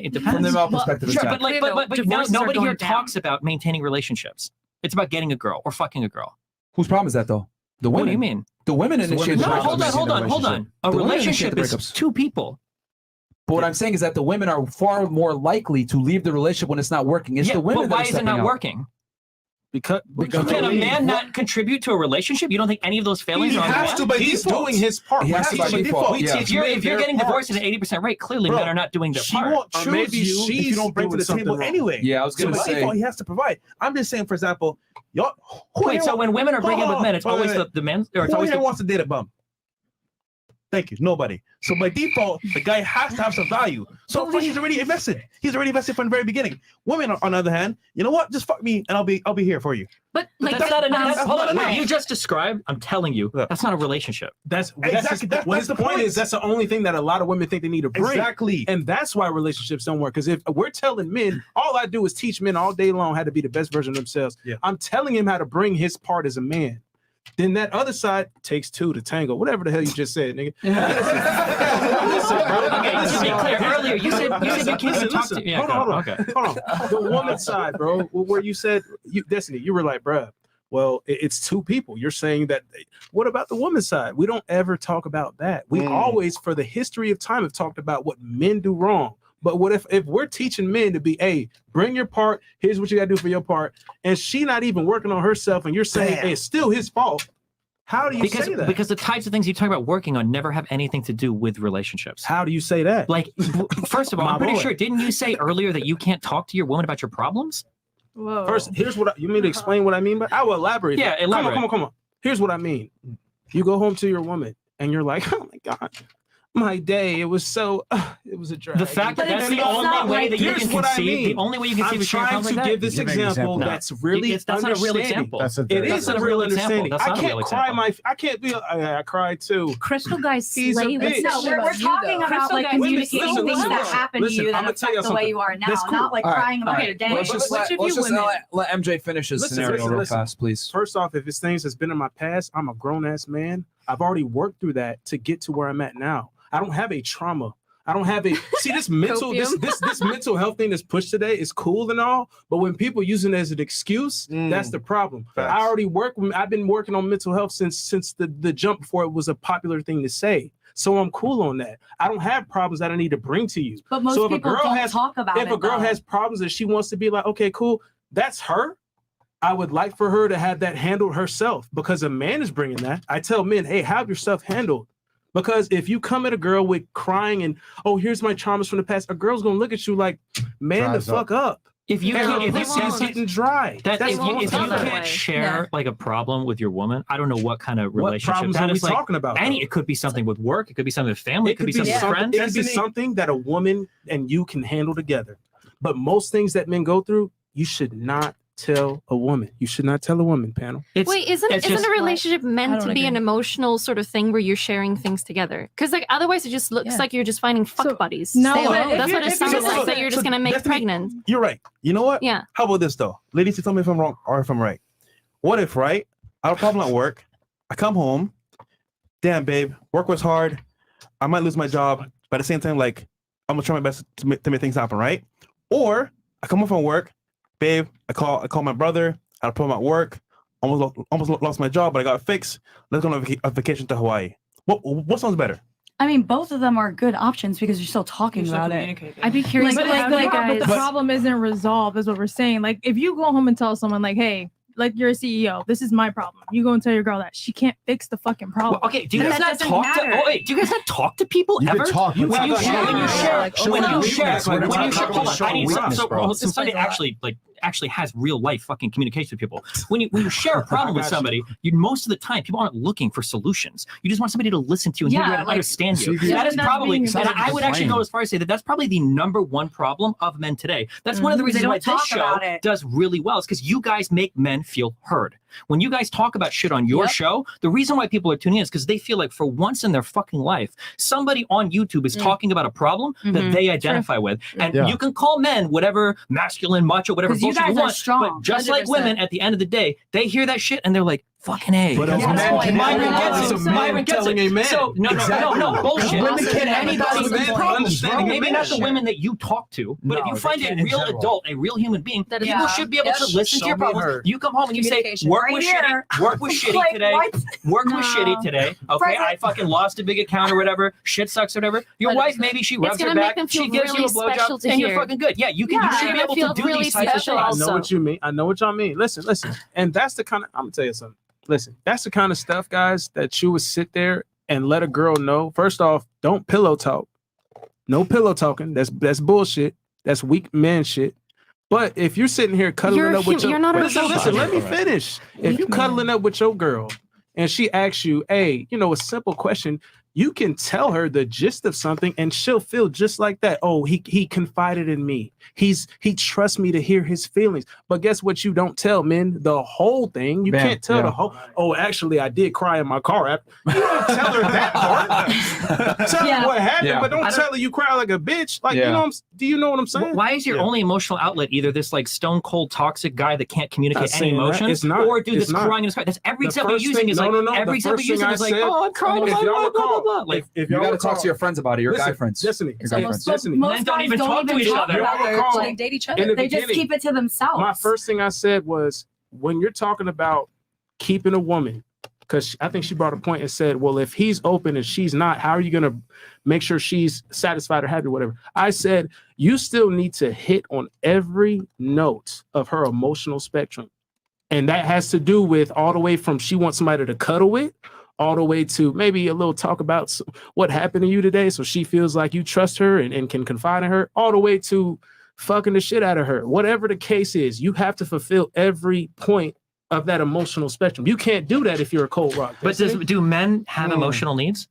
Speaker 4: It depends.
Speaker 1: From the male perspective, it's
Speaker 4: sure,
Speaker 1: bad.
Speaker 4: but
Speaker 13: Divorces are
Speaker 4: nobody
Speaker 13: going
Speaker 4: here
Speaker 13: down.
Speaker 4: talks about maintaining relationships. It's about getting a girl or fucking a girl.
Speaker 1: Whose problem is that though? The women.
Speaker 4: What do you mean?
Speaker 1: The women
Speaker 2: It's the
Speaker 1: initiate
Speaker 2: women's
Speaker 1: the
Speaker 2: problem.
Speaker 1: breakups.
Speaker 4: Hold on. A
Speaker 1: The women
Speaker 4: relationship
Speaker 1: initiate the
Speaker 4: is
Speaker 1: breakups.
Speaker 4: two people.
Speaker 1: But what I'm saying is that the women are far more likely to leave the relationship when it's not working. It's the women
Speaker 4: but
Speaker 1: that
Speaker 4: why
Speaker 1: are
Speaker 4: is it
Speaker 1: can
Speaker 4: not working?
Speaker 3: Because
Speaker 4: Can a man not contribute to a relationship? You don't think any of those failings
Speaker 3: he
Speaker 4: are on the
Speaker 3: has
Speaker 4: man?
Speaker 3: to, but he's doing his part.
Speaker 1: He has to by default.
Speaker 3: We
Speaker 1: Yeah.
Speaker 3: teach
Speaker 4: If you're getting divorced at
Speaker 3: in
Speaker 4: an 80% rate, clearly men are not doing their
Speaker 2: She
Speaker 4: part.
Speaker 2: won't
Speaker 3: Or
Speaker 2: choose
Speaker 3: maybe
Speaker 2: you if you
Speaker 3: she's
Speaker 2: don't bring to
Speaker 3: doing
Speaker 2: the
Speaker 3: something
Speaker 2: table
Speaker 3: wrong.
Speaker 2: anyway.
Speaker 1: Yeah, I was
Speaker 2: So
Speaker 1: gonna
Speaker 2: by
Speaker 1: say.
Speaker 2: default, he has to provide. I'm just saying, for example, y'all.
Speaker 4: Wait, so when women are bringing with men, it's always the men, or it's
Speaker 2: Who
Speaker 4: always
Speaker 2: here
Speaker 4: the
Speaker 2: wants to date a bum? Thank you. Nobody. So by default, the guy has to have some value. So he's already invested. He's already invested from the very beginning. Women, on the other hand, you know what? Just fuck me, and I'll be here for you.
Speaker 13: But like
Speaker 4: that's not enough. Hold on,
Speaker 2: enough.
Speaker 4: what you just described, I'm telling you, that's not a relationship.
Speaker 3: That's
Speaker 2: Exactly.
Speaker 3: That's
Speaker 2: That's
Speaker 3: the
Speaker 2: the
Speaker 3: point.
Speaker 2: point.
Speaker 3: Is that's the only thing that a lot of women think they need to bring.
Speaker 2: Exactly.
Speaker 3: And that's why relationships don't work. Because if we're telling men, all I do is teach men all day long how to be the best version of themselves.
Speaker 2: Yeah.
Speaker 3: I'm telling him how to bring his part as a man. Then that other side takes two to tango. Whatever the hell you just said, nigga. Listen, bro.
Speaker 4: Okay, just to be clear, earlier you said you can't even talk to. Yeah,
Speaker 3: hold on.
Speaker 4: okay.
Speaker 3: Hold on. The woman side, bro, where you said, Destiny, you were like, bruh, well, it's two people. You're saying that. What about the woman's side? We don't ever talk about that. We always, for the history of time, have talked about what men do wrong. But what if we're teaching men to be, hey, bring your part, here's what you gotta do for your part, and she not even working on herself, and you're saying, hey, it's still his fault. How do you say that?
Speaker 4: Because the types of things you talk about working on never have anything to do with relationships.
Speaker 3: How do you say that?
Speaker 4: Like, first of all,
Speaker 3: My
Speaker 4: I'm pretty
Speaker 3: boy.
Speaker 4: sure, didn't you say earlier that you can't talk to your woman about your problems?
Speaker 7: Whoa.
Speaker 3: First, here's what you mean to explain what I mean, but I will elaborate.
Speaker 4: Yeah, elaborate.
Speaker 3: Come on. Here's what I mean. You go home to your woman and you're like, oh my God, my day. It was so. It was a drag.
Speaker 4: The fact that
Speaker 10: But
Speaker 4: that's
Speaker 10: it's
Speaker 4: the only
Speaker 10: not
Speaker 4: way
Speaker 10: like-
Speaker 4: that you
Speaker 3: Here's
Speaker 4: can
Speaker 3: what I
Speaker 4: conceive.
Speaker 3: mean.
Speaker 4: The only way you can
Speaker 3: I'm
Speaker 4: conceive is sharing
Speaker 3: trying
Speaker 4: something
Speaker 3: to
Speaker 4: like
Speaker 3: give
Speaker 4: that.
Speaker 3: this
Speaker 5: Give an
Speaker 3: example
Speaker 5: example.
Speaker 3: that's really
Speaker 4: That's not a real
Speaker 3: understanding.
Speaker 4: example.
Speaker 5: That's a
Speaker 3: It
Speaker 5: very-
Speaker 3: is
Speaker 4: That's
Speaker 3: a
Speaker 4: not
Speaker 3: real
Speaker 4: example.
Speaker 3: understanding.
Speaker 4: That's
Speaker 3: I
Speaker 4: not a
Speaker 3: can't
Speaker 4: real
Speaker 3: cry
Speaker 4: example.
Speaker 3: I can't be. I cried too.
Speaker 13: Crystal guys
Speaker 3: He's a
Speaker 13: slay with
Speaker 3: bitch.
Speaker 10: No, we're
Speaker 13: shit.
Speaker 10: talking about
Speaker 13: Crystal
Speaker 10: like
Speaker 13: guys
Speaker 10: communicating
Speaker 3: listen,
Speaker 10: things
Speaker 3: listen,
Speaker 10: that
Speaker 3: listen.
Speaker 10: happen to
Speaker 3: Listen,
Speaker 10: you that
Speaker 3: I'ma tell you
Speaker 10: affect the way
Speaker 3: something.
Speaker 10: you are now,
Speaker 3: That's cool.
Speaker 10: not like
Speaker 1: All right,
Speaker 10: crying about
Speaker 1: all
Speaker 10: your
Speaker 1: right.
Speaker 10: day.
Speaker 1: Let's just
Speaker 10: Which of
Speaker 1: let's
Speaker 10: you
Speaker 1: just
Speaker 10: women?
Speaker 1: let MJ finish his
Speaker 3: Listen,
Speaker 1: scenario
Speaker 3: listen,
Speaker 1: real
Speaker 3: listen.
Speaker 1: fast, please.
Speaker 3: First off, if it's things that's been in my past, I'm a grown ass man. I've already worked through that to get to where I'm at now. I don't have a trauma. I don't have a see this mental this mental health thing that's pushed today is cool and all, but when people using it as an excuse, that's the problem.
Speaker 2: Facts.
Speaker 3: I already I've been working on mental health since the jump before it was a popular thing to say. So I'm cool on that. I don't have problems that I need to bring to you.
Speaker 10: But most
Speaker 3: so if
Speaker 10: people
Speaker 3: a girl
Speaker 10: don't
Speaker 3: has,
Speaker 10: talk about
Speaker 3: if
Speaker 10: it.
Speaker 3: a girl
Speaker 10: though.
Speaker 3: has problems and she wants to be like, okay, cool, that's her. I would like for her to have that handled herself because a man is bringing that. I tell men, hey, have yourself handled. Because if you come at a girl with crying and, oh, here's my traumas from the past, a girl's going to look at you like, man,
Speaker 5: Dries
Speaker 3: the fuck up.
Speaker 4: If you
Speaker 3: And
Speaker 4: can't, if
Speaker 3: this
Speaker 4: you
Speaker 3: is
Speaker 4: can't,
Speaker 3: getting dry.
Speaker 4: that,
Speaker 3: That's
Speaker 4: if
Speaker 3: all
Speaker 4: you,
Speaker 3: I'm
Speaker 4: if you
Speaker 3: saying.
Speaker 4: can't share
Speaker 6: Yeah.
Speaker 4: like a problem with your woman, I don't know what kind of
Speaker 3: What
Speaker 4: relationship
Speaker 3: problems
Speaker 4: that
Speaker 3: are we
Speaker 4: is. Like
Speaker 3: talking about?
Speaker 4: any,
Speaker 3: though?
Speaker 4: it could be something with work, it could be something with family, it could be something with
Speaker 3: something,
Speaker 4: friends.
Speaker 3: it could be something that a woman and you can handle together. But most things that men go through, you should not tell a woman. You should not tell a woman, panel.
Speaker 12: Wait, isn't
Speaker 4: just-
Speaker 12: a relationship
Speaker 6: I
Speaker 12: meant
Speaker 6: don't
Speaker 12: to be an
Speaker 6: agree.
Speaker 12: emotional sort of thing where you're sharing things together? Because like otherwise it just looks
Speaker 6: Yeah.
Speaker 12: like you're just finding fuck
Speaker 7: So,
Speaker 12: buddies.
Speaker 7: no,
Speaker 12: Stay
Speaker 7: but
Speaker 12: away.
Speaker 7: if
Speaker 12: That's
Speaker 7: you-
Speaker 12: what it
Speaker 7: if you
Speaker 12: sounds
Speaker 7: just-
Speaker 12: like. That you're just gonna make
Speaker 2: Destiny,
Speaker 12: pregnant.
Speaker 2: You're right. You know what?
Speaker 12: Yeah.
Speaker 2: How about this though? Ladies, you tell me if I'm wrong or if I'm right. What if, right? I have a problem at work. I come home. Damn, babe, work was hard. I might lose my job, but at the same time, like, I'm gonna try my best to make things happen, right? Or I come home from work, babe. I call my brother. I had a problem at work. Almost lost my job, but I got it fixed. Let's go on a vacation to Hawaii. What sounds better?
Speaker 10: I mean, both of them are good options because you're still talking about it.
Speaker 13: I'd be curious.
Speaker 7: But
Speaker 13: how do you guys?
Speaker 7: the problem isn't resolved, is what we're saying. Like, if you go home and tell someone, like, hey, like you're a CEO, this is my problem. You go and tell your girl that she can't fix the fucking problem.
Speaker 4: Well, okay, do you
Speaker 7: Then
Speaker 4: guys
Speaker 7: that
Speaker 4: not
Speaker 7: doesn't
Speaker 4: talk
Speaker 7: matter.
Speaker 4: to? Oh wait, do you guys not talk to people
Speaker 5: You
Speaker 4: ever?
Speaker 5: could talk, but
Speaker 4: when you
Speaker 5: talk
Speaker 4: share,
Speaker 5: about
Speaker 4: when you
Speaker 5: it.
Speaker 4: share,
Speaker 5: Like,
Speaker 4: when
Speaker 5: show
Speaker 4: you
Speaker 5: me
Speaker 4: share,
Speaker 5: weakness, like,
Speaker 4: when you
Speaker 5: talk
Speaker 4: share.
Speaker 5: about
Speaker 4: Hold on,
Speaker 5: showing
Speaker 4: I need some.
Speaker 5: weakness,
Speaker 4: So
Speaker 5: bro.
Speaker 4: somebody actually has real life fucking communication with people. When you share a problem with somebody, most of the time people aren't looking for solutions. You just want somebody to listen to you and hear you and understand you. That is probably, and I would actually go as far as say that that's probably the number one problem of men today. That's one of the
Speaker 10: They
Speaker 4: reasons
Speaker 10: don't
Speaker 4: why this
Speaker 10: talk
Speaker 4: show
Speaker 10: about it.
Speaker 4: does really well. Is because you guys make men feel heard. When you guys talk about shit on your show, the reason why people are tuning in is because they feel like for once in their fucking life, somebody on YouTube is talking about a problem that they identify with. And you can call men whatever masculine, macho, whatever
Speaker 10: 'Cause you
Speaker 4: bullshit you
Speaker 10: guys are
Speaker 4: want.
Speaker 10: strong,
Speaker 4: But just like
Speaker 10: 100%.
Speaker 4: women, at the end of the day, they hear that shit and they're like, fucking A.
Speaker 5: But a
Speaker 4: Yes.
Speaker 5: man can
Speaker 4: Myron
Speaker 5: never
Speaker 4: gets
Speaker 5: listen
Speaker 4: it.
Speaker 5: to a
Speaker 4: Myron
Speaker 5: man
Speaker 4: gets
Speaker 3: telling
Speaker 4: it.
Speaker 3: a man.
Speaker 4: So, no,
Speaker 5: Exactly.
Speaker 4: bullshit.
Speaker 5: Women can
Speaker 4: Anybody
Speaker 3: understanding
Speaker 4: maybe
Speaker 3: a
Speaker 4: not the
Speaker 3: man.
Speaker 4: women that you talk to, but if
Speaker 5: No,
Speaker 4: you
Speaker 5: they
Speaker 4: find a
Speaker 5: can't in
Speaker 4: real
Speaker 5: general.
Speaker 4: adult, a real human being,
Speaker 6: That is-
Speaker 4: people
Speaker 6: Yeah.
Speaker 4: should be able to
Speaker 6: Yep.
Speaker 4: listen to your
Speaker 3: Show me
Speaker 4: problems.
Speaker 3: her.
Speaker 4: You come home and you say,
Speaker 6: Communication.
Speaker 4: work
Speaker 10: Right
Speaker 4: was
Speaker 10: here.
Speaker 4: shitty, work was shitty
Speaker 10: Like,
Speaker 4: today,
Speaker 10: what?
Speaker 4: work was
Speaker 10: No.
Speaker 4: shitty today. Okay,
Speaker 10: Present.
Speaker 4: I fucking lost a big account or whatever, shit sucks or whatever. Your wife, maybe she rubs her
Speaker 12: gonna make
Speaker 4: back,
Speaker 12: them feel
Speaker 4: she gives you a
Speaker 12: really special
Speaker 4: blowjob,
Speaker 12: to
Speaker 4: and you're
Speaker 12: hear.
Speaker 4: fucking good. Yeah, you can.
Speaker 10: Yeah.
Speaker 4: You should be
Speaker 12: They're
Speaker 4: able
Speaker 12: gonna
Speaker 4: to
Speaker 12: feel
Speaker 4: do
Speaker 12: really
Speaker 4: these types of
Speaker 12: special
Speaker 4: things.
Speaker 3: I
Speaker 12: also.
Speaker 3: know what you mean. I know what y'all mean. Listen. And that's the kind of, I'm gonna tell you something. Listen, that's the kind of stuff, guys, that you would sit there and let a girl know. First off, don't pillow talk. No pillow talking. That's bullshit. That's weak man shit. But if you're sitting here cuddling up with your
Speaker 12: you're not a
Speaker 3: listen,
Speaker 12: robot.
Speaker 3: let me finish. If you cuddling up with your girl and she asks you, hey, a simple question, you can tell her the gist of something and she'll feel just like that. Oh, he confided in me. He trusts me to hear his feelings. But guess what? You don't tell men the whole thing. You
Speaker 1: Bam,
Speaker 3: can't tell the whole. Oh, actually, I did cry in my car. You don't tell her that part. Tell her what happened,
Speaker 1: Yeah.
Speaker 3: but don't tell her you cry like a bitch. Like
Speaker 1: Yeah.
Speaker 3: do you know what I'm saying?
Speaker 4: Why is your only emotional outlet either this like stone cold toxic guy that can't communicate
Speaker 3: Not
Speaker 4: any
Speaker 3: saying that.
Speaker 4: emotions,
Speaker 3: It's not.
Speaker 4: or dude
Speaker 3: It's
Speaker 4: that's
Speaker 3: not.
Speaker 4: crying in his car? That's every
Speaker 3: The
Speaker 4: example you're
Speaker 3: first
Speaker 4: using
Speaker 3: thing-
Speaker 4: is
Speaker 3: no,
Speaker 4: like
Speaker 3: no, no.
Speaker 4: every
Speaker 3: The
Speaker 4: example
Speaker 3: first
Speaker 4: you're
Speaker 3: thing
Speaker 4: using
Speaker 3: I
Speaker 4: is like,
Speaker 3: said-
Speaker 4: oh, I'm crying.
Speaker 3: if
Speaker 4: Blah,
Speaker 3: y'all
Speaker 4: blah, blah,
Speaker 3: recall-
Speaker 4: blah, blah. Like,
Speaker 3: if
Speaker 1: You
Speaker 3: y'all
Speaker 1: got to talk
Speaker 3: recall-
Speaker 1: to your friends about it. Your guy
Speaker 3: Listen,
Speaker 1: friends.
Speaker 3: Destiny,
Speaker 1: Your guy friends.
Speaker 3: Destiny.
Speaker 10: Most
Speaker 4: Men don't
Speaker 10: guys
Speaker 4: even
Speaker 10: don't
Speaker 4: talk
Speaker 10: even
Speaker 4: to each
Speaker 10: talk
Speaker 4: other.
Speaker 10: about
Speaker 3: Y'all
Speaker 10: it.
Speaker 3: recall-
Speaker 6: They date each
Speaker 3: in
Speaker 6: other.
Speaker 3: the
Speaker 10: They just
Speaker 3: beginning,
Speaker 10: keep it to themselves.
Speaker 3: my first thing I said was when you're talking about keeping a woman, because I think she brought a point and said, well, if he's open and she's not, how are you going to make sure she's satisfied or happy or whatever? I said, you still need to hit on every note of her emotional spectrum. And that has to do with all the way from she wants somebody to cuddle with, all the way to maybe a little talk about what happened to you today. So she feels like you trust her and can confide in her, all the way to fucking the shit out of her. Whatever the case is, you have to fulfill every point of that emotional spectrum. You can't do that if you're a cold rock.
Speaker 4: but do men have emotional needs?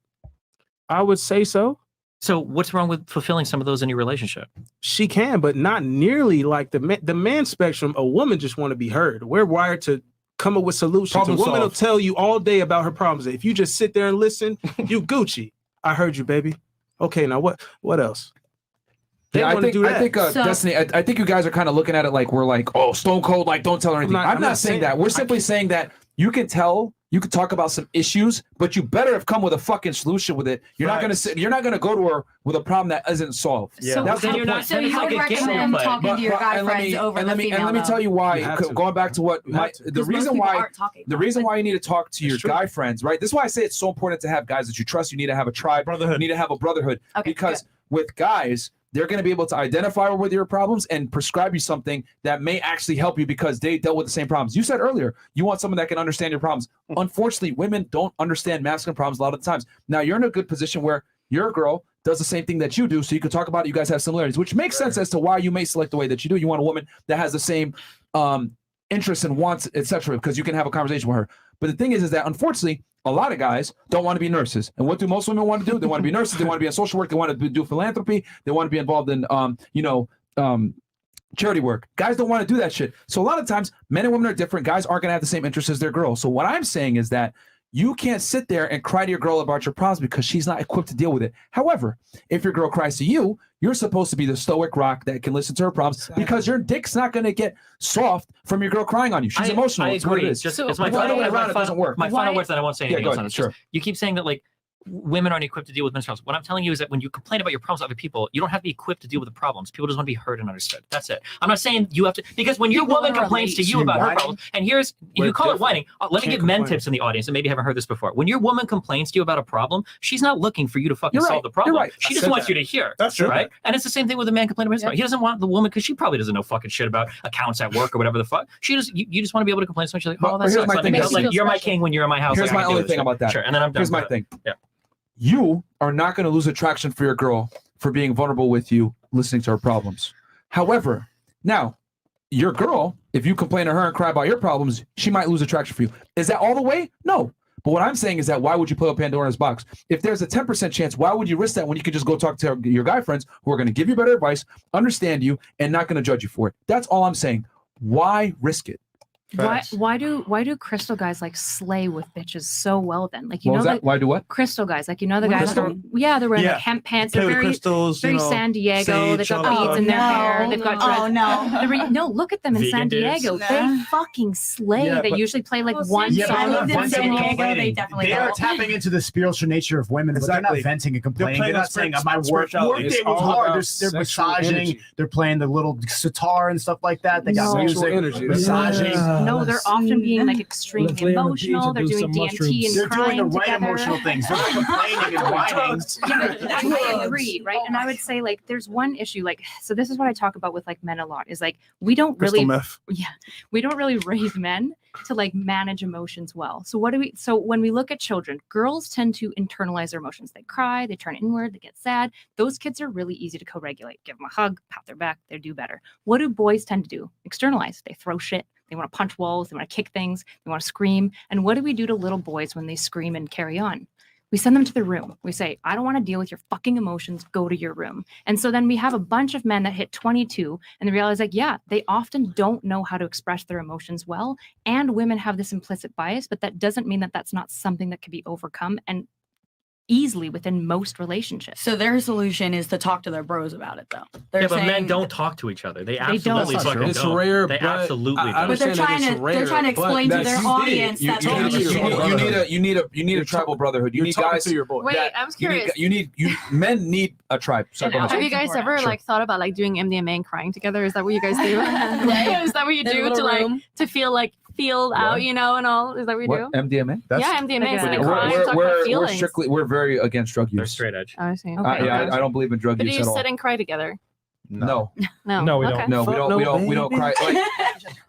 Speaker 3: I would say so.
Speaker 4: So what's wrong with fulfilling some of those in your relationship?
Speaker 3: She can, but not nearly like the man spectrum. A woman just want to be heard. We're wired to come up with solutions.
Speaker 2: Problem
Speaker 3: A woman will
Speaker 2: solved.
Speaker 3: tell you all day about her problems. If you just sit there and listen, you Gucci. I heard you, baby. Okay, now what else? They
Speaker 1: Yeah, I
Speaker 3: wanna
Speaker 1: think,
Speaker 3: do that.
Speaker 1: Destiny, I think you guys are kind of looking at it like we're like, oh, stone cold, like don't tell her anything. I'm not saying that. We're simply saying that you can talk about some issues, but you better have come with a fucking solution with it. You're not gonna sit. You're not gonna go to her with a problem that isn't solved.
Speaker 10: So
Speaker 1: That's
Speaker 10: then
Speaker 1: the
Speaker 10: you're
Speaker 1: point.
Speaker 10: not. So you would recommend talking to your guy friends over the female.
Speaker 1: And let me tell you why. Going back to what the reason why you need to talk to your guy friends, right? This is why I say it's so important to have guys that you trust. You need to have a tribe, brotherhood. You need to have a brotherhood, because with guys, they're going to be able to identify with your problems and prescribe you something that may actually help you because they dealt with the same problems. You said earlier, you want someone that can understand your problems. Unfortunately, women don't understand masculine problems a lot of the times. Now, you're in a good position where your girl does the same thing that you do, so you can talk about it. You guys have similarities, which makes sense as to why you may select the way that you do. You want a woman that has the same interests and wants, etc., because you can have a conversation with her. But the thing is that unfortunately, a lot of guys don't want to be nurses. And what do most women want to do? They want to be nurses. They want to be in social work. They want to do philanthropy. They want to be involved in, charity work. Guys don't want to do that shit. So a lot of times, men and women are different. Guys aren't going to have the same interests as their girls. So what I'm saying is that you can't sit there and cry to your girl about your problems because she's not equipped to deal with it. However, if your girl cries to you, you're supposed to be the stoic rock that can listen to her problems because your dick's not going to get soft from your girl crying on you. She's emotional.
Speaker 4: I
Speaker 1: It's what
Speaker 4: agree.
Speaker 1: it is.
Speaker 4: Just,
Speaker 1: So,
Speaker 4: it's my
Speaker 1: the other
Speaker 4: final,
Speaker 1: way around, it doesn't work.
Speaker 4: My final words that I won't say anything
Speaker 1: go
Speaker 4: else
Speaker 1: ahead,
Speaker 4: on this.
Speaker 1: sure.
Speaker 4: You keep saying that like women aren't equipped to deal with men's problems. What I'm telling you is that when you complain about your problems to other people, you don't have to be equipped to deal with the problems. People just want to be heard and understood. That's it. I'm not saying you have to, because when your woman complains to you about her problems, and here's, you call it whining. Let me give men tips in the audience, and maybe you haven't heard this before. When your woman complains to you about a problem, she's not looking for you to fucking solve the problem. She just wants you to hear.
Speaker 2: That's true.
Speaker 4: Right? And it's the same thing with a man complaining about his problem. He doesn't want the woman, because she probably doesn't know fucking shit about accounts at work or whatever the fuck. She just, you just want to be able to complain. So she's like, oh, that's
Speaker 1: here's my thing.
Speaker 4: like, you're my king when you're in my house.
Speaker 1: Here's
Speaker 4: like,
Speaker 1: my only thing about that.
Speaker 4: Sure, and then I'm done.
Speaker 1: Here's my thing. Yeah. You are not going to lose attraction for your girl for being vulnerable with you, listening to her problems. However, now, your girl, if you complain to her and cry about your problems, she might lose attraction for you. Is that all the way? No. But what I'm saying is that why would you play with Pandora's box? If there's a 10% chance, why would you risk that when you could just go talk to your guy friends who are going to give you better advice, understand you, and not going to judge you for it? That's all I'm saying. Why risk it?
Speaker 13: Why do crystal guys like slay with bitches so well then? Like, you
Speaker 1: What
Speaker 13: know
Speaker 1: was that? Why do what?
Speaker 13: Crystal guys, like, you know, the
Speaker 1: What
Speaker 13: guys
Speaker 1: crystal?
Speaker 13: they're wearing
Speaker 2: Yeah.
Speaker 13: like hemp pants,
Speaker 2: Play
Speaker 13: they're
Speaker 2: with
Speaker 13: very
Speaker 2: crystals,
Speaker 13: very
Speaker 2: you know,
Speaker 13: San Diego, they've
Speaker 2: sage,
Speaker 13: got
Speaker 2: all
Speaker 13: beads
Speaker 2: that.
Speaker 13: in their
Speaker 10: No.
Speaker 13: hair, they've got
Speaker 10: Oh,
Speaker 13: dreads.
Speaker 10: no.
Speaker 13: No, look at them in San
Speaker 4: Vegan dudes.
Speaker 13: Diego. They fucking slay.
Speaker 5: Yeah,
Speaker 13: they
Speaker 5: but-
Speaker 13: usually play like one
Speaker 5: Yeah,
Speaker 13: song.
Speaker 5: but they're not
Speaker 10: in
Speaker 5: venting
Speaker 10: San
Speaker 5: and
Speaker 10: Diego, they
Speaker 5: complaining.
Speaker 10: definitely
Speaker 5: They are
Speaker 10: don't.
Speaker 5: tapping into the spiritual nature of women, but they're
Speaker 2: Exactly.
Speaker 5: not venting and complaining.
Speaker 2: playing
Speaker 5: They're
Speaker 2: on
Speaker 5: not saying,
Speaker 2: spirit-
Speaker 5: my work
Speaker 2: spirituality.
Speaker 5: day
Speaker 3: It's
Speaker 5: was
Speaker 3: all
Speaker 5: hard.
Speaker 3: about
Speaker 5: They're
Speaker 3: sexual
Speaker 5: massaging.
Speaker 3: energy.
Speaker 5: They're playing the little sitar and stuff like that. They got
Speaker 3: No.
Speaker 5: music,
Speaker 3: Sexual energy.
Speaker 5: massaging.
Speaker 13: No, they're often being like extremely
Speaker 17: Let's lay on the beach
Speaker 13: emotional.
Speaker 17: and
Speaker 13: They're
Speaker 17: do
Speaker 13: doing
Speaker 17: some
Speaker 13: DMT
Speaker 17: mushrooms.
Speaker 13: and
Speaker 5: They're doing
Speaker 13: crying
Speaker 5: the right
Speaker 13: together.
Speaker 5: emotional things. They're not complaining and whining.
Speaker 13: Yeah, but I agree, right? And I would say like there's one issue, like, so this is what I talk about with like men a lot, is like we don't
Speaker 2: Crystal
Speaker 13: really
Speaker 2: meth.
Speaker 13: we don't really raise men to like manage emotions well. So when we look at children, girls tend to internalize their emotions. They cry, they turn inward, they get sad. Those kids are really easy to co-regulate. Give them a hug, pat their back, they do better. What do boys tend to do? Externalize. They throw shit. They want to punch walls. They want to kick things. They want to scream. And what do we do to little boys when they scream and carry on? We send them to the room. We say, I don't want to deal with your fucking emotions. Go to your room. And so then we have a bunch of men that hit 22 and they realize like, yeah, they often don't know how to express their emotions well. And women have this implicit bias, but that doesn't mean that that's not something that can be overcome and easily within most relationships.
Speaker 10: So their solution is to talk to their bros about it, though. They're
Speaker 4: Yeah, but men
Speaker 10: saying-
Speaker 4: don't talk to each other. They
Speaker 13: don't.
Speaker 4: absolutely
Speaker 3: That's not
Speaker 4: fucking
Speaker 3: true. It's
Speaker 4: don't.
Speaker 3: rare,
Speaker 4: They
Speaker 3: but
Speaker 4: absolutely
Speaker 3: I
Speaker 4: don't.
Speaker 10: But they're
Speaker 3: understand that
Speaker 10: trying
Speaker 3: it's
Speaker 10: to
Speaker 3: rare,
Speaker 10: they're trying to
Speaker 3: but
Speaker 10: explain to
Speaker 3: that's-
Speaker 10: their audience that they
Speaker 1: You need a tribal brotherhood. You
Speaker 3: You're
Speaker 1: need
Speaker 3: talking
Speaker 1: guys
Speaker 3: to your boy.
Speaker 12: Wait,
Speaker 1: that-
Speaker 12: I'm curious.
Speaker 1: men need a tribe. Sorry, go ahead.
Speaker 12: Have you guys ever like thought about like doing MDMA and crying together? Is that what you guys do? Is that what you
Speaker 6: Their
Speaker 12: do
Speaker 6: little
Speaker 12: to like
Speaker 6: room.
Speaker 12: to feel like feel out, you know, and all? Is that what you
Speaker 1: What,
Speaker 12: do?
Speaker 1: MDMA?
Speaker 12: Yeah, MDMA. So
Speaker 13: Like
Speaker 12: they cry and talk about
Speaker 1: We're
Speaker 12: feelings.
Speaker 1: strictly we're very against drug
Speaker 4: They're
Speaker 1: use.
Speaker 4: straight edge.
Speaker 12: Oh, I see.
Speaker 1: I don't believe in drug
Speaker 12: But do
Speaker 1: use
Speaker 12: you
Speaker 1: at all.
Speaker 12: sit and cry together?
Speaker 1: No.
Speaker 12: No.
Speaker 17: No, we
Speaker 12: Okay.
Speaker 17: don't.
Speaker 1: No, we
Speaker 3: Fuck
Speaker 1: don't.
Speaker 3: no,
Speaker 1: We don't
Speaker 3: baby.
Speaker 1: cry. Like,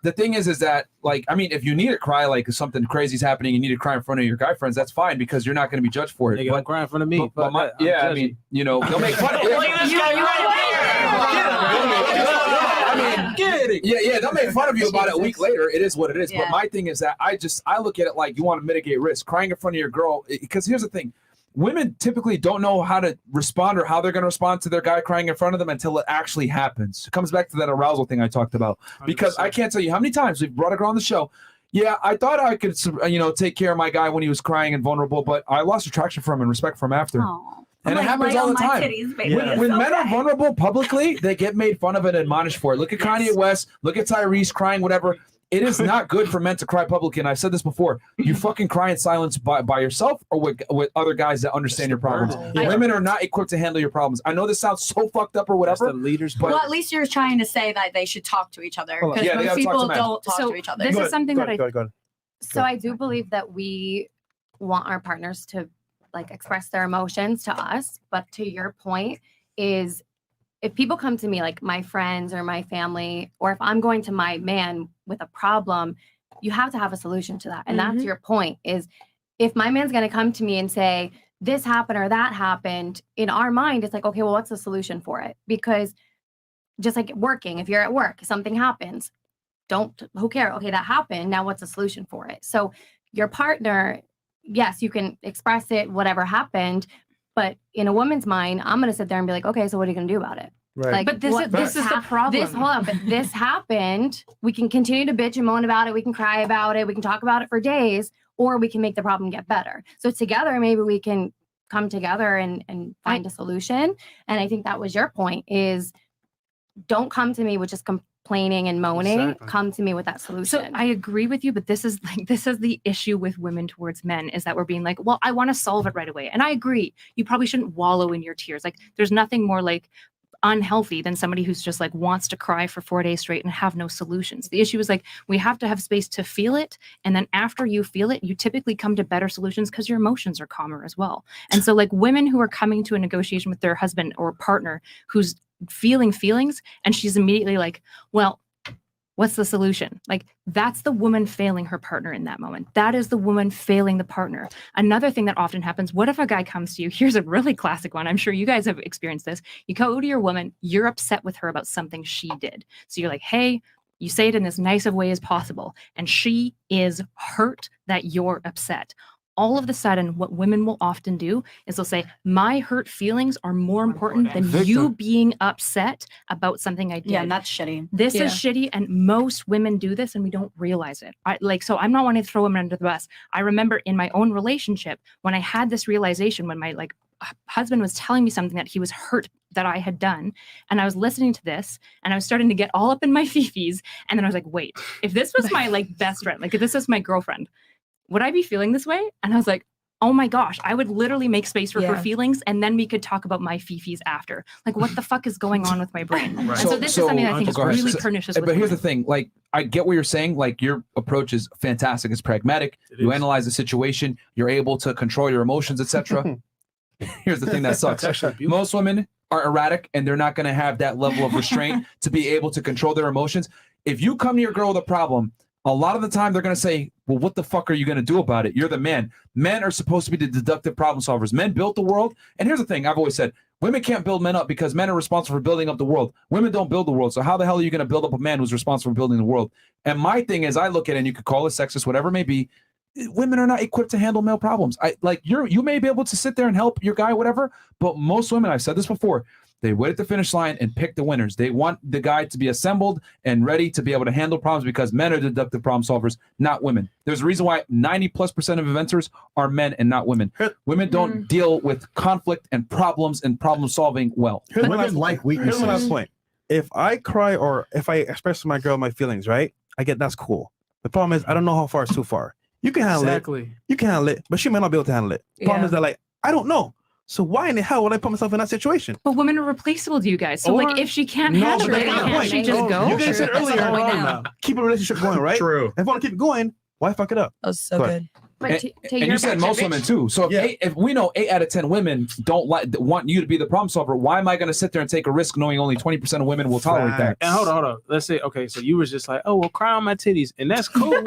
Speaker 1: the thing is that like, I mean, if you need to cry, like if something crazy's happening, you need to cry in front of your guy friends. That's fine because you're not going to be judged for it.
Speaker 3: Nigga, don't cry in front of me.
Speaker 1: But my,
Speaker 3: Fuck that. I'm
Speaker 1: yeah, I
Speaker 3: judging.
Speaker 1: mean, you know, they'll make fun of it. Yeah, they'll make fun of you about it a week later. It is what it is. But
Speaker 10: Yeah.
Speaker 1: my thing is that I look at it like you want to mitigate risk. Crying in front of your girl, because here's the thing. women typically don't know how to respond or how they're going to respond to their guy crying in front of them until it actually happens. It comes back to that arousal thing I talked about. Because 100%. I can't tell you how many times we've brought a girl on the show. Yeah, I thought I could, take care of my guy when he was crying and vulnerable, but I lost attraction for him and respect for him after.
Speaker 10: Aww.
Speaker 1: And it happens all the time. When men are vulnerable publicly, they get made fun of and admonished for it. Look at Kanye West. Look at Tyrese crying, whatever. It is not good for men to cry publicly. And I've said this before. You fucking cry in silence by yourself or with other guys that understand your problems. Yeah. Women are not equipped to handle your problems. I know this sounds so fucked up or whatever.
Speaker 3: But
Speaker 10: well, at least you're trying to say that they should talk to each other. Because most people don't talk to each other.
Speaker 14: This is something that
Speaker 2: go ahead.
Speaker 14: So I do believe that we want our partners to like express their emotions to us. But to your point is if people come to me, like my friends or my family, or if I'm going to my man with a problem, you have to have a solution to that. And that's your point is if my man's going to come to me and say, this happened or that happened, in our mind, it's like, okay, well, what's the solution for it? Because just like working, if you're at work, something happens, who cares? Okay, that happened. Now what's the solution for it? So your partner, yes, you can express it, whatever happened, but in a woman's mind, I'm going to sit there and be like, okay, so what are you going to do about it?
Speaker 2: Right.
Speaker 14: Like,
Speaker 12: but this is the problem.
Speaker 14: But this happened. We can continue to bitch and moan about it. We can cry about it. We can talk about it for days, or we can make the problem get better. So together, maybe we can come together and find a solution. And I think that was your point is don't come to me with just complaining and moaning.
Speaker 3: Exactly.
Speaker 14: Come to me with that solution.
Speaker 13: So I agree with you, but this is the issue with women towards men is that we're being like, well, I want to solve it right away. And I agree. You probably shouldn't wallow in your tears. Like there's nothing more like unhealthy than somebody who's just like wants to cry for 4 days straight and have no solutions. The issue is like we have to have space to feel it, and then after you feel it, you typically come to better solutions because your emotions are calmer as well. And so like women who are coming to a negotiation with their husband or partner who's feeling feelings and she's immediately like, well, what's the solution? Like that's the woman failing her partner in that moment. That is the woman failing the partner. Another thing that often happens, what if a guy comes to you? Here's a really classic one. I'm sure you guys have experienced this. You go to your woman, you're upset with her about something she did. So you're like, hey, you say it in as nice a way as possible. And she is hurt that you're upset. All of a sudden, what women will often do is they'll say, my hurt feelings are more important than you being upset about something I did.
Speaker 10: Yeah, and that's shitty.
Speaker 13: This is shitty, and most women do this, and we don't realize it. So I'm not wanting to throw women under the bus. I remember in my own relationship, when I had this realization, when my husband was telling me something that he was hurt that I had done, and I was listening to this, and I was starting to get all up in my fifis, and then I was like, wait, if this was my best friend, if this was my girlfriend, would I be feeling this way? And I was like, oh my gosh, I would literally make space for her feelings, and then we could talk about my fifis after. Like, what the fuck is going on with my brain? Right. And so this is something I think is really pernicious.
Speaker 1: But here's the thing, I get what you're saying. Like, your approach is fantastic. It's pragmatic. You analyze the situation. You're able to control your emotions, etc. Here's the thing that sucks. Most women are erratic, and they're not going to have that level of restraint to be able to control their emotions. If you come to your girl with a problem, a lot of the time they're going to say, well, what the fuck are you going to do about it? You're the man. Men are supposed to be the deductive problem solvers. Men built the world. And here's the thing I've always said, women can't build men up because men are responsible for building up the world. Women don't build the world. So how the hell are you going to build up a man who's responsible for building the world? And my thing is, I look at it, and you could call it sexist, whatever it may be, women are not equipped to handle male problems. You may be able to sit there and help your guy, whatever, but most women, I've said this before, they wait at the finish line and pick the winners. They want the guy to be assembled and ready to be able to handle problems because men are deductive problem solvers, not women. There's a reason why 90+% of inventors are men and not women. Women don't deal with conflict and problems and problem solving well.
Speaker 2: Here's my last point. If I cry or if I express to my girl my feelings, right? I get that's cool. The problem is I don't know how far is too far. You can handle it. You can handle it, but she might not be able to handle it. The problem is that I don't know. So why in the hell would I put myself in that situation?
Speaker 13: But women are replaceable to you guys. So if she can't handle it, can't she just go?
Speaker 2: You guys said earlier, keep a relationship going, right? True. If I want to keep it going, why fuck it up?
Speaker 6: That was so good.
Speaker 14: But
Speaker 1: and you said most women too. So if we know 8 out of 10 women don't want you to be the problem solver, why am I going to sit there and take a risk knowing only 20% of women will tolerate that?
Speaker 3: And hold on. Let's say, okay, so you was just like, oh, well, cry on my titties, and that's cool.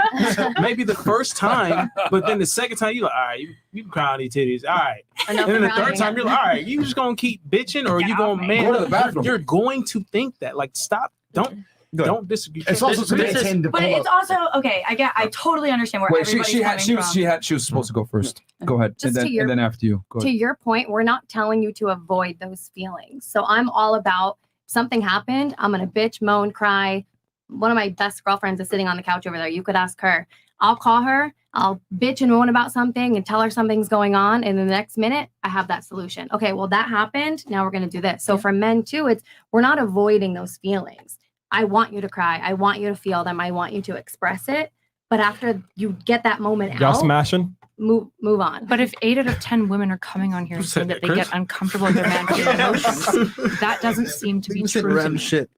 Speaker 3: Maybe the first time, but then the second time you're like, all right, you can cry on these titties, all right. And then the third time you're like, all right, you just gonna keep bitching, or you gonna man?
Speaker 1: Go to the bathroom.
Speaker 3: You're going to think that, stop, don't. Don't disagree.
Speaker 5: It's also to maintain the
Speaker 10: But it's also okay. I totally understand where
Speaker 1: Wait,
Speaker 10: everybody's coming from.
Speaker 1: she was supposed to go first. Go ahead,
Speaker 14: Just
Speaker 1: and
Speaker 14: to your-
Speaker 1: then after you. Go
Speaker 14: To
Speaker 1: ahead.
Speaker 14: your point, we're not telling you to avoid those feelings. So I'm all about something happened, I'm gonna bitch, moan, cry. One of my best girlfriends is sitting on the couch over there. You could ask her. I'll call her, I'll bitch and moan about something and tell her something's going on. And the next minute, I have that solution. Okay, well, that happened. Now we're gonna do this. So for men too, we're not avoiding those feelings. I want you to cry. I want you to feel them. I want you to express it. But after you get that moment
Speaker 17: Y'all
Speaker 14: out,
Speaker 17: smashing?
Speaker 14: move on.
Speaker 13: But if 8 out of 10 women are coming on here saying that they get uncomfortable with their man feeling emotions, that doesn't seem to be true to me.
Speaker 2: Shit.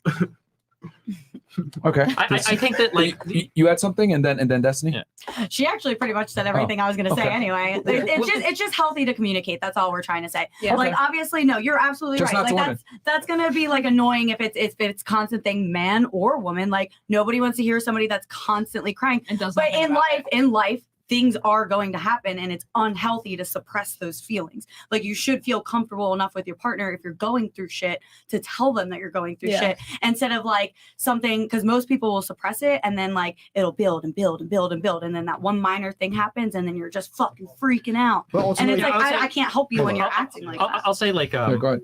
Speaker 1: Okay.
Speaker 4: I think that like
Speaker 1: you had something, and then Destiny.
Speaker 4: Yeah.
Speaker 10: She actually pretty much said everything I was going to say
Speaker 1: okay.
Speaker 10: anyway. It's just healthy to communicate. That's all we're trying to say.
Speaker 6: Yeah.
Speaker 10: Like
Speaker 1: Okay.
Speaker 10: obviously, no, you're absolutely
Speaker 1: Just
Speaker 10: right.
Speaker 1: not to
Speaker 10: Like
Speaker 1: women.
Speaker 10: that's going to be like annoying if it's constant thing, man or woman. Like nobody wants to hear somebody that's constantly crying.
Speaker 15: And does
Speaker 10: But
Speaker 15: nothing
Speaker 10: in
Speaker 15: about
Speaker 10: life, things are going to happen, and it's unhealthy to suppress those feelings. Like you should feel comfortable enough with your partner if you're going through shit to tell them that you're going through shit, instead of like something, because most people will suppress it and then like it'll build and build and build and build, and then that one minor thing happens and then you're just fucking freaking out.
Speaker 5: But
Speaker 10: And
Speaker 5: ultimately,
Speaker 10: it's like
Speaker 4: I'll say-
Speaker 10: I can't help you when you're acting like that.
Speaker 4: I'll say like
Speaker 1: Yeah, go ahead.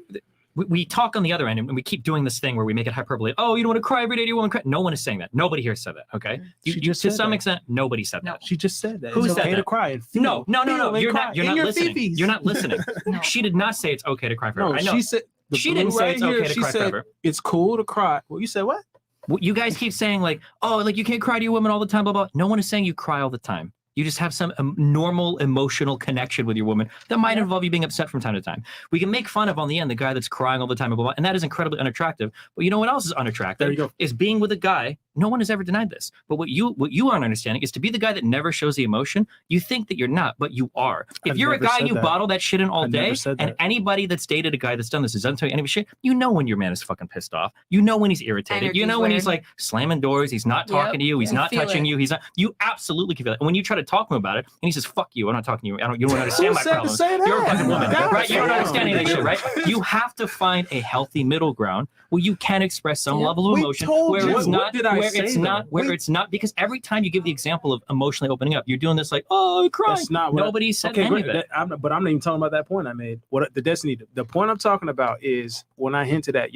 Speaker 4: we talk on the other end and we keep doing this thing where we make it hyperbole. Oh, you don't want to cry every day. You want to cry. No one is saying that. Nobody here said that. Okay.
Speaker 3: She just
Speaker 4: to
Speaker 3: said
Speaker 4: some
Speaker 3: that.
Speaker 4: extent, nobody said that.
Speaker 3: She just said that.
Speaker 4: Who
Speaker 3: It's
Speaker 4: said
Speaker 3: okay
Speaker 4: that?
Speaker 3: to cry and feel.
Speaker 4: No.
Speaker 3: Feel and
Speaker 4: You're
Speaker 3: cry.
Speaker 4: not. You're
Speaker 3: In
Speaker 4: not
Speaker 3: your
Speaker 4: listening.
Speaker 3: fifties.
Speaker 4: You're not listening. She did not say it's okay to cry forever.
Speaker 3: No,
Speaker 4: I know.
Speaker 3: she said.
Speaker 4: She didn't say it's okay to
Speaker 3: she
Speaker 4: cry
Speaker 3: said,
Speaker 4: forever.
Speaker 3: It's cool to cry. Well, you said what?
Speaker 4: Well, you guys keep saying like, oh, like you can't cry to your woman all the time, blah, blah. No one is saying you cry all the time. You just have some normal emotional connection with your woman that might involve you being upset from time to time. We can make fun of on the end the guy that's crying all the time, blah, blah, blah, and that is incredibly unattractive. But you know what else is unattractive?
Speaker 3: There you go.
Speaker 4: Is being with a guy. No one has ever denied this. But what you aren't understanding is to be the guy that never shows the emotion. You think that you're not, but you are. If
Speaker 3: I've
Speaker 4: you're a
Speaker 3: never
Speaker 4: guy
Speaker 3: said
Speaker 4: and you
Speaker 3: that.
Speaker 4: bottle that shit in all
Speaker 3: I never
Speaker 4: day,
Speaker 3: said
Speaker 4: and
Speaker 3: that.
Speaker 4: anybody that's dated a guy that's done this is doesn't tell you any of his shit, you know when your man is fucking pissed off. You know when he's irritated. You
Speaker 10: Energy's
Speaker 4: know when he's
Speaker 10: weird.
Speaker 4: like slamming doors, he's not talking to you, he's
Speaker 6: You
Speaker 4: not
Speaker 6: feel
Speaker 4: touching
Speaker 6: it.
Speaker 4: you, he's not. You absolutely can feel it. And when you try to talk to him about it, and he says, "Fuck you, I'm not talking to you. You don't understand my
Speaker 3: said to
Speaker 4: problems.
Speaker 3: say
Speaker 4: You're a
Speaker 3: that?
Speaker 4: fucking woman,
Speaker 3: God,
Speaker 4: right? You don't
Speaker 3: damn.
Speaker 4: understand any of this shit, right? You have to find a healthy middle ground where you can express some level of
Speaker 3: We
Speaker 4: emotion,
Speaker 3: told
Speaker 4: where
Speaker 3: you.
Speaker 4: it's
Speaker 3: What
Speaker 4: not,
Speaker 3: did I
Speaker 4: where
Speaker 3: say,
Speaker 4: it's
Speaker 3: though?
Speaker 4: not, where it's not. Because every time you give the example of emotionally opening up, you're doing this like, oh, I'm crying.
Speaker 3: That's not what
Speaker 4: Nobody said
Speaker 3: okay,
Speaker 4: any
Speaker 3: great.
Speaker 4: of it.
Speaker 3: But I'm not even talking about that point I made. What the destiny? The point I'm talking about is when I hinted at,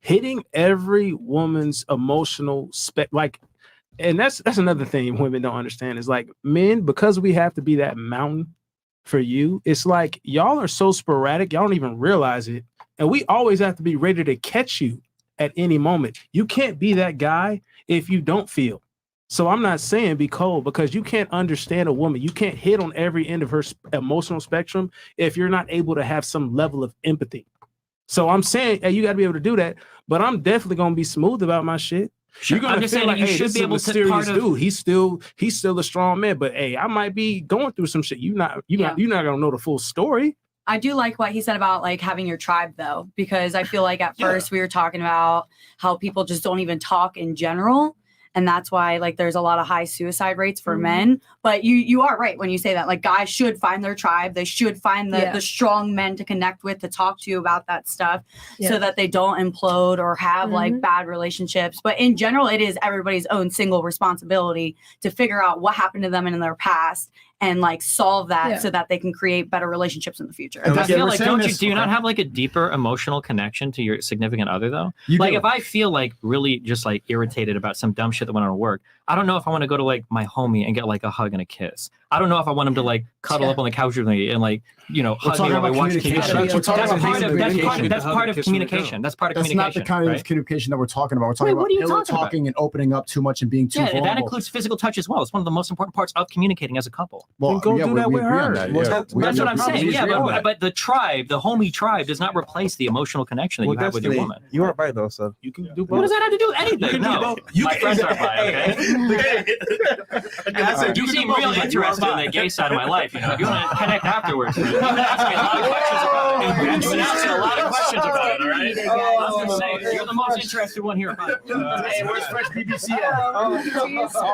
Speaker 3: hitting every woman's emotional like, and that's another thing women don't understand is like men, because we have to be that mountain for you. It's like y'all are so sporadic, y'all don't even realize it, and we always have to be ready to catch you at any moment. You can't be that guy if you don't feel. So I'm not saying be cold, because you can't understand a woman. You can't hit on every end of her emotional spectrum if you're not able to have some level of empathy. So I'm saying, hey, you got to be able to do that. But I'm definitely gonna be smooth about my shit.
Speaker 4: Sure.
Speaker 3: You're gonna
Speaker 4: I'm just
Speaker 3: feel
Speaker 4: saying
Speaker 3: like,
Speaker 4: you
Speaker 3: hey,
Speaker 4: should
Speaker 3: this
Speaker 4: be
Speaker 3: is a
Speaker 4: able to
Speaker 3: mysterious
Speaker 4: part of-
Speaker 3: dude. He's still a strong man. But hey, I might be going through some shit. You're not gonna know the full story.
Speaker 10: I do like what he said about like having your tribe though, because I feel like at first we were talking about how people just don't even talk in general. And that's why like there's a lot of high suicide rates for men. But you are right when you say that. Like guys should find their tribe. They should find the strong men to connect with, to talk to you about that stuff, so that they don't implode or have like bad relationships. But in general, it is everybody's own single responsibility to figure out what happened to them in their past and like solve that so that they can create better relationships in the future.
Speaker 4: I feel like, do you not have like a deeper emotional connection to your significant other though? Like if I feel like really just like irritated about some dumb shit that went on at work, I don't know if I want to go to like my homie and get like a hug and a kiss. I don't know if I want him to like cuddle up on the couch with me and like, hug me while we watch TV. That's part of communication. That's part of communication.
Speaker 5: That's not the kind of communication that we're talking about. We're talking about pillow talking and opening up too much and being too vulnerable.
Speaker 4: That includes physical touch as well. It's one of the most important parts of communicating as a couple.
Speaker 5: Well,
Speaker 3: go do that with her.
Speaker 4: That's what I'm saying. Yeah, but the tribe, the homie tribe, does not replace the emotional connection that you have with your woman.
Speaker 2: You are right though, so
Speaker 3: you can do both.
Speaker 4: What does that have to do with anything?
Speaker 2: You can do
Speaker 4: No,
Speaker 2: both.
Speaker 4: my friends aren't bi, okay? You seem real interested in the gay side of my life. You know, if you want to connect afterwards, you can ask me a lot of questions about it. You can ask me a lot of questions about it, all right? I'm just saying, you're the most interested one here about it.
Speaker 17: Hey, where's Fresh BBC at?
Speaker 1: All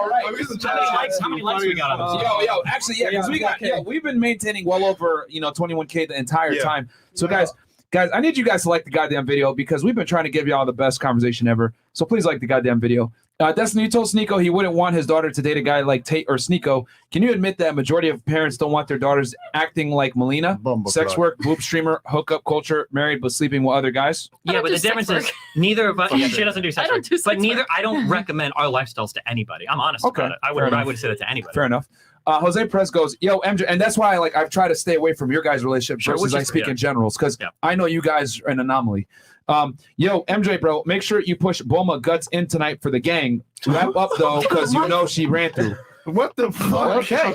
Speaker 1: right.
Speaker 4: How many likes we got on this?
Speaker 1: Yo, actually, yeah, because we've been maintaining well over 21K the entire time. So guys, Guys, I need you guys to like the goddamn video because we've been trying to give y'all the best conversation ever. So please like the goddamn video. Destiny, you told Sneako he wouldn't want his daughter to date a guy like Tate or Sneako. Can you admit that majority of parents don't want their daughters acting like Melina? Sex work, boob streamer, hookup culture, married but sleeping with other guys?
Speaker 4: Yeah, but the difference is neither of us. Yeah, she doesn't do sex work. But neither. I don't recommend our lifestyles to anybody. I'm honest about it. I would say that to anybody.
Speaker 1: Fair enough. Jose Perez goes, yo, MJ, and that's why I've tried to stay away from your guys' relationship versus I speak in generals because I know you guys are an anomaly. Yo, MJ, bro, make sure you push Bulma guts in tonight for the gang. Wrap up though, because you know she ran through.
Speaker 2: What the fuck?
Speaker 1: Okay.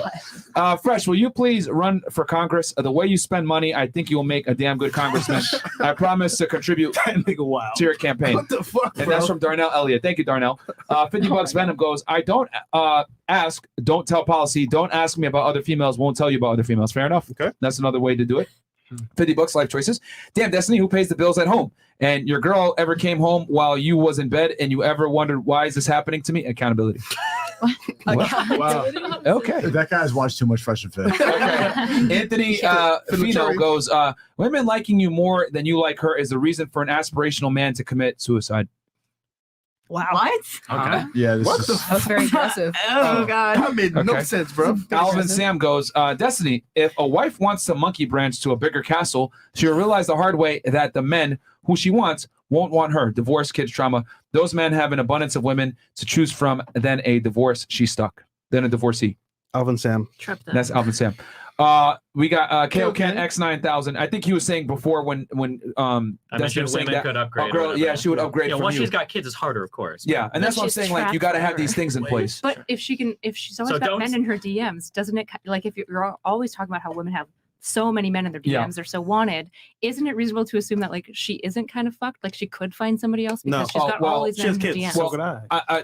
Speaker 1: Fresh, will you please run for Congress? The way you spend money, I think you will make a damn good congressman. I promise to contribute to your campaign.
Speaker 2: What the fuck,
Speaker 1: And
Speaker 2: bro?
Speaker 1: that's from Darnell Elliott. Thank you, Darnell. 50 bucks Venom goes, I don't ask, don't tell policy. Don't ask me about other females, won't tell you about other females. Fair enough. Okay. That's another way to do it. 50 bucks life choices. Damn, Destiny, who pays the bills at home? And your girl ever came home while you was in bed and you ever wondered, why is this happening to me? Accountability.
Speaker 5: Wow.
Speaker 1: Okay.
Speaker 5: That guy's watched too much Fresh and Fit.
Speaker 1: Anthony Fino goes, women liking you more than you like her is the reason for an aspirational man to commit suicide.
Speaker 6: Wow. What?
Speaker 1: Okay.
Speaker 5: Yeah,
Speaker 2: What the
Speaker 6: That's very aggressive.
Speaker 1: Oh,
Speaker 6: God.
Speaker 2: That made no sense, bro.
Speaker 1: Alvin Sam goes, Destiny, if a wife wants to monkey branch to a bigger castle, she'll realize the hard way that the men who she wants won't want her. Divorce, kids, trauma. Those men have an abundance of women to choose from. Then a divorce, she's stuck. Then a divorcee.
Speaker 2: Alvin Sam.
Speaker 1: That's Alvin Sam. We got KO Ken X9000. I think he was saying before when
Speaker 4: I
Speaker 1: Destiny
Speaker 4: mentioned
Speaker 1: was saying
Speaker 4: women
Speaker 1: that
Speaker 4: could upgrade.
Speaker 1: a girl, yeah, she would upgrade.
Speaker 4: Yeah,
Speaker 1: from
Speaker 4: once
Speaker 1: you.
Speaker 4: she's got kids, it's harder, of course.
Speaker 1: Yeah, and that's what I'm saying. Like, you got to have these things in place.
Speaker 13: But if she's always
Speaker 4: So
Speaker 13: got
Speaker 4: don't-
Speaker 13: men in her DMs, doesn't it? Like if you're always talking about how women have so many men in their DMs,
Speaker 1: Yeah.
Speaker 13: they're so wanted. Isn't it reasonable to assume that like she isn't kind of fucked? Like she could find somebody else because she's got all these men in her DMs.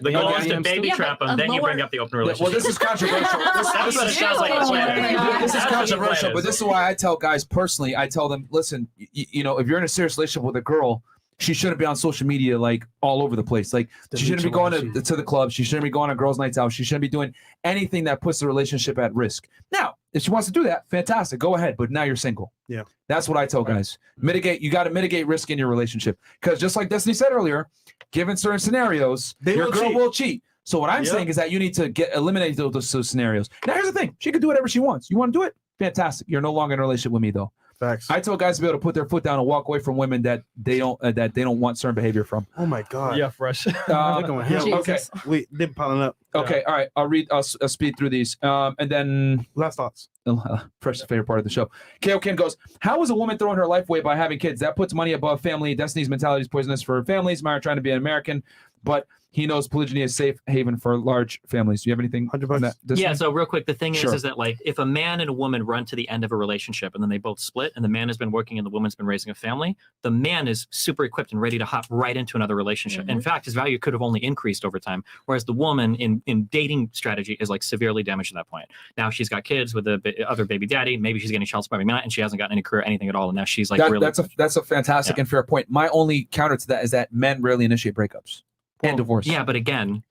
Speaker 4: The goal is to baby trap them, then you bring up the open relationship.
Speaker 1: Well, this is controversial.
Speaker 4: That's what it sounds like. It's planned.
Speaker 1: This is
Speaker 4: That's what
Speaker 1: controversial,
Speaker 4: planned
Speaker 1: but
Speaker 4: is.
Speaker 1: this is why I tell guys personally. I tell them, listen, you know, if you're in a serious relationship with a girl, she shouldn't be on social media like all over the place. Like she shouldn't be going to the club. She shouldn't be going on girls' nights out. She shouldn't be doing anything that puts the relationship at risk. Now, if she wants to do that, fantastic, go ahead. But now you're single.
Speaker 2: Yeah,
Speaker 1: that's what I tell guys. Mitigate. You got to mitigate risk in your relationship because just like Destiny said earlier, given certain scenarios, your girl will cheat. So what I'm saying is that you need to eliminate those scenarios. Now here's the thing: she can do whatever she wants. You want to do it? Fantastic. You're no longer in a relationship with me though.
Speaker 2: Facts.
Speaker 1: I tell guys to be able to put their foot down and walk away from women that they don't want certain behavior from.
Speaker 2: Oh my God.
Speaker 16: Yeah, Fresh.
Speaker 1: Okay.
Speaker 2: Wait, they're piling up.
Speaker 1: Okay. All right. I'll speed through these. And then
Speaker 2: last thoughts.
Speaker 1: Fresh, the favorite part of the show. KO Ken goes, how is a woman throwing her life away by having kids? That puts money above family. Destiny's mentality is poisonous for families. Myra trying to be an American, but he knows polygyny is safe haven for large families. Do you have anything on that?
Speaker 4: Yeah, so real quick, the thing
Speaker 1: Sure.
Speaker 4: is that like if a man and a woman run to the end of a relationship and then they both split and the man has been working and the woman's been raising a family, the man is super equipped and ready to hop right into another relationship. In fact, his value could have only increased over time, whereas the woman in dating strategy is like severely damaged at that point. Now she's got kids with the other baby daddy, maybe she's getting child support, maybe not, and she hasn't gotten any career, anything at all, and now she's like really...
Speaker 1: That's a fantastic and fair point. My only counter to that is that men rarely initiate breakups and divorce.
Speaker 4: Yeah, but again,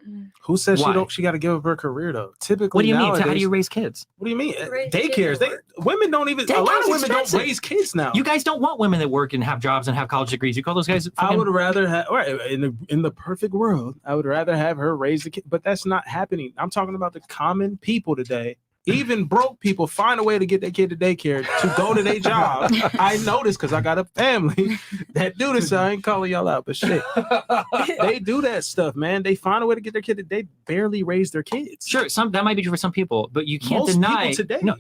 Speaker 3: who says
Speaker 4: why?
Speaker 3: she got to give up her career though? Typically,
Speaker 4: What do you mean?
Speaker 3: nowadays,
Speaker 4: How do you raise kids?
Speaker 3: What do you mean? Daycares. Women don't even. A lot of women don't raise kids now.
Speaker 4: You guys don't want women that work and have jobs and have college degrees. You call those guys?
Speaker 3: I would rather have in the perfect world. I would rather have her raise the kid, but that's not happening. I'm talking about the common people today. Even broke people find a way to get their kid to daycare to go to their job. I noticed because I got a family that do this. So I ain't calling y'all out, but shit, they do that stuff, man. They find a way to get their kid. They barely raise their kids.
Speaker 4: Sure, that might be true for some people, but you can't
Speaker 3: Most
Speaker 4: deny.
Speaker 3: people today.
Speaker 4: No,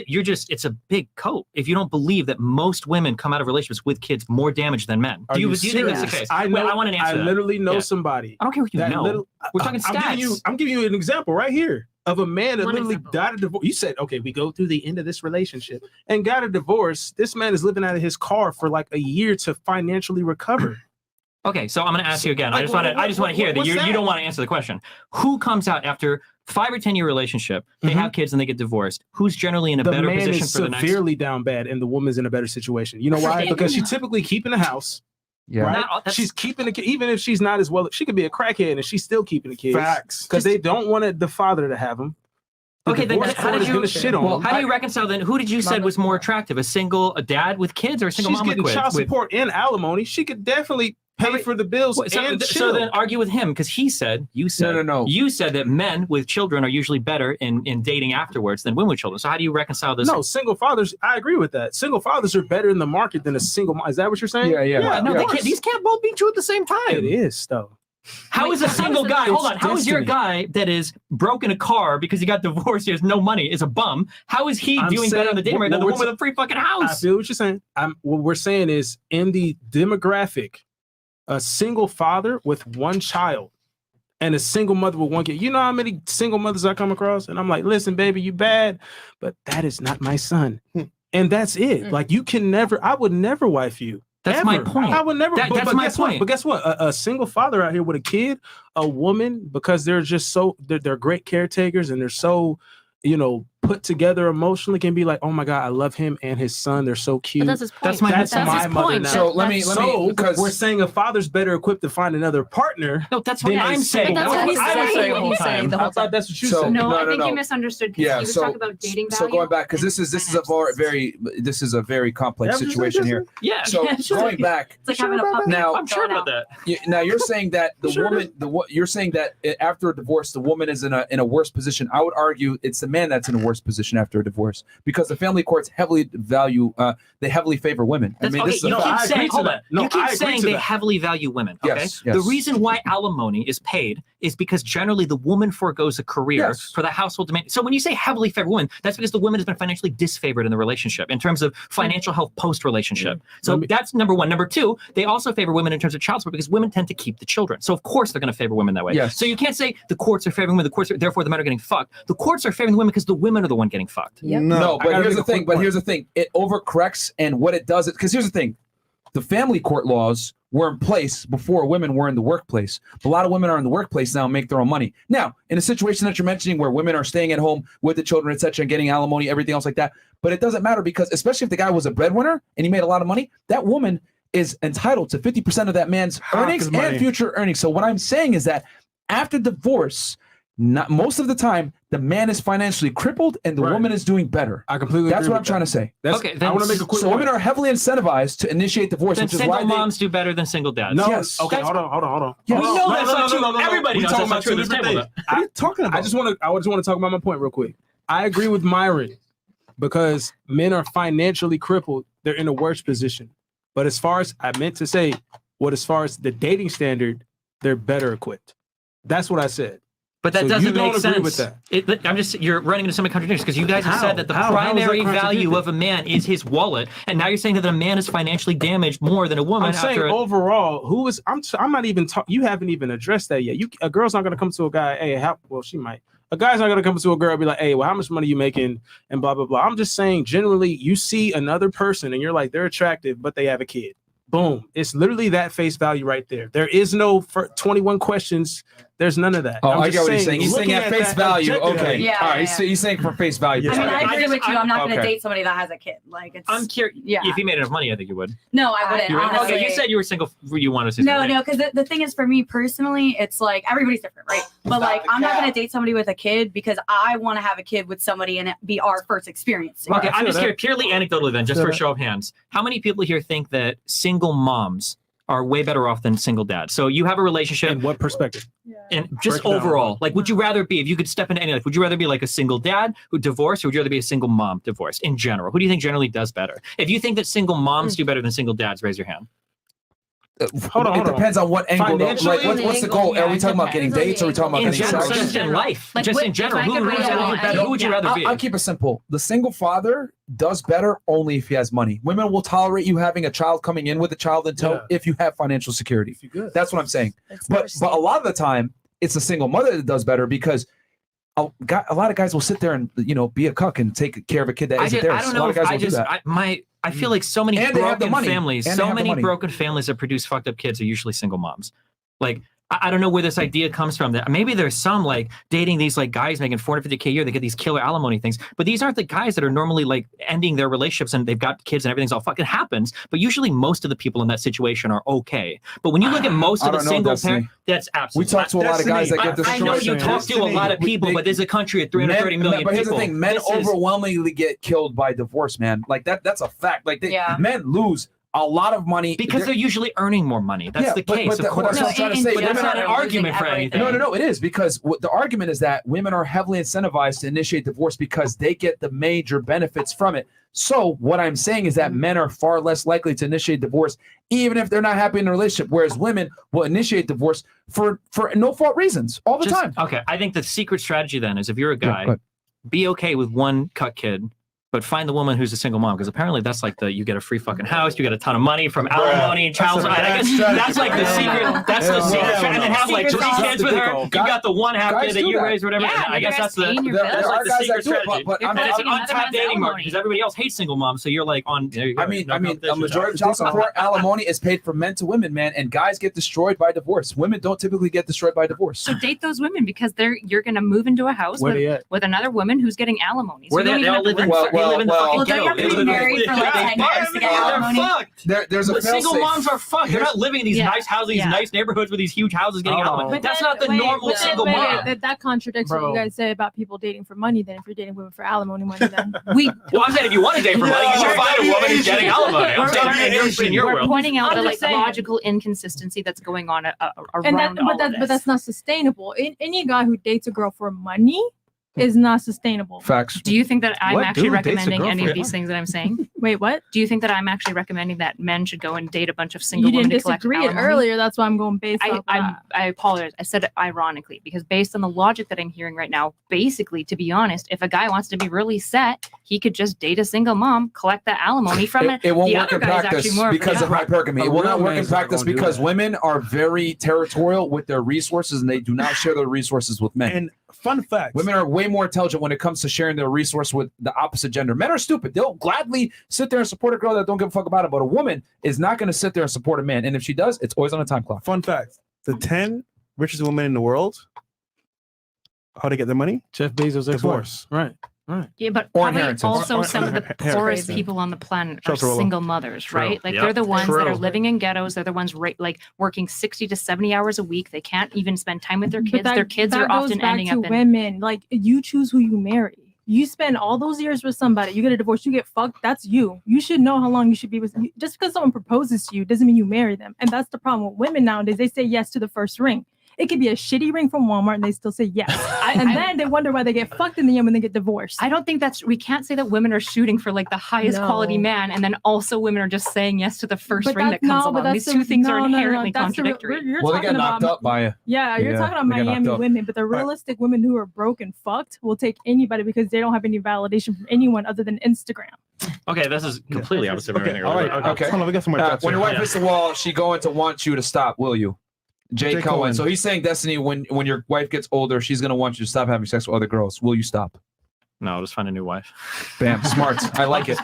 Speaker 4: you're just. It's a big coat. If you don't believe that most women come out of relationships with kids more damaged than men, do you think that's the case?
Speaker 3: I know.
Speaker 4: I want an answer.
Speaker 3: I literally know somebody.
Speaker 4: I don't care what you
Speaker 3: that
Speaker 4: know. We're talking stats.
Speaker 3: I'm giving you an example right here of a man that literally got a divorce. You said, okay, we go through the end of this relationship and got a divorce. This man is living out of his car for like a year to financially recover.
Speaker 4: Okay, so I'm going to ask you again.
Speaker 3: Like,
Speaker 4: I just want to hear that you don't want to answer the question. Who comes out after 5 or 10 year relationship? They have kids and they get divorced. Who's generally in a better position
Speaker 3: is
Speaker 4: for the next?
Speaker 3: severely down bad, and the woman's in a better situation. You know why? Because she's typically keeping the house.
Speaker 1: Yeah,
Speaker 3: right? She's keeping the kid, even if she's not as well. She could be a crackhead and she's still keeping the kids.
Speaker 2: Facts.
Speaker 3: Because they don't want the father to have them.
Speaker 4: Okay, then
Speaker 3: divorce
Speaker 4: how
Speaker 3: court
Speaker 4: did
Speaker 3: is
Speaker 4: you
Speaker 3: gonna shit on them.
Speaker 4: How do you reconcile then? Who did you said was more attractive? A dad with kids or a single
Speaker 3: She's
Speaker 4: mom with
Speaker 3: getting
Speaker 4: kids?
Speaker 3: child support and alimony. She could definitely pay for the bills
Speaker 4: So,
Speaker 3: and
Speaker 4: so
Speaker 3: chill.
Speaker 4: then argue with him because you said
Speaker 1: No.
Speaker 4: You said that men with children are usually better in dating afterwards than women with children. So how do you reconcile this?
Speaker 3: No, single fathers. I agree with that. Single fathers are better in the market than a single mom. Is that what you're saying?
Speaker 4: No, they can't. These can't both be true at the same time.
Speaker 3: It is though.
Speaker 4: How is a single guy? Hold on. How is your guy that is broke in a car because he got divorced? He has no money. Is a bum. How is he doing better on the dating market than the one with a free fucking
Speaker 3: I
Speaker 4: house?
Speaker 3: feel what you're saying. What we're saying is in the demographic, a single father with one child and a single mother with one kid. You know how many single mothers I come across? And I'm like, listen, baby, you bad, but that is not my son. And that's it. Like you can never, I would never wife you.
Speaker 4: That's
Speaker 3: ever.
Speaker 4: my point.
Speaker 3: I would never.
Speaker 4: That's my
Speaker 3: guess what?
Speaker 4: point.
Speaker 3: But guess what? A single father out here with a kid, a woman, because they're just so they're great caretakers and they're so, put together emotionally, can be like, oh my God, I love him and his son. They're so cute.
Speaker 12: that's his point.
Speaker 3: That's
Speaker 12: That's
Speaker 3: my
Speaker 12: his
Speaker 3: mother
Speaker 12: point.
Speaker 3: now.
Speaker 1: So let me because
Speaker 3: we're saying a father's better equipped to find another partner.
Speaker 4: No, that's what
Speaker 3: than a
Speaker 4: I'm saying.
Speaker 3: single
Speaker 4: That's what
Speaker 3: mother.
Speaker 4: he's saying the whole time.
Speaker 3: I thought that's what you
Speaker 1: So-
Speaker 3: said.
Speaker 13: No,
Speaker 1: No,
Speaker 13: I
Speaker 1: no,
Speaker 13: think
Speaker 1: no.
Speaker 13: you misunderstood because
Speaker 1: Yeah,
Speaker 13: he was
Speaker 1: so-
Speaker 13: talking about dating value.
Speaker 1: So going back, because this is a very complex situation here.
Speaker 4: Yeah.
Speaker 1: So going back,
Speaker 10: It's like having a puppy.
Speaker 1: now,
Speaker 4: I'm sure about that.
Speaker 1: now you're saying that you're saying that after a divorce, the woman is in a worse position. I would argue it's the man that's in a worse position after a divorce because the family courts heavily value, they heavily favor women.
Speaker 4: That's,
Speaker 1: this is a
Speaker 4: you
Speaker 1: fact.
Speaker 4: keep saying, hold on.
Speaker 3: No,
Speaker 4: You keep
Speaker 3: I agree
Speaker 4: saying
Speaker 3: to
Speaker 4: they
Speaker 3: that.
Speaker 4: heavily value women. Okay.
Speaker 1: Yes,
Speaker 4: The
Speaker 1: yes.
Speaker 4: reason why alimony is paid is because generally the woman forgoes a career
Speaker 1: Yes.
Speaker 4: for the household demand. So when you say heavily favored women, that's because the woman has been financially disfavored in the relationship in terms of financial health post relationship. So that's number one. Number two, they also favor women in terms of child support because women tend to keep the children. So of course they're going to favor women that way.
Speaker 1: Yes.
Speaker 4: So you can't say the courts are favoring women. The courts, therefore the men are getting fucked. The courts are favoring the women because the women are the one getting fucked.
Speaker 1: No,
Speaker 3: I
Speaker 1: but
Speaker 3: gotta
Speaker 1: here's
Speaker 3: make
Speaker 1: the
Speaker 3: a
Speaker 1: thing.
Speaker 3: quick point.
Speaker 1: Here's the thing. It overcorrects, and what it does is because here's the thing: the family court laws were in place before women were in the workplace. A lot of women are in the workplace now and make their own money. Now, in a situation that you're mentioning where women are staying at home with the children, etc., and getting alimony, everything else like that, but it doesn't matter because especially if the guy was a breadwinner and he made a lot of money, that woman is entitled to 50% of that man's earnings
Speaker 3: his money.
Speaker 1: and future earnings. So what I'm saying is that after divorce, not most of the time, the man is financially crippled and the woman is doing better.
Speaker 3: I completely
Speaker 1: That's
Speaker 3: agree
Speaker 1: what I'm
Speaker 3: with
Speaker 1: trying
Speaker 3: that.
Speaker 1: to say.
Speaker 4: Okay,
Speaker 3: I
Speaker 4: then
Speaker 3: want to make a quick
Speaker 1: So
Speaker 3: point.
Speaker 1: women are heavily incentivized to initiate divorce,
Speaker 4: Then
Speaker 1: which is
Speaker 4: single
Speaker 1: why
Speaker 4: moms do better than single dads.
Speaker 3: No,
Speaker 1: Yes.
Speaker 3: okay,
Speaker 4: That's-
Speaker 3: hold on.
Speaker 1: Yes.
Speaker 4: We know that's not true. Everybody
Speaker 3: We
Speaker 4: knows
Speaker 3: talking
Speaker 4: that's not
Speaker 3: about
Speaker 4: true
Speaker 3: two
Speaker 4: at this
Speaker 3: different
Speaker 4: table,
Speaker 3: things. What are you talking about? I just want to talk about my point real quick. I agree with Myron because men are financially crippled. They're in a worse position. But as far as I meant to say, as far as the dating standard, they're better equipped. That's what I said.
Speaker 4: But that
Speaker 3: So
Speaker 4: doesn't
Speaker 3: you don't
Speaker 4: make
Speaker 3: agree
Speaker 4: sense.
Speaker 3: with that.
Speaker 4: I'm just you're running into so many contradictions because you guys have
Speaker 3: How?
Speaker 4: said that the
Speaker 3: How is that
Speaker 4: primary value
Speaker 3: contradicting?
Speaker 4: of a man is his wallet, and now you're saying that a man is financially damaged more than a woman
Speaker 3: I'm saying
Speaker 4: after.
Speaker 3: overall, I'm not even talking. You haven't even addressed that yet. A girl's not gonna come to a guy. Hey, she might. A guy's not gonna come to a girl and be like, hey, well, how much money you making? And blah blah blah. I'm just saying, generally, you see another person and you're like, they're attractive, but they have a kid. Boom. It's literally that face value right there. There is no 21 questions. There's none of that.
Speaker 1: Oh,
Speaker 3: I'm
Speaker 1: I
Speaker 3: just
Speaker 1: get what you're saying. He's saying
Speaker 3: looking
Speaker 1: at face
Speaker 3: that
Speaker 1: value.
Speaker 3: objectively.
Speaker 1: Okay.
Speaker 10: Yeah,
Speaker 1: All right.
Speaker 10: yeah.
Speaker 1: He's saying for face value.
Speaker 10: I mean, I
Speaker 4: I
Speaker 10: agree
Speaker 4: just-
Speaker 10: with you. I'm not going to
Speaker 1: okay.
Speaker 10: date somebody that has a kid. Like, it's.
Speaker 4: I'm curious.
Speaker 10: Yeah.
Speaker 4: If he made enough money, I think you would.
Speaker 10: No, I wouldn't.
Speaker 4: You would?
Speaker 10: Honestly.
Speaker 4: Okay, you said you were single. You wanted to.
Speaker 10: No, because the thing is, for me personally, it's like everybody's different, right? But like, I'm not going to date somebody with a kid because I want to have a kid with somebody and it be our first experience.
Speaker 4: Okay, I'm just curious, purely anecdotally then, just for a show of hands. How many people here think that single moms are way better off than single dads? So you have a relationship.
Speaker 3: In what perspective?
Speaker 4: And just
Speaker 3: Break it down.
Speaker 4: overall, like, would you rather be, if you could step into any life, would you rather be like a single dad who divorced, or would you rather be a single mom divorced in general? Who do you think generally does better? If you think that single moms do better than single dads, raise your hand.
Speaker 3: Hold on.
Speaker 1: It depends on what angle. Though. Like,
Speaker 3: Financially?
Speaker 1: what's the goal? Are we talking about getting dates, or are we talking about
Speaker 4: In
Speaker 1: getting
Speaker 4: general,
Speaker 1: sex?
Speaker 4: just in life,
Speaker 13: Like,
Speaker 4: just
Speaker 13: what-
Speaker 4: in
Speaker 13: if
Speaker 4: general,
Speaker 13: I
Speaker 4: who
Speaker 13: could
Speaker 4: would
Speaker 13: raise
Speaker 4: you
Speaker 13: it
Speaker 4: rather
Speaker 13: all
Speaker 4: be better? Who would you rather be?
Speaker 1: I'll keep it simple. The single father does better only if he has money. Women will tolerate you having a child coming in with a child in tow if you have financial security. That's what I'm saying. But a lot of the time, it's a single mother that does better because a lot of guys will sit there and be a cuck and take care of a kid that isn't theirs.
Speaker 4: I don't
Speaker 1: A lot
Speaker 4: know
Speaker 1: of
Speaker 4: if
Speaker 1: guys
Speaker 4: I
Speaker 1: will do
Speaker 4: just
Speaker 1: that.
Speaker 4: I feel like so many
Speaker 1: And they have the
Speaker 4: broken
Speaker 1: money.
Speaker 4: families,
Speaker 1: And they
Speaker 4: so
Speaker 1: have the
Speaker 4: many
Speaker 1: money.
Speaker 4: broken families that produce fucked up kids are usually single moms. Like I don't know where this idea comes from. That maybe there's some like dating these like guys making $450K a year. They get these killer alimony things, but these aren't the guys that are normally like ending their relationships and they've got kids and everything's all fucking happens. But usually most of the people in that situation are okay. But when you look at most of the single parents, that's absolutely.
Speaker 1: We talk to a lot of guys that get destroyed.
Speaker 4: I know you talk to a lot of people, but there's a country of 330 million
Speaker 1: but here's
Speaker 4: people.
Speaker 1: the thing: men overwhelmingly get killed by divorce, man. Like that's a fact. Like men lose a lot of money
Speaker 4: because they're usually earning more money. That's the case.
Speaker 1: But
Speaker 4: of course.
Speaker 1: that's what I'm trying to say.
Speaker 4: But that's not an argument for anything.
Speaker 1: No, it is because the argument is that women are heavily incentivized to initiate divorce because they get the major benefits from it. So what I'm saying is that men are far less likely to initiate divorce, even if they're not happy in a relationship, whereas women will initiate divorce for no fault reasons all the time.
Speaker 4: Okay, I think the secret strategy then is if you're a guy, be okay with one cut kid. But find the woman who's a single mom, because apparently that's like you get a free fucking house, you get a ton of money from alimony and child support. I guess that's like the secret. That's the secret. And then have like 3 kids with her. You got the one half kid that you raised, whatever.
Speaker 14: Yeah,
Speaker 4: I guess that's the secret strategy. And it's an untapped dating market because everybody else hates single moms. So you're like on.
Speaker 1: I mean, a majority of child support alimony is paid from men to women, man, and guys get destroyed by divorce. Women don't typically get destroyed by divorce.
Speaker 13: So date those women because you're going to move into a house with another woman who's getting alimony.
Speaker 4: Where they all live in.
Speaker 10: Well, don't you have to be married for like 10 years to get alimony?
Speaker 1: There's a
Speaker 4: single moms are fucked. They're not living in these nice houses, these nice neighborhoods with these huge houses getting alimony.
Speaker 7: But
Speaker 4: That's not the normal single mom.
Speaker 7: That contradicts what you guys say about people dating for money. Then if you're dating women for alimony money, then
Speaker 4: well, I'm saying if you want to date for money, you should find a woman who's getting alimony. I'm saying in your
Speaker 13: We're
Speaker 4: world.
Speaker 13: pointing out the
Speaker 7: saying.
Speaker 13: logical inconsistency that's going on
Speaker 7: and
Speaker 13: around
Speaker 7: but that's not sustainable. Any guy who dates a girl for money is not sustainable.
Speaker 1: Facts.
Speaker 13: Do you think that I'm actually
Speaker 1: dude dates a
Speaker 13: recommending any
Speaker 1: girlfriend?
Speaker 13: of these things that I'm saying?
Speaker 7: Wait, what?
Speaker 13: Do you think that I'm actually recommending that men should go and date a bunch of single
Speaker 7: You
Speaker 13: women
Speaker 7: didn't
Speaker 13: to collect
Speaker 7: disagree it
Speaker 13: alimony?
Speaker 7: earlier. That's why I'm going based off that.
Speaker 13: I apologize. I said it ironically because based on the logic that I'm hearing right now, basically, to be honest, if a guy wants to be really set, he could just date a single mom, collect that alimony from it.
Speaker 1: It won't
Speaker 13: The
Speaker 1: work
Speaker 13: other
Speaker 1: in
Speaker 13: guy's
Speaker 1: practice
Speaker 13: actually more
Speaker 1: because of hypergamy. It will not work in practice
Speaker 2: gonna do
Speaker 1: because
Speaker 2: that.
Speaker 1: women are very territorial with their resources and they do not share their resources with men.
Speaker 2: And fun fact:
Speaker 1: women are way more intelligent when it comes to sharing their resource with the opposite gender. Men are stupid. They'll gladly sit there and support a girl that don't give a fuck about it, but a woman is not going to sit there and support a man. And if she does, it's always on a time clock.
Speaker 2: Fun fact: the 10 richest women in the world, how to get their money?
Speaker 3: Jeff Bezos' ex-wife. Right.
Speaker 13: Yeah, but
Speaker 1: Or
Speaker 13: probably
Speaker 1: inheritance.
Speaker 13: also some of the
Speaker 2: Inheritance.
Speaker 13: poorest
Speaker 2: Crazy.
Speaker 13: people on the planet
Speaker 2: True.
Speaker 13: are single mothers,
Speaker 4: True.
Speaker 13: right? Like
Speaker 4: Yep.
Speaker 13: they're the ones that are
Speaker 2: True.
Speaker 13: living in ghettos. They're the ones like working 60 to 70 hours a week. They can't even spend time with their
Speaker 7: But
Speaker 13: kids. Their kids
Speaker 7: that
Speaker 13: are
Speaker 7: goes
Speaker 13: often
Speaker 7: back
Speaker 13: ending
Speaker 7: to
Speaker 13: up in.
Speaker 7: women. Like you choose who you marry. You spend all those years with somebody. You get a divorce. You get fucked. That's you. You should know how long you should be with. Just because someone proposes to you doesn't mean you marry them. And that's the problem with women nowadays. They say yes to the first ring. It could be a shitty ring from Walmart, and they still say yes. And then they wonder why they get fucked in the end when they get divorced.
Speaker 13: I don't think we can't say that women are shooting for like the highest quality man, and then also women are just saying yes to the first ring that comes along. These two things are inherently contradictory.
Speaker 1: Well, they get knocked up by
Speaker 7: Yeah, you're talking about
Speaker 1: they get knocked
Speaker 7: Miami
Speaker 1: up.
Speaker 7: women, but the realistic women who are broke and fucked will take anybody because they don't have any validation from anyone other than Instagram.
Speaker 4: Okay, this is completely opposite of everything.
Speaker 1: All right. Okay.
Speaker 2: Hold on, we got some more chats
Speaker 1: when your
Speaker 2: here.
Speaker 1: wife hits the wall, she going to want you to stop. Will you? Jay
Speaker 2: Jay
Speaker 1: Cohen.
Speaker 2: Cohen.
Speaker 1: So he's saying, Destiny, when your wife gets older, she's gonna want you to stop having sex with other girls. Will you stop?
Speaker 4: No, I'll just find a new wife.
Speaker 1: Bam, smart. I like it.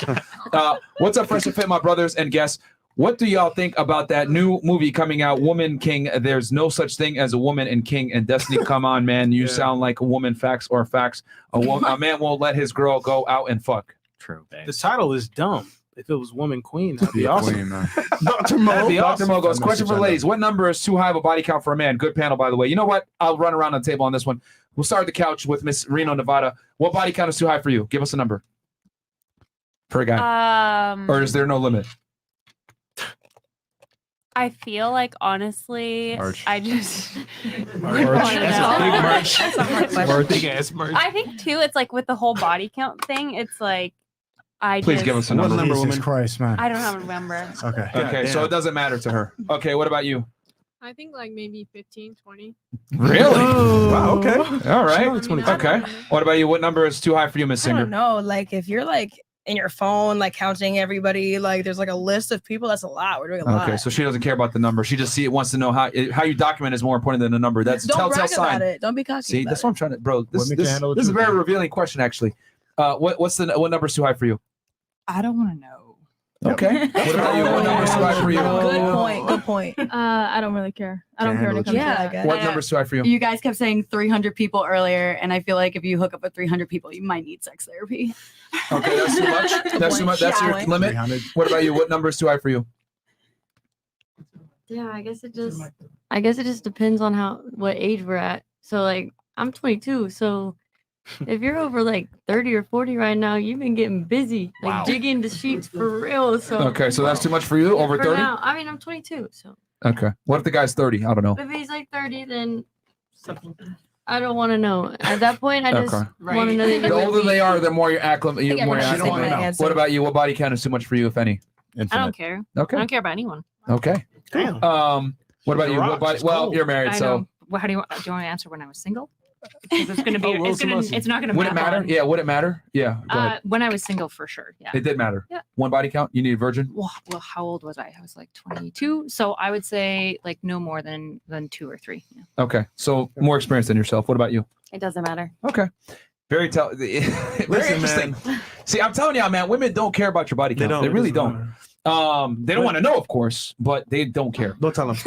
Speaker 1: What's up, Fresh and Fit, my brothers and guests? What do y'all think about that new movie coming out, Woman King? There's no such thing as a woman in King. And Destiny, come on, man. You sound like a woman. Facts or facts. A man won't let his girl go out and fuck.
Speaker 4: True, babe.
Speaker 3: The title is dumb. If it was Woman Queen, that'd be awesome.
Speaker 5: Queen, man.
Speaker 2: Dr. Mo.
Speaker 1: That'd be awesome. Mo goes,
Speaker 5: Feminist
Speaker 1: question for
Speaker 5: agenda.
Speaker 1: ladies. What number is too high of a body count for a man? Good panel, by the way. You know what? I'll run around the table on this one. We'll start at the couch with Miss Reno, Nevada. What body count is too high for you? Give us a number. For a guy. Or is there no limit?
Speaker 8: I feel like honestly,
Speaker 5: March.
Speaker 8: I just
Speaker 3: March. That's a big March.
Speaker 8: That's not my question.
Speaker 3: March. Big ass March.
Speaker 8: I think too, it's like with the whole body count thing, it's like
Speaker 1: Please give us a number.
Speaker 5: Jesus Christ, man.
Speaker 8: I don't have a number.
Speaker 5: Okay.
Speaker 1: Okay, so it doesn't matter to her. Okay, what about you?
Speaker 9: I think like maybe 15, 20.
Speaker 1: Really? Wow, okay. All right.
Speaker 7: I mean, I
Speaker 1: Okay.
Speaker 7: don't know.
Speaker 1: What about you? What number is too high for you, Miss
Speaker 6: I
Speaker 1: Singer?
Speaker 6: don't know. Like if you're like in your phone, like counting everybody, like there's like a list of people. That's a lot. We're doing a lot.
Speaker 1: Okay, so she doesn't care about the number. She just wants to know how you document is more important than the number. That's a
Speaker 6: Don't
Speaker 1: telltale
Speaker 6: brag
Speaker 1: sign.
Speaker 6: about it. Don't be cocky.
Speaker 1: See,
Speaker 6: about
Speaker 1: that's
Speaker 6: it.
Speaker 1: what I'm trying to, bro. This
Speaker 5: Women can handle the
Speaker 1: is a
Speaker 5: truth,
Speaker 1: very
Speaker 5: man.
Speaker 1: revealing question, actually. What number is too high for you?
Speaker 15: I don't want to know.
Speaker 1: Okay. What about you? What number's too high for you?
Speaker 6: Good point. Good point.
Speaker 7: I don't really care. I don't care when it comes to that.
Speaker 1: What number's too high for you?
Speaker 10: You guys kept saying 300 people earlier, and I feel like if you hook up with 300 people, you might need sex therapy.
Speaker 1: Okay, that's too much. That's too much. That's your limit.
Speaker 5: 300.
Speaker 1: What about you? What number's too high for you?
Speaker 11: Yeah, I guess it just depends on what age we're at. So like I'm 22, so if you're over like 30 or 40 right now, you've been getting busy, like digging the sheets for real. So
Speaker 1: Okay, so that's too much for you? Over
Speaker 11: for
Speaker 1: 30?
Speaker 11: now, I mean, I'm 22, so
Speaker 1: Okay. What if the guy's 30? I don't know.
Speaker 11: if he's like 30, then I don't want to know. At that point, I just
Speaker 1: Okay.
Speaker 11: want to know that
Speaker 1: The
Speaker 11: you're
Speaker 1: older
Speaker 11: with
Speaker 1: they
Speaker 11: me.
Speaker 1: are, the more you're acclimated.
Speaker 11: Yeah,
Speaker 1: More
Speaker 11: but
Speaker 1: you're
Speaker 11: she don't wanna
Speaker 1: acclimated.
Speaker 11: know.
Speaker 1: What about you? What body count is too much for you, if any?
Speaker 12: I don't care.
Speaker 1: Okay.
Speaker 12: I don't care about anyone.
Speaker 1: Okay. What about you? What body? Well, you're married,
Speaker 13: I
Speaker 1: so
Speaker 13: know. Well, how do you want to answer when I was single? Because it's gonna be. It's not gonna.
Speaker 1: would it matter? Yeah. Would it matter? Yeah. Go ahead.
Speaker 13: When I was single, for sure. Yeah.
Speaker 1: It did matter.
Speaker 13: Yeah.
Speaker 1: One body count. You need a virgin.
Speaker 13: Well, how old was I? I was like 22. So I would say like no more than 2 or 3. Yeah.
Speaker 1: Okay. So more experience than yourself. What about you?
Speaker 11: It doesn't matter.
Speaker 1: Okay. Very very interesting. See, I'm telling y'all, man, women don't care about your body count. They really don't. They don't want to know, of course, but they don't care.
Speaker 2: Don't tell them.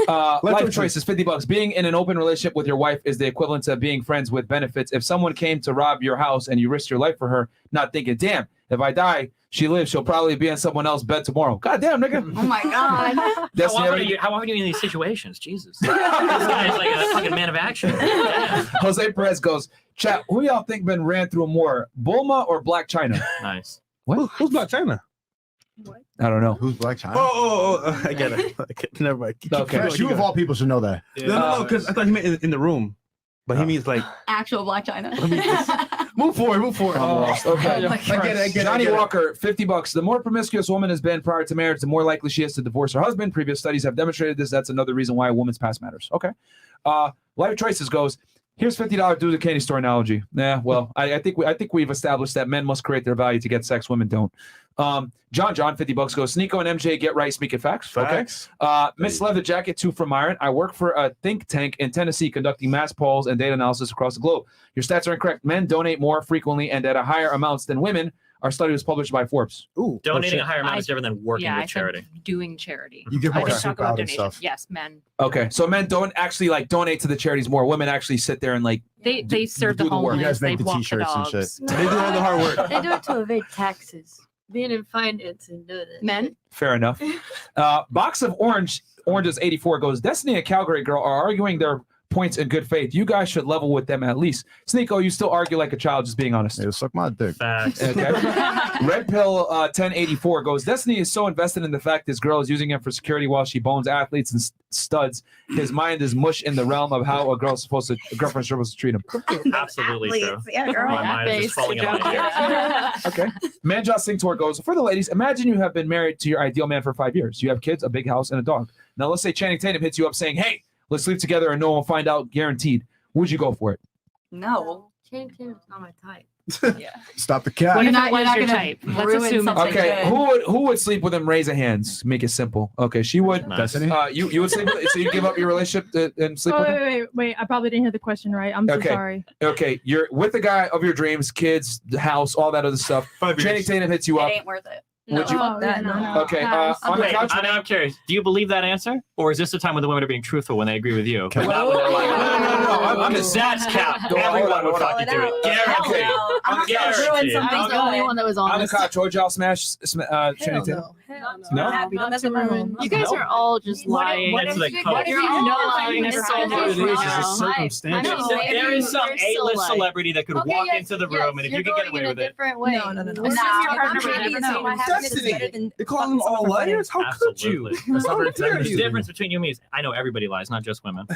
Speaker 1: Life choices, $50. Being in an open relationship with your wife is the equivalent of being friends with benefits. If someone came to rob your house and you risked your life for her, not thinking, damn, if I die, she lives, she'll probably be in someone else's bed tomorrow. God damn, nigga.
Speaker 10: Oh my God.
Speaker 1: That's
Speaker 4: how, often
Speaker 1: never-
Speaker 4: are you, how often are you in these situations? Jesus. This guy is like a fucking man of action. Yeah.
Speaker 1: Jose Perez goes, chat, who y'all think been ran through more, Bulma or Black China?
Speaker 4: Nice.
Speaker 1: What?
Speaker 2: Who's Black China?
Speaker 1: I don't know.
Speaker 5: Who's Black China?
Speaker 2: Oh, I get it. Okay, never mind.
Speaker 5: Fresh, you of all people should know that.
Speaker 2: No, because I thought he meant in the room, but he means like
Speaker 10: Actual Black China.
Speaker 2: move forward.
Speaker 1: I'm lost. Okay.
Speaker 10: Oh my gosh.
Speaker 1: Johnny Walker, $50. The more promiscuous a woman has been prior to marriage, the more likely she is to divorce her husband. Previous studies have demonstrated this. That's another reason why a woman's past matters. Okay. Life choices goes. Here's $50 do the candy store analogy. Yeah, well, I think we've established that men must create their value to get sex, women don't. John, $50 goes. Sneako and MJ get right, speaking facts.
Speaker 2: Facts.
Speaker 1: Okay. Miss Leather Jacket 2 from Myron. I work for a think tank in Tennessee conducting mass polls and data analysis across the globe. Your stats are incorrect. Men donate more frequently and at a higher amounts than women. Our study was published by Forbes.
Speaker 2: Ooh,
Speaker 4: Donating a higher amount is different than working
Speaker 13: I
Speaker 4: with
Speaker 13: said
Speaker 4: charity.
Speaker 13: doing charity.
Speaker 5: You give
Speaker 13: I
Speaker 5: more
Speaker 13: didn't
Speaker 5: soup
Speaker 13: talk about
Speaker 5: out and
Speaker 13: donation.
Speaker 5: stuff.
Speaker 13: Yes, men.
Speaker 1: Okay, so men don't actually like donate to the charities more. Women actually sit there and like
Speaker 13: They serve
Speaker 1: do
Speaker 13: the
Speaker 1: the work.
Speaker 13: homeless.
Speaker 5: You guys
Speaker 13: They
Speaker 5: make the
Speaker 13: walk the
Speaker 5: t-shirts and
Speaker 13: dogs.
Speaker 5: shit.
Speaker 2: They do all the hard work.
Speaker 11: They do it to evade taxes. Being in finance and doing it.
Speaker 13: Men.
Speaker 1: fair enough. Box of oranges 84 goes. Destiny and Calgary girl are arguing their points in good faith. You guys should level with them at least. Sneako, you still argue like a child, just being honest.
Speaker 5: Hey, suck my dick.
Speaker 4: Facts.
Speaker 1: Okay. Red Pill 1084 goes. Destiny is so invested in the fact this girl is using him for security while she bones athletes and studs. His mind is mush in the realm of how a girl's supposed to, a girlfriend's supposed to treat him.
Speaker 4: Absolutely true.
Speaker 10: Yeah, girl.
Speaker 4: My mind is just falling in line.
Speaker 1: Okay. Manjot Singh Tour goes. For the ladies, imagine you have been married to your ideal man for 5 years. You have kids, a big house, and a dog. Now let's say Channing Tatum hits you up saying, hey, let's sleep together and no one will find out, guaranteed. Would you go for it?
Speaker 10: No.
Speaker 11: Channing Tatum's not my type.
Speaker 5: Stop the cat.
Speaker 13: What
Speaker 10: You're
Speaker 13: if
Speaker 10: not-
Speaker 13: it was
Speaker 10: you're not
Speaker 13: your
Speaker 10: gonna
Speaker 13: type? Let's
Speaker 10: ruin
Speaker 13: assume it's
Speaker 10: something
Speaker 1: Okay,
Speaker 10: good.
Speaker 1: who would sleep with him? Raise a hands. Make it simple. Okay, she would.
Speaker 5: Destiny?
Speaker 1: You would sleep with, so you give up your relationship and sleep
Speaker 7: Oh,
Speaker 1: with him?
Speaker 7: wait. I probably didn't hear the question right. I'm so
Speaker 1: Okay.
Speaker 7: sorry.
Speaker 1: Okay, you're with the guy of your dreams, kids, the house, all that other stuff.
Speaker 2: 5 years.
Speaker 1: Channing Tatum hits you
Speaker 10: It
Speaker 1: up.
Speaker 10: ain't worth it.
Speaker 1: Would you?
Speaker 7: Oh,
Speaker 6: that, no.
Speaker 1: Okay, on the
Speaker 4: Wait,
Speaker 1: couch.
Speaker 4: I'm curious. Do you believe that answer, or is this the time when the women are being truthful when they agree with you?
Speaker 5: Okay.
Speaker 4: But not when they're like,
Speaker 1: No, I'm
Speaker 4: because
Speaker 1: just.
Speaker 4: that's cap.
Speaker 1: No,
Speaker 4: Everyone would
Speaker 1: hold on.
Speaker 4: fucking do it. Guaranteed.
Speaker 10: No, I'm not gonna ruin
Speaker 4: Guaranteed.
Speaker 10: something
Speaker 12: I was the only
Speaker 10: good.
Speaker 12: one that was
Speaker 1: On the
Speaker 12: honest.
Speaker 1: couch, would y'all smash Channing Tatum? No?
Speaker 7: Not to ruin.
Speaker 12: You guys are all just lying.
Speaker 4: What if
Speaker 12: You're
Speaker 4: the
Speaker 12: all
Speaker 4: coach?
Speaker 12: lying.
Speaker 13: It's
Speaker 12: It's
Speaker 13: so
Speaker 12: so
Speaker 13: what it is,
Speaker 12: much
Speaker 13: it's a
Speaker 12: now.
Speaker 3: circumstance.
Speaker 12: I know, maybe
Speaker 4: There is some
Speaker 12: you're still
Speaker 4: A-list
Speaker 12: like-
Speaker 4: celebrity that could walk into the room, and if you could get away with it,
Speaker 6: No, no, no.
Speaker 12: Assume
Speaker 6: Nah,
Speaker 12: your
Speaker 6: if I'm
Speaker 12: partner would
Speaker 6: happy
Speaker 12: never
Speaker 6: to see
Speaker 12: know.
Speaker 6: my happiness is better than
Speaker 2: They call them all liars? How could you?
Speaker 4: absolutely.
Speaker 2: That's not fair
Speaker 4: There's
Speaker 2: to
Speaker 4: a
Speaker 2: you.
Speaker 4: difference between you and me. I know everybody lies, not just women.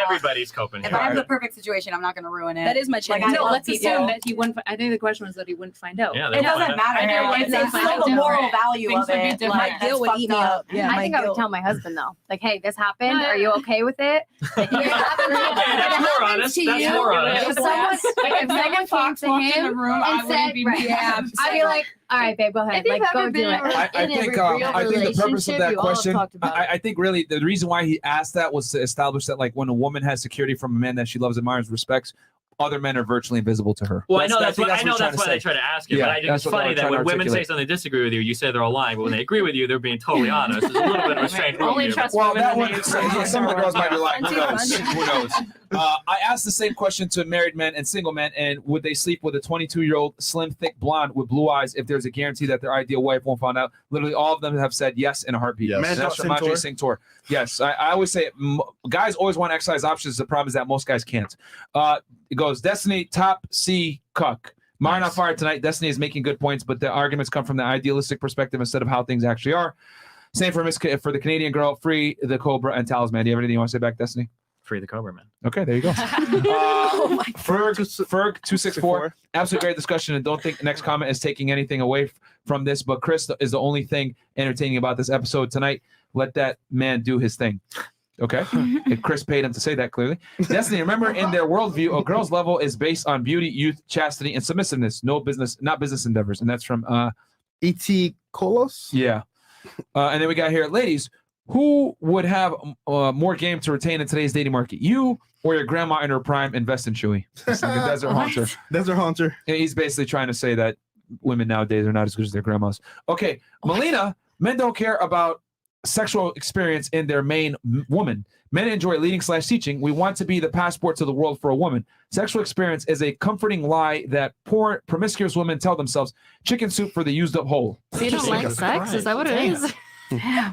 Speaker 4: Everybody's coping
Speaker 10: If
Speaker 4: here.
Speaker 10: I have the perfect situation, I'm not gonna ruin it.
Speaker 6: That is my
Speaker 10: Like,
Speaker 6: chance.
Speaker 10: I
Speaker 13: No,
Speaker 10: love
Speaker 13: let's
Speaker 10: people.
Speaker 13: assume that he wouldn't. I think the question was that he wouldn't find out.
Speaker 4: Yeah, they
Speaker 10: It
Speaker 4: don't
Speaker 10: doesn't
Speaker 4: find out.
Speaker 10: matter.
Speaker 13: I know,
Speaker 10: It's still the moral value
Speaker 15: Things
Speaker 10: of
Speaker 15: would be
Speaker 10: it.
Speaker 15: different.
Speaker 10: Like,
Speaker 6: My
Speaker 10: that's
Speaker 6: guilt would
Speaker 10: fucked
Speaker 6: eat me up. Yeah,
Speaker 14: I
Speaker 6: my
Speaker 14: think I would
Speaker 6: guilt.
Speaker 14: tell my husband though, like, hey, this happened. Are you okay with it? Like,
Speaker 4: Okay, that's more honest. That's more honest.
Speaker 14: If someone came to
Speaker 15: walked in the
Speaker 14: him
Speaker 15: room, I
Speaker 14: and
Speaker 15: wouldn't
Speaker 14: said,
Speaker 15: be
Speaker 14: right,
Speaker 15: yeah,
Speaker 14: I'd be like, all right, babe, go ahead.
Speaker 12: If you've
Speaker 14: Like, go
Speaker 12: ever
Speaker 14: do
Speaker 12: been
Speaker 14: it.
Speaker 1: I think the purpose of that question, I think really the reason why he asked that was to establish that like when a woman has security from a man that she loves, admires, respects, other men are virtually invisible to her.
Speaker 4: Well, I know that's
Speaker 1: think
Speaker 4: why
Speaker 1: what
Speaker 4: they
Speaker 1: say.
Speaker 4: try to ask it,
Speaker 1: Yeah,
Speaker 4: but
Speaker 1: that's
Speaker 4: it's
Speaker 1: what they
Speaker 4: funny
Speaker 1: were
Speaker 4: that
Speaker 1: trying to
Speaker 4: when women say
Speaker 1: articulate.
Speaker 4: something they disagree with you, you say they're lying, but when they agree with you, they're being totally honest. There's a little bit of a strange rule
Speaker 12: Only
Speaker 4: here.
Speaker 12: trust
Speaker 1: Well,
Speaker 12: women
Speaker 1: that
Speaker 12: when
Speaker 1: one,
Speaker 12: they-
Speaker 1: some of the girls might be lying. Who knows? Who knows? I asked the same question to married men and single men, and would they sleep with a 22-year-old slim, thick blonde with blue eyes if there's a guarantee that their ideal wife won't find out? Literally, all of them have said yes in a heartbeat.
Speaker 5: Yes.
Speaker 1: And that's from Andre Singh Tour. Yes, I always say guys always want exercise options. The problem is that most guys can't. It goes Destiny top C cuck. Mine on fire tonight. Destiny is making good points, but the arguments come from the idealistic perspective instead of how things actually are. Same for for the Canadian girl. Free the Cobra and Talisman. Do you have anything you want to say back, Destiny?
Speaker 4: Free the Cobra, man.
Speaker 1: Okay, there you go. Ferg264. Absolutely great discussion, and don't think next comment is taking anything away from this. But Chris is the only thing entertaining about this episode tonight. Let that man do his thing. Okay, and Chris paid him to say that clearly. Destiny, remember, in their worldview, a girl's level is based on beauty, youth, chastity, and submissiveness. No business, not business endeavors, and that's from
Speaker 2: E.T. Kolos.
Speaker 1: Yeah, and then we got here, ladies. Who would have more game to retain in today's dating market? You or your grandma in her prime? Invest in Chewy. It's like a desert haunter.
Speaker 2: Desert haunter.
Speaker 1: He's basically trying to say that women nowadays are not as good as their grandmas. Okay, Melina, men don't care about sexual experience in their main woman. Men enjoy leading/teaching. We want to be the passport to the world for a woman. Sexual experience is a comforting lie that poor, promiscuous women tell themselves. Chicken soup for the used up hole.
Speaker 12: So you don't like sex? Is that what it is?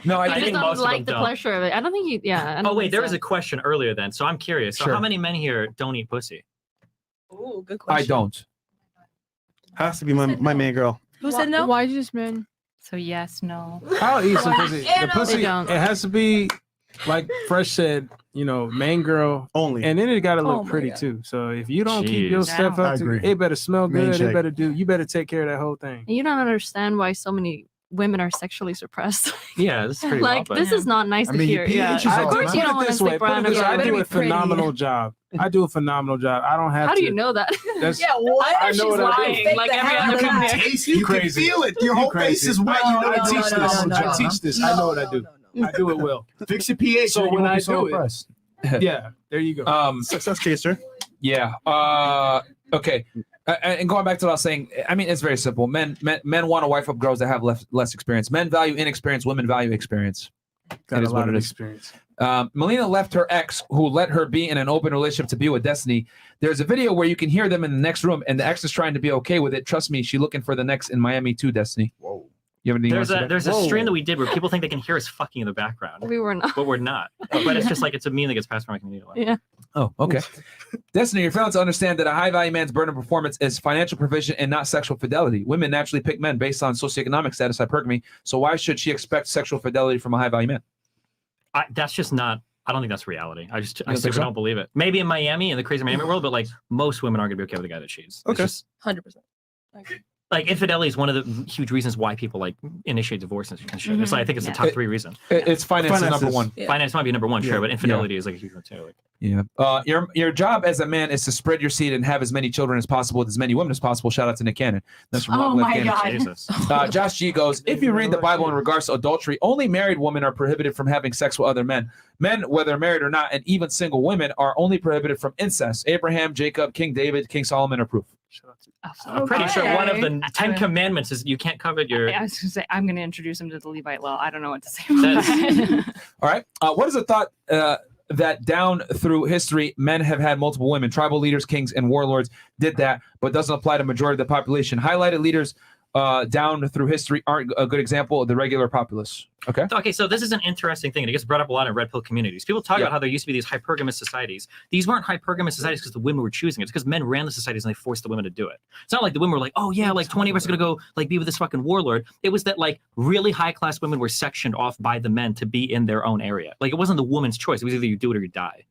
Speaker 1: No, I
Speaker 12: I just
Speaker 1: think
Speaker 12: don't
Speaker 4: most of
Speaker 12: like
Speaker 4: them
Speaker 12: the
Speaker 4: don't.
Speaker 12: pleasure of it. I don't think you. Yeah. I don't
Speaker 4: Oh wait,
Speaker 12: think
Speaker 4: there
Speaker 12: so.
Speaker 4: was a question earlier then, so I'm curious. So
Speaker 1: Sure.
Speaker 4: how many men here don't eat pussy?
Speaker 6: Ooh, good question.
Speaker 1: I don't.
Speaker 2: Has to be my main girl.
Speaker 6: Who said no?
Speaker 9: Why just men?
Speaker 13: So yes, no.
Speaker 3: I'll eat some pussy.
Speaker 6: Yeah,
Speaker 3: The
Speaker 6: no,
Speaker 3: pussy,
Speaker 12: they don't.
Speaker 3: it has to be like Fresh said, main girl
Speaker 2: only,
Speaker 3: and then it got to
Speaker 6: Oh
Speaker 3: look
Speaker 6: my
Speaker 3: pretty
Speaker 6: God.
Speaker 3: too. So if you don't keep your
Speaker 4: Jeez.
Speaker 3: stuff
Speaker 5: I
Speaker 3: up,
Speaker 5: agree.
Speaker 3: it better smell
Speaker 5: Main
Speaker 3: good.
Speaker 5: chick.
Speaker 3: You better take care of that whole thing.
Speaker 12: You don't understand why so many women are sexually suppressed.
Speaker 4: Yeah, this is pretty
Speaker 12: Like
Speaker 4: wild,
Speaker 12: this is not nice
Speaker 5: I
Speaker 12: to
Speaker 5: mean, you
Speaker 12: hear.
Speaker 5: pee
Speaker 12: Yeah,
Speaker 5: inches all
Speaker 12: of
Speaker 5: the
Speaker 12: course
Speaker 5: time.
Speaker 12: you don't want to stick around.
Speaker 3: this way. I
Speaker 6: better
Speaker 3: do
Speaker 6: be
Speaker 3: a
Speaker 6: pretty.
Speaker 3: phenomenal job. I do a phenomenal job. I don't have
Speaker 12: How
Speaker 3: to.
Speaker 12: do you know that?
Speaker 3: That's,
Speaker 6: Yeah, what?
Speaker 3: I know what I do.
Speaker 12: lying. Like every other female.
Speaker 17: Taste,
Speaker 3: You
Speaker 17: you can
Speaker 3: crazy.
Speaker 17: feel it. Your
Speaker 3: You
Speaker 17: whole
Speaker 3: crazy.
Speaker 17: face is wet. You know
Speaker 3: I
Speaker 17: you
Speaker 3: teach
Speaker 17: teach
Speaker 3: this.
Speaker 17: this.
Speaker 3: I teach this. I know what I do. I do it well.
Speaker 17: Fix your pH.
Speaker 3: So
Speaker 17: or you
Speaker 3: when
Speaker 17: won't
Speaker 3: I
Speaker 17: be so
Speaker 3: do it-
Speaker 17: impressed.
Speaker 3: Yeah, there you go.
Speaker 2: Success chaser.
Speaker 1: Yeah. Okay. And going back to what I was saying, I mean, it's very simple. Men want to wife up girls that have less experience. Men value inexperience. Women value experience.
Speaker 3: Got
Speaker 1: It
Speaker 3: a
Speaker 1: is what
Speaker 3: lot
Speaker 1: it
Speaker 3: of
Speaker 1: is.
Speaker 3: experience.
Speaker 1: Melina left her ex, who let her be in an open relationship, to be with Destiny. There's a video where you can hear them in the next room, and the ex is trying to be okay with it. Trust me, she's looking for the next in Miami too, Destiny.
Speaker 5: Whoa.
Speaker 1: You have anything you want to say?
Speaker 4: There's a stream that we did where people think they can hear us fucking in the background,
Speaker 12: We were not.
Speaker 4: but we're not. But it's just like it's a meme that gets passed from my community.
Speaker 12: Yeah.
Speaker 1: Oh, okay. Destiny, you're failing to understand that a high-value man's burden of performance is financial provision and not sexual fidelity. Women naturally pick men based on socioeconomic status, hypergamy. So why should she expect sexual fidelity from a high-value man?
Speaker 4: That's just not. I don't think that's reality. I
Speaker 1: don't
Speaker 4: simply
Speaker 1: think so?
Speaker 4: don't believe it. Maybe in Miami, in the crazy Miami world, but like most women aren't gonna be okay with a guy that cheats. It's
Speaker 2: Okay.
Speaker 4: just,
Speaker 6: 100%.
Speaker 4: like infidelity is one of the huge reasons why people like initiate divorce and shit. It's like, I think it's the top 3 reason.
Speaker 1: It's finance is number
Speaker 2: Finances.
Speaker 1: one.
Speaker 6: Yeah.
Speaker 4: Finance might be number one,
Speaker 2: Yeah.
Speaker 4: sure, but infidelity is like a huge one too. Like,
Speaker 1: Yeah. Your job as a man is to spread your seed and have as many children as possible with as many women as possible. Shout out to Nick Cannon. That's from
Speaker 10: Oh
Speaker 1: Long Live
Speaker 10: my
Speaker 1: Cannon.
Speaker 10: God.
Speaker 4: Jesus.
Speaker 1: Josh G goes, if you read the Bible in regards to adultery, only married women are prohibited from having sex with other men. Men, whether married or not, and even single women are only prohibited from incest. Abraham, Jacob, King David, King Solomon are proof.
Speaker 4: I'm pretty sure one of the 10 commandments is you can't covet your.
Speaker 13: I was gonna say I'm gonna introduce him to the Levite law. I don't know what to say about that.
Speaker 1: All right. What is the thought that down through history, men have had multiple women? Tribal leaders, kings, and warlords did that, but doesn't apply to majority of the population. Highlighted leaders down through history aren't a good example of the regular populace. Okay.
Speaker 4: Okay, so this is an interesting thing. And it gets brought up a lot in red pill communities. People talk about how there used to be these hypergamous societies. These weren't hypergamous societies because the women were choosing it. It's because men ran the societies and they forced the women to do it. It's not like the women were like, oh yeah, like 20 of us are gonna go like be with this fucking warlord. It was that like really high class women were sectioned off by the men to be in their own area. Like it wasn't the woman's choice. It was either you do it or you die.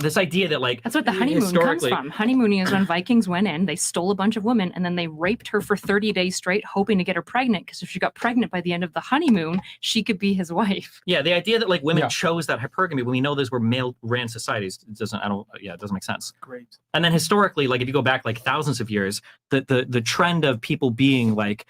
Speaker 4: This idea that like
Speaker 13: That's what the honeymoon comes
Speaker 4: historically-
Speaker 13: from. Honeymooning is when Vikings went in, they stole a bunch of women, and then they raped her for 30 days straight, hoping to get her pregnant. Because if she got pregnant by the end of the honeymoon, she could be his wife.
Speaker 4: Yeah, the idea that like women chose that hypergamy when we know those were male ran societies it doesn't make sense.
Speaker 3: Great.
Speaker 4: And then historically, like if you go back like thousands of years, the trend of people being like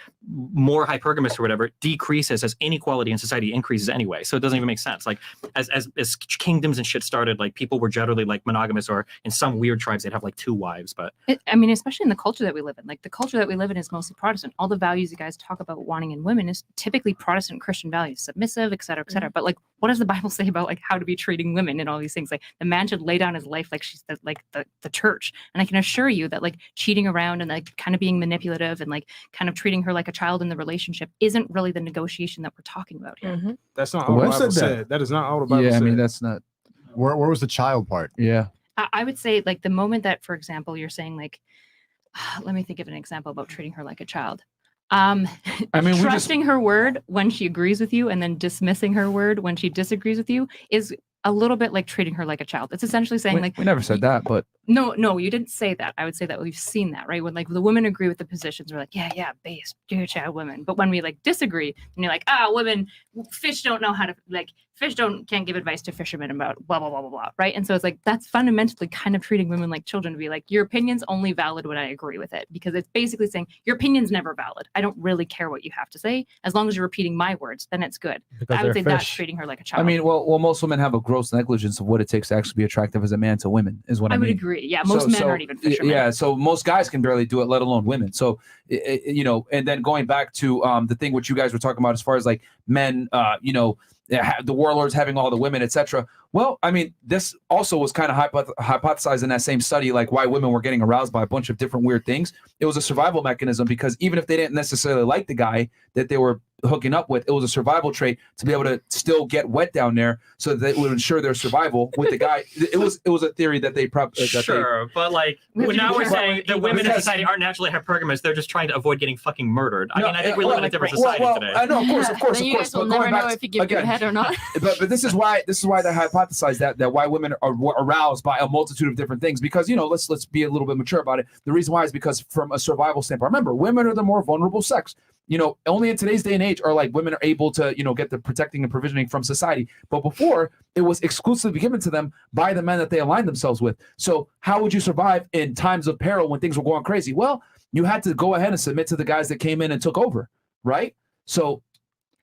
Speaker 4: more hypergamous or whatever decreases as inequality in society increases anyway. So it doesn't even make sense. Like as kingdoms and shit started, like people were literally like monogamous, or in some weird tribes they'd have like 2 wives. But
Speaker 13: I mean, especially in the culture that we live in, like the culture that we live in is mostly Protestant. All the values you guys talk about wanting in women is typically Protestant Christian values, submissive, et cetera, et cetera. But like, what does the Bible say about like how to be treating women and all these things? Like the man should lay down his life like she's the church. And I can assure you that like cheating around and like kind of being manipulative and like kind of treating her like a child in the relationship isn't really the negotiation that we're talking about here.
Speaker 3: That's not all the Bible said. That is not all the Bible
Speaker 1: Yeah, I
Speaker 3: said.
Speaker 1: mean that's not.
Speaker 5: Where was the child part?
Speaker 1: Yeah.
Speaker 13: I would say like the moment that, for example, you're saying like, let me think of an example about treating her like a child.
Speaker 1: I mean,
Speaker 13: trusting her word when she agrees with you and then dismissing her word when she disagrees with you is a little bit like treating her like a child. It's essentially saying like,
Speaker 1: we never said that, but
Speaker 13: no, you didn't say that. I would say that we've seen that, right? When like the women agree with the positions, we're like, yeah, base, good child, women. But when we like disagree, and you're like, women, fish don't know how to like, can't give advice to fishermen about blah blah blah blah blah, right? And so it's like that's fundamentally kind of treating women like children, to be like, your opinion's only valid when I agree with it, because it's basically saying your opinion's never valid. I don't really care what you have to say, as long as you're repeating my words, then it's good.
Speaker 1: Because
Speaker 13: I would
Speaker 1: they're
Speaker 13: say that's
Speaker 1: fish.
Speaker 13: treating her like a child.
Speaker 1: I mean, well, most women have a gross negligence of what it takes to actually be attractive as a man to women, is what I
Speaker 13: I
Speaker 1: mean.
Speaker 13: would agree. Yeah, most men aren't even fishermen.
Speaker 1: Yeah, so most guys can barely do it, let alone women. So, you know, and then going back to the thing which you guys were talking about as far as like men, you know, the warlords having all the women, etc. Well, I mean, this also was kind of hypothesized in that same study, like why women were getting aroused by a bunch of different weird things. It was a survival mechanism, because even if they didn't necessarily like the guy that they were hooking up with, it was a survival trait to be able to still get wet down there, so that it would ensure their survival with the guy. It was a theory that they probably
Speaker 4: but like now we're saying that women in society aren't naturally hypergamous. They're just trying to avoid getting fucking murdered. I mean, I think we live in a different society today.
Speaker 1: I know, of course,
Speaker 12: Then you guys will
Speaker 1: but
Speaker 12: never
Speaker 1: going
Speaker 12: know
Speaker 1: back
Speaker 12: if you give good head or not.
Speaker 1: but this is why they hypothesize that why women are aroused by a multitude of different things, because, you know, let's be a little bit mature about it. The reason why is because from a survival standpoint, remember, women are the more vulnerable sex. You know, only in today's day and age are like women are able to, you know, get the protecting and provisioning from society. But before, it was exclusively given to them by the men that they aligned themselves with. So how would you survive in times of peril when things were going crazy? Well, you had to go ahead and submit to the guys that came in and took over, right? So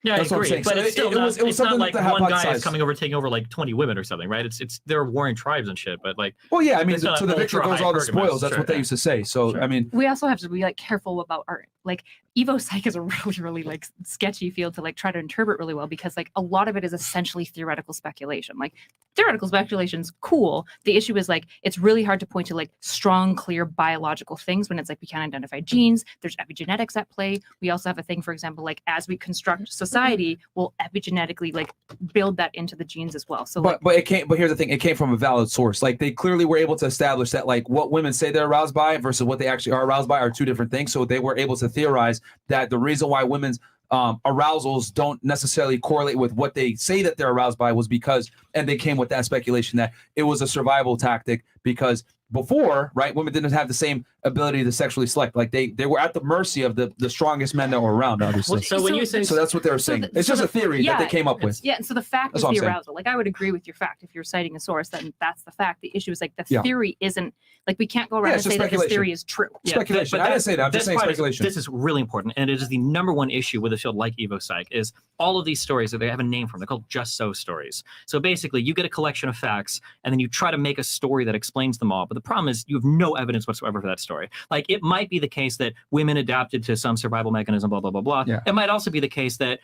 Speaker 4: yeah,
Speaker 1: that's
Speaker 4: I
Speaker 1: what I'm
Speaker 4: agree.
Speaker 1: saying.
Speaker 4: But
Speaker 1: So
Speaker 4: it's still
Speaker 1: it was
Speaker 4: it's
Speaker 1: something
Speaker 4: not like
Speaker 1: that
Speaker 4: one guy
Speaker 1: hypothesized.
Speaker 4: is coming over taking over like 20 women or something, right? It's they're warring tribes and shit. But like,
Speaker 1: well, yeah, I mean,
Speaker 4: it's not
Speaker 1: to the victor goes all the
Speaker 4: ultra-hypergamous,
Speaker 1: spoils. That's
Speaker 4: sure,
Speaker 1: what they
Speaker 4: yeah.
Speaker 1: used to say. So I mean,
Speaker 13: We also have to be like careful about art. Like Evo Psych is a really like sketchy field to like try to interpret really well, because like a lot of it is essentially theoretical speculation. Like theoretical speculation's cool. The issue is like it's really hard to point to like strong, clear biological things when it's like we can't identify genes. There's epigenetics at play. We also have a thing, for example, like as we construct society, we'll epigenetically like build that into the genes as well. So
Speaker 1: but here's the thing, it came from a valid source. Like they clearly were able to establish that like what women say they're aroused by versus what they actually are aroused by are two different things. So they were able to theorize that the reason why women's arousals don't necessarily correlate with what they say that they're aroused by was because, and they came with that speculation that it was a survival tactic, because before, right, women didn't have the same ability to sexually select. Like they were at the mercy of the strongest men that were around, obviously.
Speaker 4: Well, so when you say,
Speaker 1: so that's what they were saying. It's just a theory that they came up with.
Speaker 13: Yeah, and so the fact
Speaker 1: That's
Speaker 13: is
Speaker 1: what I'm
Speaker 13: the
Speaker 1: saying.
Speaker 13: arousal. Like I would agree with your fact. If you're citing a source, then that's the fact. The issue is like the
Speaker 1: Yeah.
Speaker 13: theory isn't like we can't go around and
Speaker 1: it's
Speaker 13: say
Speaker 1: just
Speaker 13: that this
Speaker 1: speculation.
Speaker 13: theory is true.
Speaker 1: Speculation. I didn't say that. I'm just saying speculation.
Speaker 4: This is really important, and it is the number one issue with a field like Evo Psych is all of these stories that they have a name from. They're called just so stories. So basically, you get a collection of facts, and then you try to make a story that explains them all. But the problem is you have no evidence whatsoever for that story. Like it might be the case that women adapted to some survival mechanism, blah blah blah blah.
Speaker 1: Yeah.
Speaker 4: It might also be the case that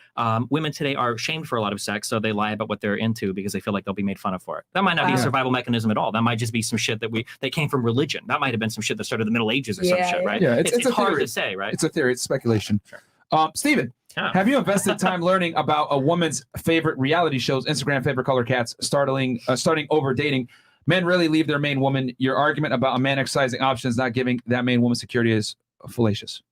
Speaker 4: women today are shamed for a lot of sex, so they lie about what they're into because they feel like they'll be made fun of for it. That might not be a survival mechanism at all. That might just be some shit that came from religion. That might have been some shit that started in the Middle Ages or some shit, right?
Speaker 1: Yeah, it's a
Speaker 4: hard
Speaker 1: theory.
Speaker 4: to say, right?
Speaker 1: It's a theory. It's speculation. Steven,
Speaker 4: Yeah.
Speaker 1: have you invested time learning about a woman's favorite reality shows, Instagram favorite color cats, starting over dating? Men really leave their main woman. Your argument about a man exercising options not giving that main woman security is fallacious.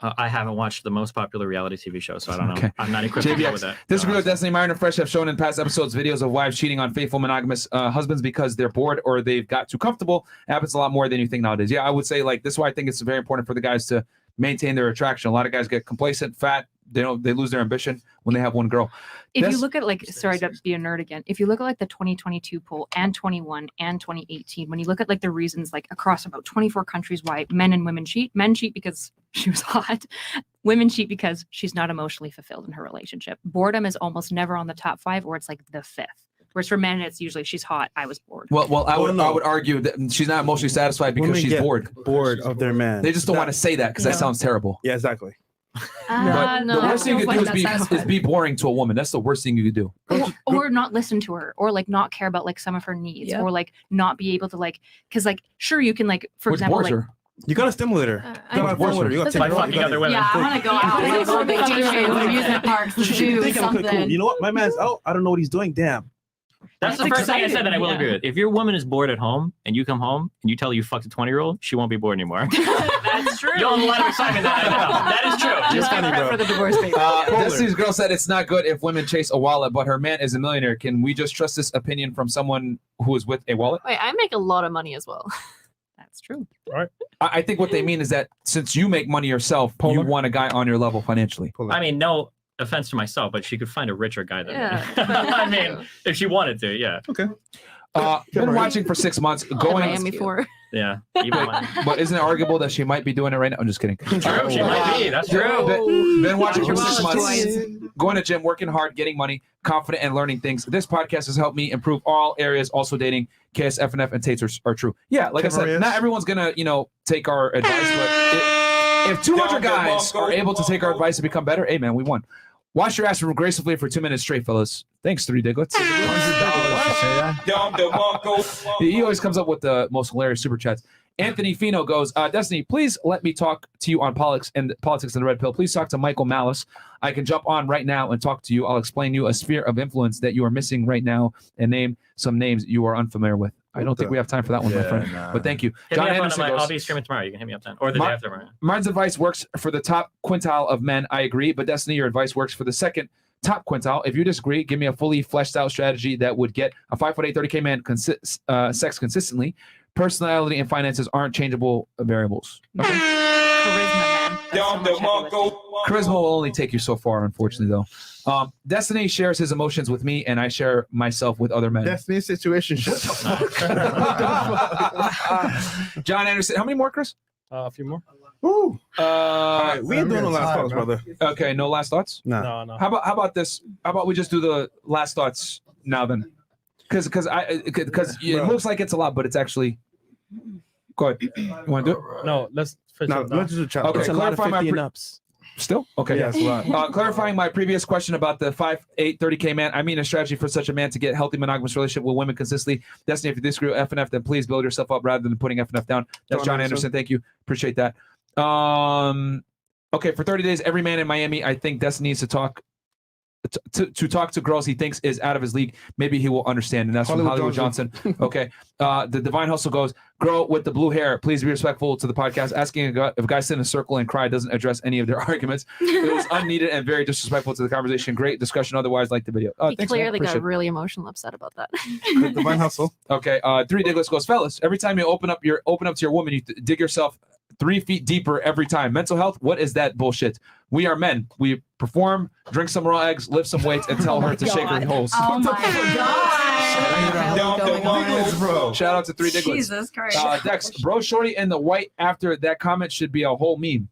Speaker 4: I haven't watched the most popular reality TV show, so I don't know.
Speaker 1: Okay.
Speaker 4: I'm not equipped to deal with that.
Speaker 1: Disagree with Destiny Meyer and Fresh have shown in past episodes videos of wives cheating on faithful monogamous husbands because they're bored or they've got too comfortable. It happens a lot more than you think nowadays. Yeah, I would say like this is why I think it's very important for the guys to maintain their attraction. A lot of guys get complacent, fat. They lose their ambition when they have one girl.
Speaker 13: If you look at like, sorry to be a nerd again, if you look at like the 2022 poll and 21 and 2018, when you look at like the reasons like across about 24 countries why men and women cheat, men cheat because she was hot, women cheat because she's not emotionally fulfilled in her relationship. Boredom is almost never on the top 5, or it's like the 5th. Whereas for men, it's usually she's hot, I was bored.
Speaker 1: Well, I would argue that she's not emotionally satisfied because
Speaker 2: Women
Speaker 1: she's
Speaker 2: get
Speaker 1: bored
Speaker 2: of their man.
Speaker 1: They just don't want to say that because that sounds terrible.
Speaker 2: Yeah, exactly.
Speaker 1: But
Speaker 13: no,
Speaker 1: the worst thing you
Speaker 13: I
Speaker 1: could
Speaker 13: don't
Speaker 1: do
Speaker 13: find that
Speaker 1: is be boring to a woman. That's the worst thing you could do.
Speaker 13: Or not listen to her, or like not care about like some of her needs,
Speaker 6: Yep.
Speaker 13: or like not be able to like, because like sure you can like for
Speaker 1: Which
Speaker 13: example
Speaker 1: bores
Speaker 13: like
Speaker 1: her.
Speaker 2: You gotta stimulate her.
Speaker 13: I-
Speaker 2: You gotta
Speaker 1: What's
Speaker 2: forward her. You gotta
Speaker 1: worse?
Speaker 2: take
Speaker 4: By
Speaker 2: her out.
Speaker 4: fucking
Speaker 2: You gotta-
Speaker 4: other women.
Speaker 10: Yeah, I want to go out like on vacation, amusement parks, to
Speaker 2: You
Speaker 10: do
Speaker 2: think I'm cool.
Speaker 10: something.
Speaker 2: You know what? My man's out. I don't know what he's doing. Damn.
Speaker 4: That's the first thing I said that I will agree with. If your woman is bored at home and you come home and you tell her you fucked a 20-year-old, she won't be bored anymore.
Speaker 13: that's true.
Speaker 4: You'll have a lot of excitement that I know. That is true.
Speaker 2: Just funny, bro.
Speaker 13: for the divorce papers.
Speaker 1: Destiny's girl said it's not good if women chase a wallet, but her man is a millionaire. Can we just trust this opinion from someone who is with a wallet?
Speaker 12: Wait, I make a lot of money as well.
Speaker 13: That's true.
Speaker 1: I think what they mean is that since you make money yourself, you want a guy on your level financially.
Speaker 4: I mean, no offense to myself, but she could find a richer guy than
Speaker 12: Yeah.
Speaker 4: me. I mean, if she wanted to, yeah.
Speaker 2: Okay.
Speaker 1: Been watching for 6 months. Going
Speaker 12: Miami for.
Speaker 4: Yeah. Even mine.
Speaker 1: But isn't it arguable that she might be doing it right now? I'm just kidding.
Speaker 4: True, she might be. That's true.
Speaker 1: Been watching for
Speaker 4: Watch
Speaker 1: 6
Speaker 4: your
Speaker 1: months. Going to gym, working hard, getting money, confident, and learning things. This podcast has helped me improve all areas. Also dating, KS, FNF, and Tates are true. Yeah, like I said, not everyone's gonna, take our advice, but if 200 guys are able to take our advice and become better, hey man, we won. Wash your ass gracefully for 2 minutes straight, fellas. Thanks, 3 Diglets. He always comes up with the most hilarious super chats. Anthony Fino goes, Destiny, please let me talk to you on politics and the red pill. Please talk to Michael Malice. I can jump on right now and talk to you. I'll explain you a sphere of influence that you are missing right now and name some names you are unfamiliar with. I don't think we have time for that one, my friend. But thank you.
Speaker 4: Hit
Speaker 1: John
Speaker 4: me up
Speaker 1: Anderson
Speaker 4: on
Speaker 1: goes,
Speaker 4: I'll be streaming tomorrow. You can hit me up then. Or the day after tomorrow.
Speaker 1: Mine's advice works for the top quintile of men. I agree. But Destiny, your advice works for the second top quintile. If you disagree, give me a fully fleshed out strategy that would get a 5'8", 30K man sex consistently. Personality and finances aren't changeable variables. Okay? Charisma will only take you so far, unfortunately, though. Destiny shares his emotions with me, and I share myself with other men.
Speaker 2: Destiny situation.
Speaker 1: John Anderson, how many more, Chris?
Speaker 16: A few more.
Speaker 2: Woo. We ain't doing the last thoughts, brother.
Speaker 1: Okay, no last thoughts?
Speaker 2: No.
Speaker 1: How about this? How about we just do the last thoughts now then? Because it looks like it's a lot, but it's actually. Go ahead. You want to do it?
Speaker 16: No, let's.
Speaker 2: Let's just chat.
Speaker 1: Okay,
Speaker 16: It's a lot of
Speaker 1: clarify my
Speaker 16: 50 and ups.
Speaker 1: Still? Okay.
Speaker 2: Yeah, it's a lot.
Speaker 1: Clarifying my previous question about the 5'8", 30K man. I mean a strategy for such a man to get healthy monogamous relationship with women consistently. Destiny, if you disagree with FNF, then please build yourself up rather than putting FNF down. That's John Anderson. Thank you. Appreciate that. Okay, for 30 days, every man in Miami, I think Destiny needs to talk to girls he thinks is out of his league. Maybe he will understand. And that's from Hollywood Johnson. Okay. The Divine Hustle goes, girl with the blue hair, please be respectful to the podcast. Asking if a guy sit in a circle and cry doesn't address any of their arguments. It was unneeded and very disrespectful to the conversation. Great discussion. Otherwise, like the video.
Speaker 12: He
Speaker 1: Thanks,
Speaker 12: clearly
Speaker 1: man.
Speaker 12: got really emotional upset about that.
Speaker 2: Divine Hustle.
Speaker 1: Okay. 3 Diglets goes, fellas, every time you open up to your woman, you dig yourself 3 feet deeper every time. Mental health, what is that bullshit? We are men. We perform, drink some raw eggs, lift some weights, and tell her to shake her holes.
Speaker 10: Oh my
Speaker 2: Bro.
Speaker 1: Shout out to 3 Diglets.
Speaker 10: Jesus Christ.
Speaker 1: Dex, bro, shorty in the white after that comment should be a whole meme.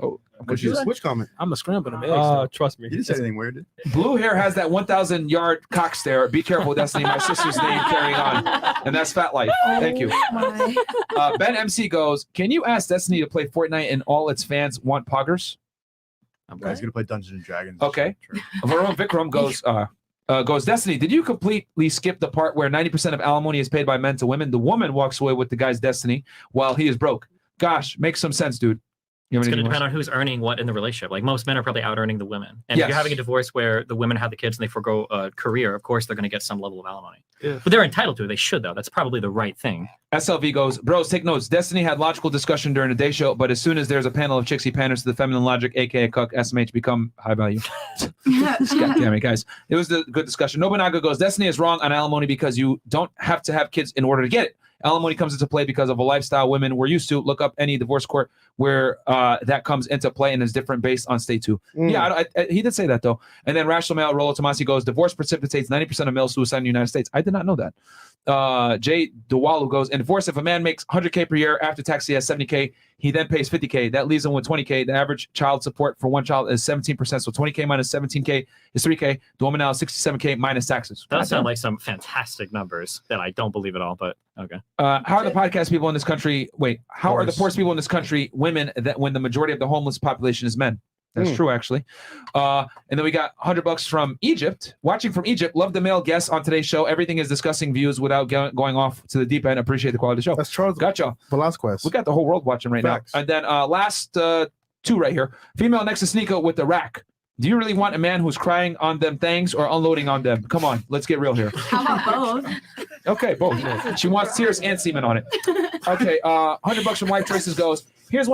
Speaker 1: Oh, I'm confused.
Speaker 2: Which comment?
Speaker 3: I'm a scrambling eggs.
Speaker 16: Trust me.
Speaker 5: You didn't say anything weird.
Speaker 1: Blue hair has that 1,000-yard cock stare. Be careful, Destiny. My sister's name carrying on, and that's Fat Life. Thank you. Ben MC goes, can you ask Destiny to play Fortnite and all its fans want poggers?
Speaker 5: I'm gonna play Dungeons and Dragons.
Speaker 1: Okay. Varun Vikram goes, Destiny, did you completely skip the part where 90% of alimony is paid by men to women? The woman walks away with the guy's destiny while he is broke. Gosh, makes some sense, dude.
Speaker 4: It's going to depend on who's earning what in the relationship. Like most men are probably out earning the women. And if
Speaker 1: Yes.
Speaker 4: you're having a divorce where the women have the kids and they forego a career, of course they're going to get some level of alimony.
Speaker 1: Yeah.
Speaker 4: But they're entitled to it. They should, though. That's probably the right thing.
Speaker 1: SLV goes, bros, take notes. Destiny had logical discussion during the day show, but as soon as there's a panel of chicks, he panders to the feminine logic, aka cuck, SMH become high value. God damn it, guys. It was a good discussion. Nobunaga goes, Destiny is wrong on alimony because you don't have to have kids in order to get it. Alimony comes into play because of a lifestyle women were used to. Look up any divorce court where that comes into play and is different based on state too. Yeah, he did say that though. And then Rational Male Rollo Tomasi goes, divorce precipitates 90% of male suicide in the United States. I did not know that. Jay Dewalu goes, in divorce, if a man makes 100K per year after tax, he has 70K. He then pays $50K. That leaves him with $20K. The average child support for one child is 17%. So $20K minus $17K is $3K. The woman now is $67K minus taxes.
Speaker 4: Those sound like some fantastic numbers that I don't believe at all, but okay.
Speaker 1: How are the podcast people in this country? Wait, how are the poorest people in this country women that when the majority of the homeless population is men? That's true, actually. And then we got $100 from Egypt. Watching from Egypt. Love the male guests on today's show. Everything is discussing views without going off to the deep end. Appreciate the quality of the show.
Speaker 2: That's Charles.
Speaker 1: Gotcha.
Speaker 2: Velasquez.
Speaker 1: We got the whole world watching right
Speaker 2: Facts.
Speaker 1: now. And then last two right here. Female next to Sneako with the rack. Do you really want a man who's crying on them things or unloading on them? Come on, let's get real here.
Speaker 10: How about both?
Speaker 1: Okay, both. She wants tears and semen on it. Okay, $100 from Life Choices goes. Here's one.